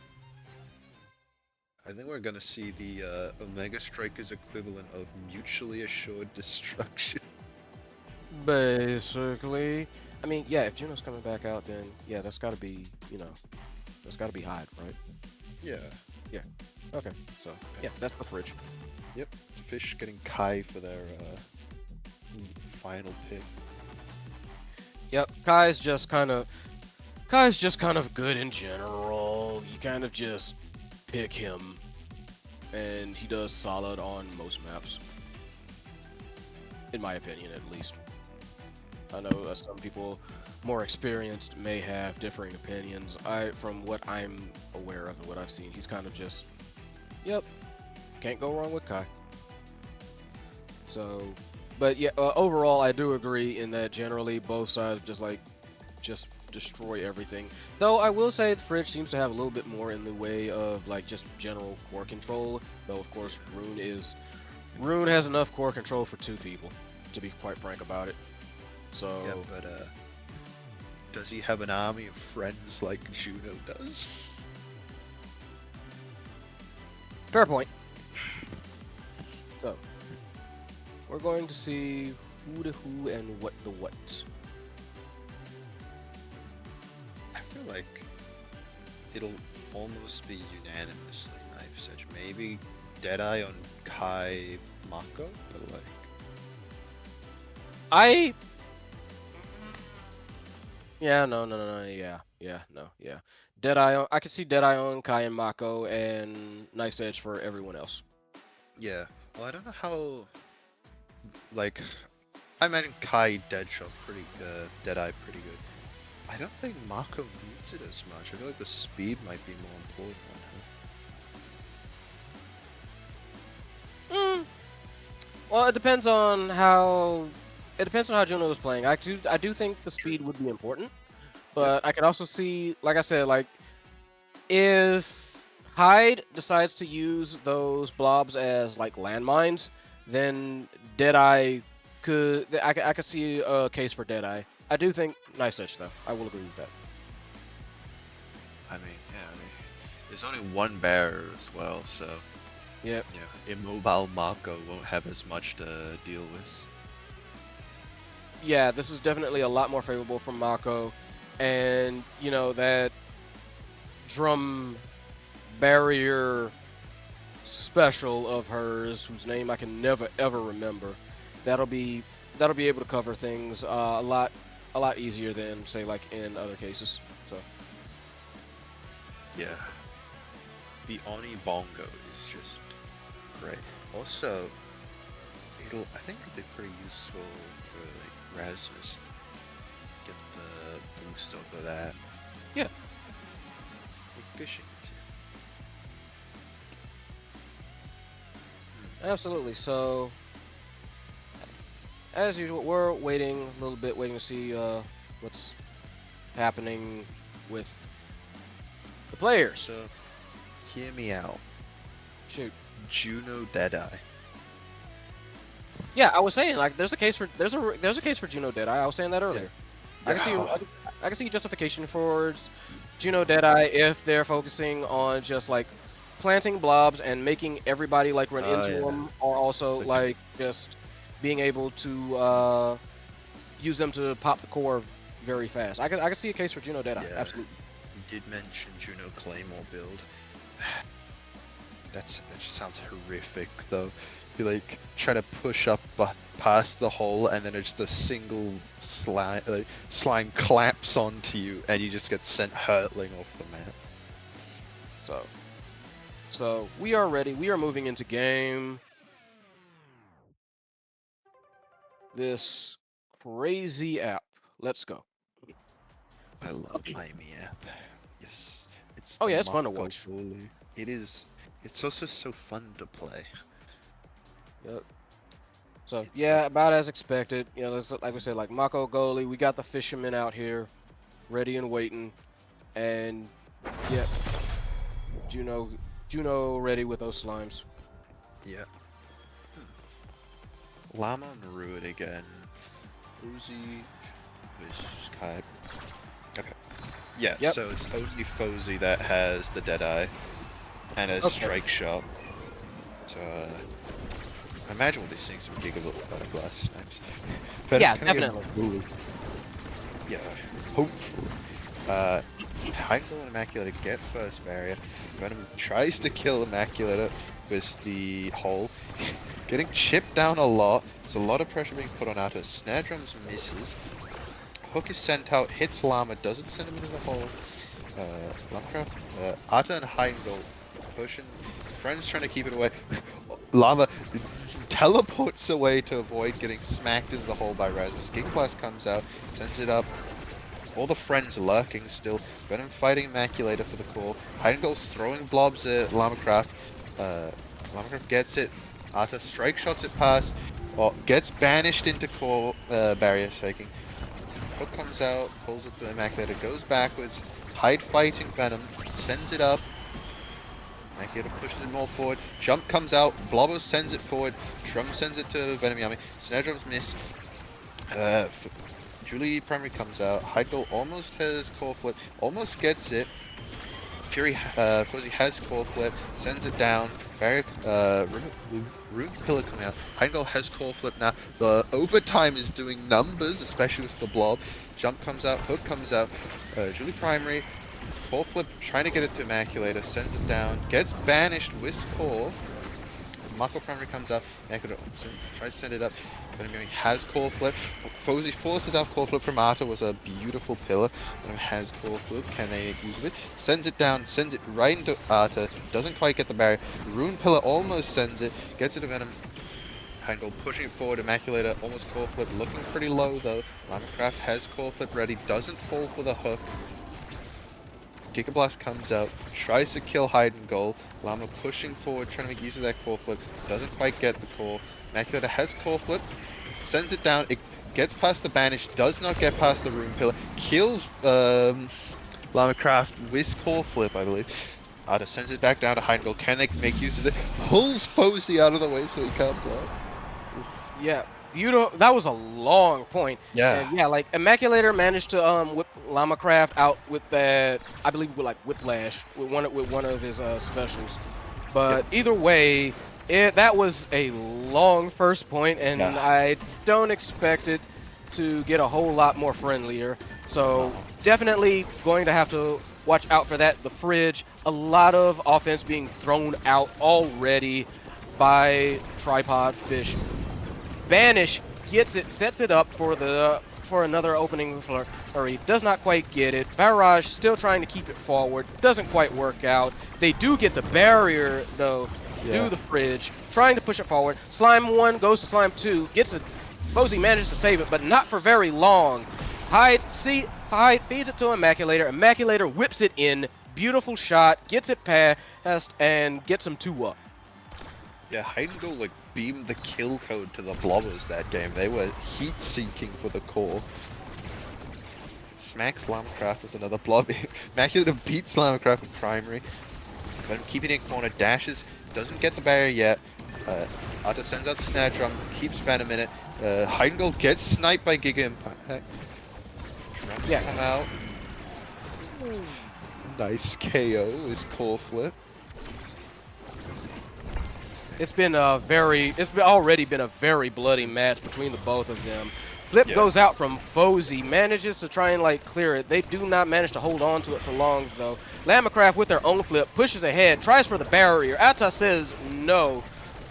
I think we're gonna see the Omega Strikers equivalent of mutually assured destruction.
Basically. I mean, yeah, if Juno's coming back out, then yeah, that's gotta be, you know, that's gotta be Hyde, right?
Yeah.
Yeah. Okay, so yeah, that's the fridge.
Yep. The Fish getting Kai for their final pick.
Yep, Kai's just kind of good in general. You kind of just pick him, and he does solid on most maps, in my opinion, at least. I know some people more experienced may have differing opinions. From what I'm aware of and what I've seen, he's kind of just, yep, can't go wrong with Kai. So, but yeah, overall, I do agree in that generally both sides just destroy everything. Though I will say the fridge seems to have a little bit more in the way of like just general core control. Though of course Rune has enough core control for 2 people, to be quite frank about it. So
yeah, but does he have an army of friends like Juno does?
fair point. So we're going to see who the who and what the what.
I feel like it'll almost be unanimously Knife Edge. Maybe Deadeye on Kai Mako, but like
Yeah. Deadeye on, I can see Deadeye on Kai and Mako, and Nice Edge for everyone else.
yeah. Well, I don't know how. Like, I imagine Kai Deadshot pretty good, Deadeye pretty good. I don't think Mako needs it as much. I feel like the speed might be more important on her.
Well, it depends on how Juno is playing. I do think the speed would be important, but I could also see, like I said, like if Hyde decides to use those blobs as like landmines, then Deadeye I could see a case for Deadeye. I do think nice edge though. I will agree with that.
I mean, there's only one bearer as well, so
Yep.
yeah, immobile Mako won't have as much to deal with.
Yeah, this is definitely a lot more favorable for Mako, and you know that drum barrier special of hers, whose name I can never ever remember. That'll be able to cover things a lot easier than say like in other cases. So
Yeah. The Oni Bongo is just great. Also, I think it'll be pretty useful for like Rasmus. Get the boost over that.
Yeah.
Like fishing too.
Absolutely. So as usual, we're waiting a little bit, waiting to see what's happening with the players.
So, hear me out.
Shoot.
Juno Deadeye.
Yeah, I was saying like there's a case for Juno Deadeye. I was saying that earlier.
Yeah.
I can see justification for Juno Deadeye if they're focusing on just like planting blobs and making everybody like run into them, or also like just being able to use them to pop the core very fast. I can see a case for Juno Deadeye.
Yeah.
Absolutely.
You did mention Juno Claymore build. That just sounds horrific though. You like try to push up past the hole, and then it's just a single slime claps onto you, and you just get sent hurtling off the map.
So we are ready. We are moving into game. This crazy app. Let's go.
I love Miami app. Yes. It's
Oh
the
yeah, it's fun to
Mako
watch.
fully. It is. It's also so fun to play.
Yep. So yeah, about as expected. You know, like we said, like Mako goalie. We got the fishermen out here, ready and waiting, and yep, Juno ready with those slimes.
Yeah. Llama and Ruid again. Fozy is Skype. Okay. Yeah,
Yep.
so it's only Fozy that has the Deadeye and a strike shot. So I imagine we'll be seeing some Gigablast snipes.
Yeah, definitely.
Yeah, hopefully. Heimdall and Immaculata get first barrier. Venom tries to kill Immaculata with the hole. Getting chipped down a lot. There's a lot of pressure being put on Arta. Snare drums misses. Hook is sent out, hits Llama, doesn't send him into the hole. Lamcraft, Arta and Heimdall pushing. Friends trying to keep it away. Llama teleports away to avoid getting smacked into the hole by Rasmus. Gigablast comes out, sends it up. All the friends lurking still. Venom fighting Immaculata for the call. Heimdall's throwing blobs at Lamacraft. Lamacraft gets it. Arta strike shots it past. Gets banished into core barrier shaking. Hook comes out, pulls it to Immaculata, goes backwards. Hyde fighting Venom, sends it up. Immaculata pushes it more forward. Jump comes out, Blobber sends it forward. Drum sends it to Venom Yami. Snare drums miss. Julie primary comes out. Heidel almost has core flip, almost gets it. Fury Fuzzy has core flip, sends it down. Barrier Rune Pillar coming out. Heidel has core flip now. The overtime is doing numbers, especially with the blob. Jump comes out, Hook comes out. Julie primary, core flip, trying to get it to Immaculata, sends it down, gets banished with core. Mako primary comes out, Immaculata tries to send it up. Venom has core flip. Fozy forces out core flip from Arta, was a beautiful pillar. Venom has core flip. Can they make use of it? Sends it down, sends it right into Arta. Doesn't quite get the barrier. Rune pillar almost sends it. Gets it to Venom. Heimdall pushing it forward. Immaculata almost core flip. Looking pretty low though. Lamacraft has core flip ready. Doesn't fall for the hook. Gigablast comes out, tries to kill Hyde and goal. Llama pushing forward, trying to make use of that core flip. Doesn't quite get the core. Immaculata has core flip, sends it down, it gets past the banish, does not get past the rune pillar, kills Lamacraft with core flip, I believe. Ada sends it back down to hide and go. Can they make use of it? Pulls Fozy out of the way so he can't block.
Yeah, that was a long point.
Yeah.
And yeah, like Immaculator managed to whip Lamacraft out with that, I believe, with like Whiplash with one of his specials. But either way, that was a long first point, and I don't expect it to get a whole lot more friendlier. So definitely going to have to watch out for that. The fridge, a lot of offense being thrown out already by Tripod Fish. Banish gets it, sets it up for another opening flurry. Does not quite get it. Barrage still trying to keep it forward. Doesn't quite work out. They do get the barrier though. Do the fridge. Trying to push it forward. Slime 1 goes to Slime 2. Gets it. Fozy manages to save it, but not for very long. Hyde feeds it to Immaculator. Immaculator whips it in. Beautiful shot. Gets it past and gets him 2 up.
Yeah, Hide and Go like beamed the kill code to the blobbers that game. They were heat seeking for the core. Smacks Lamacraft with another blob. Immaculator beats Lamacraft with primary. But him keeping it in corner, dashes, doesn't get the barrier yet. Arta sends out the snare drum, keeps Venom in it. Hide and Go gets sniped by Giga Impact. Drums come out. Nice KO is core flip.
It's already been a very bloody match between the both of them. Flip goes out from Fozy, manages to try and like clear it. They do not manage to hold on to it for long though. Lamacraft with their own flip, pushes ahead, tries for the barrier. Ata says no.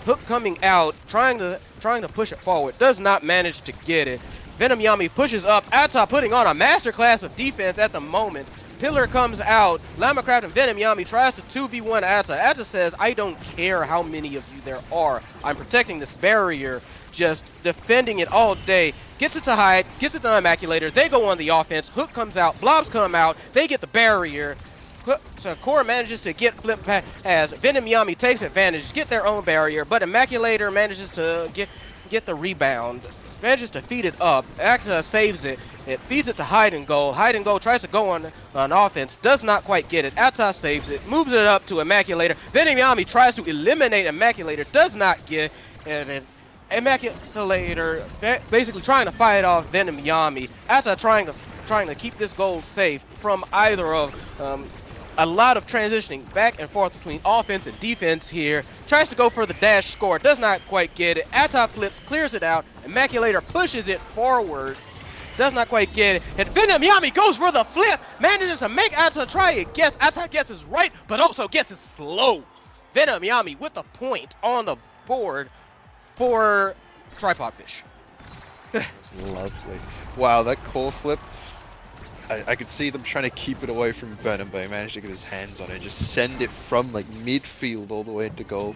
Hook coming out, trying to push it forward, does not manage to get it. Venom Yami pushes up, Ata putting on a masterclass of defense at the moment. Pillar comes out, Lamacraft and Venom Yami tries to 2v1 Ata. Ata says, I don't care how many of you there are. I'm protecting this barrier, just defending it all day. Gets it to Hyde, gets it to Immaculator. They go on the offense. Hook comes out, blobs come out. They get the barrier. So Core manages to get Flip back as Venom Yami takes advantage, get their own barrier, but Immaculator manages to get the rebound. Manages to feed it up. Ata saves it. It feeds it to Hide and Go. Hide and Go tries to go on offense. Does not quite get it. Ata saves it. Moves it up to Immaculator. Venom Yami tries to eliminate Immaculator. Does not get it. Immaculator basically trying to fight off Venom Yami. Ata trying to keep this gold safe from either of a lot of transitioning back and forth between offense and defense here. Tries to go for the dash score. Does not quite get it. Ata flips, clears it out. Immaculator pushes it forward. Does not quite get it. And Venom Yami goes for the flip. Manages to make Ata try a guess. Ata guesses right, but also guesses slow. Venom Yami with a point on the board for Tripod Fish.
That's lovely. Wow, that core flip. I could see them trying to keep it away from Venom, but he managed to get his hands on it. Just send it from like midfield all the way into goal.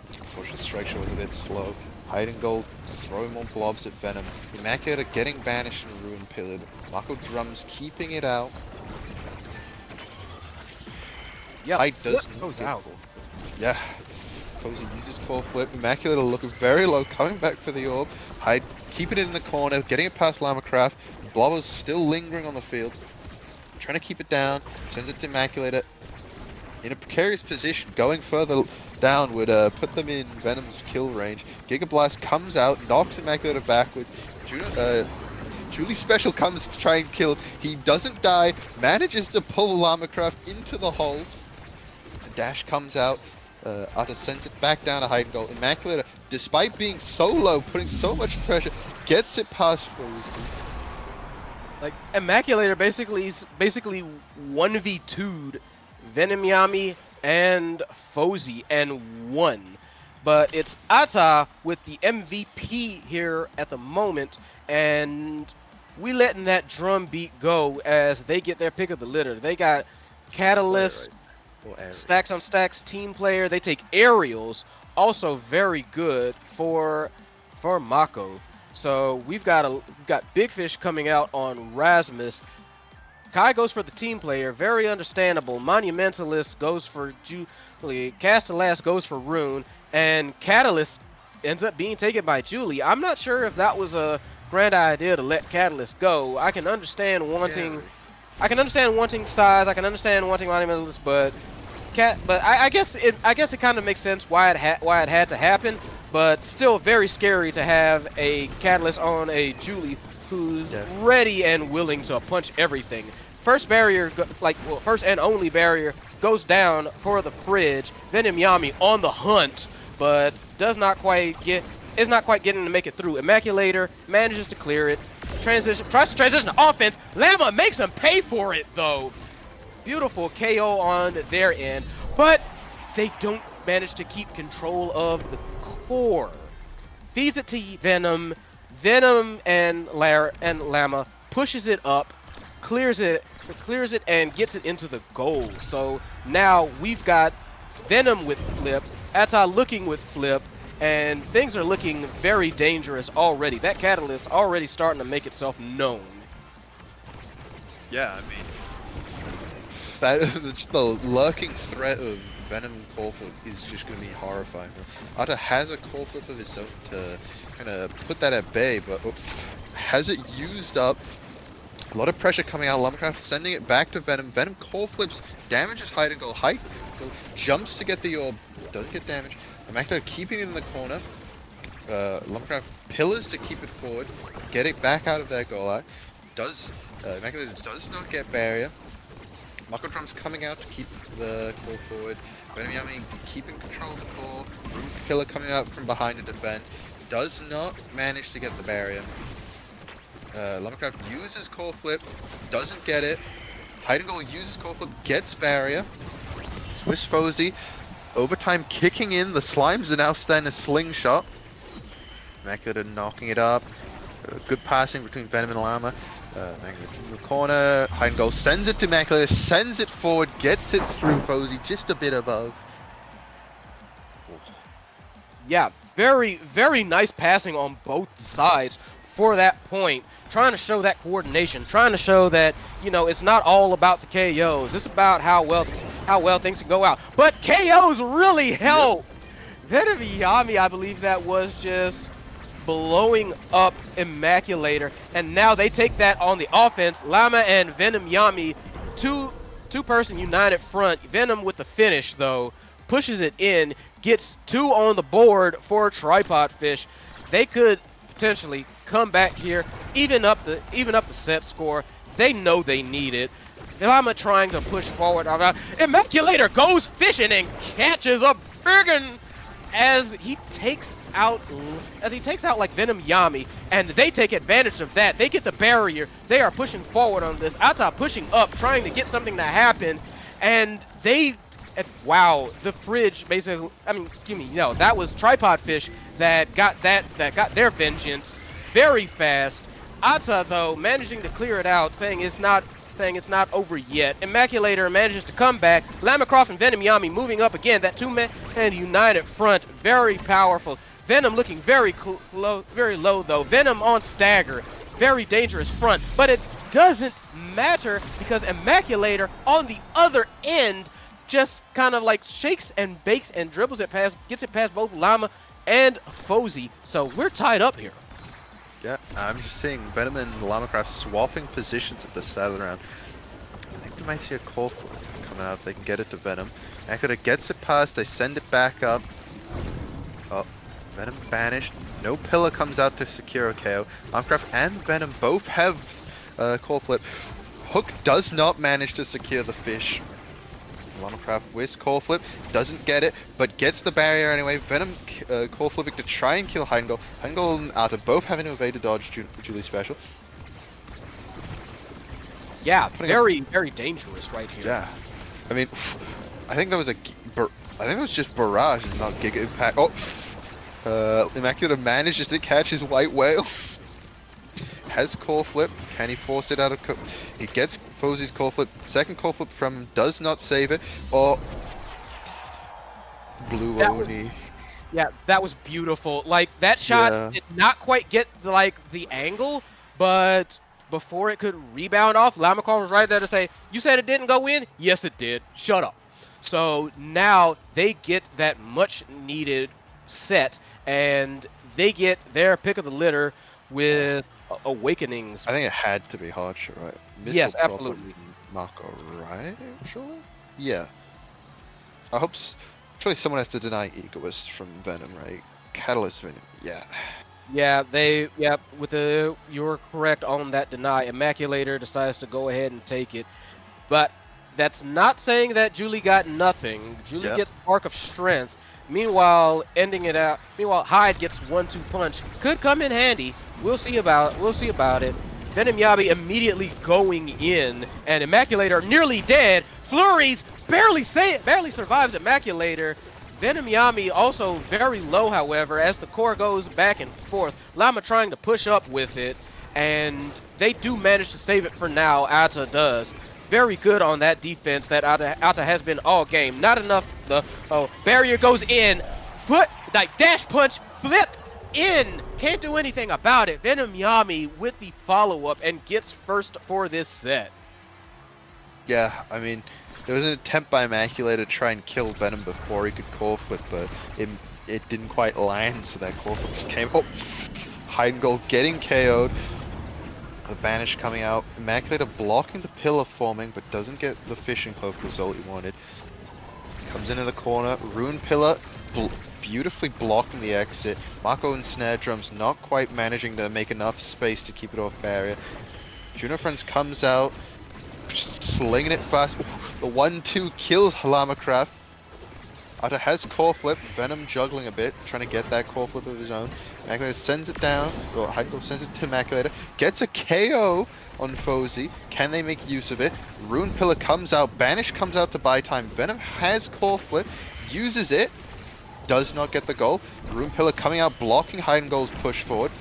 Unfortunately, strike shot was a bit slow. Hide and Go, throwing more blobs at Venom. Immaculator getting banished and ruin pillared. Mako Drums keeping it out.
Yeah,
Hide does
goes out.
Yeah. Fozy uses core flip. Immaculator looking very low, coming back for the orb. Hide, keep it in the corner, getting it past Lamacraft. Blobber's still lingering on the field. Trying to keep it down. Sends it to Immaculator. In a precarious position, going further down would put them in Venom's kill range. Giga Blast comes out, knocks Immaculator backwards. Julie Special comes to try and kill him. He doesn't die, manages to pull Lamacraft into the hole. Dash comes out. Ata sends it back down to Hide and Go. Immaculator, despite being so low, putting so much pressure, gets it past Fozy.
Like Immaculator basically 1v2'd Venom Yami and Fozy and won. But it's Ata with the MVP here at the moment, and we letting that drum beat go as they get their pick of the litter. They got Catalyst, Stacks on Stacks team player. They take Aerials, also very good for Mako. So we've got Big Fish coming out on Rasmus. Kai goes for the team player, very understandable. Monumentalist goes for Julie. Castellas goes for Rune, and Catalyst ends up being taken by Julie. I'm not sure if that was a grand idea to let Catalyst go. I can understand wanting, I can understand wanting size. I can understand wanting monumentalist, but I guess it kind of makes sense why it had to happen. But still very scary to have a Catalyst on a Julie who's ready and willing to punch everything. First barrier, first and only barrier goes down for the fridge. Venom Yami on the hunt, but is not quite getting to make it through. Immaculator manages to clear it. Tries to transition to offense. Llama makes him pay for it though. Beautiful KO on their end, but they don't manage to keep control of the core. Feeds it to Venom. Venom and Llama pushes it up, clears it, and gets it into the goal. So now we've got Venom with Flip, Ata looking with Flip, and things are looking very dangerous already. That Catalyst already starting to make itself known.
Yeah, I mean, just the lurking threat of Venom Core Flip is just going to be horrifying. Ata has a Core Flip of his own to kind of put that at bay, but has it used up. A lot of pressure coming out. Lumbercraft sending it back to Venom. Venom Core Flips, damages Hide and Go. Hide jumps to get the orb, doesn't get damage. Immaculate keeping it in the corner. Lumbercraft pillars to keep it forward, get it back out of their goal line. Immaculate does not get barrier. Mako Drum's coming out to keep the core forward. Venom Yami keeping control of the core. Room Pillar coming out from behind to defend. Does not manage to get the barrier. Lumbercraft uses Core Flip, doesn't get it. Hide and Goal uses Core Flip, gets barrier. Swiss Fozy, overtime kicking in. The Slimes are now standing a slingshot. Immaculate knocking it up. Good passing between Venom and Llama. Immaculate in the corner. Hide and Goal sends it to Immaculate, sends it forward, gets it through Fozy, just a bit above.
Yeah, very, very nice passing on both sides for that point. Trying to show that coordination, trying to show that, you know, it's not all about the KOs. It's about how well things can go out. But KOs really help. Venom Yami, I believe that was just blowing up Immaculator. And now they take that on the offense. Llama and Venom Yami, two-person united front. Venom with the finish, though, pushes it in, gets 2 on the board for Tripod Fish. They could potentially come back here, even up the set score. They know they need it. Llama trying to push forward. Immaculator goes fishing and catches a biggin as he takes out like Venom Yami, and they take advantage of that. They get the barrier. They are pushing forward on this. Ata pushing up, trying to get something to happen, and wow, the fridge basically. I mean, excuse me. No, that was Tripod Fish that got their vengeance very fast. Ata though managing to clear it out, saying it's not over yet. Immaculator manages to come back. Lamacroft and Venom Yami moving up again. That two-man united front, very powerful. Venom looking very low though. Venom on stagger, very dangerous front, but it doesn't matter because Immaculator on the other end just kind of like shakes and bakes and dribbles it past, gets it past both Llama and Fozy. So we're tied up here.
Yeah, I'm just seeing Venom and Lamacraft swapping positions at the start of the round. I think we might see a Core Flip coming out if they can get it to Venom. Akira gets it past, they send it back up. Oh, Venom banished. No pillar comes out to secure a KO. Lamacraft and Venom both have Core Flip. Hook does not manage to secure the fish. Lamacraft with Core Flip, doesn't get it, but gets the barrier anyway. Venom Core Flipping to try and kill Hide and Goal. Hide and Goal and Ata both having to evade a dodge Julie special.
Yeah, very dangerous right here.
Yeah, I mean, I think that was just Barrage and not Giga Impact. Oh, Immaculate manages to catch his white whale. Has Core Flip, can he force it out of... He gets Fozy's Core Flip, second Core Flip from him, does not save it, or... Blue Oni.
Yeah, that was beautiful. Like, that shot did not quite get, like, the angle, but before it could rebound off, Lamacroft was right there to say, you said it didn't go in? Yes, it did. Shut up. So now they get that much-needed set, and they get their pick of the litter with Awakenings.
I think it had to be Harsher, right?
Yes,
Missile drop
absolutely.
on Marco, right? Surely? Yeah. I hope. Surely someone has to deny Egoist from Venom, right? Catalyst Venom. Yeah.
Yeah, you're correct on that deny. Immaculator decides to go ahead and take it. But that's not saying that Julie got nothing. Julie gets Spark of Strength. Meanwhile, Hyde gets 1-2 punch. Could come in handy. We'll see about it. Venom Yabi immediately going in, and Immaculator nearly dead. Flurries barely survives Immaculator. Venom Yami also very low, however, as the core goes back and forth. Llama trying to push up with it, and they do manage to save it for now. Ata does. Very good on that defense that Ata has been all game. Not enough. The barrier goes in. Dash punch, flip in. Can't do anything about it. Venom Yami with the follow-up and gets first for this set.
Yeah, I mean, there was an attempt by Immaculator to try and kill Venom before he could core flip, but it didn't quite land, so that core flip just came. Oh, Heidengol getting KO'd. The Banish coming out. Immaculator blocking the pillar forming, but doesn't get the fishing hook result he wanted. Comes into the corner. Ruin Pillar beautifully blocking the exit. Marco and Snare Drums not quite managing to make enough space to keep it off barrier. Juno Friends comes out, slinging it fast. The 1-2 kills Lamacraft. Ata has core flip. Venom juggling a bit, trying to get that core flip of his own. Immaculator sends it down. Heidengol sends it to Immaculator. Gets a KO on Fozy. Can they make use of it? Ruin Pillar comes out. Banish comes out to buy time. Venom has core flip. Uses it. Does not get the goal. Ruin Pillar coming out, blocking Heidengol's push forward.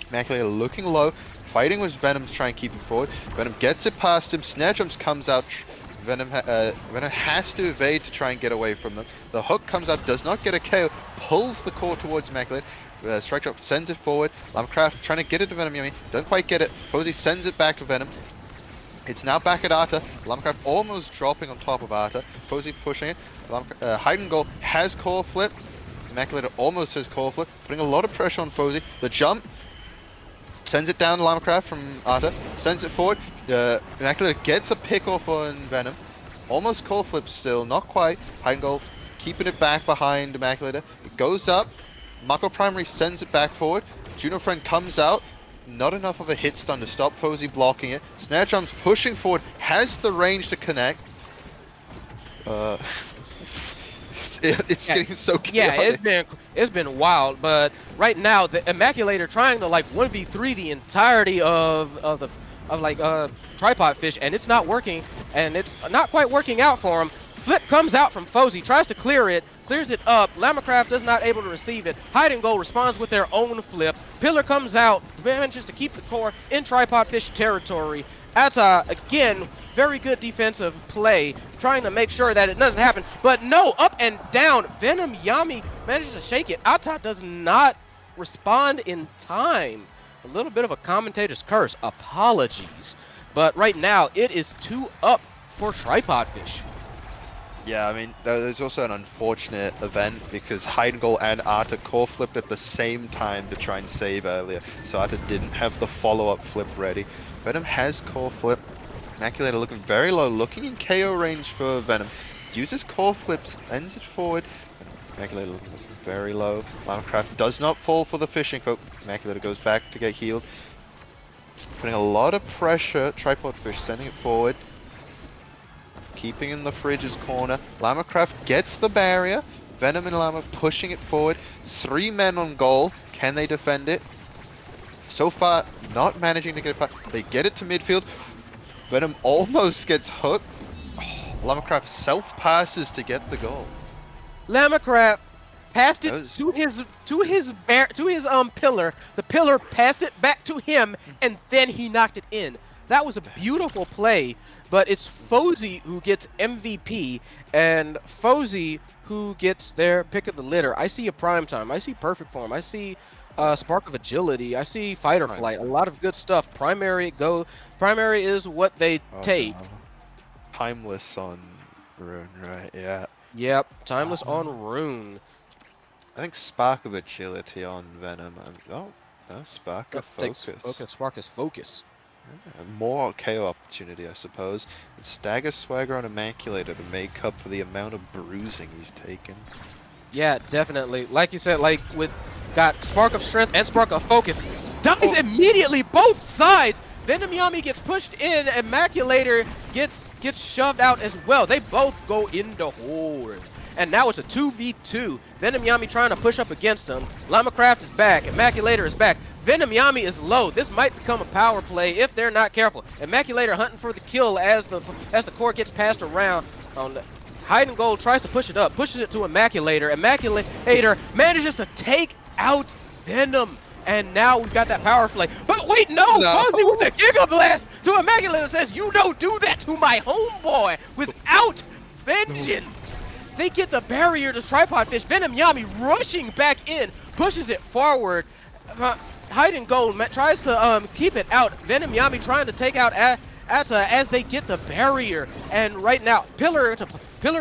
Immaculator looking low. Fighting with Venom to try and keep him forward. Venom gets it past him. Snare Drums comes out. Venom has to evade to try and get away from them. The hook comes out, does not get a KO, pulls the core towards Immaculator. Strike Drop sends it forward. Lamacraft trying to get it to Venom Yummy. Doesn't quite get it. Fozy sends it back to Venom. It's now back at Ata. Lamacraft almost dropping on top of Ata. Fozy pushing it. Heidengol has core flip. Immaculator almost has core flip, putting a lot of pressure on Fozy. The jump sends it down to Lamacraft from Ata. Sends it forward. Immaculator gets a pick off on Venom. Almost core flip still, not quite. Heidengol keeping it back behind Immaculator. It goes up. Mako Primary sends it back forward. Juno Friend comes out. Not enough of a hit stun to stop Fozy blocking it. Snare Drums pushing forward. Has the range to connect. It's getting so chaotic.
Yeah, it's been wild, but right now the Immaculator trying to like 1v3 the entirety of Tripod Fish, and it's not working, and it's not quite working out for him. Flip comes out from Fozy, tries to clear it, clears it up. Lamacraft is not able to receive it. Heidengol responds with their own flip. Pillar comes out, manages to keep the core in Tripod Fish territory. Ata, again, very good defensive play, trying to make sure that it doesn't happen. But no, up and down. Venom Yami manages to shake it. Ata does not respond in time. A little bit of a commentator's curse. Apologies. But right now, it is 2-up for Tripod Fish.
Yeah, I mean, there's also an unfortunate event because Heidengol and Ata core flipped at the same time to try and save earlier, so Ata didn't have the follow-up flip ready. Venom has core flip. Immaculator looking very low, looking in KO range for Venom. Uses core flips, ends it forward. Immaculator looking very low. Lamacraft does not fall for the fishing hook. Immaculator goes back to get healed. It's putting a lot of pressure. Tripod Fish sending it forward. Keeping in the fridge's corner. Lamacraft gets the barrier. Venom and Llama pushing it forward. 3 men on goal. Can they defend it? So far, not managing to get it back. They get it to midfield. Venom almost gets hooked. Lamacraft self-passes to get the goal.
Lamacraft passed it to his pillar. The pillar passed it back to him, and then he knocked it in. That was a beautiful play, but it's Fozy who gets MVP, and Fozy who gets their pick of the litter. I see a prime time. I see perfect form. I see spark of agility. I see fight or flight. A lot of good stuff. Primary is what they take.
No. Timeless on Rune, right? Yeah.
Yep, timeless on Rune.
I think Spark of Agility on Venom. Oh, no, Spark of Focus.
Spark is focus.
Yeah, more KO opportunity, I suppose. And Stagger Swagger on Immaculator to make up for the amount of bruising he's taken.
Yeah, definitely. Like you said, like with got Spark of Strength and Spark of Focus. Dies immediately, both sides. Venom Yami gets pushed in, Immaculator gets shoved out as well. They both go in the hole. And now it's a 2v2. Venom Yami trying to push up against him. Llama-Craft is back. Immaculator is back. Venom Yami is low. This might become a power play if they're not careful. Immaculator hunting for the kill as the core gets passed around. Hide and Gold tries to push it up, pushes it to Immaculator. Immaculator manages to take out Venom. And now we've got that power play. But wait, no! Fuzzy with the Giga Blast to Immaculator says, you don't do that to my homeboy without vengeance. They get the barrier to Tripod Fish. Venom Yami rushing back in, pushes it forward. Hide and Gold tries to keep it out. Venom Yami trying to take out Atta as they get the barrier. And right now, pillar to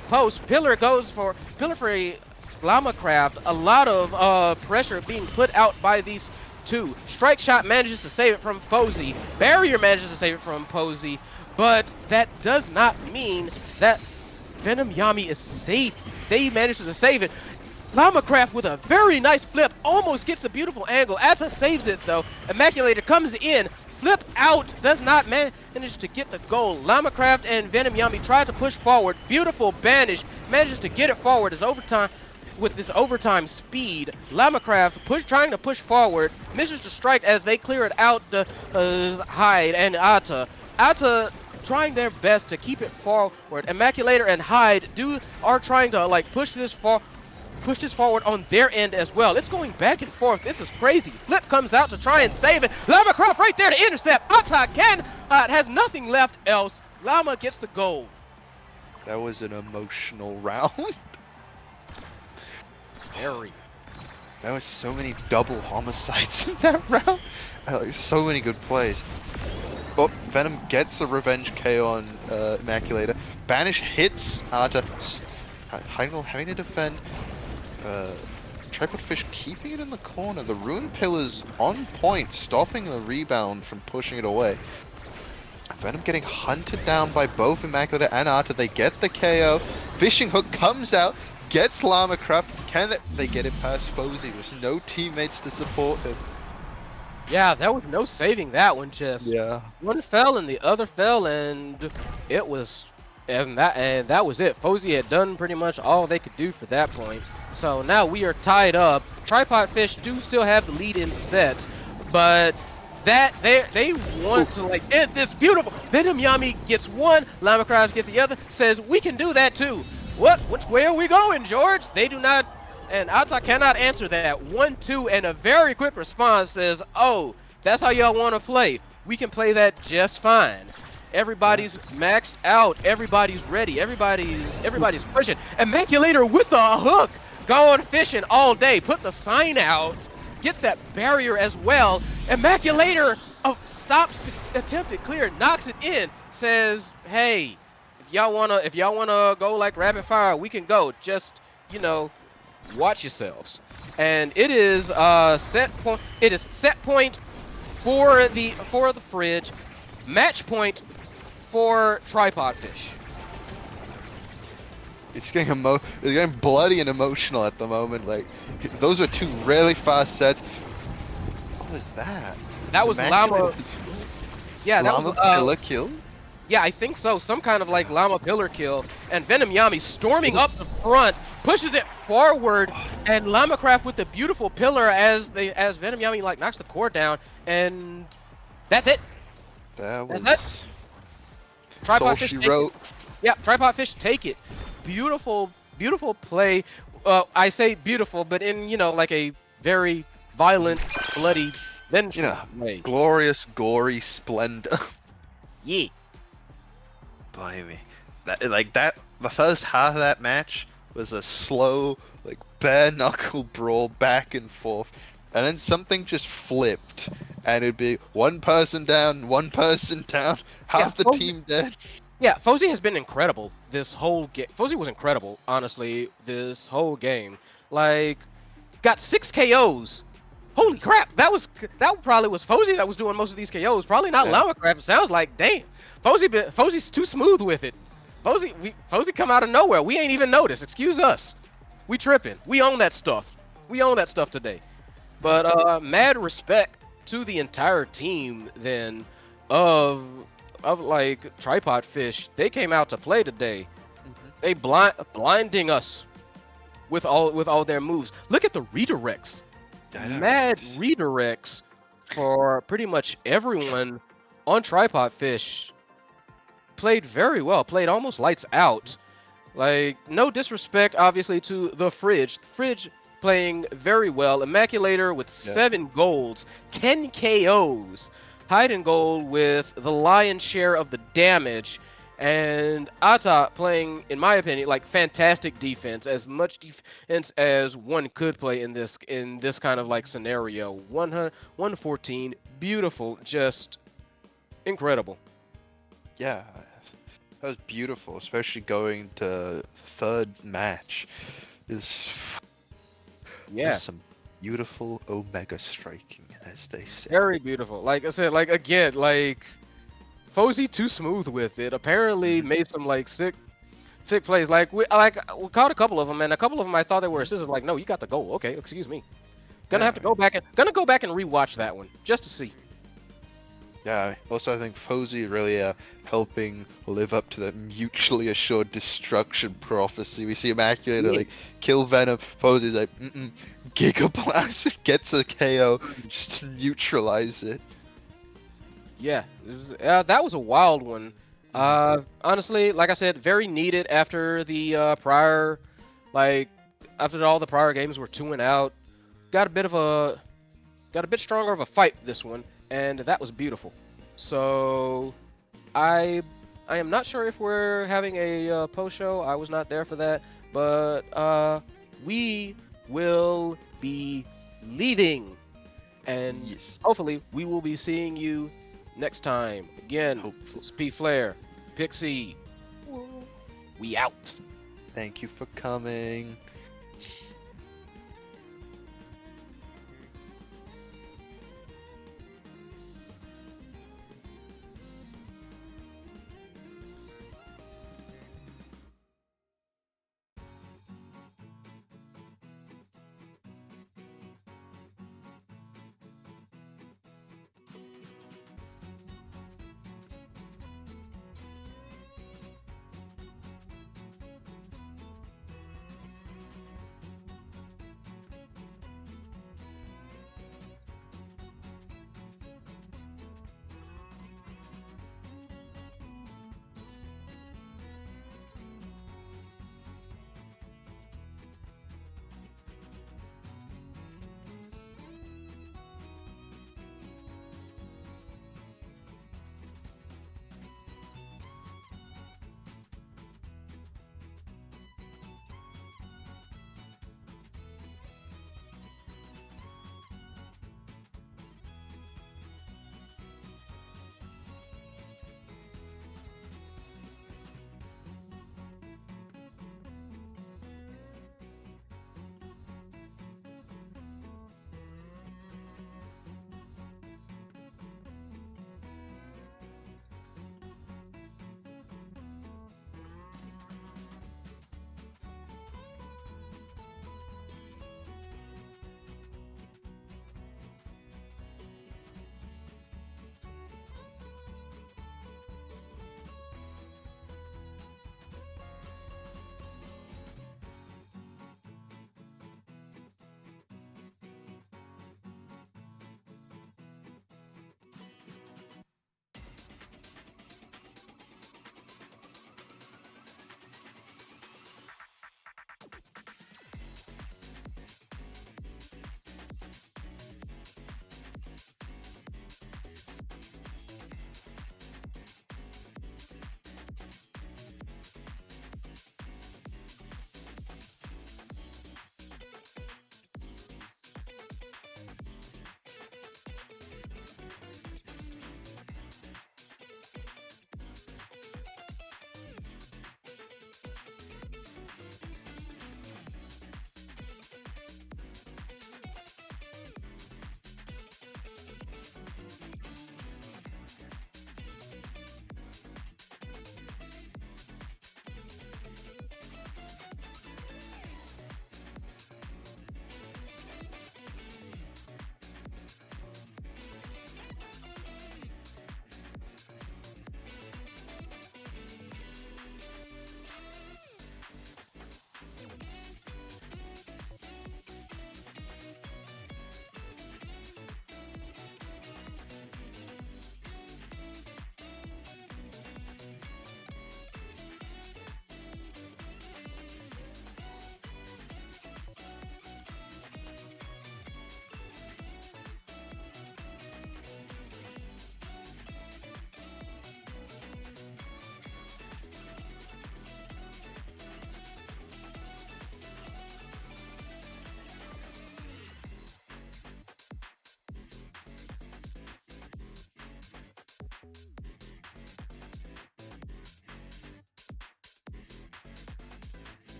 post. Pillar for a Llama-Craft. A lot of pressure being put out by these two. Strike Shot manages to save it from Fozzy. Barrier manages to save it from Posey. But that does not mean that Venom Yami is safe. They managed to save it. Llama-Craft with a very nice flip almost gets the beautiful angle. Atta saves it though. Immaculator comes in. Flip out, does not manage to get the goal. Llama-Craft and Venom Yami try to push forward. Beautiful banish, manages to get it forward as overtime. With this overtime speed, Llama-Craft trying to push forward, misses to strike as they clear it out the Hyde and Atta. Atta trying their best to keep it forward. Immaculator and Hyde are trying to like push this forward on their end as well. It's going back and forth. This is crazy. Flip comes out to try and save it. Llama-Craft right there to intercept. Atta has nothing left else. Llama gets the goal.
That was an emotional round.
Very.
There was so many double homicides in that round. So many good plays. But Venom gets a revenge KO on Immaculator. Banish hits Atta. Heidel having to defend. Tripod Fish keeping it in the corner. The Ruin Pillar's on point, stopping the rebound from pushing it away. Venom getting hunted down by both Immaculator and Atta. They get the KO. Fishing Hook comes out, gets Llama-Craft. Can they get it past Fozzy? There's no teammates to support him.
Yeah, there was no saving that one. Just one fell and the other fell, and it was, and that was it. Fozzy had done pretty much all they could do for that point. So now we are tied up. Tripod Fish do still have the lead in set, but that they want to like end this beautiful. Venom Yami gets one, Llama-Craft gets the other. Says we can do that too. Which way are we going, George? They do not. And Atta cannot answer that. 1-2, and a very quick response says, oh, that's how y'all want to play. We can play that just fine. Everybody's maxed out. Everybody's ready. Everybody's pushing. Immaculator with a hook. Going fishing all day. Put the sign out. Gets that barrier as well. Immaculator stops the attempted clear. Knocks it in. Says, hey, if y'all wanna go like rapid fire, we can go. Just, watch yourselves. And it is set point. It is set point for the fridge. Match point for Tripod Fish.
It's getting bloody and emotional at the moment. Like those were two really fast sets. What was that?
That was Llama. Yeah, that was
Pillar kill.
Yeah, I think so. Some kind of like Llama pillar kill. And Venom Yami storming up the front, pushes it forward, and Llama-Craft with the beautiful pillar as Venom Yami like knocks the core down, and that's it.
That's
it. Tripod Fish
wrote.
Yeah, Tripod Fish take it. Beautiful, beautiful play. I say beautiful, but in like a very violent, bloody, vengeful way.
Glorious, gory splendor.
Yeah.
Blimey. The first half of that match was a slow, like bare knuckle brawl back and forth, and then something just flipped, and it'd be one person down, half the team dead.
Yeah, Fozzy has been incredible this whole game. Fozzy was incredible, honestly, this whole game. Like, got 6 KOs. Holy crap! That probably was Fozy that was doing most of these KOs. Probably not
Yeah.
Llama-Craft. It sounds like, damn, Fozy's too smooth with it. Fozy come out of nowhere. We ain't even noticed. Excuse us. We tripping. We own that stuff. We own that stuff today. But mad respect to the entire team then of like Tripod Fish. They came out to play today. They blinding us with all their moves. Look at the redirects. Mad redirects for pretty much everyone on Tripod Fish. Played very well. Played almost lights out. Like, no disrespect, obviously, to the Fridge. Fridge playing very well. Immaculator with 7 golds, 10 KOs. Hide and Gold with the lion's share of the damage. And Ata playing, in my opinion, like fantastic defense, as much defense as one could play in this kind of like scenario. 114, beautiful, just incredible.
Yeah, that was beautiful, especially going to third match. There's some beautiful Omega striking, as they say.
Very beautiful. Like I said, like again, like Fozy too smooth with it. Apparently made some like sick plays. Like we caught a couple of them, and a couple of them I thought they were assists. Like, no, you got the goal. Okay, excuse me. Gonna go back and rewatch that one just to see.
Yeah, also I think Fozy really helping live up to that mutually assured destruction prophecy. We see Immaculator like kill Venom, Fozy's like Giga Blast, gets a KO just to neutralize it.
Yeah, that was a wild one. Honestly, like I said, very needed after the prior, like after all the prior games were 2 and out. Got a bit stronger of a fight this one, and that was beautiful. So, I am not sure if we're having a post show. I was not there for that, but we will be leaving, and hopefully we will be seeing you next time. Again, it's P Flair, Pixie. We out.
Thank you for coming.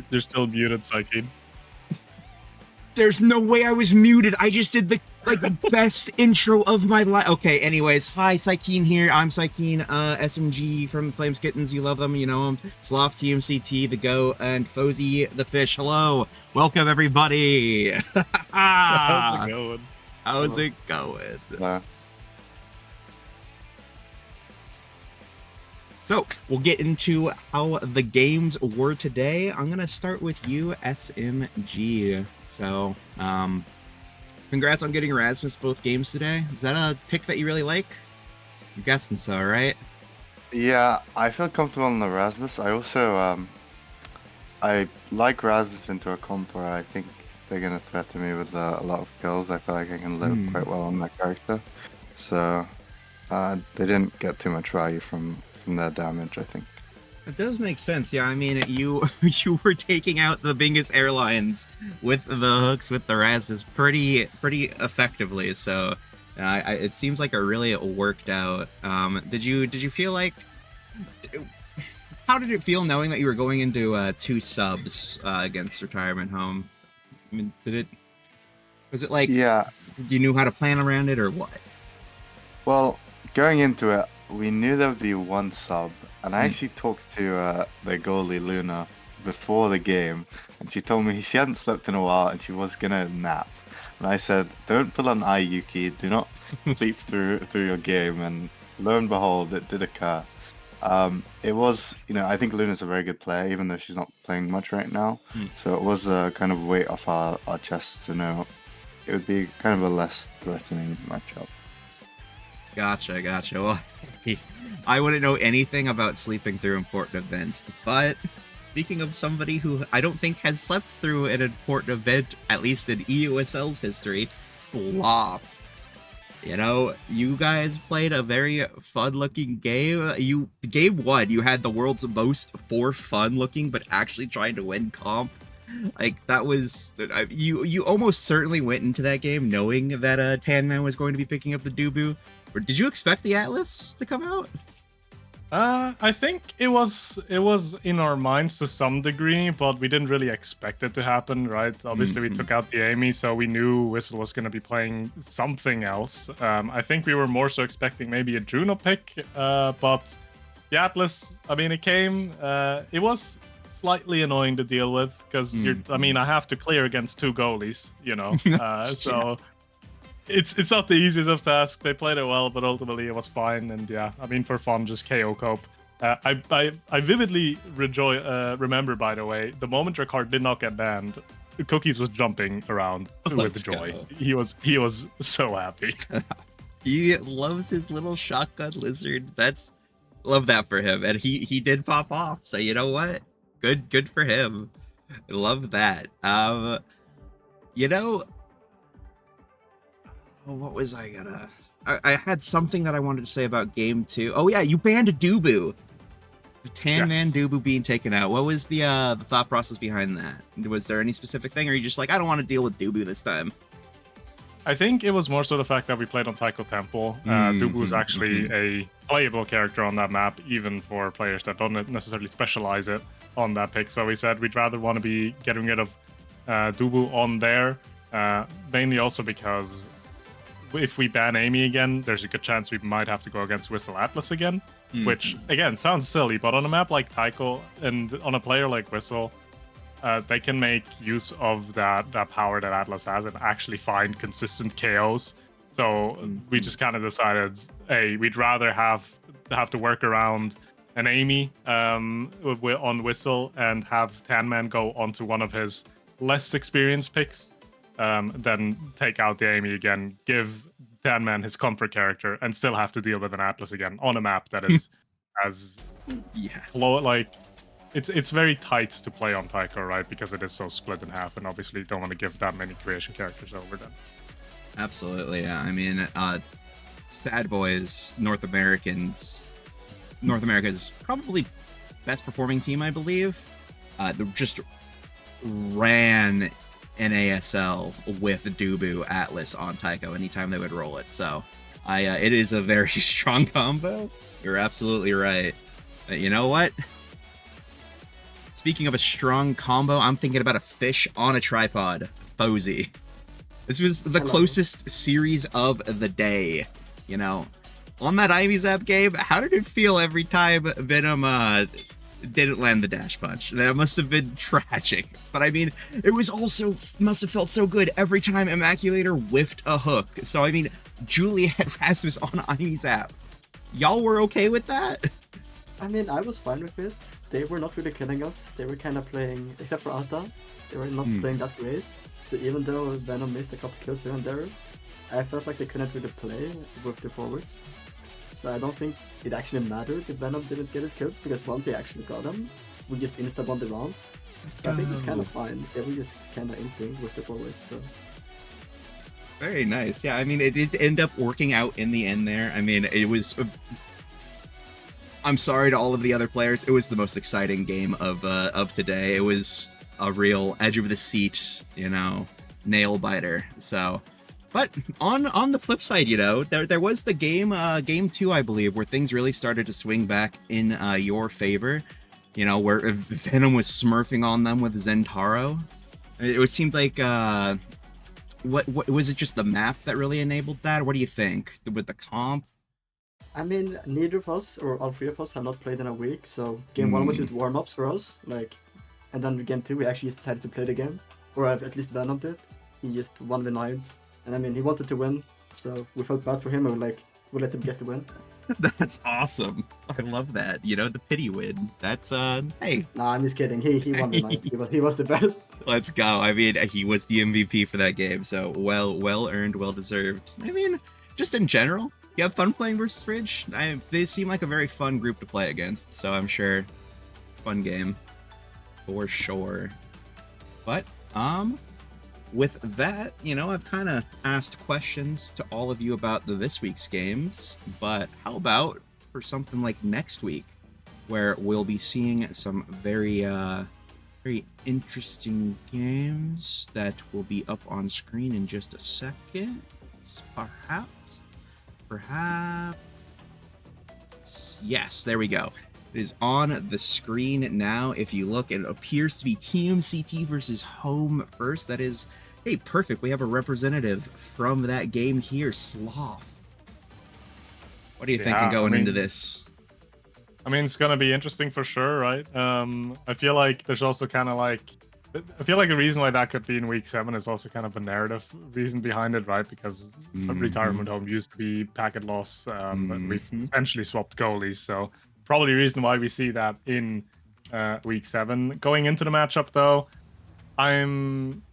You're still muted, Psyche.
There's no way I was muted. I just did the best intro of my life. Okay, anyways, hi, Psykeen here. I'm Psykeen, SMG from Flames Kittens. You love them, you know them. Sloth TMCT, the Goat, and Fozy the Fish. Hello. Welcome, everybody.
How's it going?
How's it going? So, we'll get into how the games were today. I'm going to start with you, SMG. So, congrats on getting Erasmus both games today. Is that a pick that you really like? I'm guessing so, right?
Yeah, I feel comfortable on Erasmus. I also, I like Erasmus into a comp where I think they're going to threaten me with a lot of kills. I feel like I can live quite well on that character. So, they didn't get too much value from their damage, I think.
It does make sense, yeah. I mean, you were taking out the biggest airlines with the hooks with the Erasmus pretty effectively. So, it seems like it really worked out. Did you feel like? How did it feel knowing that you were going into 2 subs against Retirement Home? I mean, was it like?
Yeah.
You knew how to plan around it, or what?
Well, going into it, we knew there would be 1 sub, and I actually talked to the goalie Luna before the game, and she told me she hadn't slept in a while and she was gonna nap. And I said, "Don't pull on Yuki, do not sleep through your game." And lo and behold, it did occur. It was, I think Luna's a very good player, even though she's not playing much right now. So it was a kind of weight off our chest to know it would be kind of a less threatening matchup.
Gotcha. Well, I wouldn't know anything about sleeping through important events, but speaking of somebody who I don't think has slept through an important event, at least in EUSL's history, Sloth. You guys played a very fun-looking game. Game 1, you had the world's most for fun-looking, but actually trying to win comp. Like, that was... You almost certainly went into that game knowing that Tanman was going to be picking up the Dubu. Or did you expect the Atlas to come out?
I think it was in our minds to some degree, but we didn't really expect it to happen, right? Obviously, we took out the Amy, so we knew Whistle was going to be playing something else. I think we were more so expecting maybe a Juno pick, but the Atlas, I mean, it came. It was slightly annoying to deal with because I have to clear against 2 goalies, so. It's not the easiest of tasks. They played it well, but ultimately it was fine. And yeah, I mean, for fun, just KO cope. I vividly remember, by the way, the moment your card did not get banned, Cookies was jumping around with joy. Go. He was so happy.
He loves his little shotgun lizard. Love that for him. And he did pop off. So you know what? Good for him. Love that. What was I gonna... I had something that I wanted to say about game 2. Oh yeah, you banned Dubu. The Tan-Man Dubu being taken out. What was the thought process behind that? Was there any specific thing, or are you just like, I don't want to deal with Dubu this time?
I think it was more so the fact that we played on Taiko Temple. Dubu was actually a playable character on that map, even for players that don't necessarily specialize it on that pick. So we said we'd rather want to be getting rid of Dubu on there, mainly also because if we ban Amy again, there's a good chance we might have to go against Whistle Atlas again, which, again, sounds silly, but on a map like Taiko and on a player like Whistle, they can make use of that power that Atlas has and actually find consistent KOs. So we just kind of decided, hey, we'd rather have to work around an Amy on Whistle and have Tanman go onto one of his less experienced picks. Then take out the Amy again, give Tanman his comfort character, and still have to deal with an Atlas again on a map that is it's very tight to play on Taiko, right? Because it is so split in half, and obviously you don't want to give that many creation characters over them.
Absolutely, yeah. I mean, Sad Boys, North America's probably best performing team, I believe. Just ran an ASL with Dubu Atlas on Taiko anytime they would roll it. So it is a very strong combo. You're absolutely right. But you know what? It's Speaking of a strong combo, I'm thinking about a fish on a tripod. Posey. This was the closest series of the day, you know. On that Ivy Zap game, how did it feel every time Venom didn't land the dash punch? That must have been tragic. But I mean, it was also must have felt so good every time Immaculator whiffed a hook. So I mean, Juliet Rasmus on Ivy Zap. Y'all were okay with that?
I mean, I was fine with it. They were not really killing us. They were kind of playing, except for Ata, they were not playing that great. So even though Venom missed a couple kills here and there, I felt like they couldn't really play with the forwards. So I don't think it actually mattered if Venom didn't get his kills, because once he actually got them, we just insta-won the rounds. So I think it's kind of fine. They were just kind of inting with the forwards, so...
Very nice. Yeah, I mean, it did end up working out in the end there. I mean, it was... I'm sorry to all of the other players. It was the most exciting game of today. It was a real edge of the seat, you know, nail biter. So, but on the flip side, you know, there was the game 2, I believe, where things really started to swing back in your favor. You know, where Venom was smurfing on them with Zentaro. It seemed like what was it? Just the map that really enabled that? What do you think with the comp?
I mean, neither of us, or all three of us, have not played in a week, so game 1 was just warm-ups for us, like, and then game 2 we actually decided to play the game, or at least Venom did. He just 1v9'd, and I mean, he wanted to win, so we felt bad for him, and we let him get the win.
That's awesome. I love that. You know, the pity win. That's, hey.
Nah, I'm just kidding. He won the night. He was the best.
Let's go. I mean, he was the MVP for that game, so well earned, well deserved. I mean, just in general, you have fun playing versus Fridge. They seem like a very fun group to play against, so I'm sure fun game for sure. But with that, you know, I've kind of asked questions to all of you about this week's games, but how about for something like next week, where we'll be seeing some very interesting games that will be up on screen in just a second, perhaps. Yes, there we go. It is on the screen now. If you look, it appears to be Team CT versus Home first. That is, hey, perfect. We have a representative from that game here, Sloth. What are you thinking going into this?
I mean, it's gonna be interesting for sure, right? I feel like there's also kind of like, I feel like the reason why that could be in week 7 is also kind of a narrative reason behind it, right? Because Retirement Home used to be packet loss, but we've essentially swapped goalies, so probably the reason why we see that in week 7. Going into the matchup, though, I'm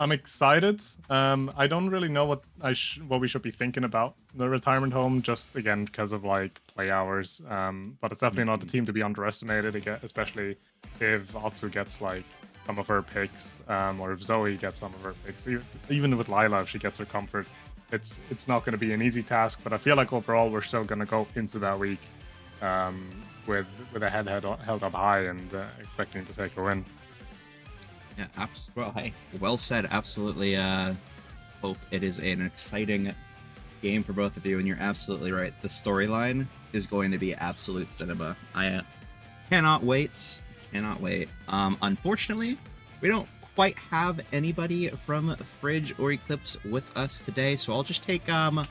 excited. I don't really know what we should be thinking about the Retirement Home, just again because of like play hours. But it's definitely not the team to be underestimated, again, especially if Atsu gets like some of her picks, or if Zoe gets some of her picks. Even with Lila, if she gets her comfort, it's not going to be an easy task. But I feel like overall we're still going to go into that week with a head held up high and expecting to take a win.
Yeah, well, hey, well said. Absolutely. Hope it is an exciting game for both of you, and you're absolutely right. The storyline is going to be absolute cinema. I cannot wait. Cannot wait. Unfortunately, we don't quite have anybody from Fridge or Eclipse with us today, so I'll just take a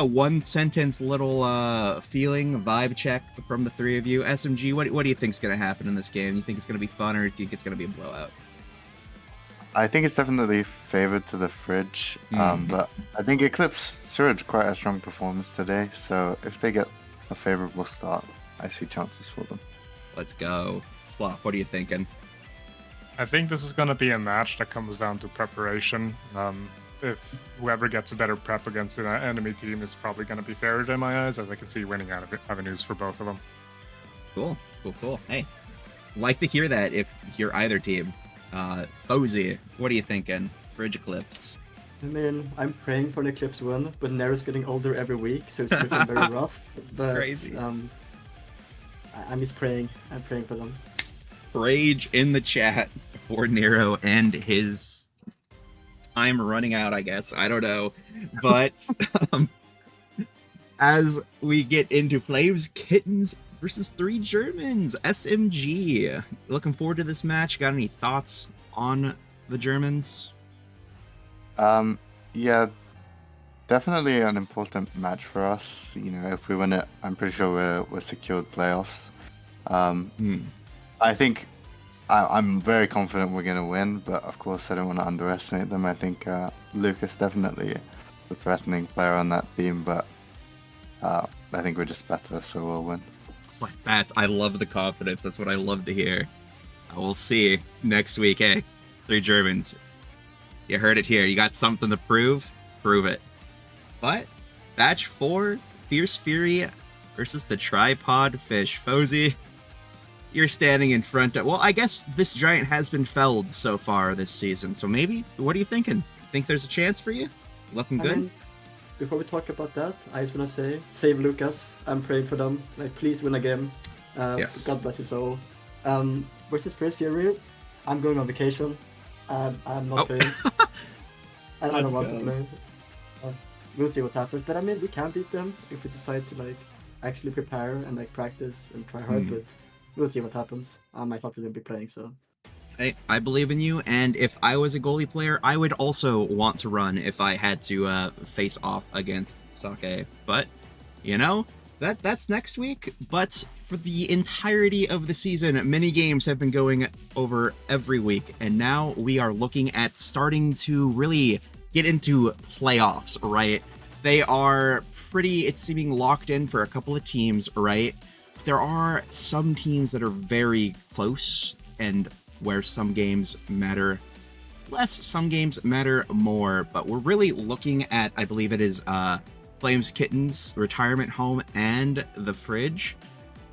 one-sentence little feeling, vibe check from the three of you. SMG, what do you think's going to happen in this game? You think it's going to be fun, or do you think it's going to be a blowout?
I think it's definitely favored to the Fridge, but I think Eclipse showed quite a strong performance today, so if they get a favorable start, I see chances for them.
Let's go. Sloth, what are you thinking?
I think this is going to be a match that comes down to preparation. If whoever gets a better prep against an enemy team is probably going to be favored in my eyes, as I can see winning avenues for both of them.
Cool. Hey, like to hear that if you're either team. Posey, what are you thinking? Fridge Eclipse.
I mean, I'm praying for an Eclipse win, but Nero's getting older every week, so it's looking very rough. But,
crazy.
I'm just praying. I'm praying for them.
Rage in the chat for Nero and his time running out, I guess. I don't know. But as we get into Flames Kittens versus 3 Germans. SMG. Looking forward to this match. Got any thoughts on the Germans?
Yeah, definitely an important match for us. You know, if we win it, I'm pretty sure we're secured playoffs. I think I'm very confident we're going to win, but of course I don't want to underestimate them. I think Lucas definitely the threatening player on that team, but I think we're just better, so we'll win.
Like that, I love the confidence. That's what I love to hear. We'll see next week. Hey, 3 Germans. You heard it here. You got something to prove? Prove it. But match 4, Fierce Fury versus the Tripod Fish. Fozy, you're standing in front of... Well, I guess this giant has been felled so far this season, so maybe... What are you thinking? Think there's a chance for you? Looking good?
I mean, before we talk about that, I just want to say, save Lucas. I'm praying for them. Like, please win a game.
Yes.
God bless you soul. Versus Fierce Fury, I'm going on vacation. I'm not playing. I don't want to play. We'll see what happens. But I mean, we can beat them if we decide to like actually prepare and like practice and try hard. But we'll see what happens. I might not even be playing. So.
Hey, I believe in you, and if I was a goalie player, I would also want to run if I had to face off against Sake. But, you know, that's next week. But for the entirety of the season, mini games have been going over every week, and now we are looking at starting to really get into playoffs, right? They are pretty, it's seeming locked in for a couple of teams, right? There are some teams that are very close, and where some games matter less, some games matter more, but we're really looking at, I believe it is Flames Kittens, Retirement Home, and The Fridge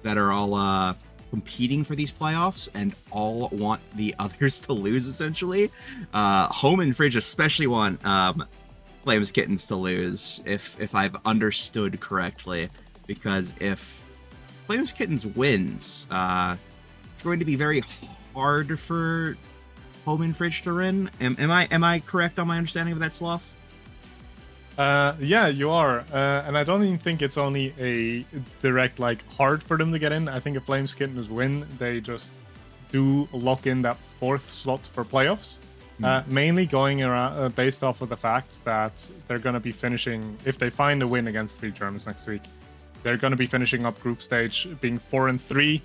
that are all competing for these playoffs and all want the others to lose, essentially. Home and Fridge especially want Flames Kittens to lose, if I've understood correctly, because if Flames Kittens wins, it's going to be very hard for Home and Fridge to win. Am I correct on my understanding of that, Sloth?
Yeah, you are. And I don't even think it's only a direct, like, hard for them to get in. I think if Flames Kittens win, they just do lock in that 4th slot for playoffs. Mainly going around based off of the fact that they're going to be finishing, if they find a win against 3 Germans next week, they're going to be finishing up group stage being 4-3.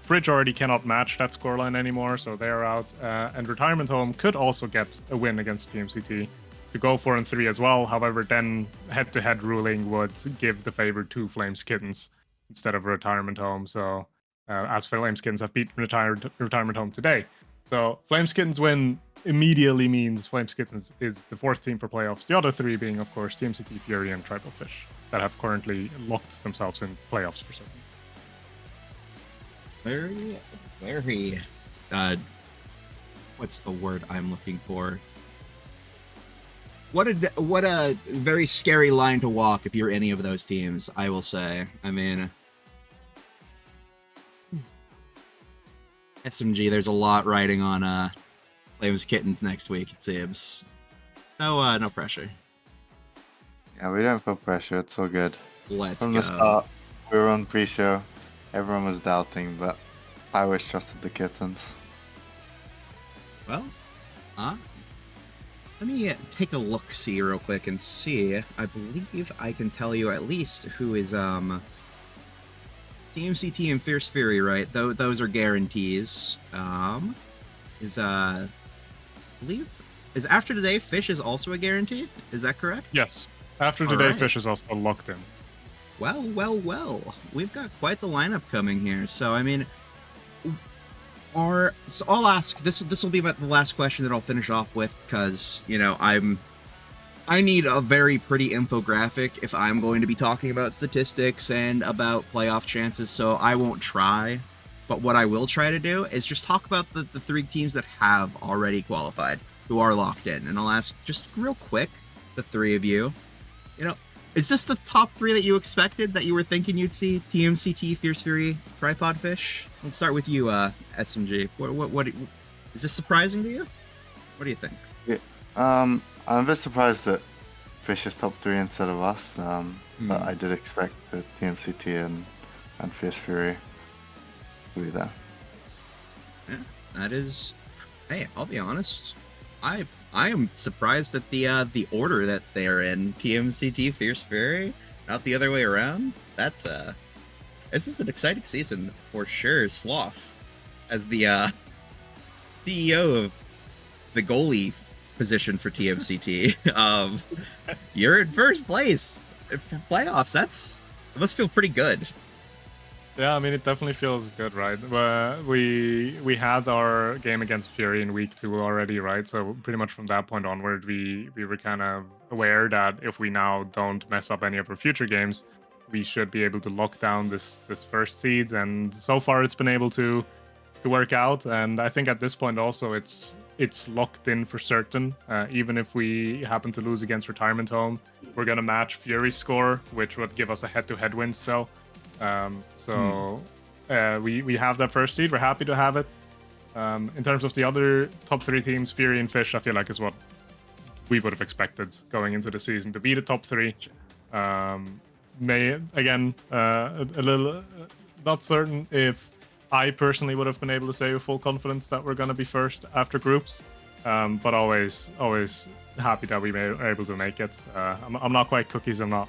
Fridge already cannot match that scoreline anymore, so they're out. And Retirement Home could also get a win against TMCT to go 4-3 as well. However, then head-to-head ruling would give the favor to Flames Kittens instead of Retirement Home. So, as Flames Kittens have beaten Retirement Home today. So, Flames Kittens win immediately means Flames Kittens is the 4th team for playoffs. The other 3 being, of course, TMCT, Fury, and Tribal Fish that have currently locked themselves in playoffs for certain.
Very, what's the word I'm looking for? What a very scary line to walk if you're any of those teams, I will say. I mean, SMG, there's a lot riding on Flames Kittens next week, it seems. No pressure.
Yeah, we don't feel pressure. It's all good.
Let's
From
go.
the start, we were on pre-show. Everyone was doubting, but I always trusted the Kittens.
Well, let me take a look-see real quick and see. I believe I can tell you at least who is TMCT and Fierce Fury, right? Those are guarantees. I believe is After Today Fish is also a guarantee? Is that correct?
Yes. After Today
right.
Fish is also locked in.
Well. We've got quite the lineup coming here. So, I mean, so I'll ask, this will be about the last question that I'll finish off with, because, you know, I need a very pretty infographic if I'm going to be talking about statistics and about playoff chances, so I won't try. But what I will try to do is just talk about the 3 teams that have already qualified, who are locked in. And I'll ask just real quick, the 3 of you, you know, is this the top 3 that you expected, that you were thinking you'd see? TMCT, Fierce Fury, Tripod Fish? Let's start with you, SMG. What is this surprising to you? What do you think?
Yeah, I'm a bit surprised that Fish is top 3 instead of us, but I did expect the TMCT and and Fierce Fury will be there.
Yeah, that is. Hey, I'll be honest. I am surprised at the order that they're in. TMCT, Fierce Fury, not the other way around. This is an exciting season for sure. Sloth, as the CEO of the goalie position for TMCT, you're in first place for playoffs. It must feel pretty good.
Yeah, I mean, it definitely feels good, right? We had our game against Fury in week 2 already, right? So pretty much from that point onward, we were kind of aware that if we now don't mess up any of our future games, we should be able to lock down this first seed. And so far, it's been able to work out. And I think at this point also, it's locked in for certain. Even if we happen to lose against Retirement Home, we're gonna match Fury's score, which would give us a head-to-head win still. We have that first seed. We're happy to have it. In terms of the other top 3 teams, Fury and Fish, I feel like is what we would have expected going into the season to be the top 3. A little not certain if I personally would have been able to say with full confidence that we're going to be first after groups, but always happy that we were able to make it. I'm not quite cookies. I'm not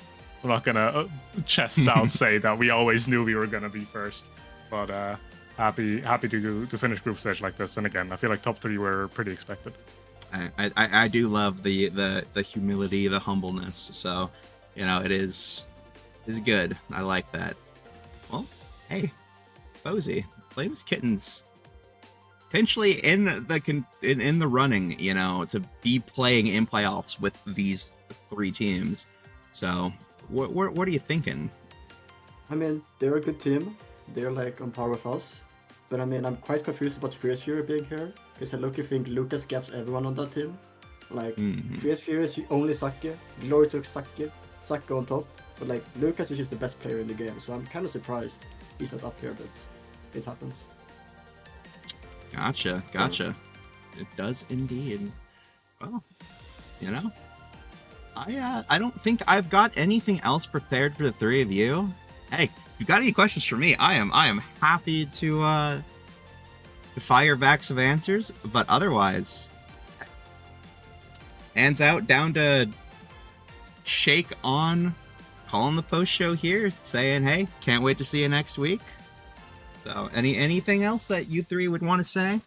gonna chest out say that we always knew we were gonna be first, but happy to finish group stage like this. And again, I feel like top 3 were pretty expected.
I do love the humility, the humbleness. So, it is good. I like that. Well, hey, Bozy, Flames Kittens potentially in the running, to be playing in playoffs with these 3 teams. So. What are you thinking?
I mean, they're a good team. They're like on par with us. But I mean, I'm quite confused about Fierce Fury being here. Because I think Lucas gaps everyone on that team. Like, Fierce Fury is only Sake. Glory took Sake on top. But like, Lucas is just the best player in the game. So I'm kind of surprised he's not up here, but it happens.
Gotcha. It does indeed. Well, I don't think I've got anything else prepared for the 3 of you. Hey, if you got any questions for me, I am happy to fire back some answers. But otherwise, hands out, down to shake on, calling the post show here, saying, hey, can't wait to see you next week. So, anything else that you 3 would want to say?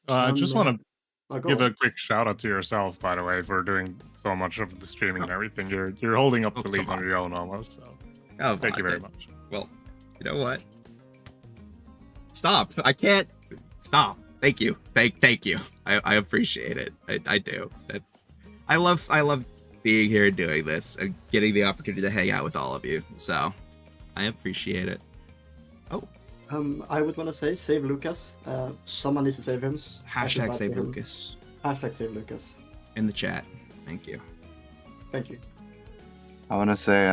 I just want to give a quick shout out to yourself, by the way, for doing so much of the streaming and everything. You're holding up the league on your own almost. So thank you very much.
Well, you know what? Stop! I can't stop. Thank you. Thank you. I appreciate it. I do. I love being here and doing this and getting the opportunity to hang out with all of you. So I appreciate it. Oh.
I would want to say, save Lucas. Someone needs to save him.
Hashtag save Lucas.
Hashtag save Lucas.
In the chat. Thank you.
Thank you.
I want to say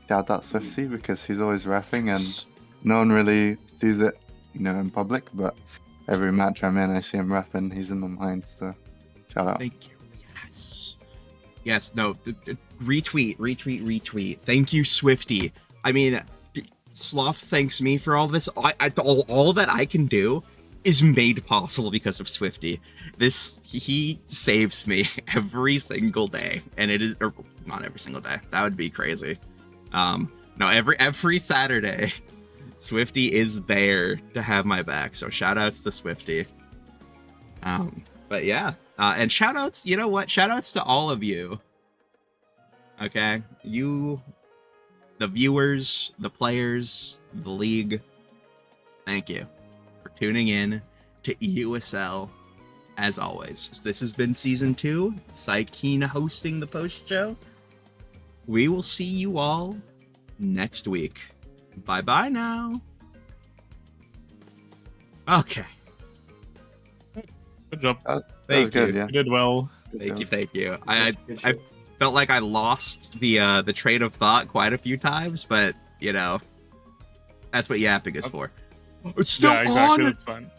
shout out Swifty because he's always reffing and no one really sees it, in public. But every match I'm in, I see him reffing. He's in my mind, so shout out.
Thank you. Yes. No. Retweet. Thank you, Swifty. I mean. Sloth thanks me for all this. All that I can do is made possible because of Swifty. He saves me every single day, and it is not every single day. That would be crazy. No, every Saturday, Swifty is there to have my back. So shout outs to Swifty. But yeah, and shout outs. You know what? Shout outs to all of you. Okay, the viewers, the players, the league, thank you for tuning in to EUSL as always. This has been Season 2, Saikina hosting the post show. We will see you all next week. Bye-bye now. Okay.
Good job.
Thank you.
Yeah.
You did well.
Thank you. I felt like I lost the train of thought quite a few times, but that's what yapping is for. It's still on.
That's fine.